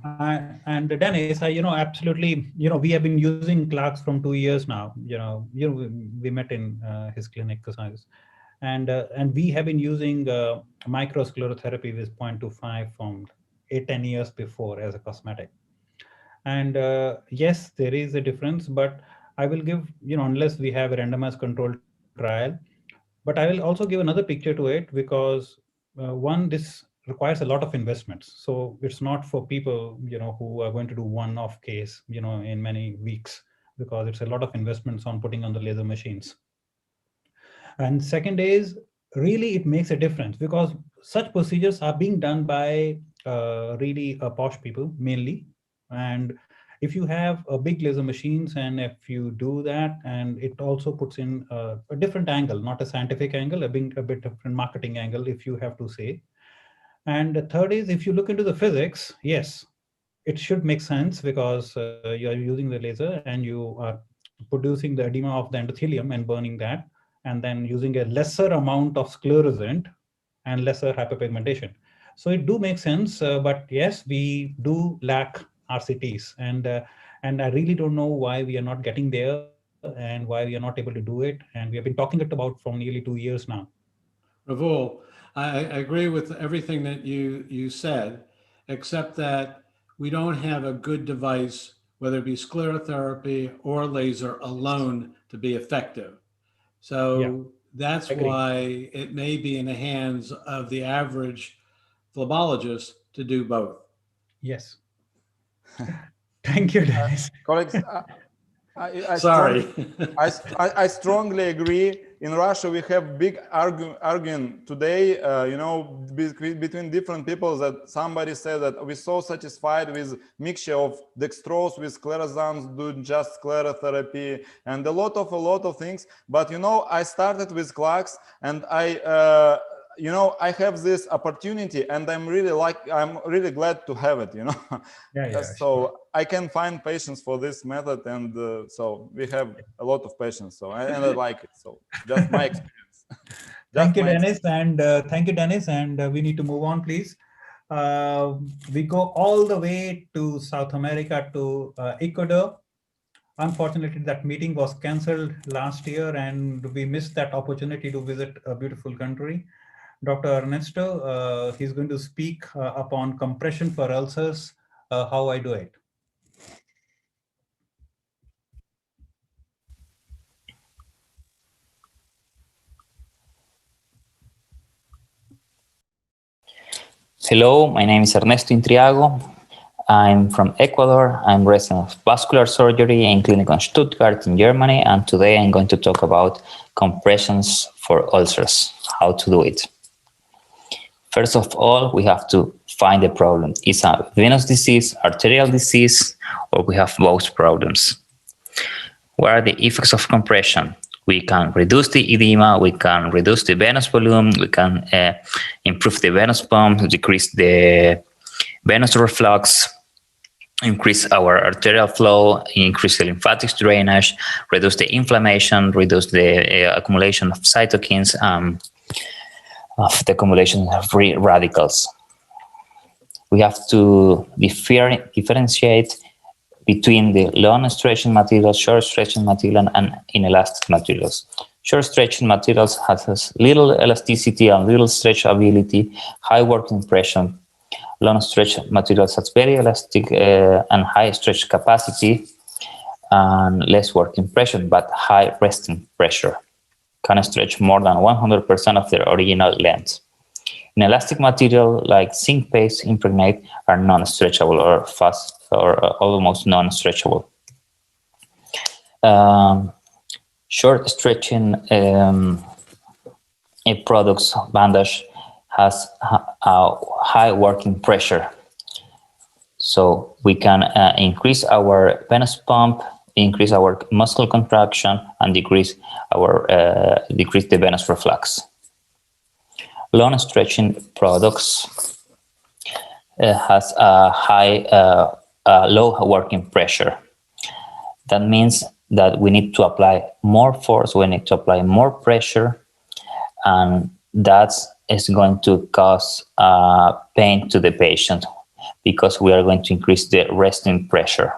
E: And Dennis, absolutely, we have been using Clark's from 2 years now. We met in his clinic, and we have been using microsclerotherapy with 0.25 from 8-10 years before as a cosmetic. And yes, there is a difference, but I will give, unless we have a randomized controlled trial, but I will also give another picture to it because this requires a lot of investments. So it's not for people, who are going to do one-off case, in many weeks, because it's a lot of investments on putting on the laser machines. And second is, really it makes a difference because such procedures are being done by really posh people mainly. And if you have a big laser machines and if you do that, and it also puts in a different angle, not a scientific angle, a bit different marketing angle, if you have to say. And the third is, if you look into the physics, yes, it should make sense because you are using the laser and you are producing the edema of the endothelium and burning that, and then using a lesser amount of sclerosant and lesser hyperpigmentation. So it do make sense, but yes, we do lack RCTs, and I really don't know why we are not getting there and why we are not able to do it. And we have been talking it about for nearly 2 years now.
I: Ravul, I agree with everything that you said, except that we don't have a good device, whether it be sclerotherapy or laser alone, to be effective. So that's why it may be in the hands of the average phlebologist to do both.
E: Yes. Thank you, Dennis.
S: Colleagues,
I: Sorry.
S: I strongly agree. In Russia, we have big arguing today, between different people, that somebody said that we're so satisfied with mixture of dextrose with sclerosants, doing just sclerotherapy, and a lot of things. But I started with Clark's, and I have this opportunity, and I'm really glad to have it. So I can find patients for this method, and so we have a lot of patients. So I like it. So just my experience.
E: Thank you, Dennis, and we need to move on, please. We go all the way to South America, to Ecuador. Unfortunately, that meeting was cancelled last year, and we missed that opportunity to visit a beautiful country. Dr. Ernesto, he's going to speak upon compression for ulcers, how I do it.
L: Hello, my name is Ernesto Intriago. I'm from Ecuador. I'm resident of vascular surgery in clinic in Stuttgart in Germany, and today I'm going to talk about compressions for ulcers, how to do it. First of all, we have to find the problem. Is a venous disease, arterial disease, or we have both problems? What are the effects of compression? We can reduce the edema, we can reduce the venous volume, we can improve the venous pump, decrease the venous reflux, increase our arterial flow, increase the lymphatic drainage, reduce the inflammation, reduce the accumulation of cytokines, of the accumulation of free radicals. we have to differentiate between the long stretching materials, short stretching material, and inelastic materials. Short stretching materials has little elasticity and little stretchability, high working pressure. Long stretch materials has very elastic and high stretch capacity and less working pressure, but high resting pressure. Can stretch more than 100% of their original length. Inelastic material like zinc paste impregnate are non-stretchable or fast or almost non-stretchable. Short stretching products bandage has a high working pressure, so we can increase our venous pump, increase our muscle contraction, and decrease the venous reflux. Long stretching products has a high, low working pressure. That means that we need to apply more force, we need to apply more pressure, and that is going to cause pain to the patient because we are going to increase the resting pressure.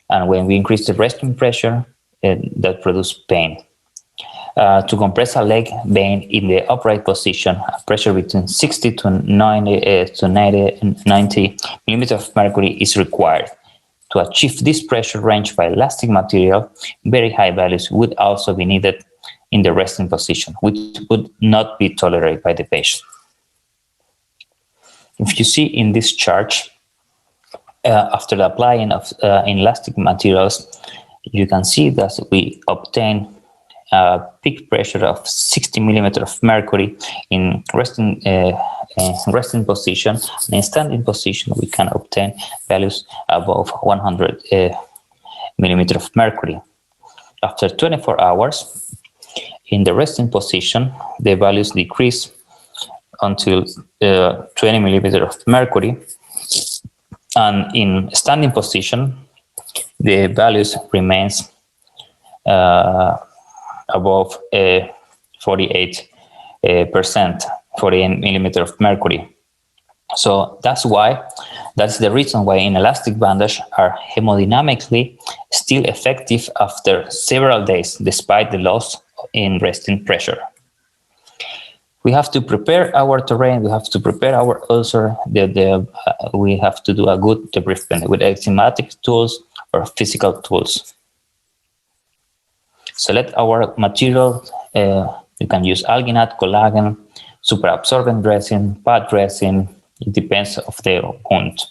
L: And when we increase the resting pressure, that produces pain. To compress a leg vein in the upright position, a pressure between 60 to 90 millimeters of mercury is required. To achieve this pressure range by elastic material, very high values would also be needed in the resting position, which would not be tolerated by the patient. If you see in this chart, after the applying of inelastic materials, you can see that we obtain a peak pressure of 60 millimeters of mercury in resting position. And in standing position, we can obtain values above 100 millimeters of mercury. After 24 hours, in the resting position, the values decrease until 20 millimeters of mercury. And in standing position, the values remains above 48 millimeters of mercury. So that's the reason why inelastic bandage are hemodynamically still effective after several days, despite the loss in resting pressure. We have to prepare our terrain, we have to prepare our ulcer, we have to do a good debridement with enzymatic tools or physical tools. Select our material. You can use alginate, collagen, superabsorbent dressing, pad dressing. It depends of the wound.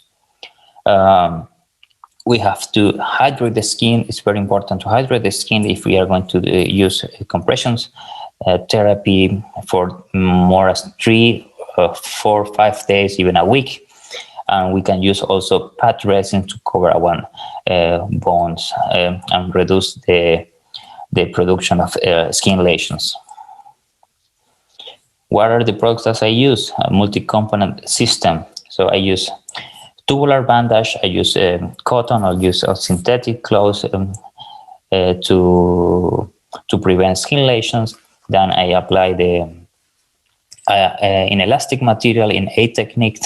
L: We have to hydrate the skin. It's very important to hydrate the skin if we are going to use compressions therapy for more as 3, 4, 5 days, even a week. And we can use also pad dressing to cover our bones and reduce the production of skin lesions. What are the products that I use? A multi-component system. So I use tubular bandage, I use cotton, I'll use synthetic clothes to prevent skin lesions. Then I apply the inelastic material in A technique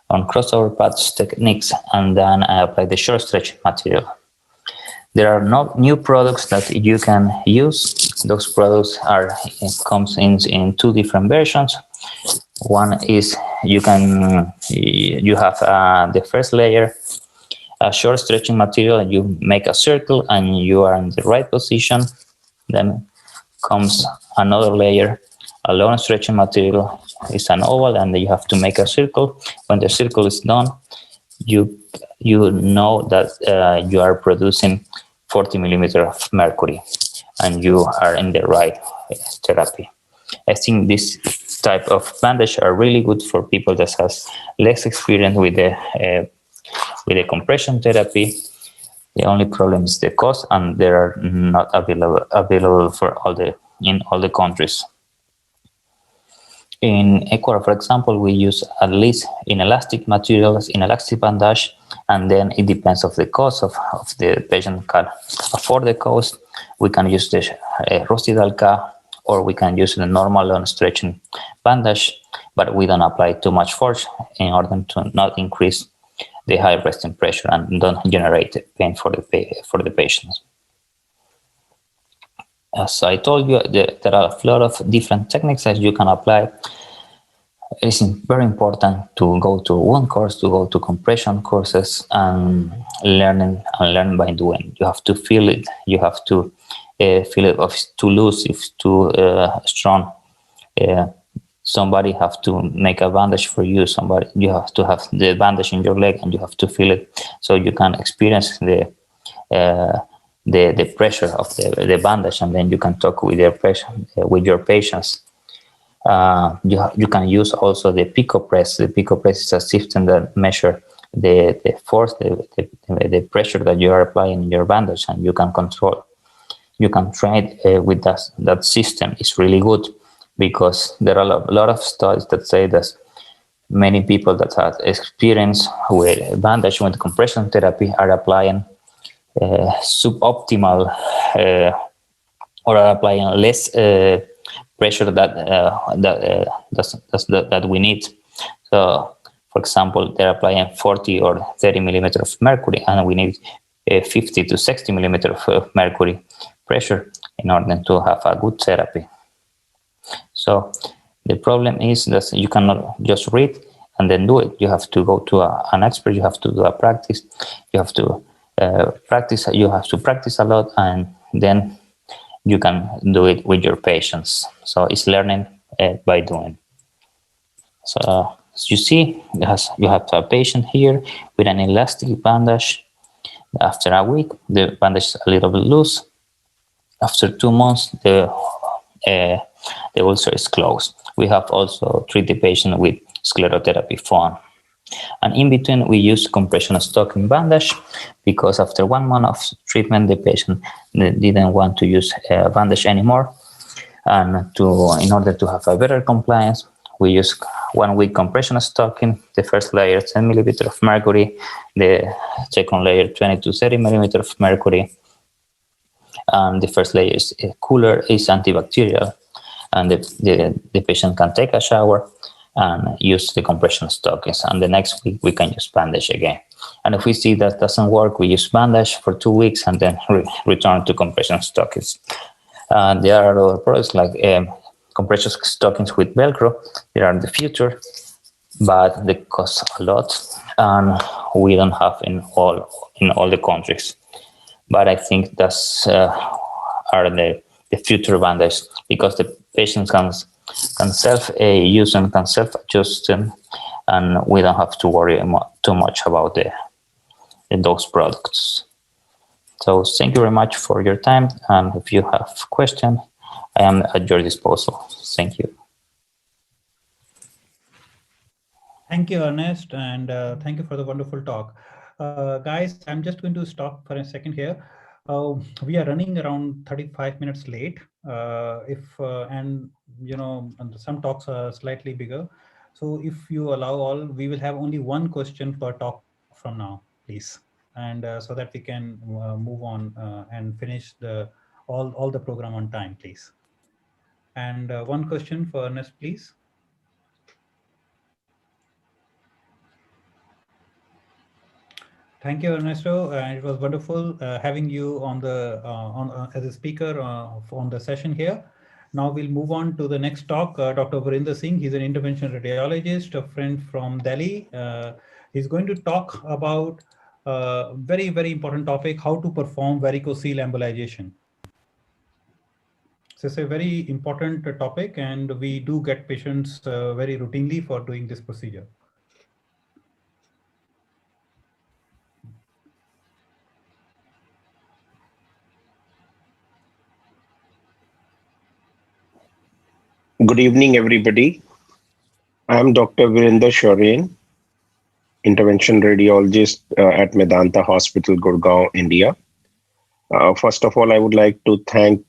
L: on crossover pads techniques, and then I apply the short stretch material. There are no new products that you can use. Those products comes in 2 different versions. One is you have the first layer, a short stretching material, and you make a circle and you are in the right position. Then comes another layer, a long stretching material. It's an oval and you have to make a circle. When the circle is done, you know that you are producing 40 millimeters of mercury and you are in the right therapy. I think this type of bandage are really good for people that has less experience with the compression therapy. The only problem is the cost, and they are not available for in all the countries. In Ecuador, for example, we use at least inelastic materials, inelastic bandage, and then it depends of the cost of the patient can afford the cost. We can use the Rostidalca, or we can use the normal long stretching bandage. but we don't apply too much force in order to not increase the high resting pressure and don't generate pain for the patients. As I told you, there are a lot of different techniques that you can apply. It's very important to go to one course, to go to compression courses, and learn by doing. You have to feel it. You have to feel it. If it's too loose, if it's too strong, somebody have to make a bandage for you. You have to have the bandage in your leg, and you have to feel it, so you can experience the pressure of the bandage, and then you can talk with your patients. You can use also the pico press. The pico press is a system that measures the force, the pressure that you are applying in your bandage, and you can control. You can train with that system. It's really good because there are a lot of studies that say that many people that have experience with bandage with compression therapy are applying suboptimal or are applying less pressure that we need. So, for example, they're applying 40 or 30 millimeters of mercury, and we need 50 to 60 millimeters of mercury pressure in order to have a good therapy. So the problem is that you cannot just read and then do it. You have to go to an expert. You have to do a practice. You have to practice. You have to practice a lot, and then you can do it with your patients. So it's learning by doing. So as you see, you have a patient here with an elastic bandage. After a week, the bandage is a little bit loose. After 2 months, the ulcer is closed. We have also treated the patient with sclerotherapy foam. And in between, we use compression stocking bandage because after 1 month of treatment, the patient didn't want to use bandage anymore. And in order to have a better compliance, we use 1 week compression stocking. The first layer, 10 millimeters of mercury. The second layer, 20 to 30 millimeters of mercury. And the first layer is cooler, is antibacterial. And the patient can take a shower and use the compression stockings. And the next week, we can use bandage again. And if we see that doesn't work, we use bandage for 2 weeks and then return to compression stockings. There are other products like compression stockings with Velcro. They are in the future, but they cost a lot, and we don't have in all the countries. But I think that's are the future bandages, because the patients can self-use them, can self-adjust them, and we don't have to worry too much about those products. So thank you very much for your time, and if you have questions, I am at your disposal. Thank you.
E: Thank you, Ernest, and thank you for the wonderful talk. Guys, I'm just going to stop for a second here. We are running around 35 minutes late. And you know, some talks are slightly bigger. So if you allow all, we will have only one question per talk from now, please. And so that we can move on and finish all the program on time, please. And one question for Ernest, please. Thank you, Ernesto. It was wonderful having you on as a speaker on the session here. Now we'll move on to the next talk. Dr. Varinder Singh, he's an intervention radiologist, a friend from Delhi. He's going to talk about a very, very important topic: how to perform varicocele embolization. So it's a very important topic, and we do get patients very routinely for doing this procedure.
M: Good evening, everybody. I'm Dr. Varinder Singh, intervention radiologist at Medanta Hospital, Gurgaon, India. First of all, I would like to thank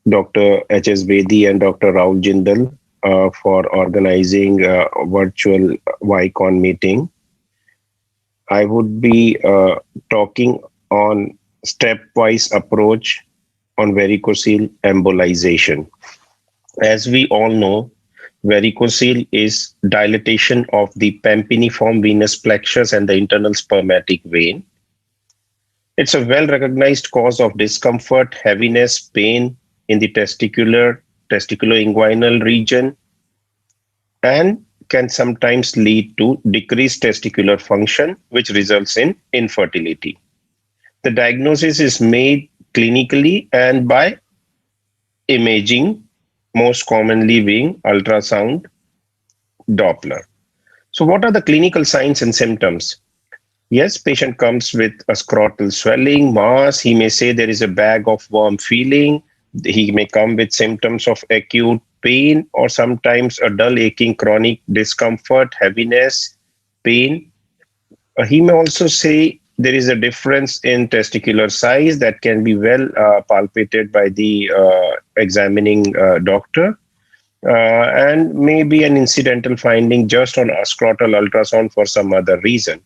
M: Dr. H.S. Bedi and Dr. Rahul Jindal for organizing a virtual VAICON meeting. I would be talking on stepwise approach on varicocele embolization. As we all know, varicocele is dilatation of the pampiniform venous plexus and the internal spermatic vein. It's a well-recognized cause of discomfort, heaviness, pain in the testiculo-inguinal region, and can sometimes lead to decreased testicular function, which results in infertility. The diagnosis is made clinically and by imaging, most commonly being ultrasound, Doppler. So what are the clinical signs and symptoms? Yes, patient comes with a scrotal swelling, mass. He may say there is a bag of warm feeling. He may come with symptoms of acute pain or sometimes a dull aching chronic discomfort, heaviness, pain. He may also say there is a difference in testicular size that can be well palpated by the examining doctor. And maybe an incidental finding just on a scrotal ultrasound for some other reason.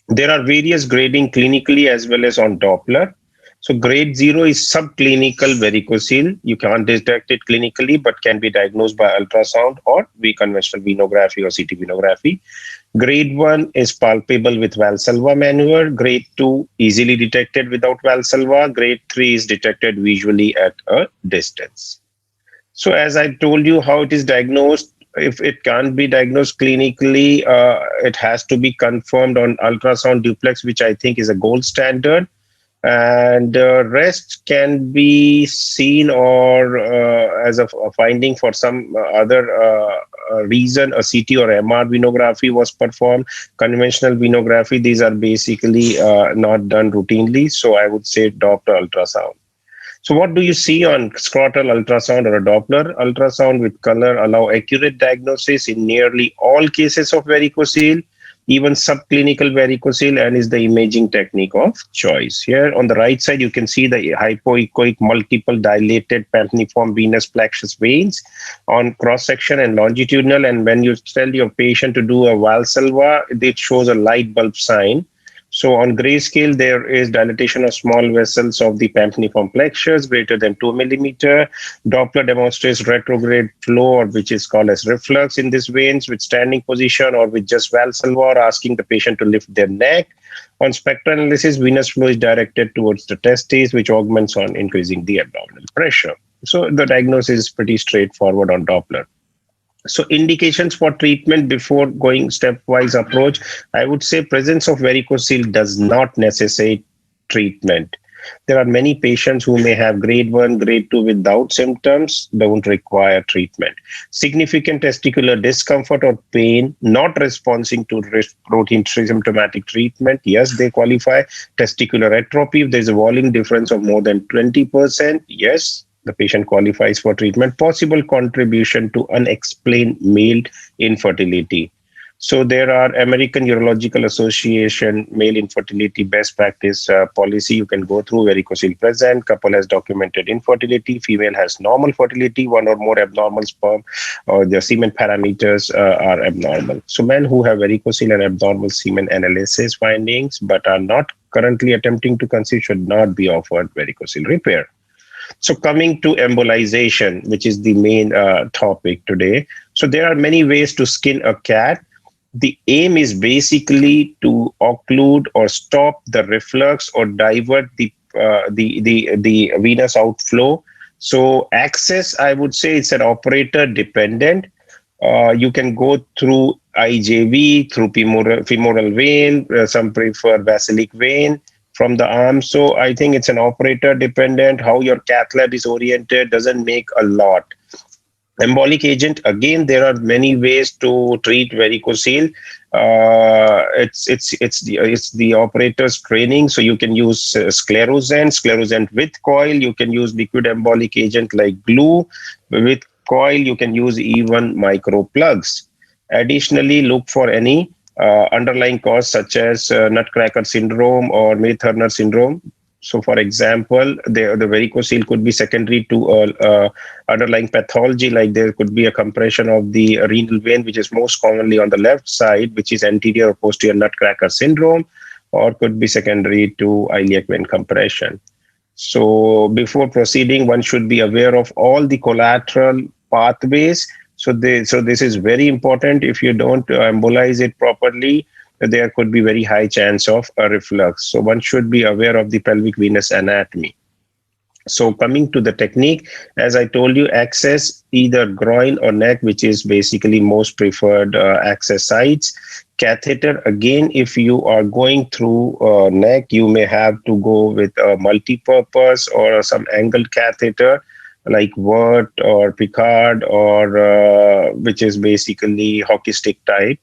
M: There are various grading clinically as well as on Doppler. So grade 0 is subclinical varicocele. You can't detect it clinically, but can be diagnosed by ultrasound or conventional venography or CT venography. Grade 1 is palpable with Valsalva maneuver. Grade 2 easily detected without Valsalva. Grade 3 is detected visually at a distance. So as I told you how it is diagnosed, if it can't be diagnosed clinically, it has to be confirmed on ultrasound duplex, which I think is a gold standard. And rest can be seen or as a finding for some other reason, a CT or MR venography was performed. Conventional venography, these are basically not done routinely. So I would say Doppler ultrasound. So what do you see on scrotal ultrasound or a Doppler? Ultrasound with color allow accurate diagnosis in nearly all cases of varicocele, even subclinical varicocele, and is the imaging technique of choice. Here on the right side, you can see the hypoechoic multiple dilated pampiniform venous plexus veins on cross-section and longitudinal. And when you tell your patient to do a Valsalva, it shows a light bulb sign. So on grayscale, there is dilatation of small vessels of the pampiniform plexus greater than 2 millimeter. Doppler demonstrates retrograde flow, which is called as reflux in these veins with standing position or with just Valsalva or asking the patient to lift their neck. On spectral analysis, venous flow is directed towards the testes, which augments on increasing the abdominal pressure. So the diagnosis is pretty straightforward on Doppler. So indications for treatment before going stepwise approach, I would say presence of varicocele does not necessitate treatment. There are many patients who may have grade 1, grade 2 without symptoms, don't require treatment. Significant testicular discomfort or pain, not responding to routine symptomatic treatment, yes, they qualify. Testicular atrophy, if there's a volume difference of more than 20%, yes, the patient qualifies for treatment. Possible contribution to unexplained male infertility. So there are American Urological Association male infertility best practice policy you can go through. Varicocele present, couple has documented infertility, female has normal fertility, one or more abnormal sperm or the semen parameters are abnormal. So men who have varicocele and abnormal semen analysis findings but are not currently attempting to conceive should not be offered varicocele repair. So coming to embolization, which is the main topic today. So there are many ways to skin a cat. The aim is basically to occlude or stop the reflux or divert the venous outflow. So access, I would say it's an operator dependent. You can go through IJV, through femoral vein, some prefer basilic vein from the arm. So I think it's an operator dependent. How your cath lab is oriented doesn't make a lot. Embolic agent, again, there are many ways to treat varicocele. It's the operator's training. So you can use sclerosant with coil. You can use liquid embolic agent like glue. With coil, you can use even micro plugs. Additionally, look for any underlying cause such as Nutcracker syndrome or May-Thurner syndrome. So, for example, the varicocele could be secondary to underlying pathology, like there could be a compression of the renal vein, which is most commonly on the left side, which is anterior or posterior Nutcracker syndrome, or could be secondary to iliac vein compression. So, before proceeding, one should be aware of all the collateral pathways. So this is very important. If you don't embolize it properly, there could be very high chance of a reflux. So one should be aware of the pelvic venous anatomy. So coming to the technique, as I told you, access either groin or neck, which is basically most preferred access sites. Catheter, again, if you are going through neck, you may have to go with a multi-purpose or some angled catheter like Wert or Picard, or which is basically hockey stick type.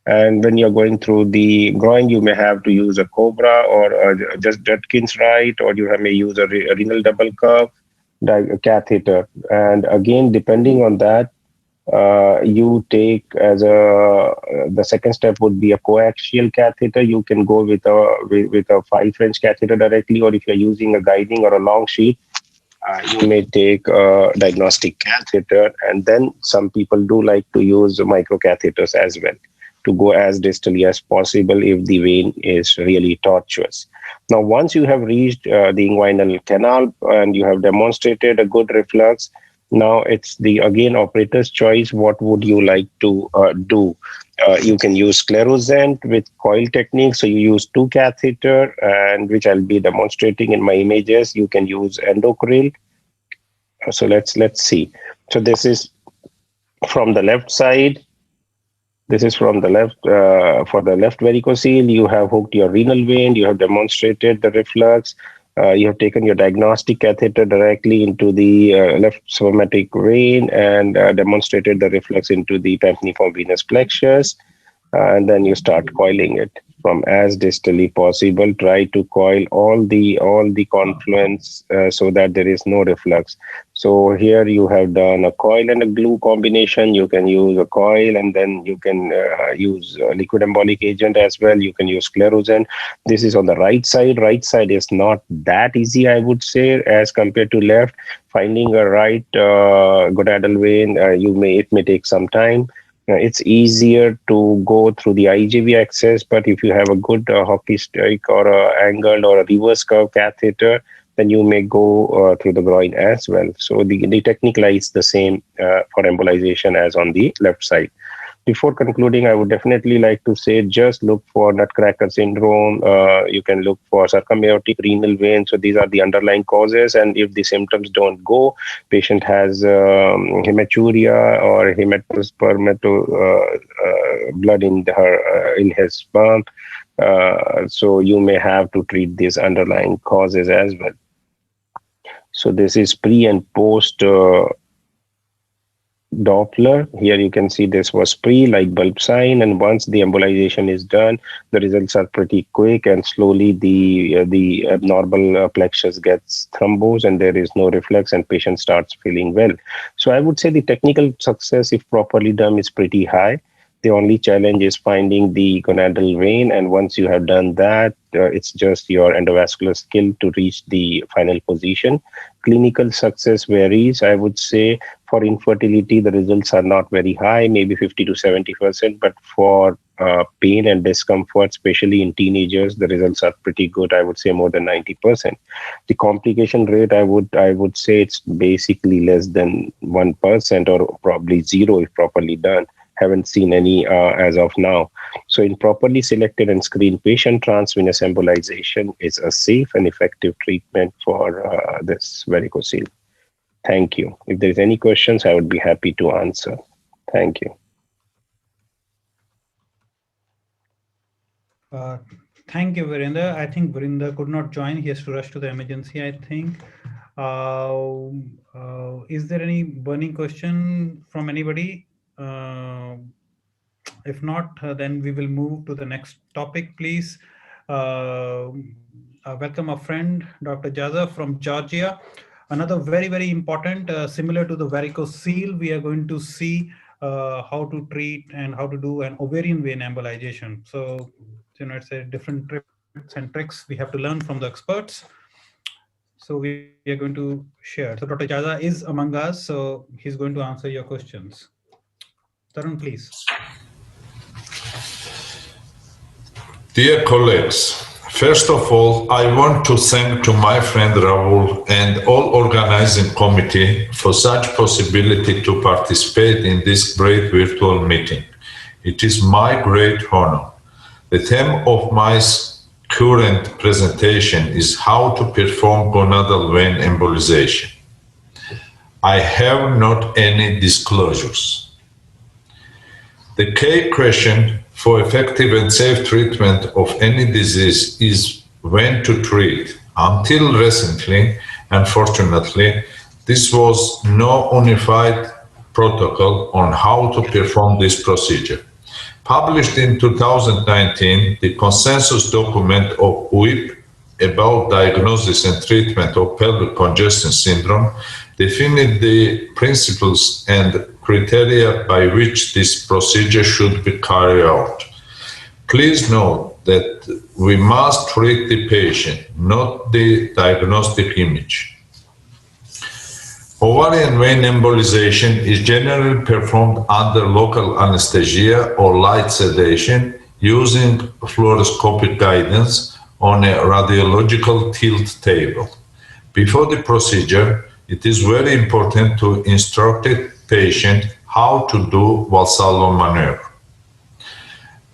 M: And when you're going through the groin, you may have to use a Cobra or just Judkins Right, or you may use a renal double curve catheter. And again, depending on that, you take as the second step would be a coaxial catheter. You can go with a 5 French catheter directly, or if you're using a guiding or a long sheet, you may take a diagnostic catheter. And then some people do like to use micro catheters as well, to go as distally as possible if the vein is really tortuous. Now, once you have reached the inguinal canal and you have demonstrated a good reflux, now it's the, again, operator's choice. What would you like to do? You can use sclerosant with coil technique. So you use 2 catheter, and which I'll be demonstrating in my images. You can use endocril. So let's see. So this is from the left side. This is from the left, for the left varicocele. You have hooked your renal vein, you have demonstrated the reflux, you have taken your diagnostic catheter directly into the left spermatic vein and demonstrated the reflux into the tympaniform venous plexus, and then you start coiling it from as distally possible. Try to coil all the confluence so that there is no reflux. So here you have done a coil and a glue combination. You can use a coil, and then you can use liquid embolic agent as well. You can use sclerosant. This is on the right side. Right side is not that easy, I would say, as compared to left. Finding a right gonadal vein, it may take some time. It's easier to go through the IJV access, but if you have a good hockey stick or a angled or a reverse curve catheter, then you may go through the groin as well. So the technique lies the same for embolization as on the left side. Before concluding, I would definitely like to say, just look for nutcracker syndrome. You can look for circumaortic renal vein. So these are the underlying causes. And if the symptoms don't go, patient has hematuria or hematospermato blood in his sperm. So you may have to treat these underlying causes as well. So this is pre and post Doppler. Here you can see this was pre, like bulb sign, and once the embolization is done, the results are pretty quick, and slowly the abnormal plexus gets thrombosed and there is no reflux and patient starts feeling well. So I would say the technical success, if properly done, is pretty high. The only challenge is finding the gonadal vein, and once you have done that, it's just your endovascular skill to reach the final position. Clinical success varies. I would say for infertility, the results are not very high, maybe 50 to 70%, but for pain and discomfort, especially in teenagers, the results are pretty good. I would say more than 90%. The complication rate, I would say it's basically less than 1% or probably 0 if properly done. Haven't seen any as of now. So in properly selected and screened patient, transvenous embolization is a safe and effective treatment for this varicocele. Thank you. If there is any questions, I would be happy to answer. Thank you.
E: Thank you, Virender. I think Virender could not join. He has to rush to the emergency, I think. Is there any burning question from anybody? If not, then we will move to the next topic, please. Welcome our friend, Dr. Jaza from Georgia. Another very, very important, similar to the varicocele, we are going to see how to treat and how to do an ovarian vein embolization. So, it's a different tips and tricks we have to learn from the experts. So we are going to share. So Dr. Jaza is among us, so he's going to answer your questions. Tarun, please.
C: Dear colleagues, First of all, I want to thank to my friend Raul and all organizing committee for such possibility to participate in this great virtual meeting. It is my great honor. The theme of my current presentation is how to perform gonadal vein embolization. I have not any disclosures. The key question for effective and safe treatment of any disease is when to treat. Until recently, unfortunately, this was no unified protocol on how to perform this procedure. Published in 2019, the consensus document of WIP about diagnosis and treatment of pelvic congestion syndrome defined the principles and criteria by which this procedure should be carried out. Please note that we must treat the patient, not the diagnostic image. Ovarian vein embolization is generally performed under local anesthesia or light sedation using fluoroscopic guidance on a radiological tilt table. Before the procedure, it is very important to instruct the patient how to do Valsalva maneuver.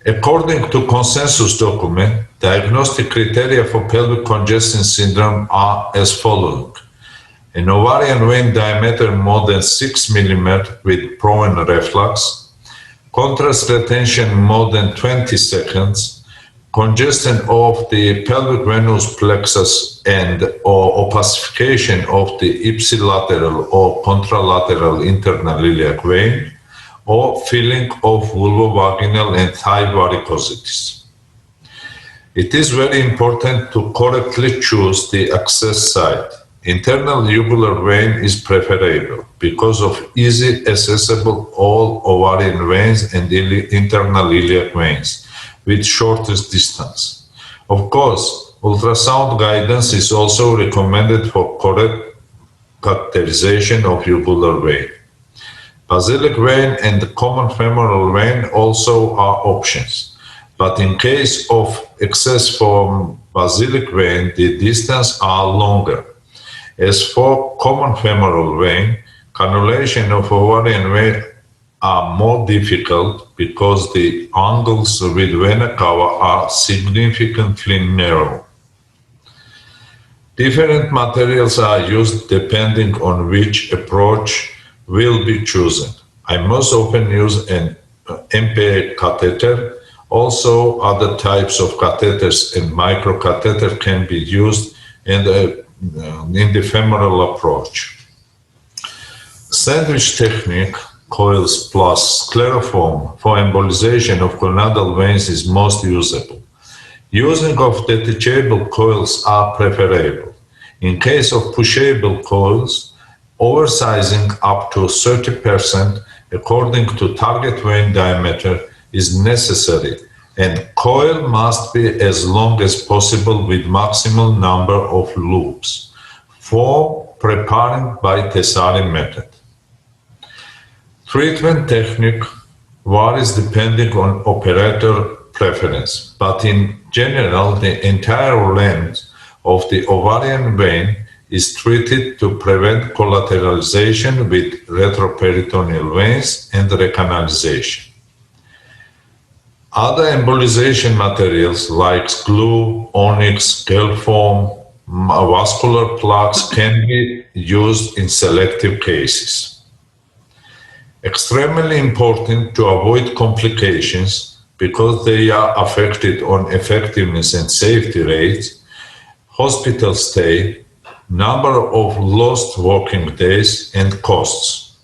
C: According to consensus document, diagnostic criteria for pelvic congestion syndrome are as following. An ovarian vein diameter more than 6 mm with proven reflux, contrast retention more than 20 seconds, congestion of the pelvic venous plexus and or opacification of the ipsilateral or contralateral internal iliac vein, or filling of vulvovaginal and thigh varicosities. It is very important to correctly choose the access site. Internal jugular vein is preferable because of easy accessible all ovarian veins and internal iliac veins with shortest distance. Of course, ultrasound guidance is also recommended for correct catheterization of jugular vein. Basilic vein and the common femoral vein also are options, but in case of excess from basilic vein, the distance are longer. As for common femoral vein, cannulation of ovarian vein are more difficult because the angles with vena cava are significantly narrow. Different materials are used depending on which approach will be chosen. I most often use an MPA catheter. Also, other types of catheters and microcatheter can be used in the femoral approach. Sandwich technique, coils plus scleroform for embolization of gonadal veins is most usable. Using of detachable coils are preferable. In case of pushable coils, oversizing up to 30% according to target vein diameter is necessary, and coil must be as long as possible with maximal number of loops for preparing by Tessari method. Treatment technique varies depending on operator preference, but in general, the entire length of the ovarian vein is treated to prevent collateralization with retroperitoneal veins and recanalization. Other embolization materials like glue, onyx, gel foam, vascular plugs can be used in selective cases. Extremely important to avoid complications because they are affected on effectiveness and safety rates, hospital stay, number of lost working days, and costs.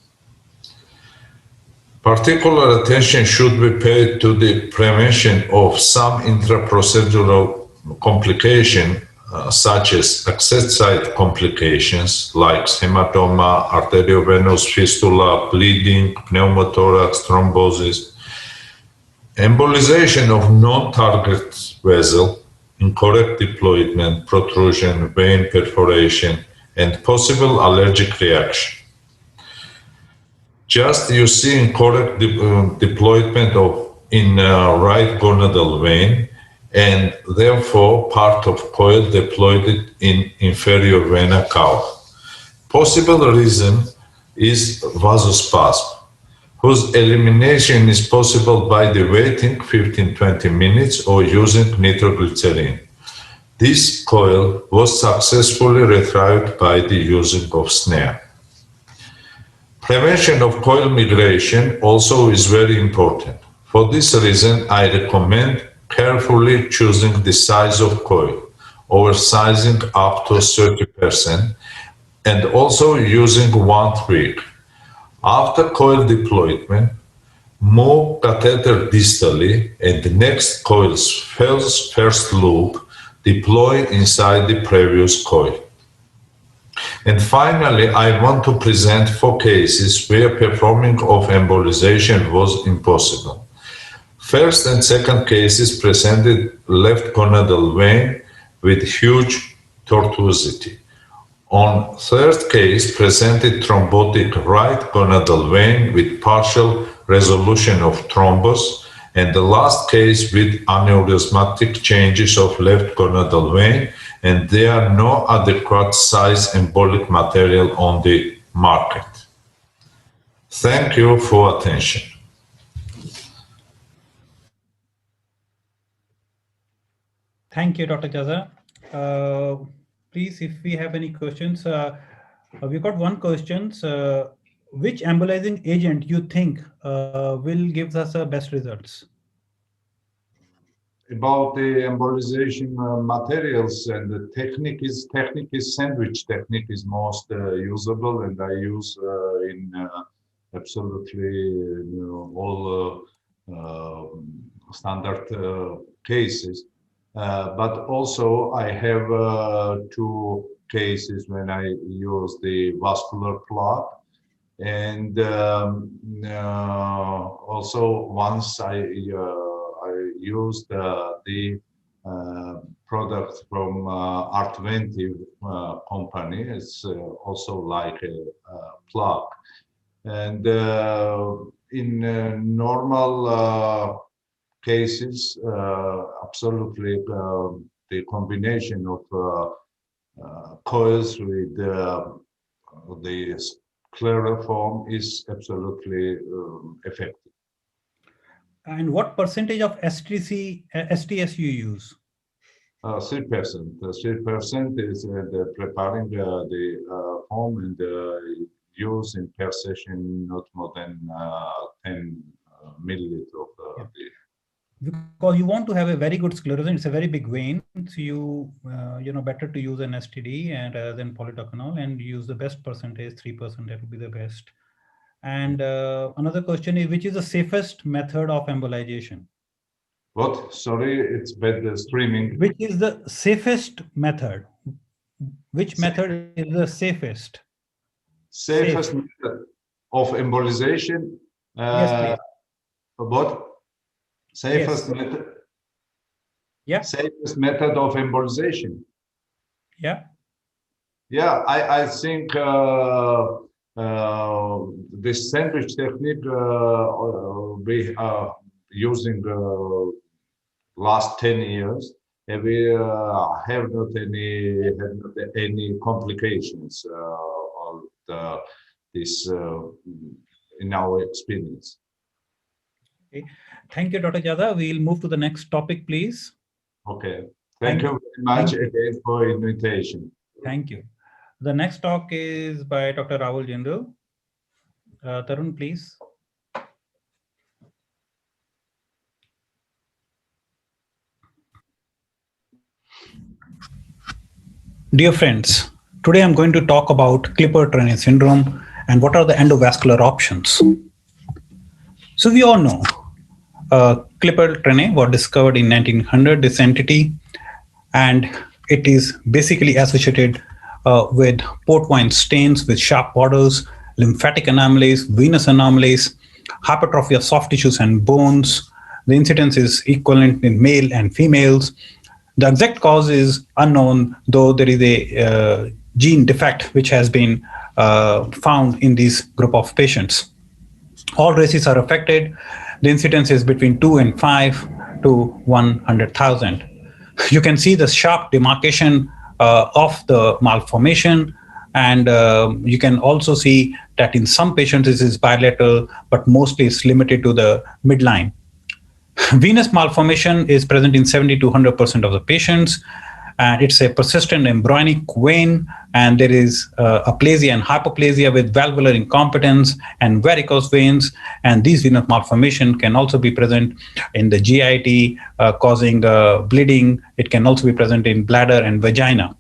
C: Particular attention should be paid to the prevention of some intraprocedural complications, such as access site complications like hematoma, arteriovenous fistula, bleeding, pneumothorax, thrombosis, embolization of non-target vessel, incorrect deployment, protrusion, vein perforation, and possible allergic reaction. Just you see incorrect deployment in right gonadal vein, and therefore part of coil deployed in inferior vena cava. Possible reason is vasospasm, whose elimination is possible by the waiting 15-20 minutes or using nitroglycerin. This coil was successfully retrieved by the using of snare. Prevention of coil migration also is very important. For this reason, I recommend carefully choosing the size of coil, oversizing up to 30%, and also using one tweak. After coil deployment, move catheter distally and the next coil's first loop deploy inside the previous coil. And finally, I want to present 4 cases where performing of embolization was impossible. First and second cases presented left gonadal vein with huge tortuosity. On third case presented thrombotic right gonadal vein with partial resolution of thrombus, and the last case with aneurysmatic changes of left gonadal vein, and there are no adequate size embolic material on the market. Thank you for attention.
E: Thank you, Dr. Jaza. Please, if we have any questions, we've got one question. Which embolizing agent you think will give us the best results?
C: About the embolization materials and the technique is sandwich technique is most usable, and I use in absolutely all standard cases. But also I have 2 cases when I use the vascular plug, and also once I used the product from R20 company. It's also like a plug, and in normal cases, absolutely the combination of coils with the scleroform is absolutely effective.
E: And what percentage of STS you use?
C: 3%. 3% is preparing the foam and use in per session not more than 10 milliliter of the.
E: Because you want to have a very good sclerosant, it's a very big vein, so you better to use an STD and rather than polytoconol, and use the best percentage, 3%. That would be the best. And another question is, which is the safest method of embolization?
C: What? Sorry, it's bad streaming.
E: Which is the safest method? Which method is the safest?
C: Safest method of embolization?
E: Yes, please.
C: What? Safest method?
E: Yeah.
C: Safest method of embolization?
E: Yeah.
C: Yeah, I think this sandwich technique we are using last 10 years, and we have not any complications of this in our experience.
E: Okay. Thank you, Dr. Jaza. We'll move to the next topic, please.
C: Okay. Thank you very much again for invitation.
E: Thank you. The next talk is by Dr. Rahul Jindal. Tarun, please. Dear friends, today I'm going to talk about Klippert-Trenaunay syndrome and what are the endovascular options. So we all know Klippert-Trenaunay was discovered in 1900, this entity, and it is basically associated with port wine stains with sharp borders, lymphatic anomalies, venous anomalies, hypertrophy of soft tissues and bones. The incidence is equivalent in male and females. The exact cause is unknown, though there is a gene defect which has been found in this group of patients. All races are affected. The incidence is between 2 and 5. to 100,000. You can see the sharp demarcation of the malformation, and you can also see that in some patients this is bilateral, but mostly it's limited to the midline. Venous malformation is present in 70 to 100% of the patients, and it's a persistent embryonic vein, and there is aplasia and hypoplasia with valvular incompetence and varicose veins, and these venous malformation can also be present in the GIT, causing bleeding. It can also be present in bladder and vagina.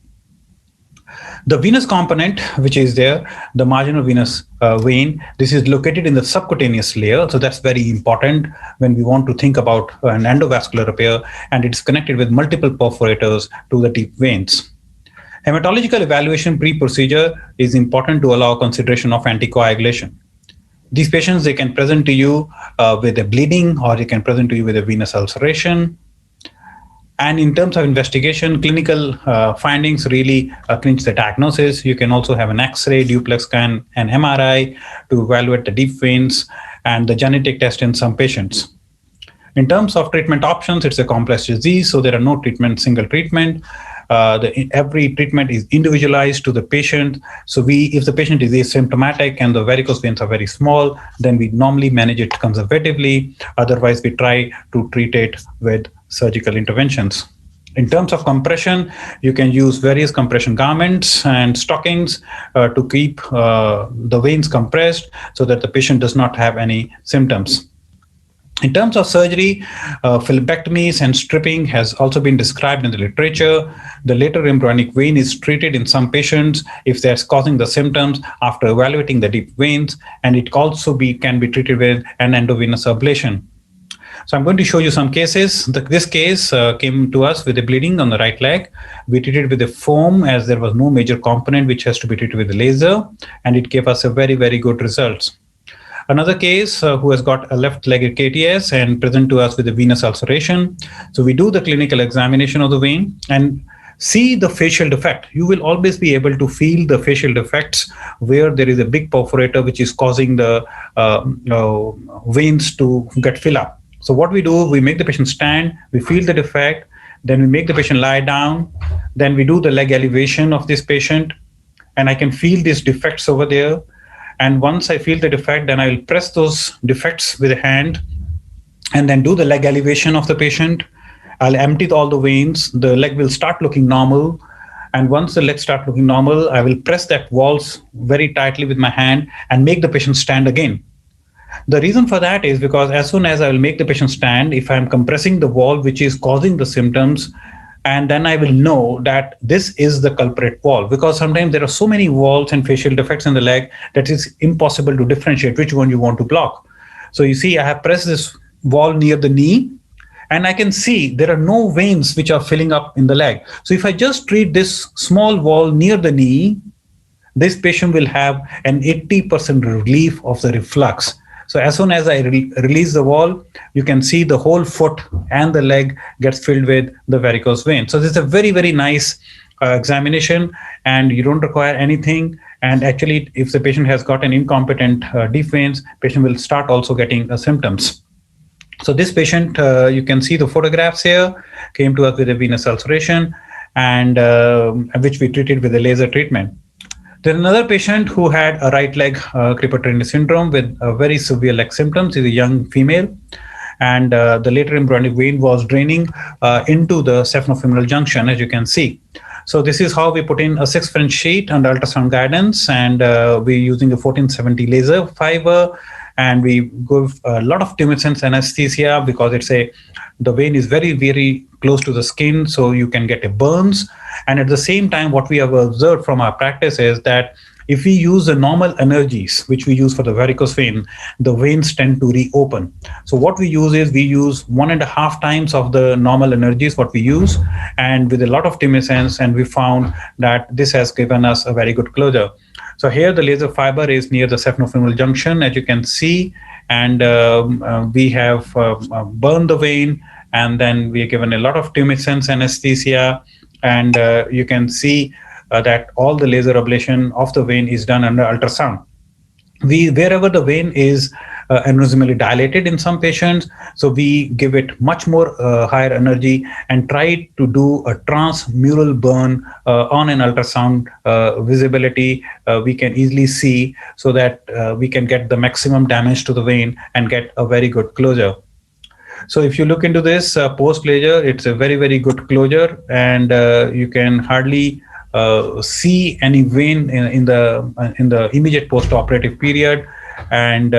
E: The venous component, which is there, the marginal venous vein, this is located in the subcutaneous layer. So that's very important when we want to think about an endovascular repair, and it's connected with multiple perforators to the deep veins. Hematological evaluation pre-procedure is important to allow consideration of anticoagulation. These patients, they can present to you with a bleeding, or they can present to you with a venous ulceration. And in terms of investigation, clinical findings really clinch the diagnosis. You can also have an X-ray, duplex scan, and MRI to evaluate the deep veins, and the genetic test in some patients. In terms of treatment options, it's a complex disease, so there are no single treatment. Every treatment is individualized to the patient. So if the patient is asymptomatic and the varicose veins are very small, then we normally manage it conservatively. Otherwise, we try to treat it with surgical interventions. In terms of compression, you can use various compression garments and stockings to keep the veins compressed so that the patient does not have any symptoms. In terms of surgery, phlebectomies and stripping has also been described in the literature. The lateral embryonic vein is treated in some patients if that's causing the symptoms after evaluating the deep veins, and it also can be treated with an endovenous ablation. So I'm going to show you some cases. This case came to us with a bleeding on the right leg. We treated with a foam as there was no major component which has to be treated with a laser, and it gave us a very, very good results. Another case who has got a left-legged KTS and present to us with a venous ulceration. So we do the clinical examination of the vein and see the facial defect. You will always be able to feel the facial defects where there is a big perforator which is causing the veins to get filled up. So what we do, we make the patient stand, we feel the defect, then we make the patient lie down, then we do the leg elevation of this patient, and I can feel these defects over there. And once I feel the defect, then I will press those defects with a hand and then do the leg elevation of the patient. I'll empty all the veins. The leg will start looking normal. And once the legs start looking normal, I will press that walls very tightly with my hand and make the patient stand again. The reason for that is because as soon as I will make the patient stand, if I'm compressing the wall which is causing the symptoms, and then I will know that this is the culprit wall, because sometimes there are so many walls and facial defects in the leg that it's impossible to differentiate which one you want to block. So you see, I have pressed this wall near the knee, and I can see there are no veins which are filling up in the leg. So if I just treat this small wall near the knee, this patient will have an 80% relief of the reflux. So as soon as I release the wall, you can see the whole foot and the leg gets filled with the varicose vein. So this is a very, very nice examination, and you don't require anything. And actually, if the patient has got an incompetent deep veins, patient will start also getting symptoms. So this patient, you can see the photographs here, came to us with a venous ulceration, and which we treated with a laser treatment. There's another patient who had a right leg Krippel-Trenaunay syndrome with very severe leg symptoms. She's a young female, and the lateral embryonic vein was draining into the saphenofemoral junction, as you can see. So this is how we put in a 6 French sheet under ultrasound guidance, and we're using a 1470 laser fiber, and we give a lot of tumescence anesthesia because the vein is very, very close to the skin, so you can get a burns. And at the same time, what we have observed from our practice is that if we use the normal energies, which we use for the varicose vein, the veins tend to reopen. So what we use is we use 1.5 times of the normal energies what we use, and with a lot of tumescence, and we found that this has given us a very good closure. So here the laser fiber is near the saphenofemoral junction, as you can see, and we have burned the vein, and then we are given a lot of tumescence anesthesia, and you can see that all the laser ablation of the vein is done under ultrasound. Wherever the vein is aneurysmally dilated in some patients. So we give it much more higher energy and try to do a transmural burn on an ultrasound visibility. We can easily see so that we can get the maximum damage to the vein and get a very good closure. So if you look into this post closure, it's a very, very good closure, and you can hardly see any vein in the immediate post-operative period, and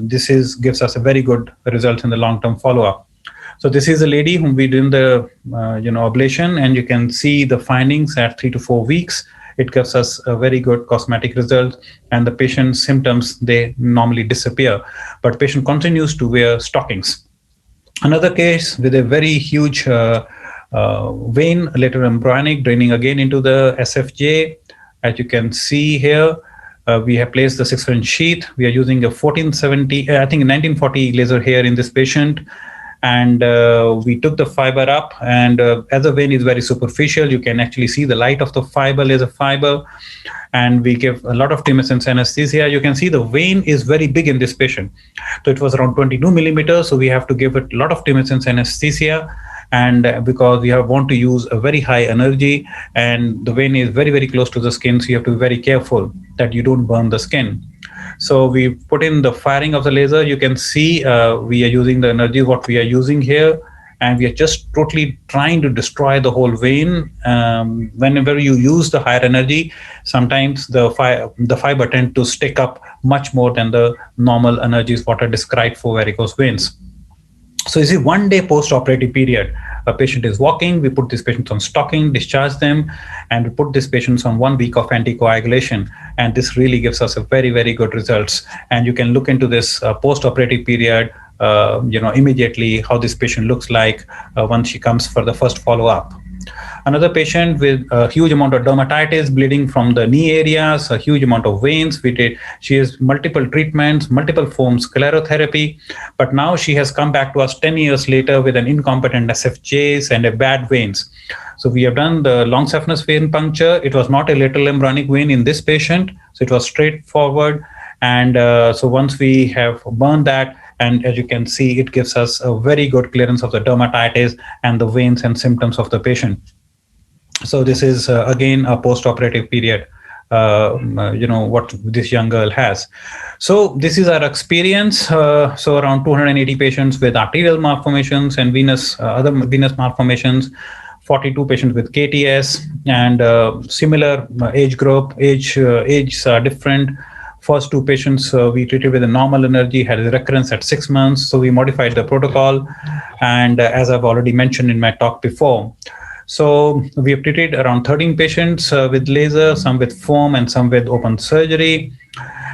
E: this gives us a very good result in the long-term follow-up. So this is a lady whom we did the ablation, and you can see the findings at 3 to 4 weeks. It gives us a very good cosmetic result, and the patient's symptoms, they normally disappear, but patient continues to wear stockings. Another case with a very huge vein, lateral embryonic, draining again into the SFJ. As you can see here, we have placed the 6-French sheath. We are using a 1470, I think 1940 laser here in this patient. And we took the fiber up, and as the vein is very superficial, you can actually see the light of the fiber, laser fiber, and we give a lot of tumescence anesthesia. You can see the vein is very big in this patient. So it was around 22 millimeters, so we have to give it a lot of tumescence anesthesia, and because we want to use a very high energy, and the vein is very, very close to the skin, so you have to be very careful that you don't burn the skin. So we put in the firing of the laser. You can see we are using the energy what we are using here, and we are just totally trying to destroy the whole vein. Whenever you use the higher energy, sometimes the fiber tend to stick up much more than the normal energies what are described for varicose veins. So you see, 1 day post-operative period, a patient is walking, we put these patients on stocking, discharge them, and we put these patients on 1 week of anticoagulation. And this really gives us a very, very good results. And you can look into this post-operative period, immediately how this patient looks like once she comes for the first follow-up. Another patient with a huge amount of dermatitis, bleeding from the knee areas, a huge amount of veins. She has multiple treatments, multiple forms sclerotherapy, but now she has come back to us 10 years later with an incompetent SFJs and a bad veins. So we have done the long saphenous vein puncture. It was not a lateral embryonic vein in this patient, so it was straightforward. And so once we have burned that, and as you can see, it gives us a very good clearance of the dermatitis and the veins and symptoms of the patient. So this is again a post-operative period, what this young girl has. So this is our experience. So around 280 patients with arterial malformations and other venous malformations, 42 patients with KTS, and similar age group. Ages are different. First 2 patients we treated with a normal energy, had a recurrence at 6 months. So we modified the protocol. And as I've already mentioned in my talk before, so we have treated around 13 patients with laser, some with foam and some with open surgery.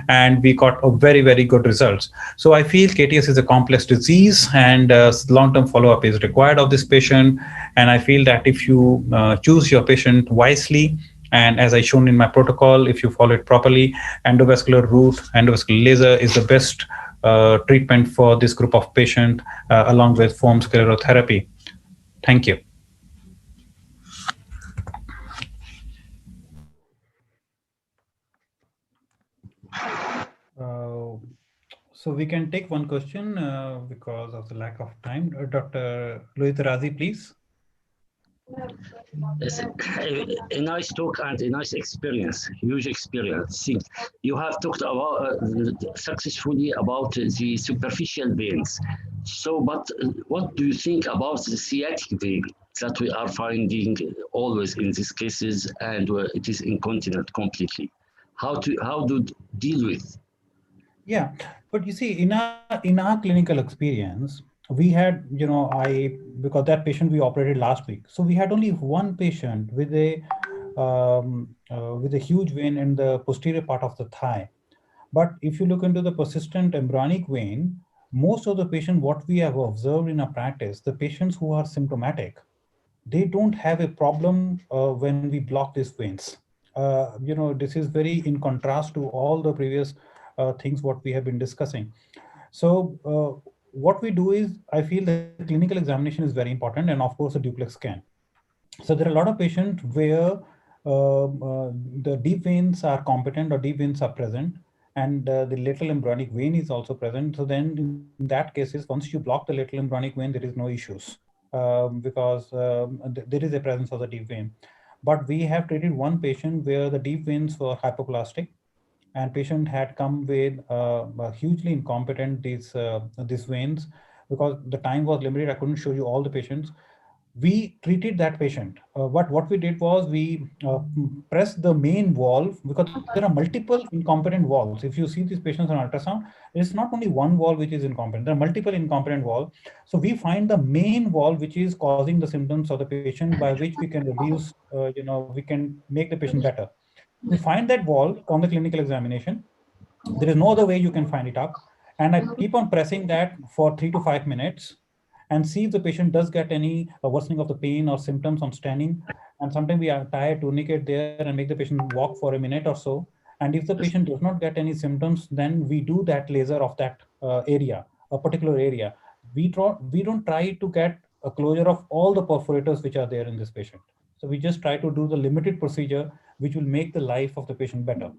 E: And we got a very, very good results. So I feel KTS is a complex disease, and long-term follow-up is required of this patient. And I feel that if you choose your patient wisely, and as I shown in my protocol, if you follow it properly, endovascular route, endovascular laser is the best treatment for this group of patient, along with foam sclerotherapy. Thank you. So we can take one question because of the lack of time. Dr. Louis Razi, please.
R: It's a nice talk and a nice experience, huge experience. See, you have talked about successfully about the superficial veins. So, but what do you think about the sciatic vein that we are finding always in these cases, and it is incontinent completely? How to deal with?
E: Yeah, but you see, in our clinical experience, we had, because that patient we operated last week, so we had only one patient with a huge vein in the posterior part of the thigh. But if you look into the persistent embryonic vein, most of the patients, what we have observed in our practice, the patients who are symptomatic, they don't have a problem when we block these veins. This is very in contrast to all the previous things what we have been discussing. So what we do is, I feel the clinical examination is very important, and of course a duplex scan. So there are a lot of patients where the deep veins are competent or deep veins are present, and the lateral embryonic vein is also present. So then in that cases, once you block the lateral embryonic vein, there is no issues because there is a presence of the deep vein. But we have treated one patient where the deep veins were hypoplastic, and patient had come with hugely incompetent these veins. Because the time was limited, I couldn't show you all the patients. We treated that patient. What we did was we pressed the main valve, because there are multiple incompetent valves. If you see these patients on ultrasound, it's not only one valve which is incompetent, there are multiple incompetent valves. So we find the main valve which is causing the symptoms of the patient, by which we can reduce, we can make the patient better. We find that valve on the clinical examination. There is no other way you can find it up. And I keep on pressing that for 3 to 5 minutes and see if the patient does get any worsening of the pain or symptoms on standing. And sometimes we tie a tourniquet there and make the patient walk for a minute or so. And if the patient does not get any symptoms, then we do that laser of that area, a particular area. We don't try to get a closure of all the perforators which are there in this patient. So we just try to do the limited procedure which will make the life of the patient better.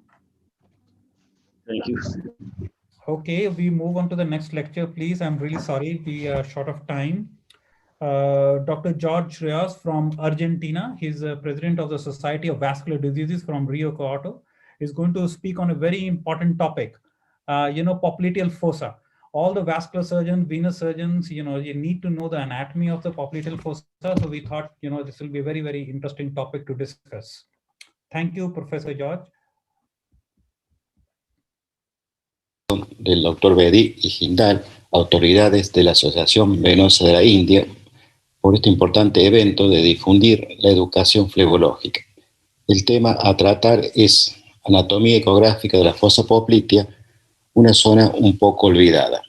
R: Thank you.
E: Okay, we move on to the next lecture, please. I'm really sorry, we are short of time. Dr. George Rios from Argentina, he's president of the Society of Vascular Diseases from Rio Cuarto, is going to speak on a very important topic, popliteal fossa. All the vascular surgeons, venous surgeons, you need to know the anatomy of the popliteal fossa. So we thought, this will be a very, very interesting topic to discuss. Thank you, Professor George.
B: Del doctor Bedi y Jindal, autoridades de la Asociación Venosa de la India, por este importante evento de difundir la educación flegológica. El tema a tratar es anatomía ecográfica de la fosa poplitea, una zona un poco olvidada.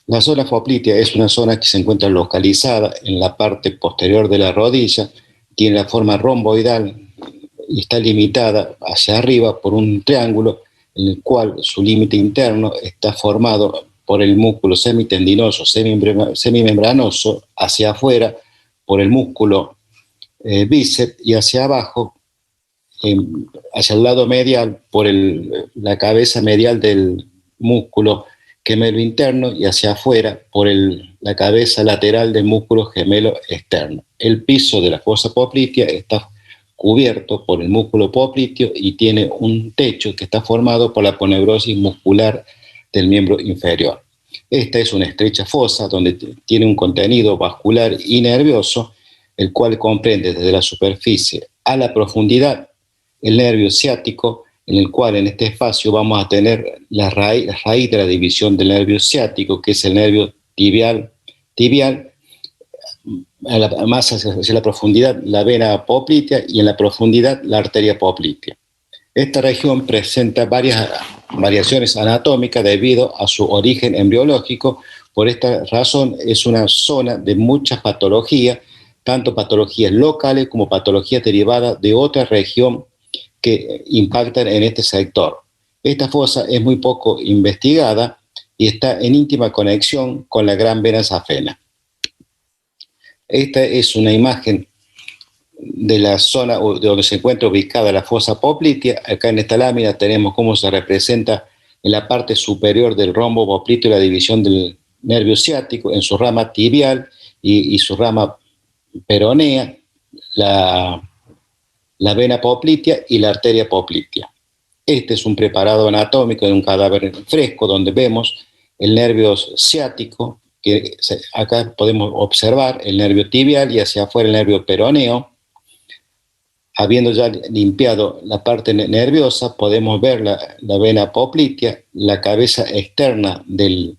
B: La zona poplitea es una zona que se encuentra localizada en la parte posterior de la rodilla, tiene la forma romboidal y está limitada hacia arriba por un triángulo en el cual su límite interno está formado por el músculo semitendinoso, semimembranoso, hacia afuera por el músculo bíceps y hacia abajo, hacia el lado medial, por la cabeza medial del músculo gemelo interno y hacia afuera por la cabeza lateral del músculo gemelo externo. El piso de la fosa poplitea está cubierto por el músculo popliteo y tiene un techo que está formado por la aponeurosis muscular del miembro inferior. Esta es una estrecha fosa donde tiene un contenido vascular y nervioso, el cual comprende desde la superficie a la profundidad el nervio ciático, en el cual en este espacio vamos a tener la raíz de la división del nervio ciático, que es el nervio tibial, más hacia la profundidad la vena poplitea y en la profundidad la arteria poplitea. Esta región presenta varias variaciones anatómicas debido a su origen embriológico. Por esta razón es una zona de muchas patologías, tanto patologías locales como patologías derivadas de otra región que impactan en este sector. Esta fosa es muy poco investigada y está en íntima conexión con la gran vena safena. Esta es una imagen de la zona donde se encuentra ubicada la fosa poplitea. Acá en esta lámina tenemos cómo se representa en la parte superior del rombo popliteo la división del nervio ciático, en su rama tibial y su rama peronea, la vena poplitea y la arteria poplitea. Este es un preparado anatómico de un cadáver fresco donde vemos el nervio ciático, que acá podemos observar el nervio tibial y hacia afuera el nervio peroneo. Habiendo ya limpiado la parte nerviosa, podemos ver la vena poplitea, la cabeza externa del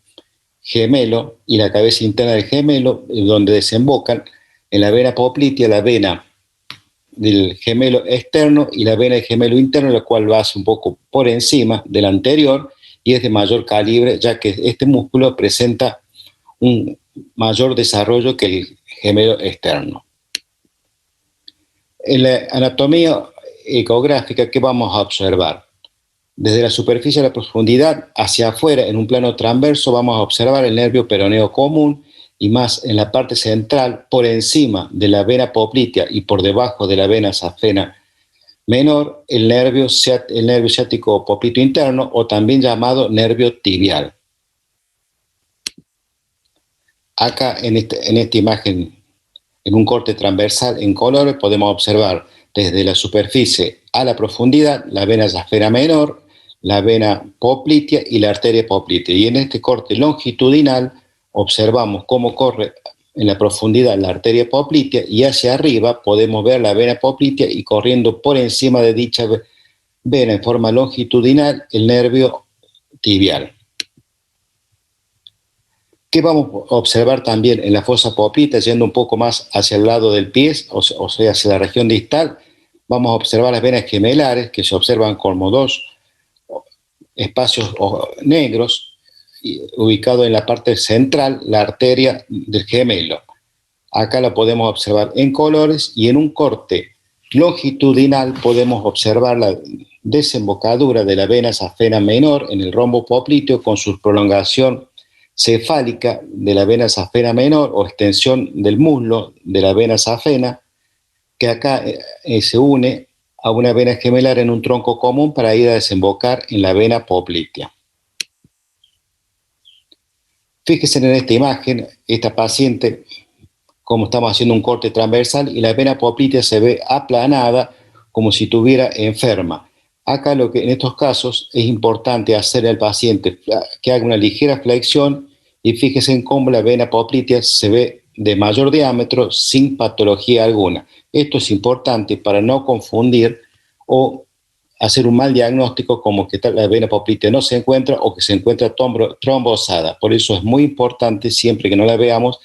B: gemelo y la cabeza interna del gemelo, donde desembocan en la vena poplitea la vena del gemelo externo y la vena del gemelo interno, la cual va un poco por encima del anterior y es de mayor calibre, ya que este músculo presenta un mayor desarrollo que el gemelo externo. En la anatomía ecográfica, ¿qué vamos a observar? Desde la superficie a la profundidad hacia afuera, en un plano transverso, vamos a observar el nervio peroneo común y más en la parte central, por encima de la vena poplitea y por debajo de la vena safena menor, el nervio ciático popliteo interno, o también llamado nervio tibial. Acá en esta imagen, en un corte transversal en colores, podemos observar desde la superficie a la profundidad la vena safena menor, la vena poplitea y la arteria poplitea. Y en este corte longitudinal observamos cómo corre en la profundidad la arteria poplitea, y hacia arriba podemos ver la vena poplitea y corriendo por encima de dicha vena en forma longitudinal el nervio tibial. ¿Qué vamos a observar también en la fosa poplitea, yendo un poco más hacia el lado del pie, o sea, hacia la región distal? Vamos a observar las venas gemelares, que se observan como dos espacios negros, ubicado en la parte central, la arteria del gemelo. Acá la podemos observar en colores, y en un corte longitudinal podemos observar la desembocadura de la vena safena menor en el rombo popliteo con su prolongación cefálica de la vena safena menor, o extensión del muslo de la vena safena, que acá se une a una vena gemelar en un tronco común para ir a desembocar en la vena poplitea. Fíjense en esta imagen, esta paciente, como estamos haciendo un corte transversal, y la vena poplitea se ve aplanada como si estuviera enferma. Acá en estos casos es importante hacerle al paciente que haga una ligera flexión, y fíjense en cómo la vena poplitea se ve de mayor diámetro sin patología alguna. Esto es importante para no confundir o hacer un mal diagnóstico como que la vena poplitea no se encuentra o que se encuentra trombosada. Por eso es muy importante, siempre que no la veamos,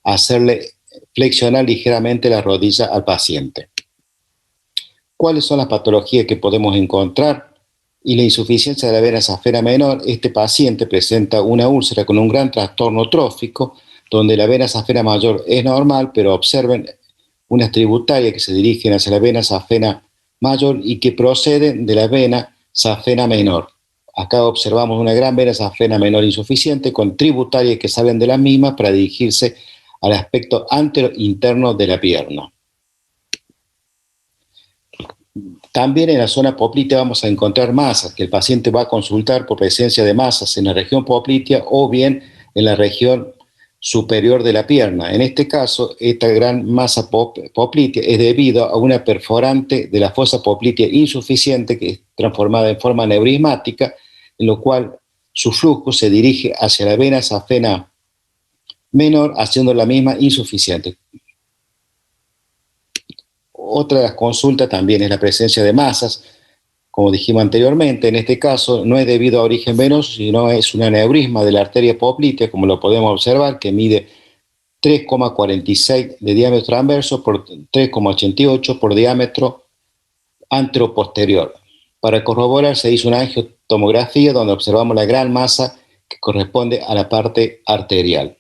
B: hacerle flexionar ligeramente la rodilla al paciente. ¿Cuáles son las patologías que podemos encontrar? Y la insuficiencia de la vena safena menor. Este paciente presenta una úlcera con un gran trastorno trófico, donde la vena safena mayor es normal, pero observen unas tributarias que se dirigen hacia la vena safena mayor y que proceden de la vena safena menor. Acá observamos una gran vena safena menor insuficiente con tributarias que salen de la misma para dirigirse al aspecto antero-interno de la pierna. También en la zona poplitea vamos a encontrar masas, que el paciente va a consultar por presencia de masas en la región poplitea o bien en la región superior de la pierna. En este caso, esta gran masa poplitea es debido a una perforante de la fosa poplitea insuficiente que es transformada en forma neurismática, en lo cual su flujo se dirige hacia la vena safena menor, haciendo la misma insuficiente. Otra de las consultas también es la presencia de masas, como dijimos anteriormente. En este caso no es debido a origen venoso, sino es un aneurisma de la arteria poplitea, como lo podemos observar, que mide 3,46 de diámetro transverso por 3,88 por diámetro anteroposterior. Para corroborar se hizo una angiotomografía donde observamos la gran masa que corresponde a la parte arterial.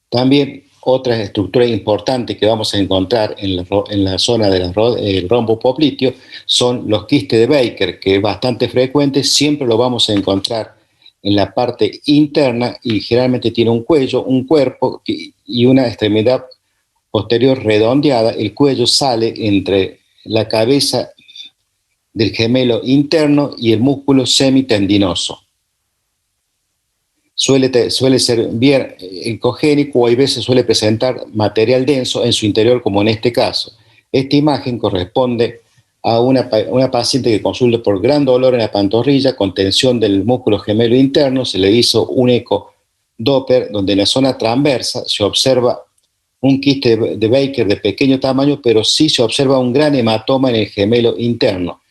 B: También otras estructuras importantes que vamos a encontrar en la zona del rombo popliteo son los quistes de Baker, que es bastante frecuente, siempre lo vamos a encontrar en la parte interna y generalmente tiene un cuello, un cuerpo y una extremidad posterior redondeada. El cuello sale entre la cabeza del gemelo interno y el músculo semitendinoso. Suele ser bien ecogénico, o a veces suele presentar material denso en su interior, como en este caso. Esta imagen corresponde a una paciente que consulta por gran dolor en la pantorrilla con tensión del músculo gemelo interno. Se le hizo un ecodoppler donde en la zona transversa se observa un quiste de Baker de pequeño tamaño, pero sí se observa un gran hematoma en el gemelo interno.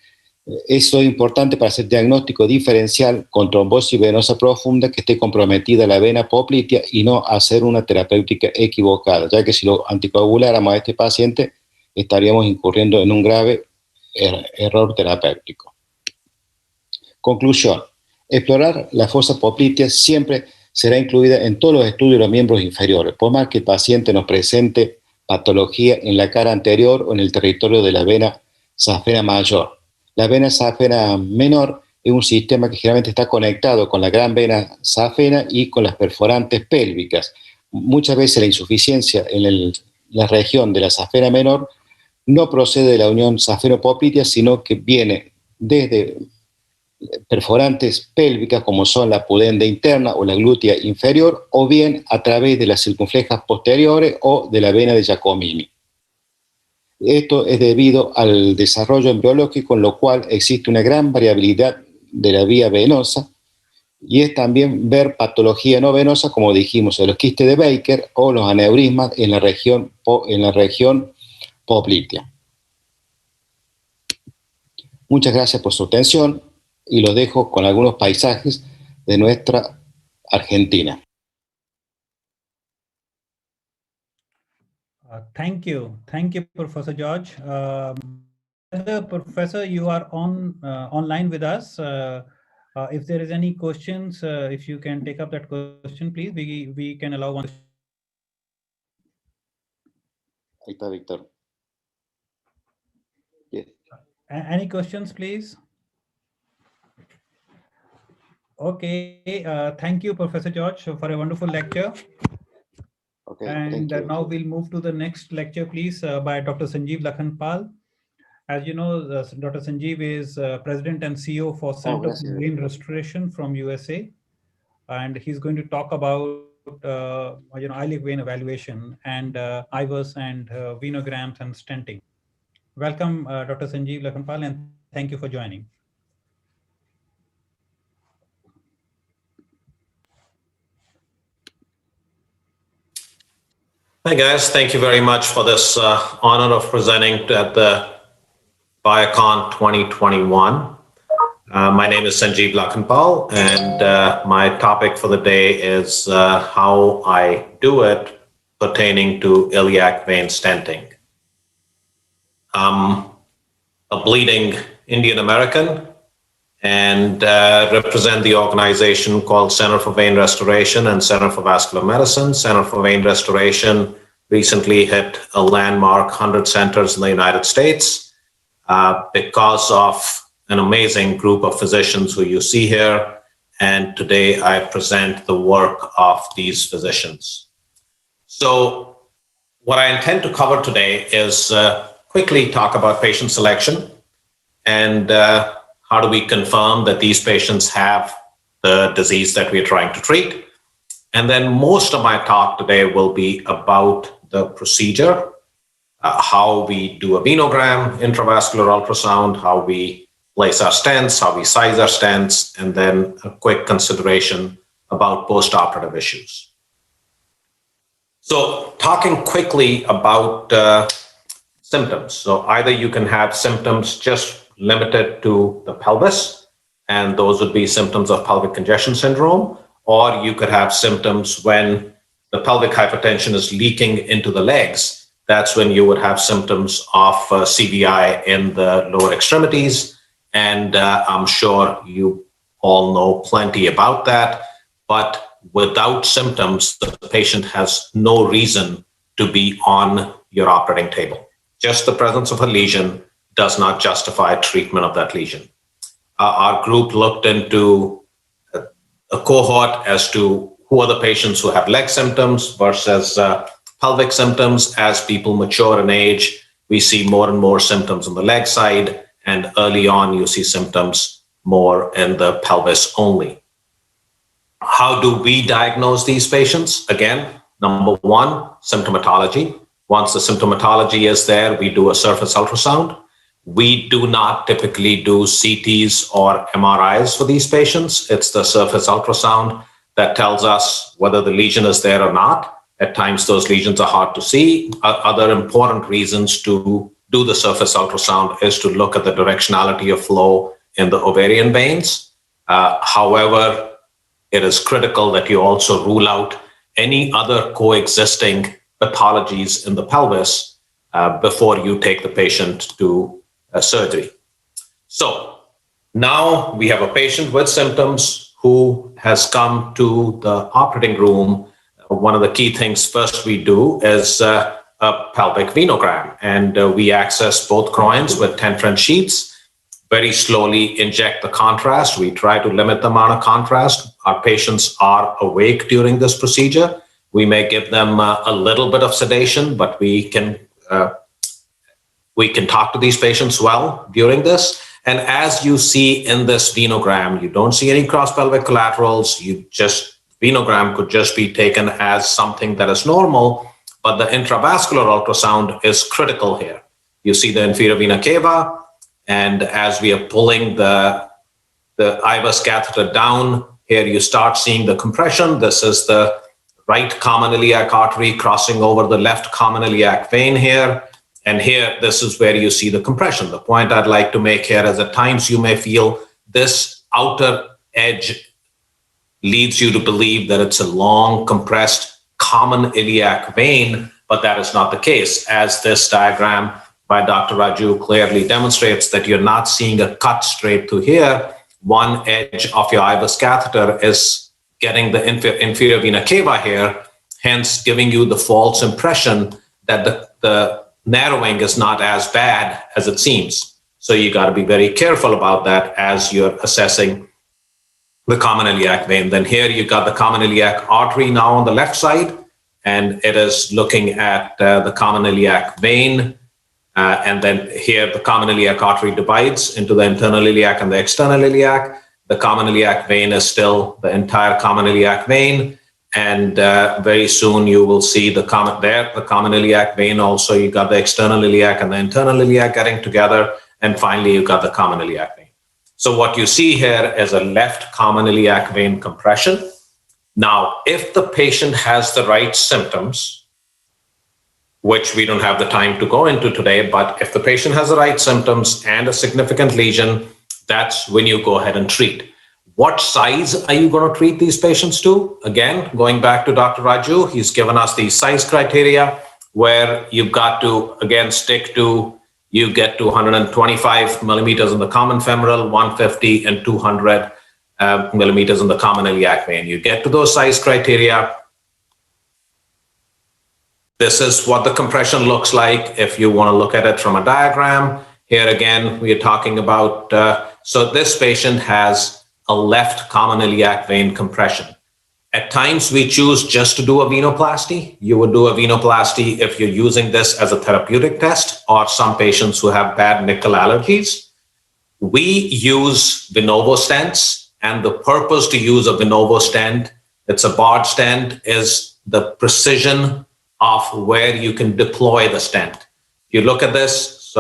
B: Eso es importante para hacer diagnóstico diferencial con trombosis venosa profunda que esté comprometida la vena poplitea y no hacer una terapéutica equivocada, ya que si lo anticoaguláramos a este paciente estaríamos incurriendo en un grave error terapéutico. Conclusión: explorar la fosa poplitea siempre será incluida en todos los estudios de los miembros inferiores, por más que el paciente nos presente patología en la cara anterior o en el territorio de la vena safena mayor. La vena safena menor es un sistema que generalmente está conectado con la gran vena safena y con las perforantes pélvicas. Muchas veces la insuficiencia en la región de la safena menor no procede de la unión safeno-poplitea, sino que viene desde perforantes pélvicas como son la pudenda interna o la glútea inferior, o bien a través de las circunflejas posteriores o de la vena de Giacomini. Esto es debido al desarrollo embriológico, en lo cual existe una gran variabilidad de la vía venosa, y es también ver patología no venosa, como dijimos, los quistes de Baker o los aneurismas en la región poplitea. Muchas gracias por su atención y los dejo con algunos paisajes de nuestra Argentina.
E: Thank you, Professor George. Professor, you are online with us. If there is any questions, if you can take up that question, please. We can allow one.
B: Ahí está, Víctor. Yes.
E: Any questions, please? Okay, thank you, Professor George, for a wonderful lecture.
B: Okay,
E: and now we'll move to the next lecture, please, by Dr. Sanjeev Lakhanpal. As you know, Dr. Sanjeev is President and CEO for Center for Vein Restoration from USA, and he's going to talk about iliac vein evaluation and IVUS and venograms and stenting. Welcome, Dr. Sanjeev Lakhanpal, and thank you for joining.
N: Hi guys, thank you very much for this honor of presenting at the VAICON 2021. My name is Sanjeev Lakhanpal, and my topic for the day is how I do it pertaining to iliac vein stenting. I'm a bleeding Indian American and represent the organization called Center for Vein Restoration and Center for Vascular Medicine. Center for Vein Restoration recently hit a landmark 100 centers in the United States because of an amazing group of physicians who you see here. And today I present the work of these physicians. So what I intend to cover today is quickly talk about patient selection and how do we confirm that these patients have the disease that we're trying to treat? And then most of my talk today will be about the procedure, how we do a venogram, intravascular ultrasound, how we place our stents, how we size our stents, and then a quick consideration about postoperative issues. So talking quickly about symptoms. So either you can have symptoms just limited to the pelvis, and those would be symptoms of pelvic congestion syndrome, or you could have symptoms when the pelvic hypertension is leaking into the legs. That's when you would have symptoms of CVI in the lower extremities, and I'm sure you all know plenty about that, but without symptoms, the patient has no reason to be on your operating table. Just the presence of a lesion does not justify treatment of that lesion. Our group looked into a cohort as to who are the patients who have leg symptoms versus pelvic symptoms. As people mature in age, we see more and more symptoms on the leg side, and early on you see symptoms more in the pelvis only. How do we diagnose these patients? Again, number one, symptomatology. Once the symptomatology is there, we do a surface ultrasound. We do not typically do CTs or MRIs for these patients. It's the surface ultrasound that tells us whether the lesion is there or not. At times, those lesions are hard to see. Other important reasons to do the surface ultrasound is to look at the directionality of flow in the ovarian veins. However, it is critical that you also rule out any other coexisting pathologies in the pelvis before you take the patient to surgery. So now we have a patient with symptoms who has come to the operating room. One of the key things first we do is a pelvic venogram, and we access both groins with 10 French sheets, very slowly inject the contrast. We try to limit the amount of contrast. Our patients are awake during this procedure. We may give them a little bit of sedation, but we can we can talk to these patients well during this. And as you see in this venogram, you don't see any cross-pelvic collaterals. Venogram could just be taken as something that is normal, but the intravascular ultrasound is critical here. You see the inferior vena cava, and as we are pulling the IVUS catheter down, here you start seeing the compression. This is the right common iliac artery crossing over the left common iliac vein here. And here, this is where you see the compression. The point I'd like to make here is at times you may feel this outer edge leads you to believe that it's a long, compressed common iliac vein, but that is not the case. As this diagram by Dr. Raju clearly demonstrates, that you're not seeing a cut straight through here. One edge of your IVUS catheter is getting the inferior vena cava here, hence giving you the false impression that the narrowing is not as bad as it seems. So you got to be very careful about that as you're assessing the common iliac vein. Then here you got the common iliac artery now on the left side, and it is looking at the common iliac vein. And then here the common iliac artery divides into the internal iliac and the external iliac. The common iliac vein is still the entire common iliac vein. And very soon you will see the common iliac vein also. You got the external iliac and the internal iliac getting together. And finally, you got the common iliac vein. So what you see here is a left common iliac vein compression. Now, if the patient has the right symptoms, which we don't have the time to go into today, but if the patient has the right symptoms and a significant lesion, that's when you go ahead and treat. What size are you going to treat these patients to? Again, going back to Dr. Raju, he's given us these size criteria where you've got to, again, stick to, you get to 125 millimeters in the common femoral, 150 and 200 millimeters in the common iliac vein. You get to those size criteria. This is what the compression looks like if you want to look at it from a diagram. Here again, we are talking about, so this patient has a left common iliac vein compression. At times we choose just to do a venoplasty. You would do a venoplasty if you're using this as a therapeutic test, or some patients who have bad nickel allergies. We use Venovo stents, and the purpose to use a Venovo stent, it's a barred stent, is the precision of where you can deploy the stent. If you look at this,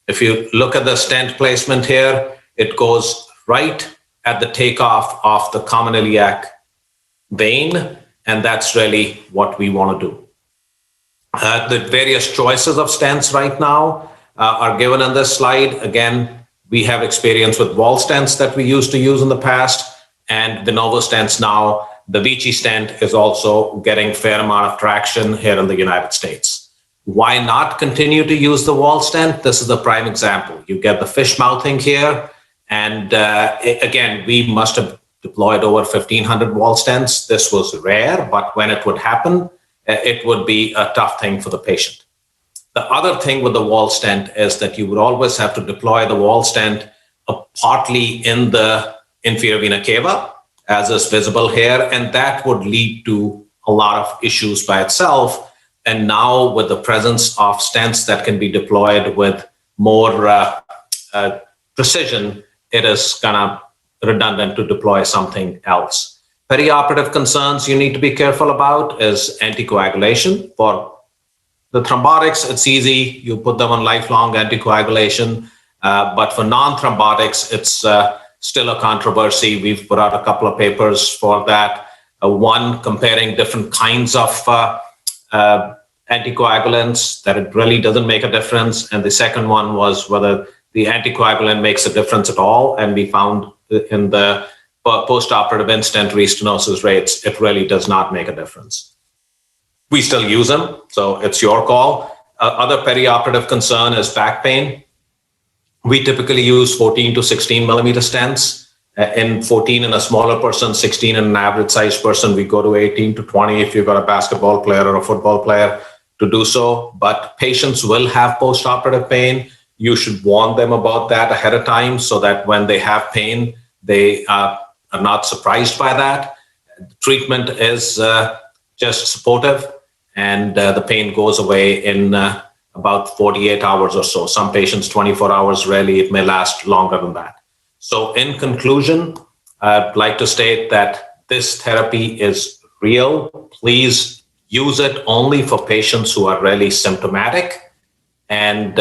N: if you look at the stent placement here, it goes right at the takeoff of the common iliac vein, and that's really what we want to do. The various choices of stents right now are given on this slide. Again, we have experience with wall stents that we used to use in the past, and Venovo stents now. The Vici stent is also getting a fair amount of traction here in the United States. Why not continue to use the wall stent? This is the prime example. You get the fish mouthing here. And again, we must have deployed over 1,500 wall stents. This was rare, but when it would happen, it would be a tough thing for the patient. The other thing with the wall stent is that you would always have to deploy the wall stent partly in the inferior vena cava, as is visible here, and that would lead to a lot of issues by itself. And now with the presence of stents that can be deployed with more precision, it is kind of redundant to deploy something else. Perioperative concerns you need to be careful about is anticoagulation. For the thrombotics, it's easy. You put them on lifelong anticoagulation. But for non-thrombotics, it's still a controversy. We've put out a couple of papers for that. One comparing different kinds of anticoagulants, that it really doesn't make a difference. And the second one was whether the anticoagulant makes a difference at all. And we found in the post-operative in-stent restenosis rates, it really does not make a difference. We still use them, so it's your call. Other perioperative concern is back pain. We typically use 14 to 16 millimeter stents. In 14 in a smaller person, 16 in an average sized person, we go to 18 to 20 if you've got a basketball player or a football player to do so. But patients will have post-operative pain. You should warn them about that ahead of time so that when they have pain, they are not surprised by that. Treatment is just supportive, and the pain goes away in a about 48 hours or so. Some patients 24 hours, rarely it may last longer than that. So in conclusion, I'd like to state that this therapy is real. Please use it only for patients who are really symptomatic. And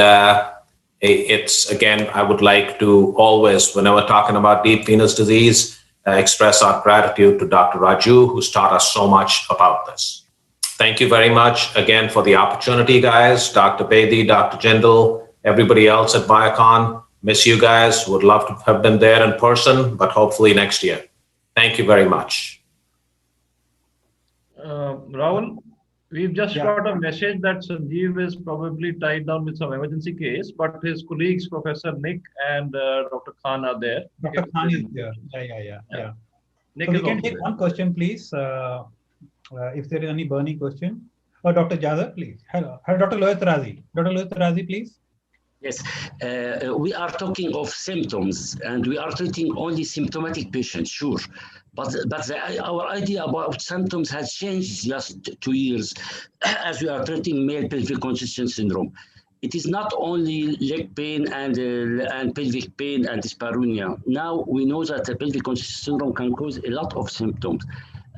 N: it's, again, I would like to always, whenever talking about deep venous disease, express our gratitude to Dr. Raju, who's taught us so much about this. Thank you very much again for the opportunity, guys. Dr. Bedi, Dr. Jindal, everybody else at Viacon. Miss you guys. Would love to have been there in person, but hopefully next year. Thank you very much.
W: Rahul, we've just got a message that Sanjeev is probably tied down with some emergency case, but his colleagues, Professor Nick and Dr. Khan, are there.
E: Dr. Khan is there. Yeah.
W: Nick
E: So we
W: is
E: can
W: also
E: take
W: there.
E: one question, please. If there is any burning question. Or Dr. Jaza, please. Hello. Dr. Lohit Razi. Dr. Lohit Razi, please.
R: Yes, we are talking of symptoms and we are treating only symptomatic patients, sure. But our idea about symptoms has changed just 2 years as we are treating male pelvic congestion syndrome. It is not only leg pain and pelvic pain and dyspareunia. Now we know that the pelvic congestion syndrome can cause a lot of symptoms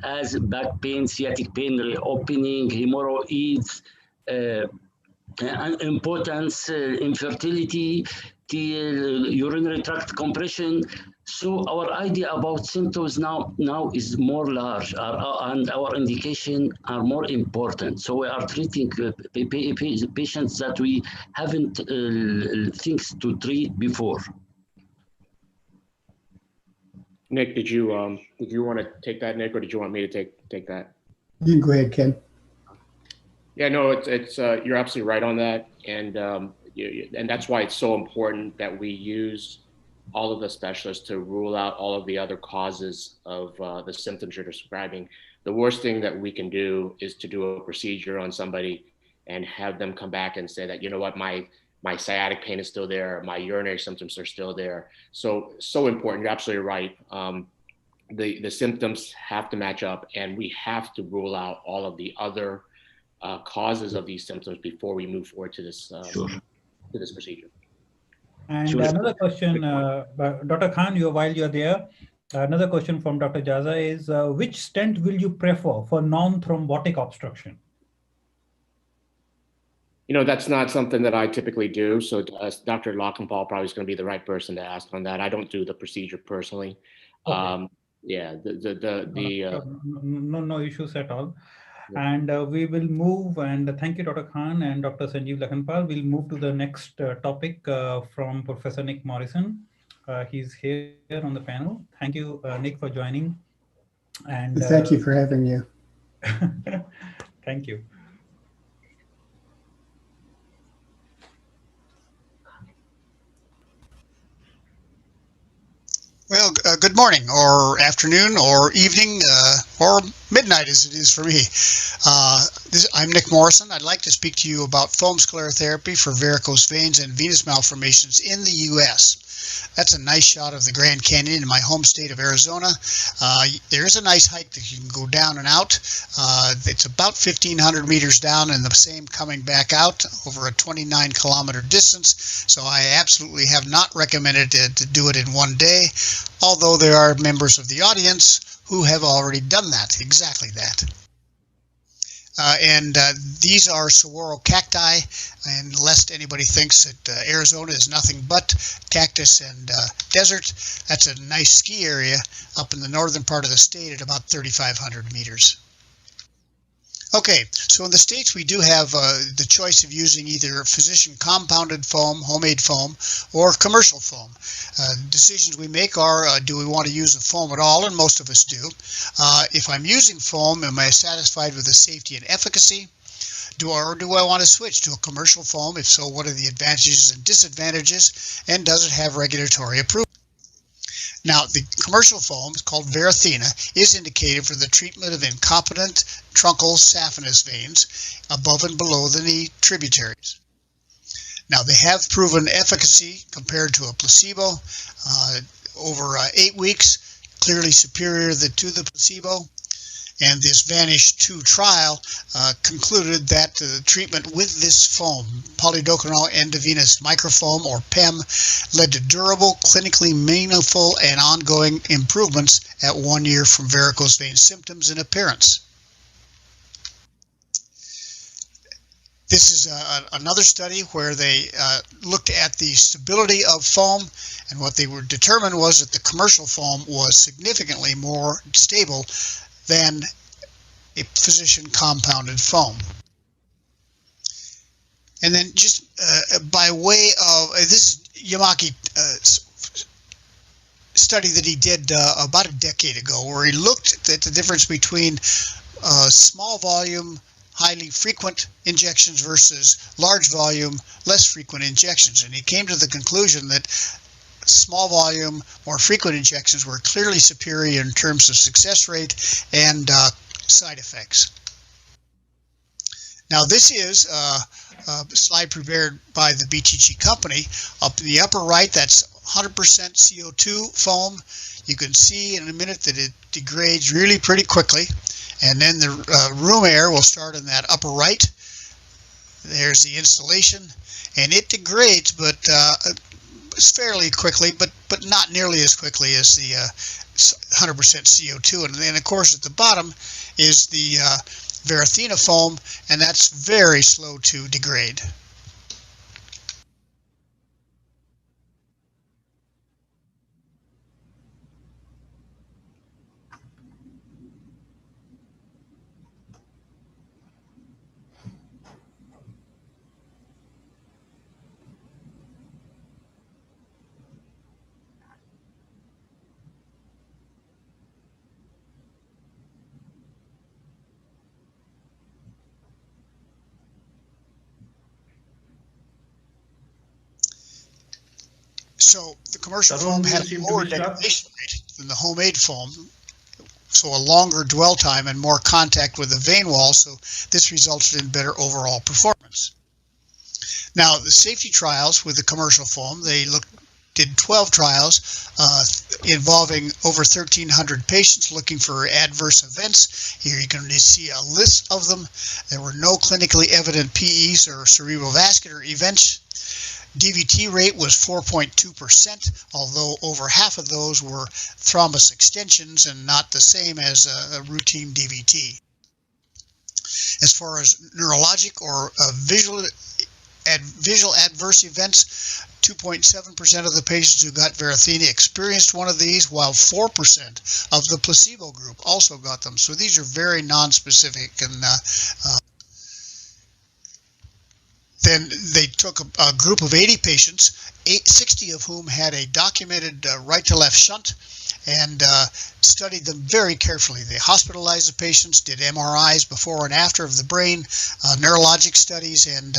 R: as back pain, sciatic pain, reopening, hemorrhoids, impotence, infertility, urinary tract compression. So our idea about symptoms now is more large, and our indication are more important. So we are treating patients that we haven't things to treat before.
K: Nick, did you want to take that, Nick, or did you want me to take that?
T: You can go ahead, Ken.
K: Yeah, no, it's you're absolutely right on that, and that's why it's so important that we use all of the specialists to rule out all of the other causes of the symptoms you're describing. The worst thing that we can do is to do a procedure on somebody and have them come back and say that, you know what, my sciatic pain is still there, my urinary symptoms are still there. So important. You're absolutely right. The symptoms have to match up, and we have to rule out all of the other causes of these symptoms before we move forward to this to this procedure.
E: And another question, Dr. Khan, while you're there, another question from Dr. Jaza is, which stent will you prefer for non-thrombotic obstruction?
K: You know, that's not something that I typically do. So Dr. Lockenpaul probably is going to be the right person to ask on that. I don't do the procedure personally. Okay. Yeah,
E: no issues at all. And we will move, and thank you, Dr. Khan and Dr. Sanjeev Lakhanpal. We'll move to the next topic from Professor Nick Morrison. He's here on the panel. Thank you, Nick, for joining. And
T: thank you for having me.
E: Thank you.
U: Well, good morning, or afternoon, or evening, or midnight as it is for me. I'm Nick Morrison. I'd like to speak to you about foam sclerotherapy for varicose veins and venous malformations in the U.S. That's a nice shot of the Grand Canyon in my home state of Arizona. There is a nice hike that you can go down and out. It's about 1,500 meters down and the same coming back out over a 29-kilometer distance. So I absolutely have not recommended to do it in one day, although there are members of the audience who have already done that, exactly that. These are saguaro cacti, and lest anybody thinks that Arizona is nothing but cactus and desert, that's a nice ski area up in the northern part of the state at about 3,500 meters. Okay, so in the States we do have the choice of using either physician compounded foam, homemade foam, or commercial foam. Decisions we make are, do we want to use a foam at all? And most of us do. If I'm using foam, am I satisfied with the safety and efficacy? Or do I want to switch to a commercial foam? If so, what are the advantages and disadvantages? And does it have regulatory approval? Now, the commercial foam, called Varithena, is indicated for the treatment of incompetent truncal saphenous veins above and below the knee tributaries. Now, they have proven efficacy compared to a placebo over 8 weeks, clearly superior to the placebo. And this Vanish 2 trial concluded that the treatment with this foam, polydocanol endovenous microfoam, or PEM, led to durable, clinically meaningful, and ongoing improvements at 1 year from varicose vein symptoms and appearance. This is another study where they looked at the stability of foam, and what they were determined was that the commercial foam was significantly more stable than a physician compounded foam. And then just by way of, this is Yamaki study that he did about a decade ago, where he looked at the difference between small volume, highly frequent injections versus large volume, less frequent injections. And he came to the conclusion that small volume, more frequent injections were clearly superior in terms of success rate and side effects. Now this is a slide prepared by the BTG company. Up in the upper right, that's 100% CO2 foam. You can see in a minute that it degrades really pretty quickly. And then the room air will start in that upper right. There's the installation, and it degrades, but fairly quickly, but not nearly as quickly as the 100% CO2. And then, of course, at the bottom is the Varithena foam, and that's very slow to degrade. So the commercial foam has a lower degradation rate than the homemade foam, so a longer dwell time and more contact with the vein wall, so this resulted in better overall performance. Now, the safety trials with the commercial foam, they did 12 trials involving over 1,300 patients looking for adverse events. Here you can see a list of them. There were no clinically evident PEs or cerebral vascular events. DVT rate was 4.2%, although over half of those were thrombus extensions and not the same as a routine DVT. As far as neurologic or visual adverse events, 2.7% of the patients who got Varithena experienced one of these, while 4% of the placebo group also got them. So these are very nonspecific, and then they took a group of 80 patients, 60 of whom had a documented right to left shunt, and studied them very carefully. They hospitalized the patients, did MRIs before and after of the brain, neurologic studies, and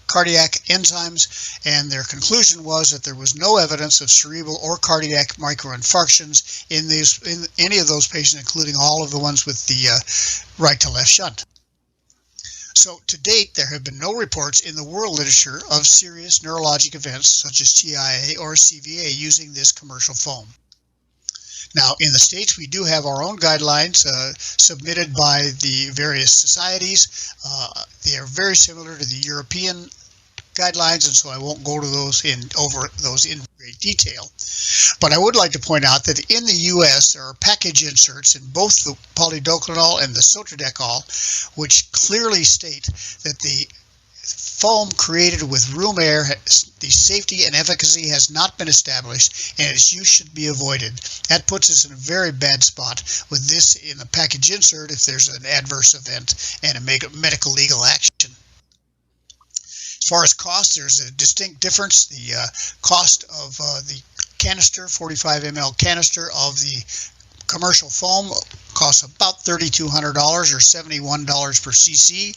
U: cardiac enzymes, and their conclusion was that there was no evidence of cerebral or cardiac microinfarctions in any of those patients, including all of the ones with the right to left shunt. So to date, there have been no reports in the world literature of serious neurologic events such as TIA or CVA using this commercial foam. Now, in the States, we do have our own guidelines submitted by the various societies. They are very similar to the European guidelines, and so I won't go to those in great detail. But I would like to point out that in the U.S. there are package inserts in both the polydocanol and the sotradecol, which clearly state that the foam created with room air, the safety and efficacy has not been established, and its use should be avoided. That puts us in a very bad spot with this in the package insert if there's an adverse event and a medical legal action. As far as cost, there's a distinct difference. The cost of the canister, 45 ml canister of the commercial foam costs about $3,200 or $71 per cc,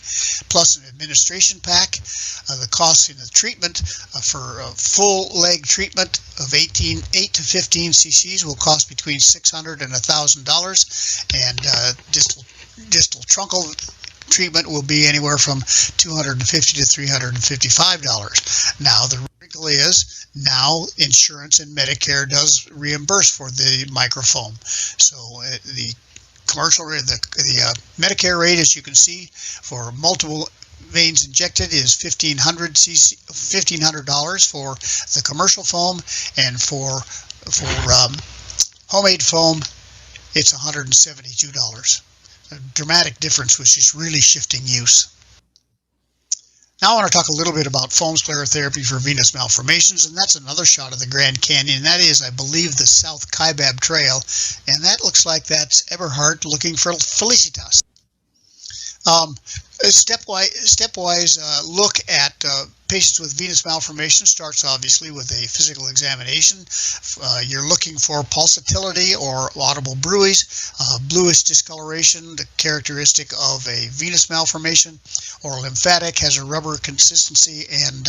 U: plus an administration pack. The cost in the treatment for a full leg treatment of 8 to 15 cc's will cost between $600 and $1,000, and distal truncal treatment will be anywhere from $250 to $355. Now the wrinkle is now insurance and Medicare does reimburse for the microfoam. So the commercial rate, the Medicare rate, as you can see, for multiple veins injected is $1,500 for the commercial foam, and for homemade foam, it's $172. A dramatic difference, which is really shifting use. Now I want to talk a little bit about foam sclerotherapy for venous malformations, and that's another shot of the Grand Canyon. That is, I believe, the South Kaibab Trail, and that looks like that's Eberhard looking for Felicitas. Stepwise look at patients with venous malformation starts obviously with a physical examination. You're looking for pulsatility or audible bruise, bluish discoloration, the characteristic of a venous malformation, or lymphatic, has a rubber consistency, and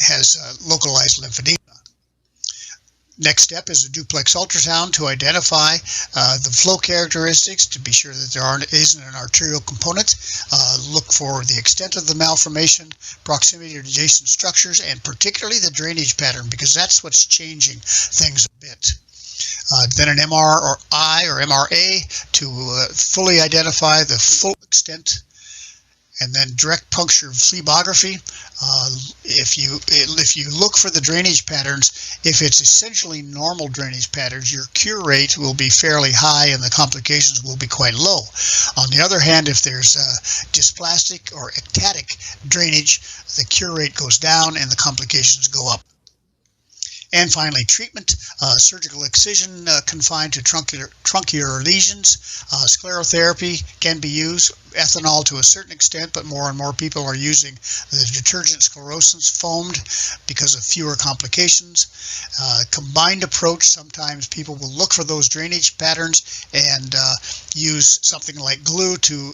U: has localized lymphedema. Next step is a duplex ultrasound to identify the flow characteristics, to be sure that there isn't an arterial component. Look for the extent of the malformation, proximity to adjacent structures, and particularly the drainage pattern, because that's what's changing things a bit. Then an MRI or MRA to fully identify the full extent, and then direct puncture phlebography. If you look for the drainage patterns, if it's essentially normal drainage patterns, your cure rate will be fairly high and the complications will be quite low. On the other hand, if there's dysplastic or ectatic drainage, the cure rate goes down and the complications go up. And finally, treatment, surgical excision confined to truncular lesions. Sclerotherapy can be used, ethanol to a certain extent, but more and more people are using the detergent sclerosants foamed because of fewer complications. Combined approach, sometimes people will look for those drainage patterns and use something like glue to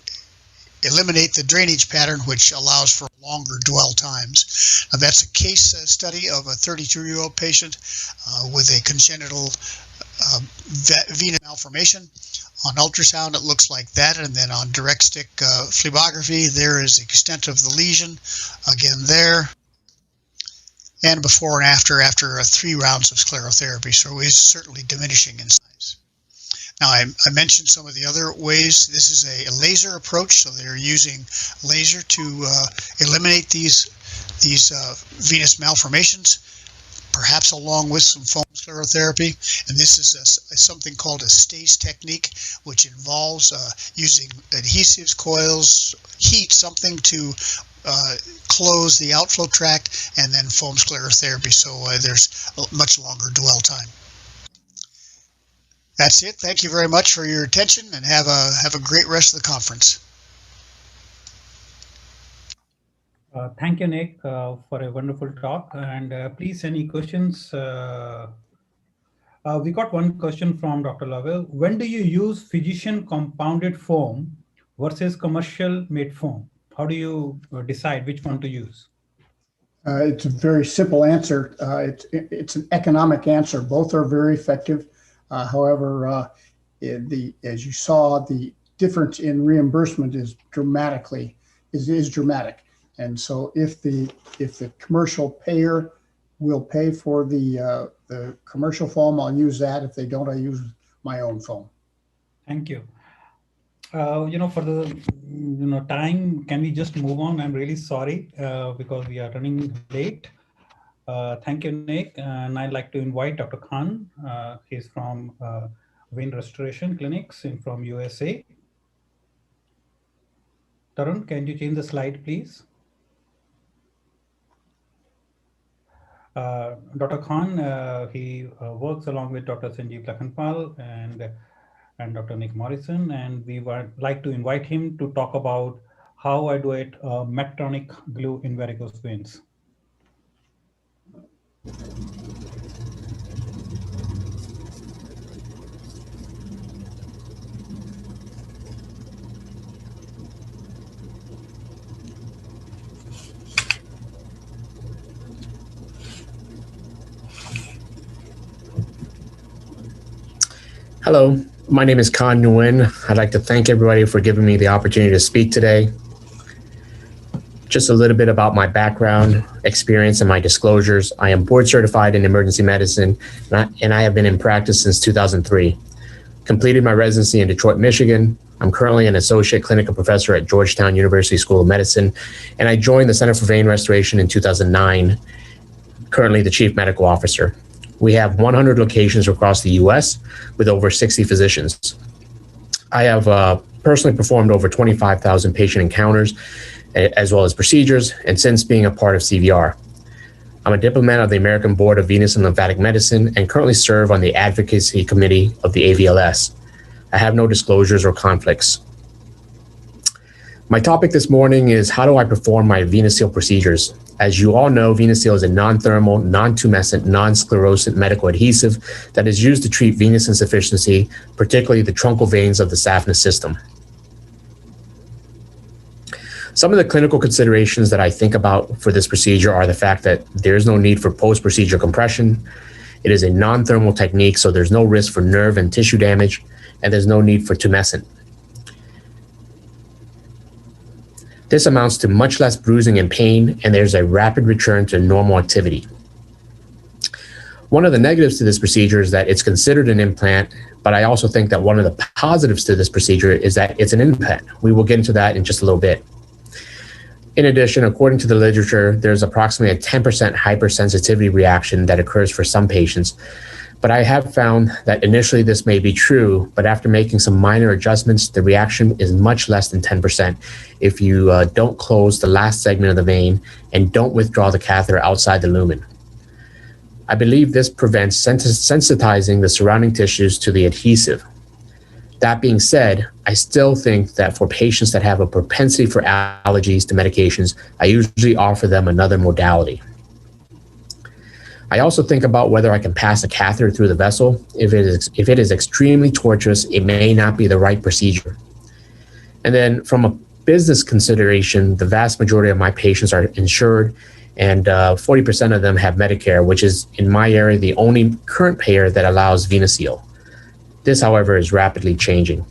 U: eliminate the drainage pattern, which allows for longer dwell times. Now, that's a case study of a 32-year-old patient with a congenital venous malformation. On ultrasound, it looks like that, and then on direct stick phlebography, there is the extent of the lesion, again there, and before and after 3 rounds of sclerotherapy, so it is certainly diminishing in size. Now, I mentioned some of the other ways. This is a laser approach, so they're using laser to eliminate these venous malformations, perhaps along with some foam sclerotherapy. And this is something called a STACE technique, which involves using adhesives, coils, heat, something to close the outflow tract, and then foam sclerotherapy, so there's a much longer dwell time. That's it. Thank you very much for your attention, and have a great rest of the conference.
E: Thank you, Nick, for a wonderful talk. And please, any questions? We got one question from Dr. Lovell. When do you use physician compounded foam versus commercial made foam? How do you decide which one to use?
T: It's a very simple answer. It's an economic answer. Both are very effective. However, as you saw, the difference in reimbursement is dramatic. And so if the commercial payer will pay for the commercial foam, I'll use that. If they don't, I use my own foam.
E: Thank you. For the time, can we just move on? I'm really sorry because we are running late. Thank you, Nick. And I'd like to invite Dr. Khan. He's from Vein Restoration Clinics from USA. Tarun, can you change the slide, please? Dr. Khan, he works along with Dr. Sanjeev Lakhanpal and Dr. Nick Morrison, and we would like to invite him to talk about how I do it Medtronic glue in varicose veins.
F: Hello, my name is Khan Nguyen. I'd like to thank everybody for giving me the opportunity to speak today. Just a little bit about my background, experience, and my disclosures. I am board certified in emergency medicine, and I have been in practice since 2003. completed my residency in Detroit, Michigan. I'm currently an associate clinical professor at Georgetown University School of Medicine, and I joined the Center for Vein Restoration in 2009, currently the chief medical officer. We have 100 locations across the US with over 60 physicians. I have personally performed over 25,000 patient encounters as well as procedures, and since being a part of CVR. I'm a diplomat of the American Board of Venous and Lymphatic Medicine and currently serve on the advocacy committee of the AVLS. I have no disclosures or conflicts. My topic this morning is how do I perform my VenaSeal procedures? As you all know, VenaSeal is a non-thermal, non-tumescent, non-sclerosant medical adhesive that is used to treat venous insufficiency, particularly the truncal veins of the saphenous system. Some of the clinical considerations that I think about for this procedure are the fact that there's no need for post-procedure compression. It is a non-thermal technique, so there's no risk for nerve and tissue damage, and there's no need for tumescent. This amounts to much less bruising and pain, and there's a rapid return to normal activity. One of the negatives to this procedure is that it's considered an implant, but I also think that one of the positives to this procedure is that it's an implant. We will get into that in just a little bit. In addition, according to the literature, there's approximately a 10% hypersensitivity reaction that occurs for some patients. But I have found that initially this may be true, but after making some minor adjustments, the reaction is much less than 10% if you don't close the last segment of the vein and don't withdraw the catheter outside the lumen. I believe this prevents sensitizing the surrounding tissues to the adhesive. That being said, I still think that for patients that have a propensity for allergies to medications, I usually offer them another modality. I also think about whether I can pass a catheter through the vessel. If it is extremely tortuous, it may not be the right procedure. And then from a business consideration, the vast majority of my patients are insured, and 40% of them have Medicare, which is in my area the only current payer that allows VenaSeal. This, however, is rapidly changing.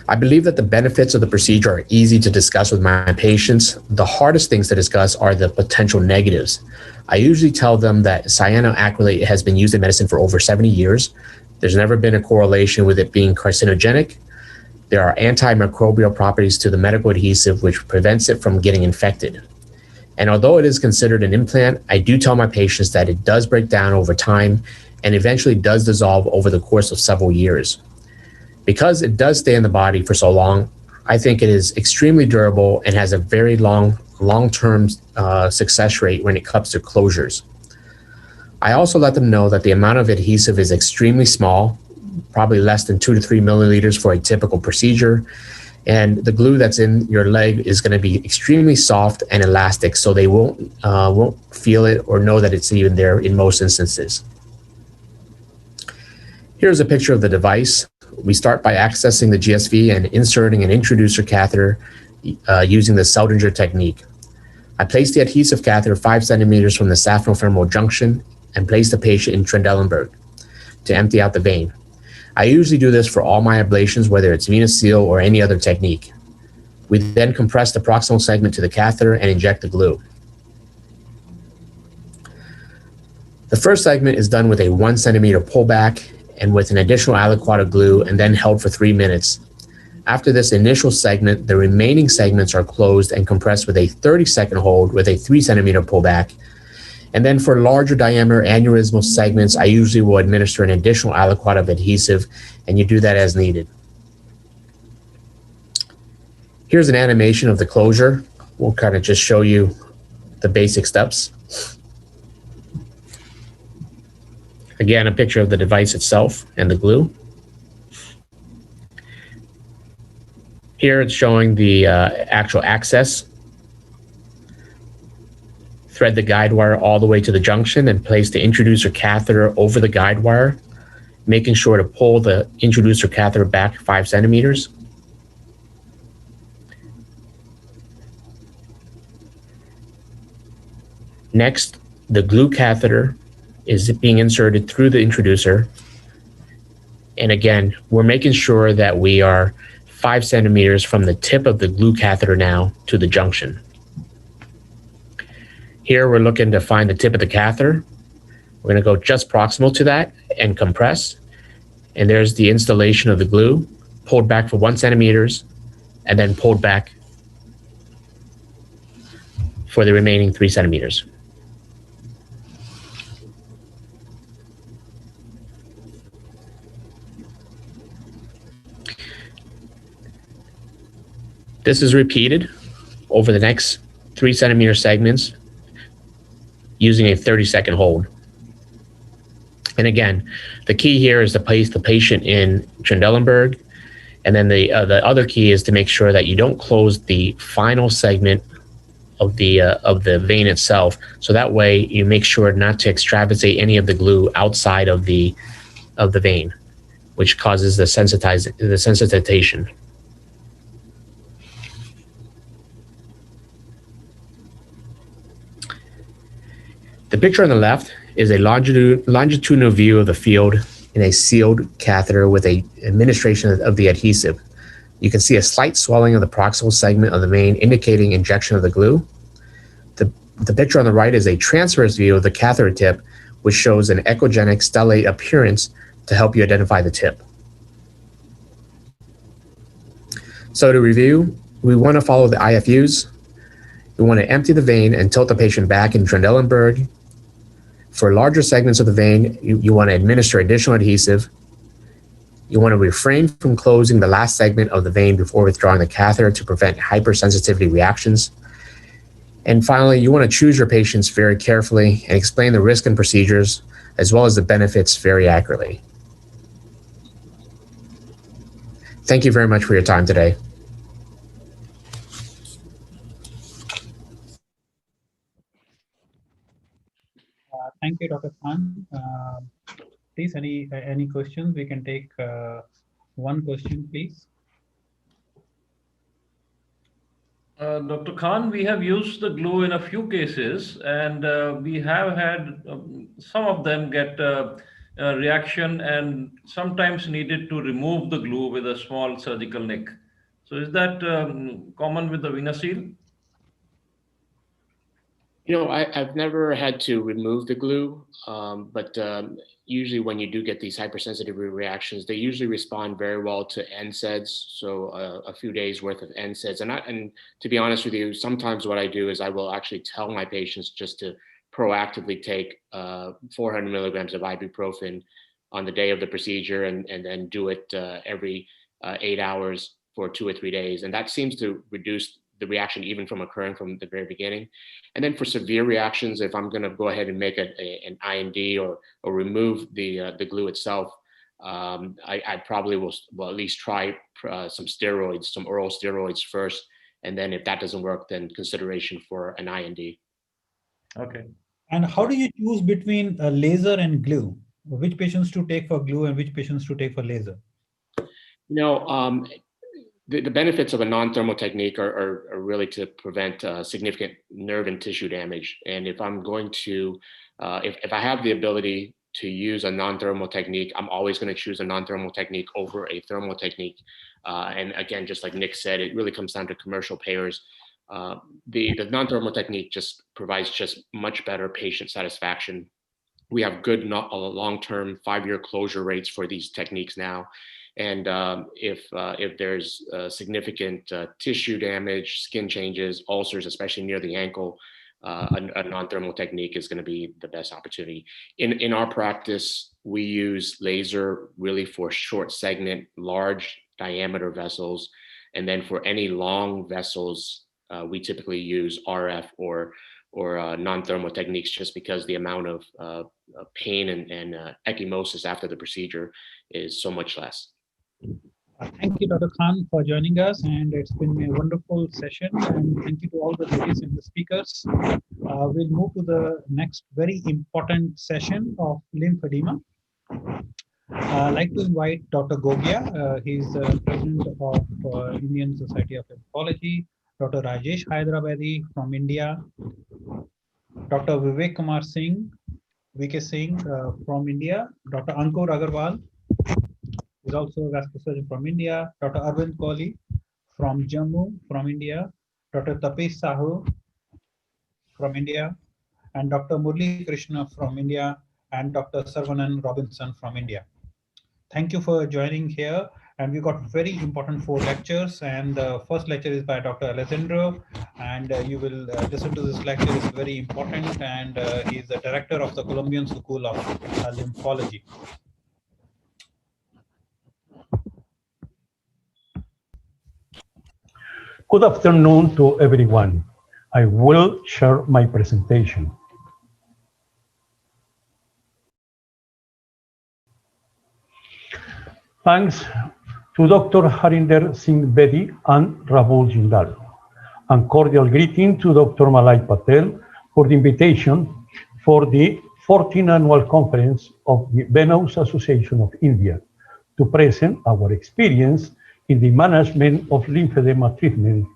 F: I believe that the benefits of the procedure are easy to discuss with my patients. The hardest things to discuss are the potential negatives. I usually tell them that cyanoacrylate has been used in medicine for over 70 years. There's never been a correlation with it being carcinogenic. There are antimicrobial properties to the medical adhesive which prevents it from getting infected. And although it is considered an implant, I do tell my patients that it does break down over time and eventually does dissolve over the course of several years. Because it does stay in the body for so long, I think it is extremely durable and has a very long-term success rate when it comes to closures. I also let them know that the amount of adhesive is extremely small, probably less than 2 to 3 milliliters for a typical procedure. And the glue that's in your leg is going to be extremely soft and elastic, so they won't feel it or know that it's even there in most instances. Here's a picture of the device. We start by accessing the GSV and inserting an introducer catheter using the Seldinger technique. I place the adhesive catheter 5 centimeters from the saphenofemoral junction and place the patient in Trendelenburg to empty out the vein. I usually do this for all my ablations, whether it's VenaSeal or any other technique. We then compress the proximal segment to the catheter and inject the glue. The first segment is done with a 1 centimeter pullback and with an additional aliquot glue and then held for 3 minutes. After this initial segment, the remaining segments are closed and compressed with a 30-second hold with a 3 centimeter pullback. And then for larger diameter aneurysmal segments, I usually will administer an additional aliquot of adhesive, and you do that as needed. Here's an animation of the closure. We'll kind of just show you the basic steps. Again, a picture of the device itself and the glue. Here it's showing the actual access. Thread the guide wire all the way to the junction and place the introducer catheter over the guide wire, making sure to pull the introducer catheter back 5 centimeters. Next, the glue catheter is being inserted through the introducer. And again, we're making sure that we are 5 centimeters from the tip of the glue catheter now to the junction. Here we're looking to find the tip of the catheter. We're going to go just proximal to that and compress. And there's the installation of the glue, pulled back for 1 centimeters, and then pulled back for the remaining 3 centimeters. This is repeated over the next 3 centimeter segments using a 30-second hold. And again, the key here is to place the patient in Trendelenburg. And then the other key is to make sure that you don't close the final segment of the vein itself. So that way you make sure not to extravasate any of the glue outside of the vein, which causes the sensitization. The picture on the left is a longitudinal view of the field in a sealed catheter with a administration of the adhesive. You can see a slight swelling of the proximal segment of the vein indicating injection of the glue. The picture on the right is a transverse view of the catheter tip, which shows an echogenic stellate appearance to help you identify the tip. So to review, we want to follow the IFUs. We want to empty the vein and tilt the patient back in Trendelenburg. For larger segments of the vein, you want to administer additional adhesive. You want to refrain from closing the last segment of the vein before withdrawing the catheter to prevent hypersensitivity reactions. And finally, you want to choose your patients very carefully and explain the risk and procedures, as well as the benefits very accurately. Thank you very much for your time today.
E: Thank you, Dr. Khan. Please, any questions? We can take one question, please.
W: Dr. Khan, we have used the glue in a few cases, and we have had some of them get a reaction and sometimes needed to remove the glue with a small surgical nick. So is that common with the VenaSeal?
K: You know, I've never had to remove the glue, but usually when you do get these hypersensitivity reactions, they usually respond very well to NSAIDs, so a few days worth of NSAIDs. And to be honest with you, sometimes what I do is I will actually tell my patients just to proactively take 400 milligrams of ibuprofen on the day of the procedure and then do it every 8 hours for 2 or 3 days. And that seems to reduce the reaction even from occurring from the very beginning. And then for severe reactions, if I'm going to go ahead and make an IND or remove the glue itself, I probably will at least try some steroids, some oral steroids first. And then if that doesn't work, then consideration for an IND.
W: Okay.
E: And how do you choose between laser and glue? Which patients to take for glue and which patients to take for laser?
K: You know, the benefits of a non-thermal technique are really to prevent significant nerve and tissue damage. And if I'm going to, if I have the ability to use a non-thermal technique, I'm always going to choose a non-thermal technique over a thermal technique. And again, just like Nick said, it really comes down to commercial payers. The non-thermal technique just provides just much better patient satisfaction. We have good long-term 5-year closure rates for these techniques now. And if there's significant tissue damage, skin changes, ulcers, especially near the ankle, a non-thermal technique is going to be the best opportunity. In our practice, we use laser really for short segment, large diameter vessels. And then for any long vessels, we typically use RF or non-thermal techniques just because the amount of pain and ecchymosis after the procedure is so much less.
E: Thank you, Dr. Khan, for joining us, and it's been a wonderful session. And thank you to all the ladies and the speakers. We'll move to the next very important session of lymphedema. I'd like to invite Dr. Gogia. He's the president of Indian Society of Lymphology. Dr. Rajesh Hyderabadi from India. Dr. Vivek Kumar Singh, VK Singh from India. Dr. Ankur Agarwal is also a vascular surgeon from India. Dr. Arvind Kohli from Jammu from India. Dr. Tapesh Sahu from India. And Dr. Murli Krishna from India. And Dr. Sarvanan Robinson from India. thank you for joining here. And we got very important 4 lectures. And the first lecture is by Dr. Alessandro. And you will listen to this lecture. It's very important. And he is the director of the Colombian School of Lymphology.
A: Good afternoon to everyone. I will share my presentation. Thanks to Dr. Harinder Singh Bedi and Rahul Jindal. And cordial greeting to Dr. Malay Patel for the invitation for the 14th Annual Conference of the Venous Association of India to present our experience in the management of lymphedema treatment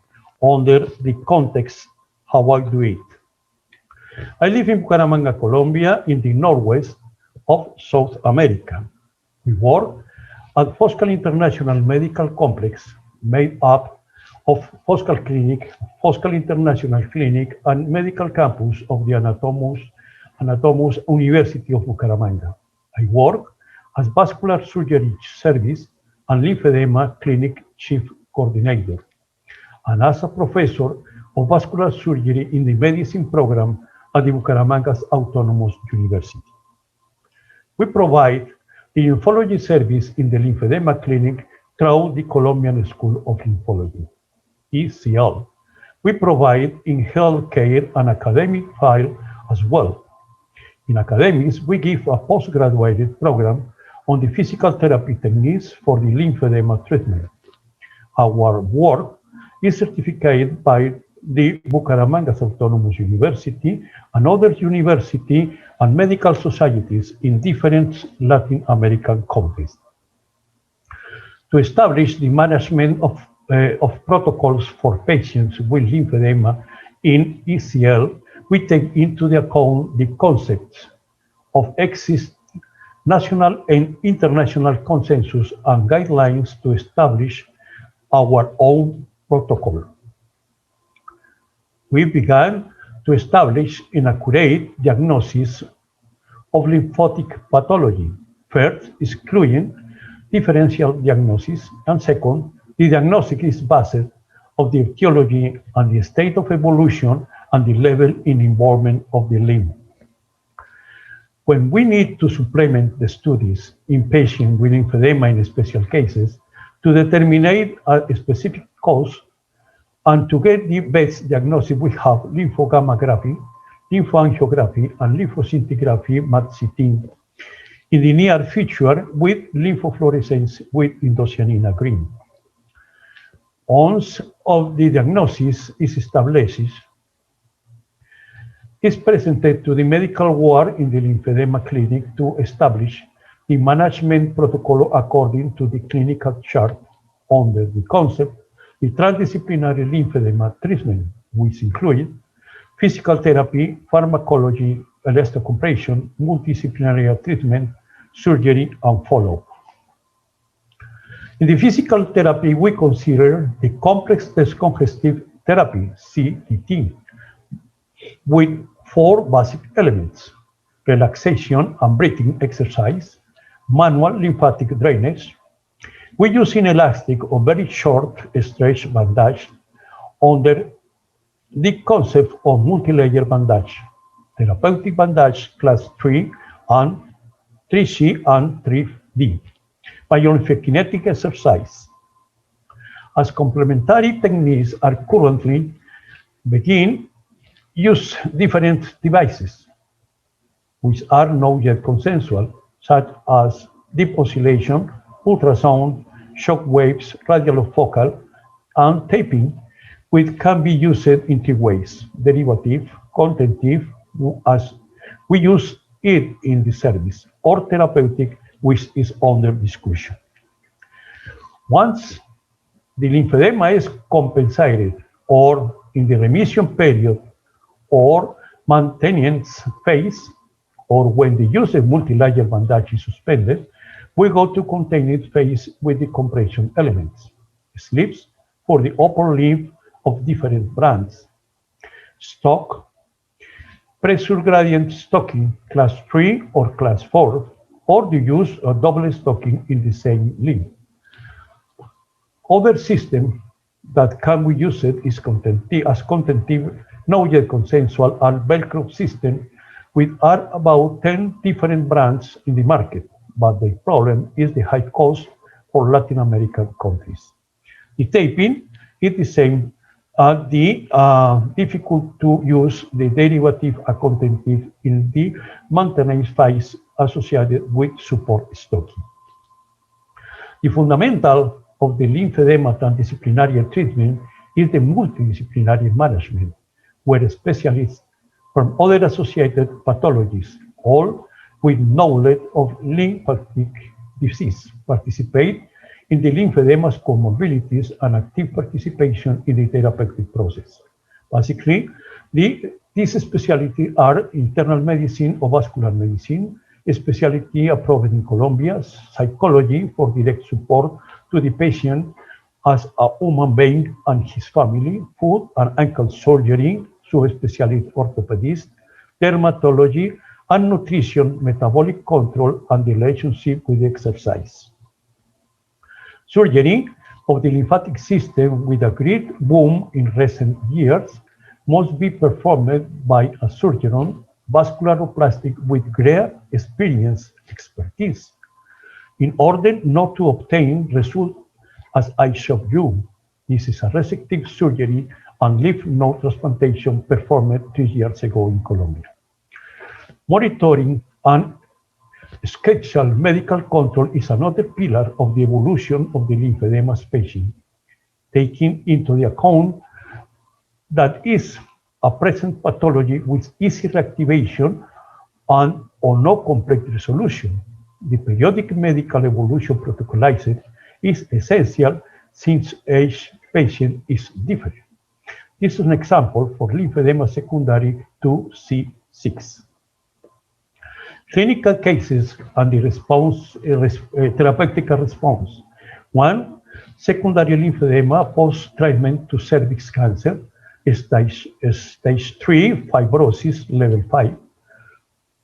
A: under the context how I do it. I live in Bucaramanga, Colombia, in the northwest of South America. We work at Foscal International Medical Complex, made up of Foscal Clinic, Foscal International Clinic, and Medical Campus of the Anatomos University of Bucaramanga. I work as Vascular Surgery Service and Lymphedema Clinic Chief Coordinator, and as a professor of vascular surgery in the medicine program at the Bucaramanga's Autonomous University. We provide the lymphology service in the lymphedema clinic through the Colombian School of Lymphology, ECL. We provide in healthcare and academic file as well. In academics, we give a postgraduate program on the physical therapy techniques for the lymphedema treatment. Our work is certified by the Bucaramanga's Autonomous University and other universities and medical societies in different Latin American countries. To establish the management of protocols for patients with lymphedema in ECL, we take into account the concepts of existing national and international consensus and guidelines to establish our own protocol. We began to establish an accurate diagnosis of lymphatic pathology. First, excluding differential diagnosis, and second, the diagnostic is based on the etiology and the state of evolution and the level in involvement of the limb. When we need to supplement the studies in patients with lymphedema in special cases to determine a specific cause and to get the best diagnosis, we have lymphogammography, lymphoangiography, and lymphoscintigraphy MAT-CT in the near future with lymphofluorescence with indocyanina green. Once of the diagnosis is established, is presented to the medical ward in the lymphedema clinic to establish the management protocol according to the clinical chart under the concept the transdisciplinary lymphedema treatment, which include physical therapy, pharmacology, electrocompression, multidisciplinary treatment, surgery, and follow-up. In the physical therapy, we consider the complex descongestive therapy, CTT, with 4 basic elements: relaxation and breathing exercise, manual lymphatic drainage. We use inelastic or very short stretch bandage under the concept of multi-layer bandage, therapeutic bandage class 3 and 3C and 3D, biokinetic exercise. As complementary techniques are currently being use different devices, which are not yet consensual, such as deep oscillation, ultrasound, shock waves, radiofocal, and taping, which can be used in 3 ways: derivative, contentive, as we use it in the service, or therapeutic, which is under discussion. Once the lymphedema is compensated, or in the remission period, or maintenance phase, or when the use of multi-layer bandage is suspended, we go to containment phase with the compression elements. Slips for the upper limb of different brands. Stock, pressure gradient stocking, class 3 or class 4, or the use of double stocking in the same limb. Other system that can be used is contentive, not yet consensual, and Velcro system, which are about 10 different brands in the market, but the problem is the high cost for Latin American countries. The taping is the same, the difficult to use the derivative contentive in the maintenance phase associated with support stocking. The fundamental of the lymphedema transdisciplinary treatment is the multidisciplinary management, where specialists from other associated pathologies, all with knowledge of lymphatic disease, participate in the lymphedema's comorbidities and active participation in the therapeutic process. Basically, these specialties are internal medicine or vascular medicine, a specialty approved in Colombia, psychology for direct support to the patient as a human being and his family, foot and ankle surgery, subspecialist orthopedist, dermatology, and nutrition, metabolic control, and the relationship with exercise. Surgery of the lymphatic system with a great boom in recent years must be performed by a surgeon, vascular-plastic with great experience, expertise, in order not to obtain results as I showed you. This is a resective surgery and lymph node transplantation performed 3 years ago in Colombia. Monitoring and scheduled medical control is another pillar of the evolution of the lymphedema patient, taking into the account that is a present pathology with easy reactivation and or no complete resolution. The periodic medical evolution protocolized is essential since each patient is different. This is an example for lymphedema secondary to C6. Clinical cases and the response, therapeutic response. 1, secondary lymphedema post-treatment to cervix cancer, stage 3 fibrosis, level 5.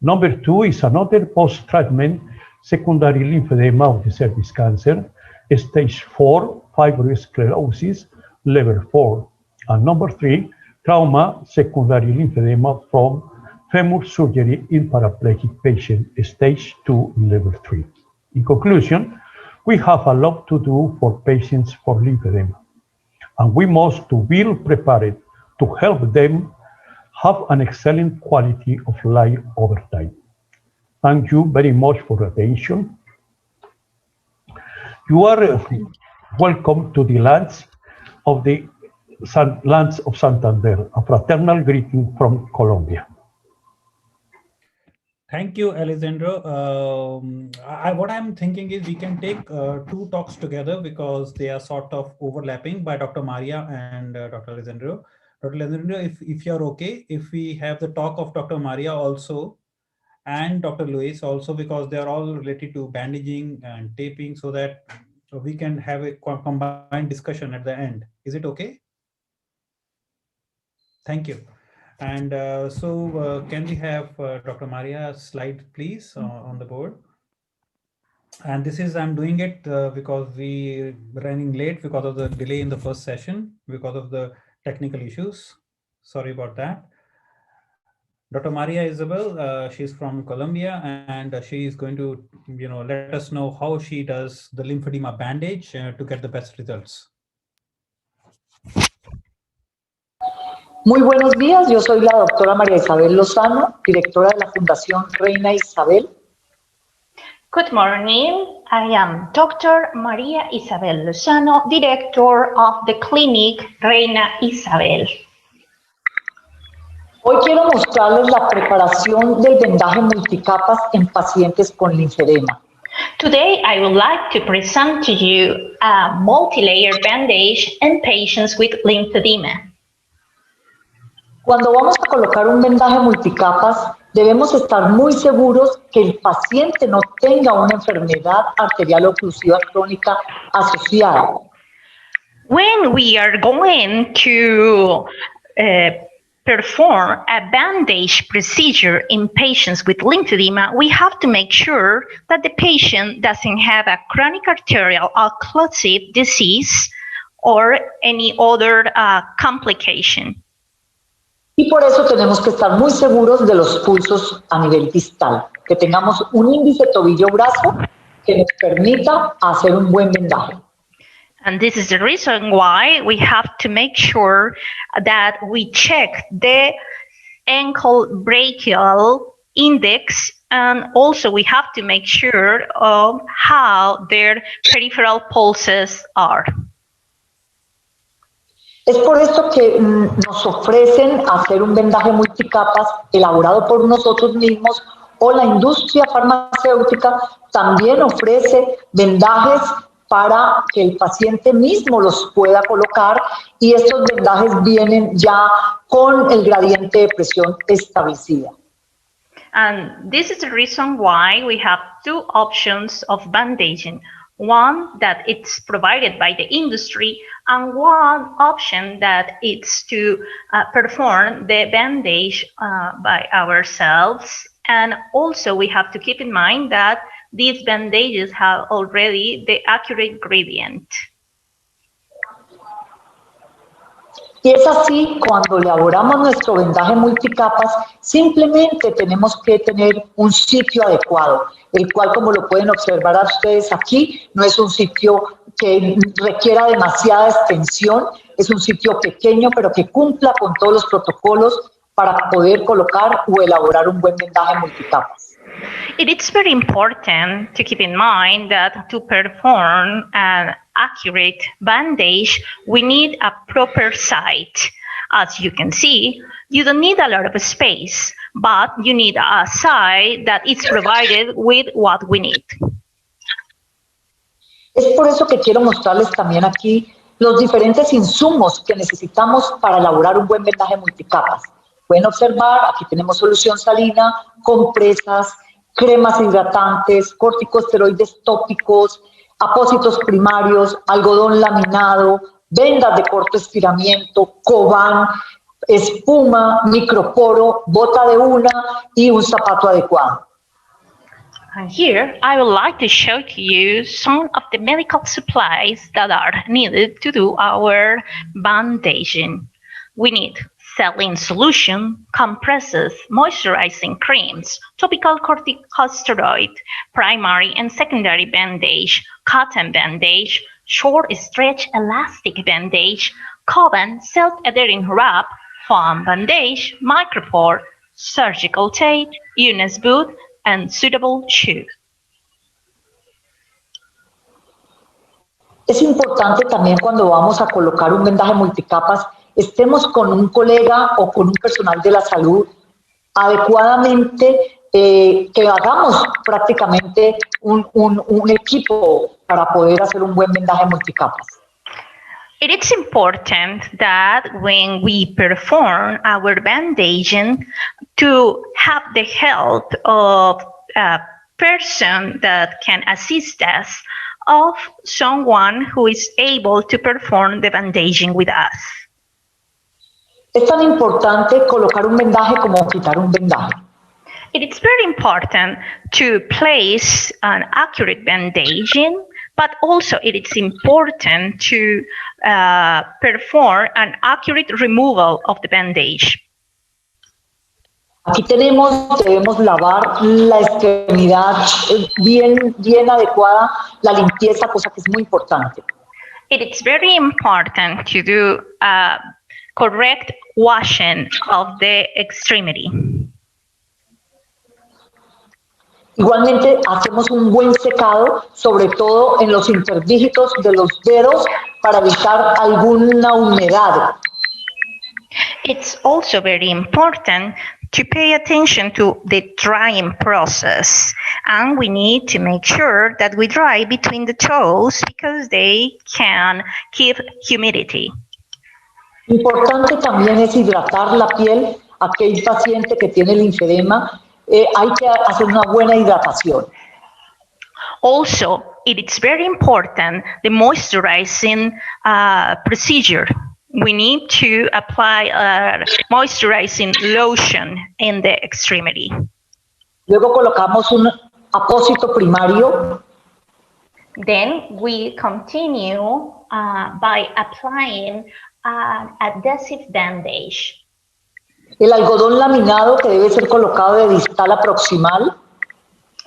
A: Number 2 is another post-treatment secondary lymphedema of the cervix cancer, stage 4 fibrosclerosis, level 4. And number 3, trauma secondary lymphedema from femur surgery in paraplegic patient, stage 2, level 3. In conclusion, we have a lot to do for patients for lymphedema, and we must be prepared to help them have an excellent quality of life over time. Thank you very much for your attention. You are welcome to the lands of Santander, a fraternal greeting from Colombia.
E: Thank you, Alessandro. What I'm thinking is we can take 2 talks together because they are sort of overlapping by Dr. Maria and Dr. Alessandro. Dr. Alessandro, if you're okay, if we have the talk of Dr. Maria also and Dr. Luis also, because they're all related to bandaging and taping, so that we can have a combined discussion at the end. Is it okay? Thank you. And can we have Dr. Maria's slide, please, on the board? And this is, I'm doing it because we're running late because of the delay in the first session, because of the technical issues. Sorry about that. Dr. Maria Isabel, she's from Colombia, and she is going to, let us know how she does the lymphedema bandage to get the best results.
P: Muy buenos días, yo soy la doctora María Isabel Lozano, directora de la Fundación Reina Isabel.
Q: Good morning, I am Dr. María Isabel Lozano, director of the clinic Reina Isabel.
P: Hoy quiero mostrarles la preparación del vendaje multicapas en pacientes con linfedema.
Q: Today, I would like to present to you a multi-layer bandage in patients with lymphedema.
P: Cuando vamos a colocar un vendaje multicapas, debemos estar muy seguros que el paciente no tenga una enfermedad arterial oclusiva crónica asociada.
Q: When we are going to perform a bandage procedure in patients with lymphedema, we have to make sure that the patient doesn't have a chronic arterial occlusive disease or any other complication.
P: Y por eso tenemos que estar muy seguros de los pulsos a nivel distal, que tengamos un índice tobillo-brazo que nos permita hacer un buen vendaje.
Q: And this is the reason why we have to make sure that we check the ankle brachial index, and also we have to make sure of how their peripheral pulses are.
P: Es por esto que nos ofrecen hacer un vendaje multicapas elaborado por nosotros mismos, o la industria farmacéutica también ofrece vendajes para que el paciente mismo los pueda colocar, y estos vendajes vienen ya con el gradiente de presión establecida.
Q: And this is the reason why we have two options of bandaging. One that it's provided by the industry, and one option that it's to perform the bandage by ourselves. And also we have to keep in mind that these bandages have already the accurate gradient.
P: Y es así, cuando elaboramos nuestro vendaje multicapas, simplemente tenemos que tener un sitio adecuado, el cual, como lo pueden observar a ustedes aquí, no es un sitio que requiera demasiada extensión, es un sitio pequeño, pero que cumpla con todos los protocolos para poder colocar o elaborar un buen vendaje multicapas.
Q: It is very important to keep in mind that to perform an accurate bandage, we need a proper site. As you can see, you don't need a lot of space, but you need a site that is provided with what we need.
P: Es por eso que quiero mostrarles también aquí los diferentes insumos que necesitamos para elaborar un buen vendaje multicapas. Pueden observar, aquí tenemos solución salina, compresas, cremas hidratantes, corticosteroides tópicos, apósitos primarios, algodón laminado, vendas de corto estiramiento, Coban, espuma, microporo, bota de una y un zapato adecuado.
Q: And here I would like to show to you some of the medical supplies that are needed to do our bandaging. We need saline solution, compresses, moisturizing creams, topical corticosteroid, primary and secondary bandage, cotton bandage, short stretch elastic bandage, Coban self-adhering wrap, foam bandage, micropore, surgical tape, UNIS boot, and suitable shoes.
P: Es importante también, cuando vamos a colocar un vendaje multicapas, estemos con un colega o con un personal de la salud adecuadamente, que hagamos prácticamente un equipo para poder hacer un buen vendaje multicapas.
Q: It is important that when we perform our bandaging, to have the help of a person that can assist us, of someone who is able to perform the bandaging with us.
P: Es tan importante colocar un vendaje como quitar un vendaje.
Q: It is very important to place an accurate bandaging, but also it is important to perform an accurate removal of the bandage.
P: Aquí debemos lavar la extremidad bien adecuada, la limpieza, cosa que es muy importante.
Q: It is very important to do correct washing of the extremity.
P: Igualmente hacemos un buen secado, sobre todo en los interdígitos de los dedos, para evitar alguna humedad.
Q: It's also very important to pay attention to the drying process, and we need to make sure that we dry between the toes because they can keep humidity.
P: Importante también es hidratar la piel. Aquel paciente que tiene linfedema, hay que hacer una buena hidratación.
Q: Also, it is very important the moisturizing procedure. we need to apply a moisturizing lotion in the extremity.
P: Luego colocamos un apósito primario.
Q: Then we continue by applying an adhesive bandage.
P: El algodón laminado que debe ser colocado de distal a proximal.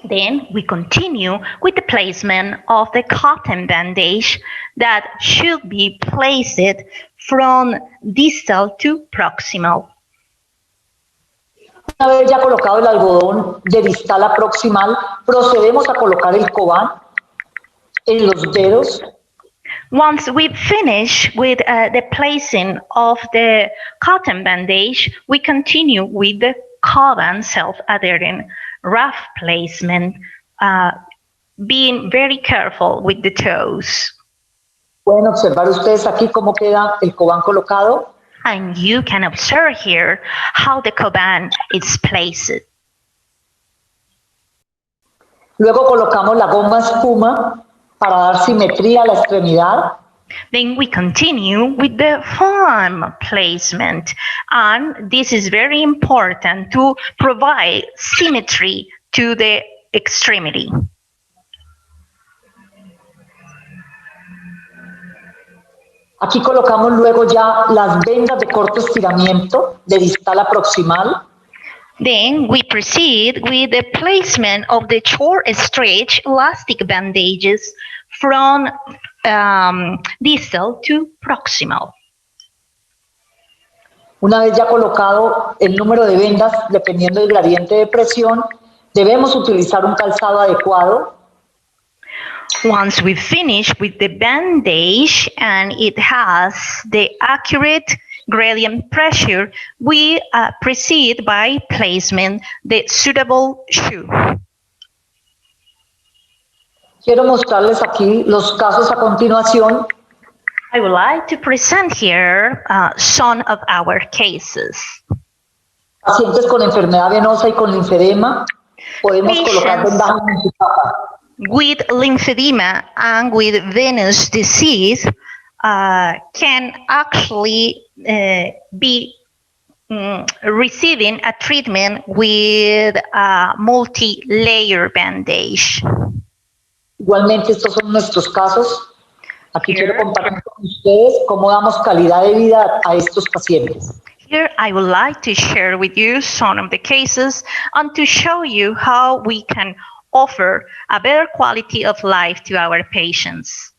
Q: Then we continue with the placement of the cotton bandage that should be placed from distal to proximal.
P: Una vez ya colocado el algodón de distal a proximal, procedemos a colocar el cobán en los dedos.
Q: Once we finish with the placing of the cotton bandage, we continue with the cobán self-adhering rough placement, being very careful with the toes.
P: Pueden observar ustedes aquí cómo queda el cobán colocado.
Q: And you can observe here how the cobán is placed.
P: Luego colocamos la goma espuma para dar simetría a la extremidad.
Q: Then we continue with the foam placement, and this is very important to provide symmetry to the extremity.
P: Aquí colocamos luego ya las vendas de corto estiramiento de distal a proximal.
Q: Then we proceed with the placement of the short stretch elastic bandages from distal to proximal.
P: Una vez ya colocado el número de vendas, dependiendo del gradiente de presión, debemos utilizar un calzado adecuado.
Q: Once we finish with the bandage and it has the accurate gradient pressure, we proceed by placement the suitable shoe.
P: Quiero mostrarles aquí los casos a continuación.
Q: I would like to present here some of our cases.
P: Pacientes con enfermedad venosa y con linfedema. Podemos colocar vendajes multicapa.
Q: With lymphedema and with venous disease can actually be receiving a treatment with a multi-layer bandage.
P: Igualmente, estos son nuestros casos. Aquí quiero compartir con ustedes cómo damos calidad de vida a estos pacientes.
Q: Here I would like to share with you some of the cases and to show you how we can offer a better quality of life to our patients.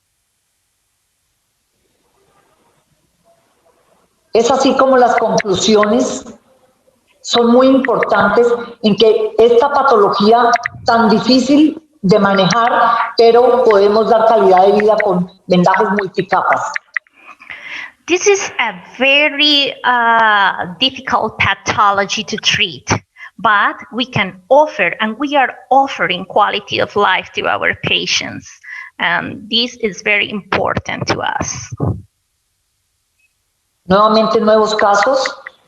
P: Es así como las conclusiones son muy importantes en que esta patología tan difícil de manejar, pero podemos dar calidad de vida con vendajes multicapas.
Q: This is a very difficult pathology to treat, but we can offer, and we are offering quality of life to our patients. And this is very important to us.
P: Nuevamente nuevos casos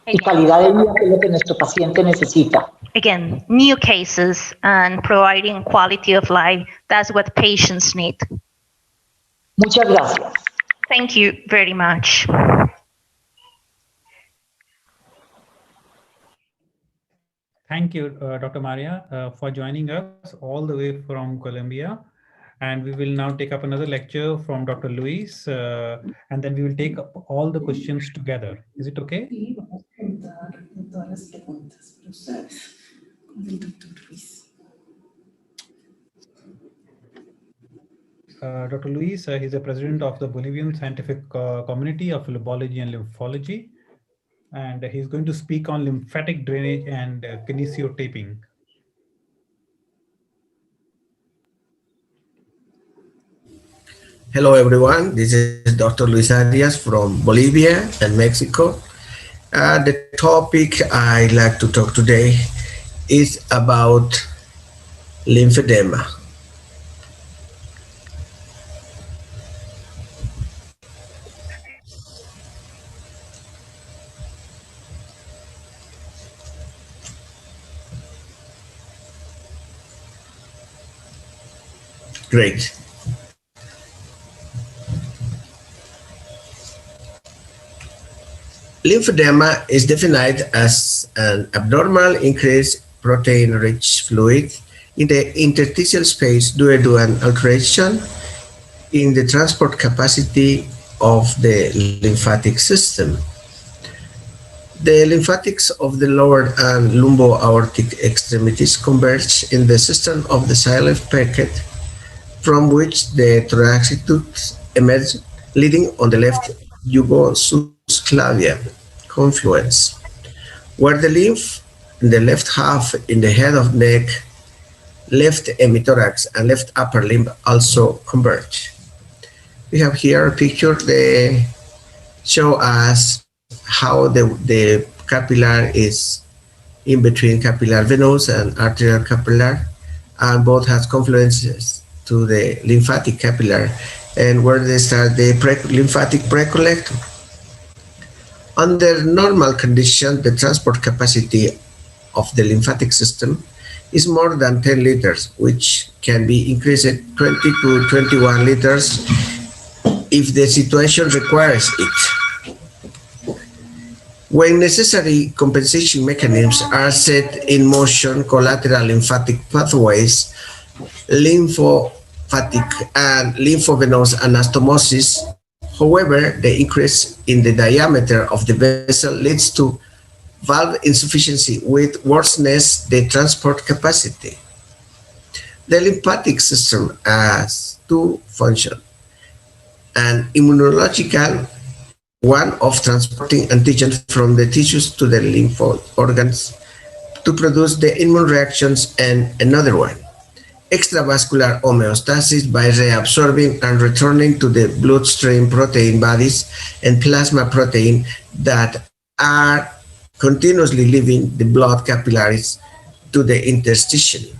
P: y calidad de vida, que es lo que nuestro paciente necesita.
Q: Again, new cases and providing quality of life, that's what patients need.
P: Muchas gracias.
Q: Thank you very much.
E: Thank you, Dr. Maria, for joining us all the way from Colombia. And we will now take up another lecture from Dr. Luis, and then we will take up all the questions together. Is it okay? Dr. Luis, he's the president of the Bolivian Scientific Community of Lymphology and Lymphology, and he's going to speak on lymphatic drainage and kinesiotaping.
H: Hello, everyone. This is Dr. Luis Arias from Bolivia and Mexico. The topic I'd like to talk today is about lymphedema. Great. Lymphedema is defined as an abnormal increased protein-rich fluid in the interstitial space due to an alteration in the transport capacity of the lymphatic system. The lymphatics of the lower and lumbo-aortic extremities converge in the cistern of the xylem packet, from which the thoracic ducts emerge, leading on the left jugosubclavian confluence, where the lymph in the left half in the head of neck, left hemithorax, and left upper limb also converge. We have here a picture that show us how the capillary is in between capillary venous and arterial capillary, and both has confluences to the lymphatic capillary, and where they start the lymphatic precollector. Under normal conditions, the transport capacity of the lymphatic system is more than 10 liters, which can be increased 20 to 21 liters if the situation requires it. When necessary compensation mechanisms are set in motion, collateral lymphatic pathways, lymphopatic and lymphovenous anastomosis. However, the increase in the diameter of the vessel leads to valve insufficiency, which worsens the transport capacity. The lymphatic system has two functions: an immunological, one of transporting antigen from the tissues to the lymph organs to produce the immune reactions, and another one, extravascular homeostasis, by reabsorbing and returning to the bloodstream protein bodies and plasma protein that are continuously leaving the blood capillaries to the interstitium.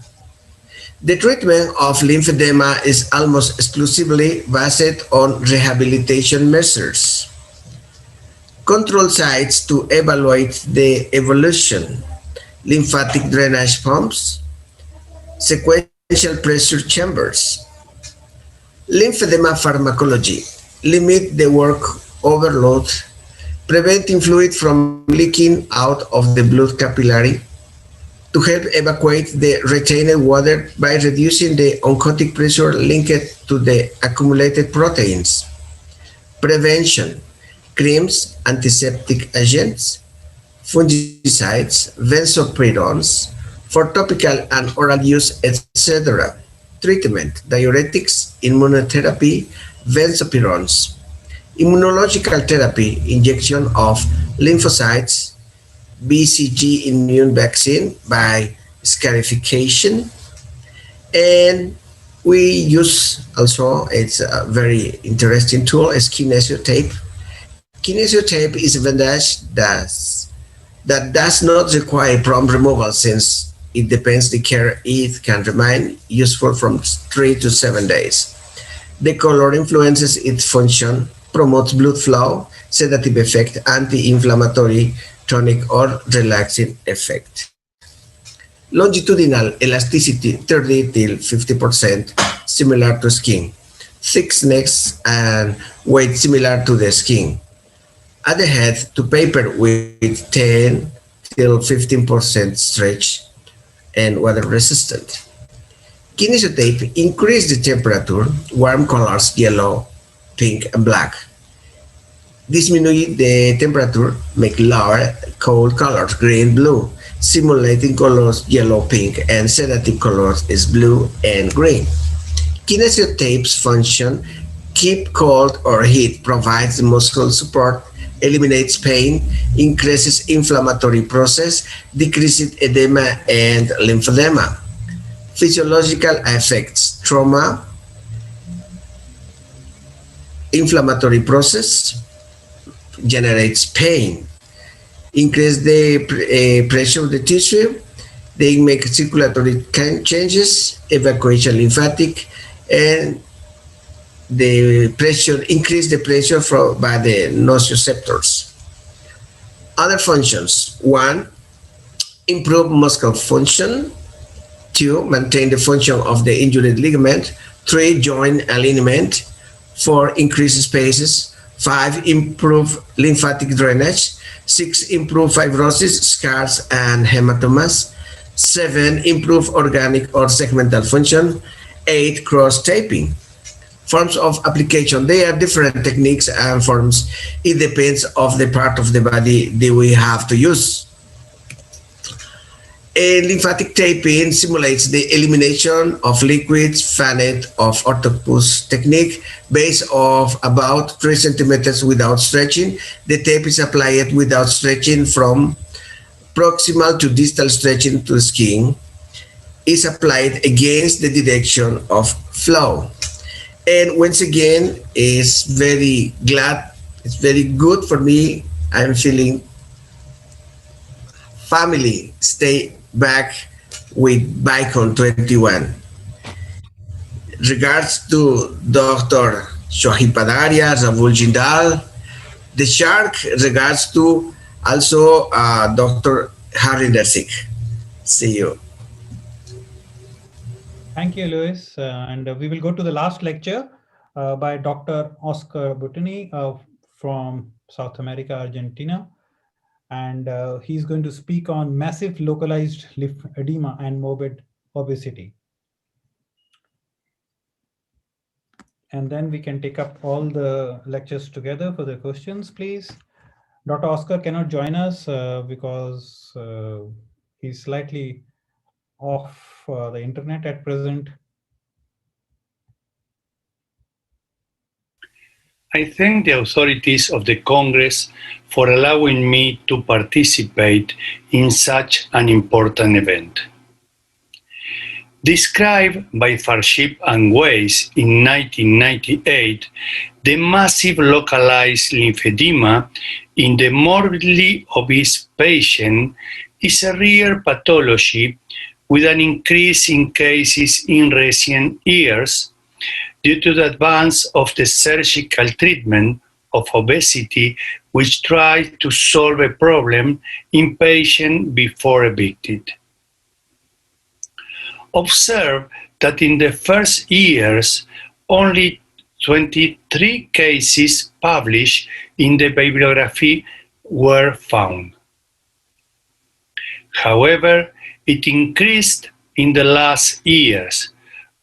H: The treatment of lymphedema is almost exclusively based on rehabilitation measures. Control sites to evaluate the evolution: lymphatic drainage pumps, sequential pressure chambers. Lymphedema pharmacology: limit the work overload, preventing fluid from leaking out of the blood capillary, to help evacuate the retained water by reducing the oncotic pressure linked to the accumulated proteins. Prevention: creams, antiseptic agents, fungicides, benzopyrones for topical and oral use, etc. Treatment: diuretics, immunotherapy, benzopyrones. Immunological therapy: injection of lymphocytes, BCG immune vaccine by scarification, and we use also, it's a very interesting tool, is kinesiotape. Kinesiotape is a bandage that does not require prompt removal, since it depends the care. It can remain useful from 3 to 7 days. The color influences its function, promotes blood flow, sedative effect, anti-inflammatory, tonic or relaxing effect. Longitudinal elasticity 30 till 50%, similar to skin. Thickness and weight similar to the skin. Add the head to paper with 10 till 15% stretch and water resistant. Kinesiotape increase the temperature, warm colors, yellow, pink, and black. Disminui the temperature, make lower, cold colors, green, blue. Simulating colors, yellow, pink, and sedative colors is blue and green. Kinesiotape's function: keep cold or heat, provides muscle support, eliminates pain, increases inflammatory process, decreases edema and lymphedema. Physiological effects: trauma, inflammatory process, generates pain, increase the pressure of the tissue, they make circulatory changes, evacuation lymphatic, and the pressure, increase the pressure by the nociceptors. Other functions: 1, improve muscle function. 2, maintain the function of the injured ligament. 3, joint alignment. 4, increase spaces. 5, improve lymphatic drainage. 6, improve fibrosis, scars, and hematomas. 7, improve organic or segmental function. 8, cross-taping. Forms of application. They are different techniques and forms. It depends of the part of the body that we have to use. A lymphatic taping simulates the elimination of liquids fanned of octopus technique based of about 3 centimeters without stretching. The tape is applied without stretching from proximal to distal stretching to the skin. Is applied against the direction of flow. And once again, it's very good for me. I'm feeling family, stay back with Bicon 21. Regards to Dr. Shohib Padaria, Rahul Jindal, the shark, regards to also Dr. Harinder Singh. See you.
E: Thank you, Luis. And we will go to the last lecture by Dr. Oscar Butini from South America, Argentina. And he's going to speak on massive localized lymphedema and morbid obesity. And then we can take up all the lectures together for the questions, please. Dr. Oscar cannot join us because he's slightly off the internet at present.
D: I thank the authorities of the Congress for allowing me to participate in such an important event. Described by Farship and Weiss in 1998, the massive localized lymphedema in the morbidly obese patient is a rare pathology with an increase in cases in recent years due to the advance of the surgical treatment of obesity, which tries to solve a problem in patients before evicted. Observe that in the first years, only 23 cases published in the bibliography were found. However, it increased in the last years,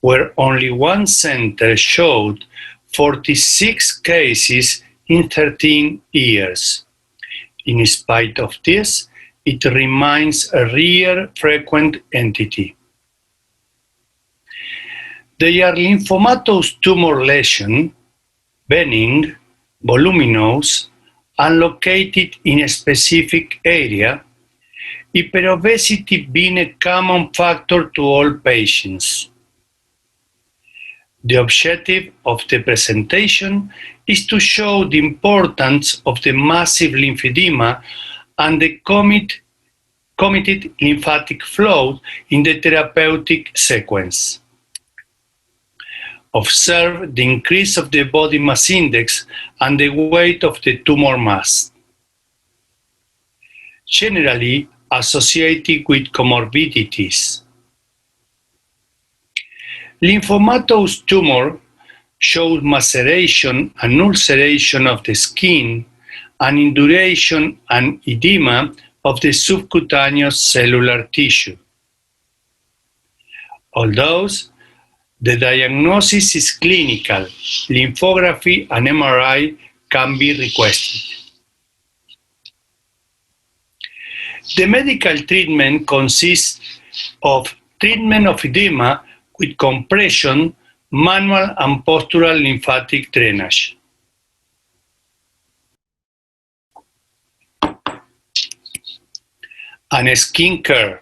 D: where only one center showed 46 cases in 13 years. In spite of this, it remains a rare frequent entity. They are lymphomatous tumor lesion, benign, voluminous, and located in a specific area, hyperobesity being a common factor to all patients. The objective of the presentation is to show the importance of the massive lymphedema and the committed lymphatic flow in the therapeutic sequence. Observe the increase of the body mass index and the weight of the tumor mass, generally associated with comorbidities. Lymphomatous tumor shows maceration and ulceration of the skin and induration and edema of the subcutaneous cellular tissue. Although the diagnosis is clinical, lymphography and MRI can be requested. The medical treatment consists of treatment of edema with compression, manual and postural lymphatic drainage. And skin care.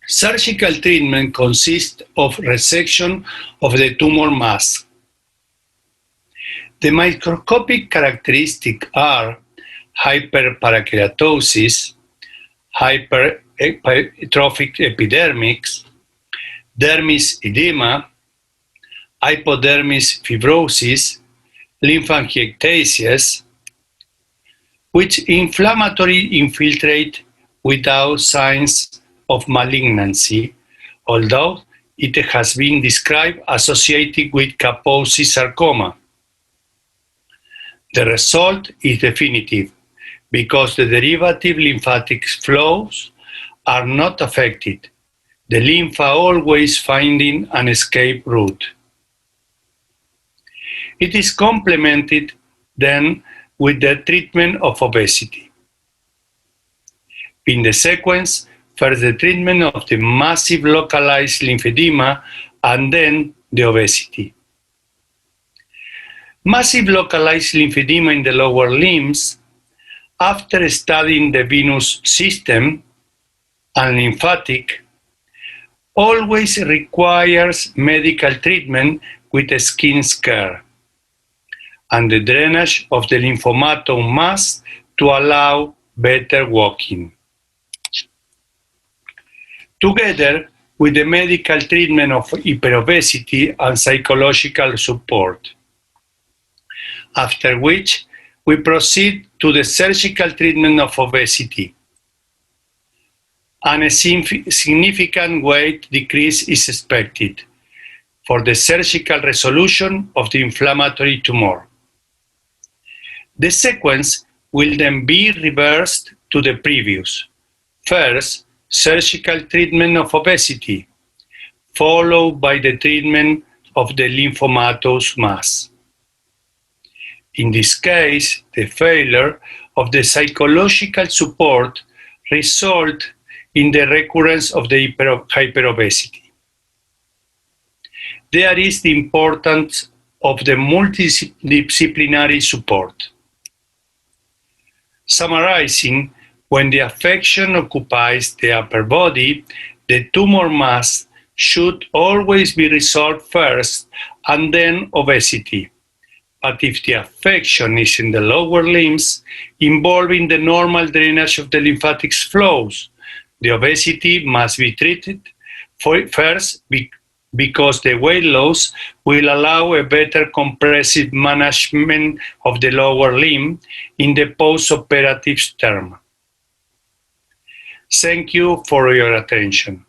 D: Surgical treatment consists of resection of the tumor mass. The microscopic characteristics are hyperparakeratosis, hypertrophic epidermis, dermis edema, hypodermis fibrosis, lymphangiectasias, which inflammatory infiltrate without signs of malignancy, although it has been described associated with Kaposi sarcoma. The result is definitive, because the derivative lymphatic flows are not affected, the lymph always finding an escape route. It is complemented then with the treatment of obesity. In the sequence, first the treatment of the massive localized lymphedema and then the obesity. Massive localized lymphedema in the lower limbs, after studying the venous system and lymphatic, always requires medical treatment with skin care and the drainage of the lymphomatome mass to allow better walking. Together with the medical treatment of hyperobesity and psychological support. After which, we proceed to the surgical treatment of obesity. And a significant weight decrease is expected for the surgical resolution of the inflammatory tumor. The sequence will then be reversed to the previous. First, surgical treatment of obesity, followed by the treatment of the lymphomatous mass. In this case, the failure of the psychological support results in the recurrence of the hyperobesity. There is the importance of the multidisciplinary support. Summarizing, when the affection occupies the upper body, the tumor mass should always be resolved first and then obesity. But if the affection is in the lower limbs, involving the normal drainage of the lymphatic flows, the obesity must be treated first because the weight loss will allow a better compressive management of the lower limb in the post-operative term. Thank you for your attention.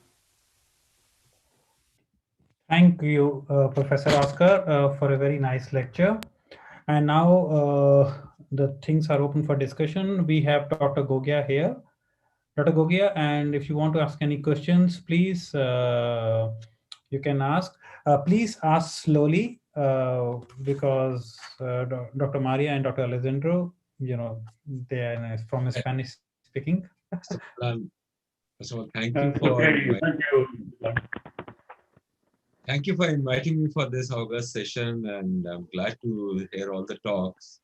E: Thank you, Professor Oscar, for a very nice lecture. And now the things are open for discussion. We have Dr. Gogia here. Dr. Gogia, and if you want to ask any questions, please, you can ask. Please ask slowly because Dr. Maria and Dr. Alessandro, they are from Spanish speaking.
G: First of all, thank you for inviting me for this August session, and I'm glad to hear all the talks.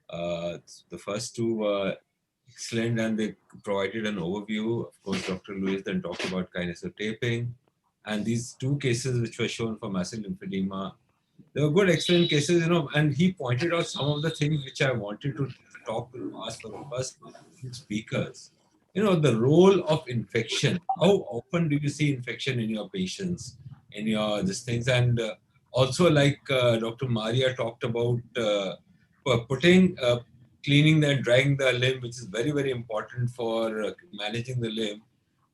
G: The first two were excellent, and they provided an overview. Of course, Dr. Luis then talked about kinesotaping, and these two cases which were shown for massive lymphedema, they were good, excellent cases, and he pointed out some of the things which I wanted to ask for the first speakers. The role of infection. How often do you see infection in your patients, in these things? And also, like Dr. Maria talked about, cleaning and drying the limb, which is very, very important for managing the limb.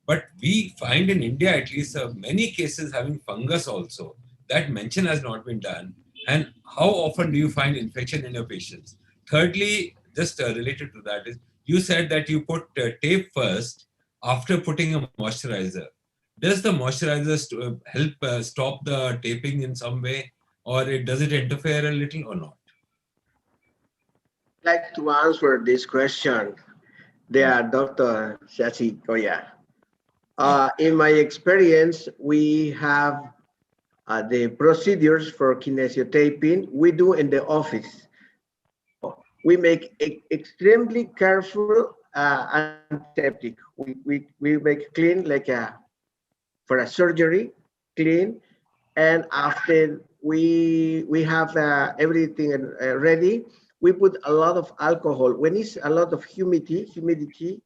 G: But we find in India, at least, many cases having fungus also. That mention has not been done. And how often do you find infection in your patients? Thirdly, just related to that is, you said that you put tape first after putting a moisturizer. Does the moisturizer help stop the taping in some way, or does it interfere a little or not?
H: I'd like to answer this question. Dr. Shashi Goya. In my experience, we have the procedures for kinesiotaping we do in the office. We make extremely careful antiseptic. We make clean like for a surgery, clean, and after we have everything ready, we put a lot of alcohol. When it's a lot of humidity,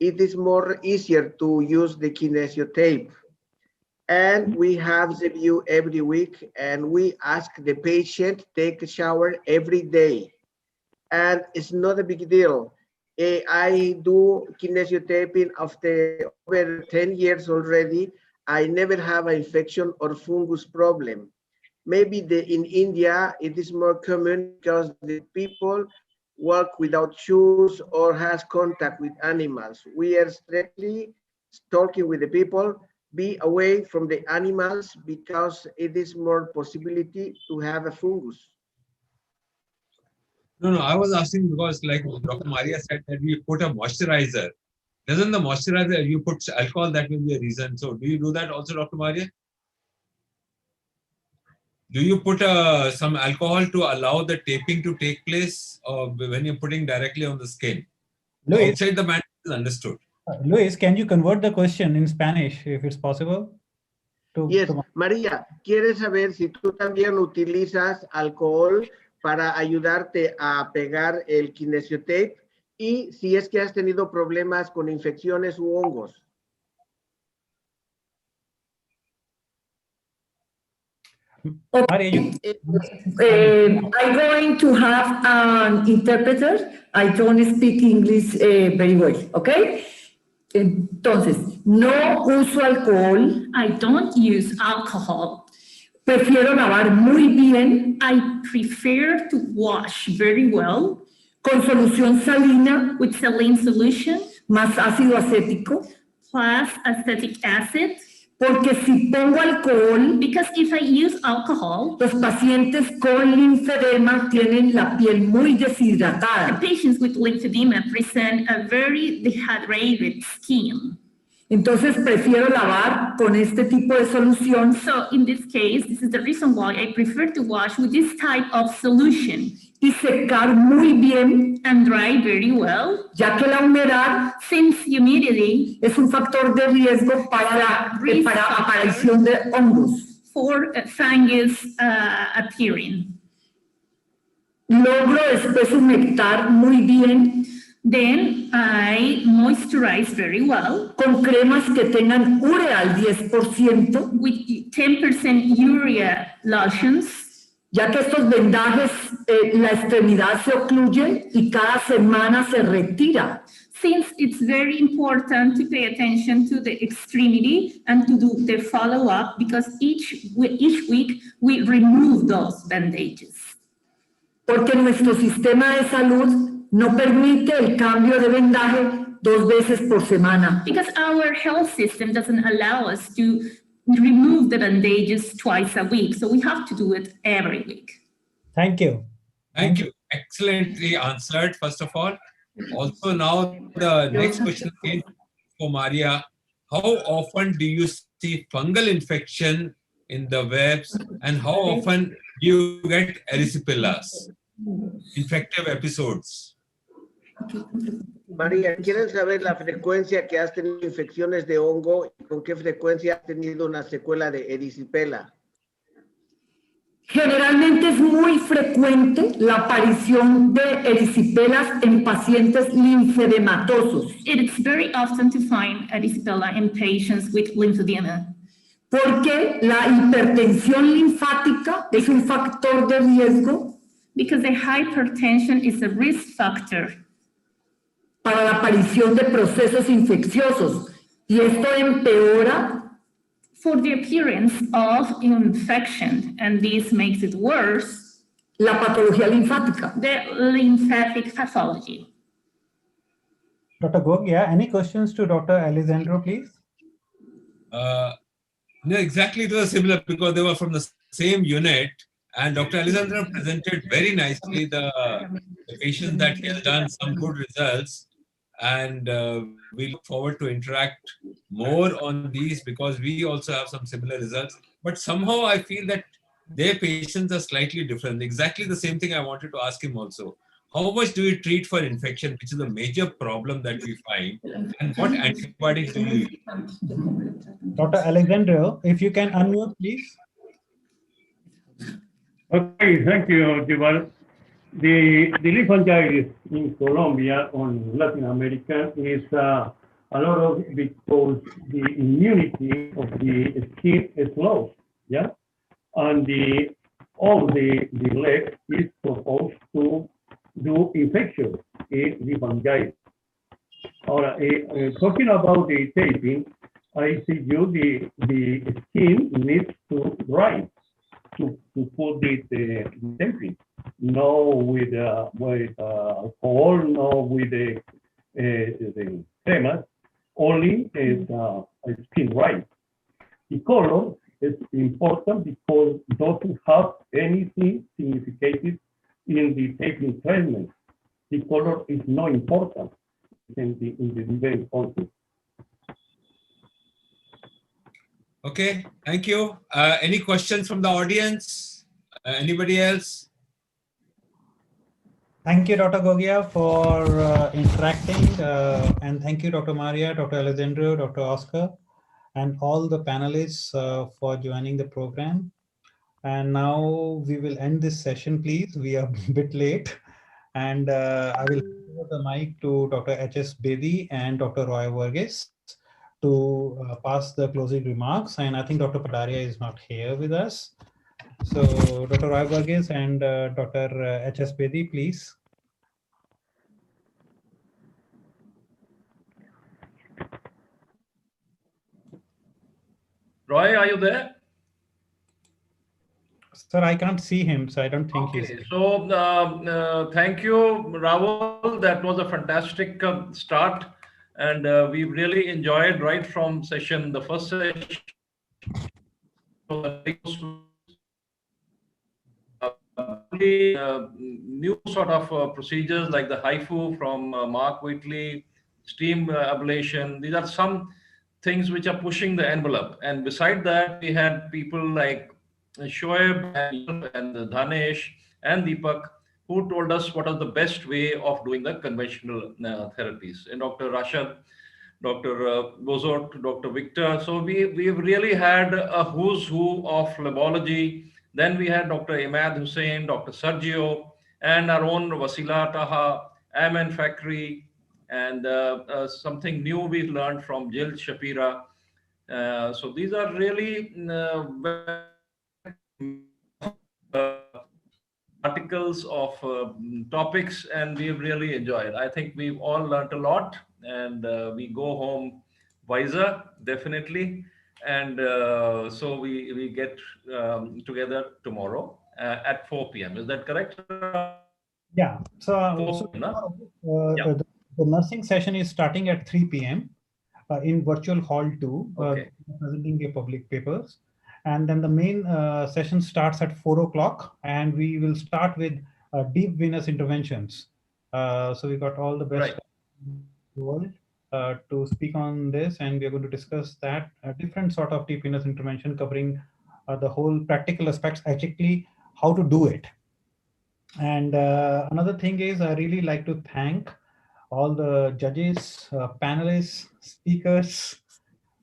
H: it is more easier to use the kinesiotape. And we have the view every week, and we ask the patient take a shower every day. And it's not a big deal. I do kinesiotaping after over 10 years already. I never have an infection or fungus problem. Maybe in India, it is more common because the people walk without shoes or has contact with animals. We are strictly talking with the people, be away from the animals because it is more possibility to have a fungus.
G: No, I was asking because like Dr. Maria said that we put a moisturizer. Doesn't the moisturizer, you put alcohol, that will be a reason. So do you do that also, Dr. Maria? Do you put some alcohol to allow the taping to take place when you're putting directly on the skin?
E: Luis,
G: outside the band is understood.
E: Luis, can you convert the question in Spanish if it's possible?
H: Yes, María, quiere saber si tú también utilizas alcohol para ayudarte a pegar el kinesiotape y si es que has tenido problemas con infecciones u hongos.
J: I'm going to have an interpreter. I don't speak English very well, okay? Entonces, no uso alcohol.
Q: I don't use alcohol.
J: Prefiero lavar muy bien.
Q: I prefer to wash very well.
J: Con solución salina.
Q: With saline solution.
J: Más ácido acético.
Q: Plus acetic acid.
J: Porque si pongo alcohol,
Q: because if I use alcohol,
J: los pacientes con linfedema tienen la piel muy deshidratada.
Q: The patients with lymphedema present a very dehydrated skin.
J: Entonces prefiero lavar con este tipo de solución.
Q: So in this case, this is the reason why I prefer to wash with this type of solution.
J: Y secar muy bien
Q: and dry very well,
J: ya que la humedad,
Q: since humidity,
J: es un factor de riesgo para aparición de hongos.
Q: For fungus appearing.
J: Logro después humectar muy bien.
Q: Then I moisturize very well.
J: Con cremas que tengan urea al 10%.
Q: With 10% urea lotions.
J: Ya que estos vendajes, la extremidad se ocluye y cada semana se retira.
Q: Since it's very important to pay attention to the extremity and to do the follow-up because each week we remove those bandages.
J: Porque nuestro sistema de salud no permite el cambio de vendaje 2 veces por semana.
Q: Because our health system doesn't allow us to remove the bandages twice a week. So we have to do it every week.
E: Thank you.
G: Thank you. Excellently answered, first of all. Also, now the next question is for Maria. How often do you see fungal infection in the webs and how often do you get erysipelas, infective episodes?
H: María, ¿quieren saber la frecuencia que has tenido infecciones de hongo y con qué frecuencia has tenido una secuela de erisipela?
J: Generalmente es muy frecuente la aparición de erisipelas en pacientes linfedematosos.
Q: It's very often to find erysipelas in patients with lymphedema.
J: Porque la hipertensión linfática es un factor de riesgo.
Q: Because the hypertension is a risk factor.
J: Para la aparición de procesos infecciosos. Y esto empeora
Q: for the appearance of infection, and this makes it worse.
J: La patología linfática.
Q: The lymphatic pathology.
E: Dr. Gog, yeah, any questions to Dr. Alessandro, please?
G: No, exactly, it was similar because they were from the same unit, and Dr. Alessandro presented very nicely the patients that he has done some good results. And we look forward to interact more on these because we also have some similar results. But somehow I feel that their patients are slightly different. Exactly the same thing I wanted to ask him also. How much do you treat for infection, which is a major problem that we find, and what antibiotics do you use?
E: Dr. Alessandro, if you can unmute, please.
A: Okay, thank you, Yuval. The lymphangitis in Colombia or in Latin America is a lot of because the immunity of the skin is low, yeah, and all the leg is supposed to do infection in lymphangitis. Talking about the taping, I see the skin needs to dry to put the taping. no with alcohol, no with the cremas, only is skin right. The color is important because it doesn't have anything significant in the technical treatment. The color is not important in the debate concept.
G: Okay, thank you. Any questions from the audience? Anybody else?
E: Thank you, Dr. Gogia, for interacting. And thank you, Dr. Maria, Dr. Alessandro, Dr. Oscar, and all the panelists for joining the program. And now we will end this session, please. We are a bit late. And I will give the mic to Dr. H.S. Bedi and Dr. Roy Varghese to pass the closing remarks. And I think Dr. Padaria is not here with us. So Dr. Roy Varghese and Dr. H.S. Bedi, please.
W: Roy, are you there?
E: Sir, I can't see him, so I don't think he's.
W: Okay, so thank you, Rahul. That was a fantastic start, and we really enjoyed right from the first session. New sort of procedures like the HIFU from Mark Whitley, steam ablation. These are some things which are pushing the envelope. And beside that, we had people like Shoaib and Dhanesh and Deepak who told us what is the best way of doing the conventional therapies. And Dr. Rashad, Dr. Bozort, Dr. Victor. So we've really had a who's who of phlebology. Then we had Dr. Imad Hussain, Dr. Sergio, and our own Wasila Taha, Aman Fakri, and something new we learned from Jill Shapira. So these are really articles of topics, and we've really enjoyed. I think we've all learned a lot, and we go home wiser, definitely. And so we get together tomorrow at 4 p.m. Is that correct?
E: Yeah. So the nursing session is starting at 3 p.m. In virtual hall 2, presenting the public papers. And then the main session starts at 4 o'clock, and we will start with deep venous interventions. So we got all the best in the world to speak on this, and we are going to discuss that different sort of deep venous intervention covering the whole practical aspects, actually how to do it. And another thing is I really like to thank all the judges, panelists, speakers,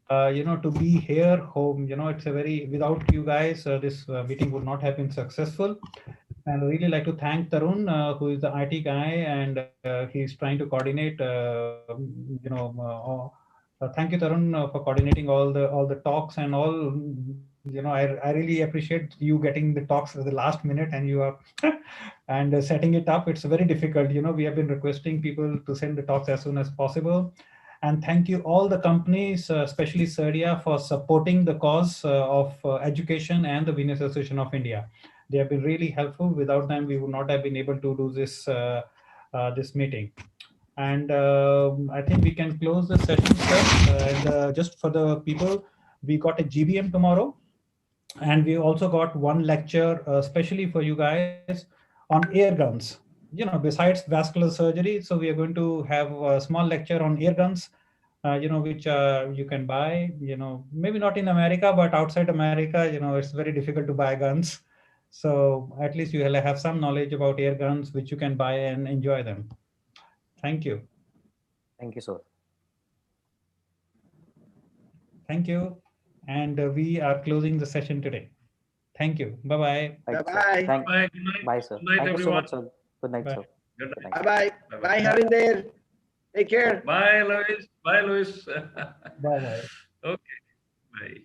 E: to be here home. It's a very, without you guys, this meeting would not have been successful. And I really like to thank Tarun, who is the IT guy, and he's trying to coordinate, thank you, Tarun, for coordinating all the talks and all. I really appreciate you getting the talks at the last minute, and you are and setting it up. It's very difficult. We have been requesting people to send the talks as soon as possible. And thank you all the companies, especially Serdia, for supporting the cause of education and the Venous Association of India. They have been really helpful. Without them, we would not have been able to do this this meeting. And I think we can close the session, sir. And just for the people, we got a GBM tomorrow. And we also got one lecture, especially for you guys, on air guns. Besides vascular surgery, so we are going to have a small lecture on air guns, which you can buy. Maybe not in America, but outside America, it's very difficult to buy guns. So at least you will have some knowledge about air guns, which you can buy and enjoy them. Thank you.
L: Thank you, sir.
E: Thank you. And we are closing the session today. Thank you. Bye-bye.
I: Bye-bye.
L: Bye, sir.
W: Good night,
L: Thank you so
W: everyone.
L: much, sir. Good night, sir.
W: Good night.
I: Bye-bye. Bye, Harinder. Take care.
W: Bye, Luis. Bye, Luis.
E: Bye-bye.
W: Okay. Bye.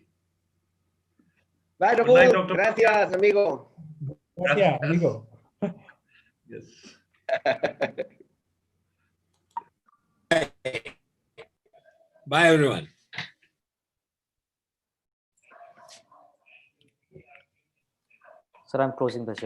I: Bye,
W: Good night,
I: Rahul.
W: Dr.
I: Gracias, amigo.
E: Gracias, amigo.
W: Yes.
G: Bye, everyone.
L: Sir, I'm closing the session.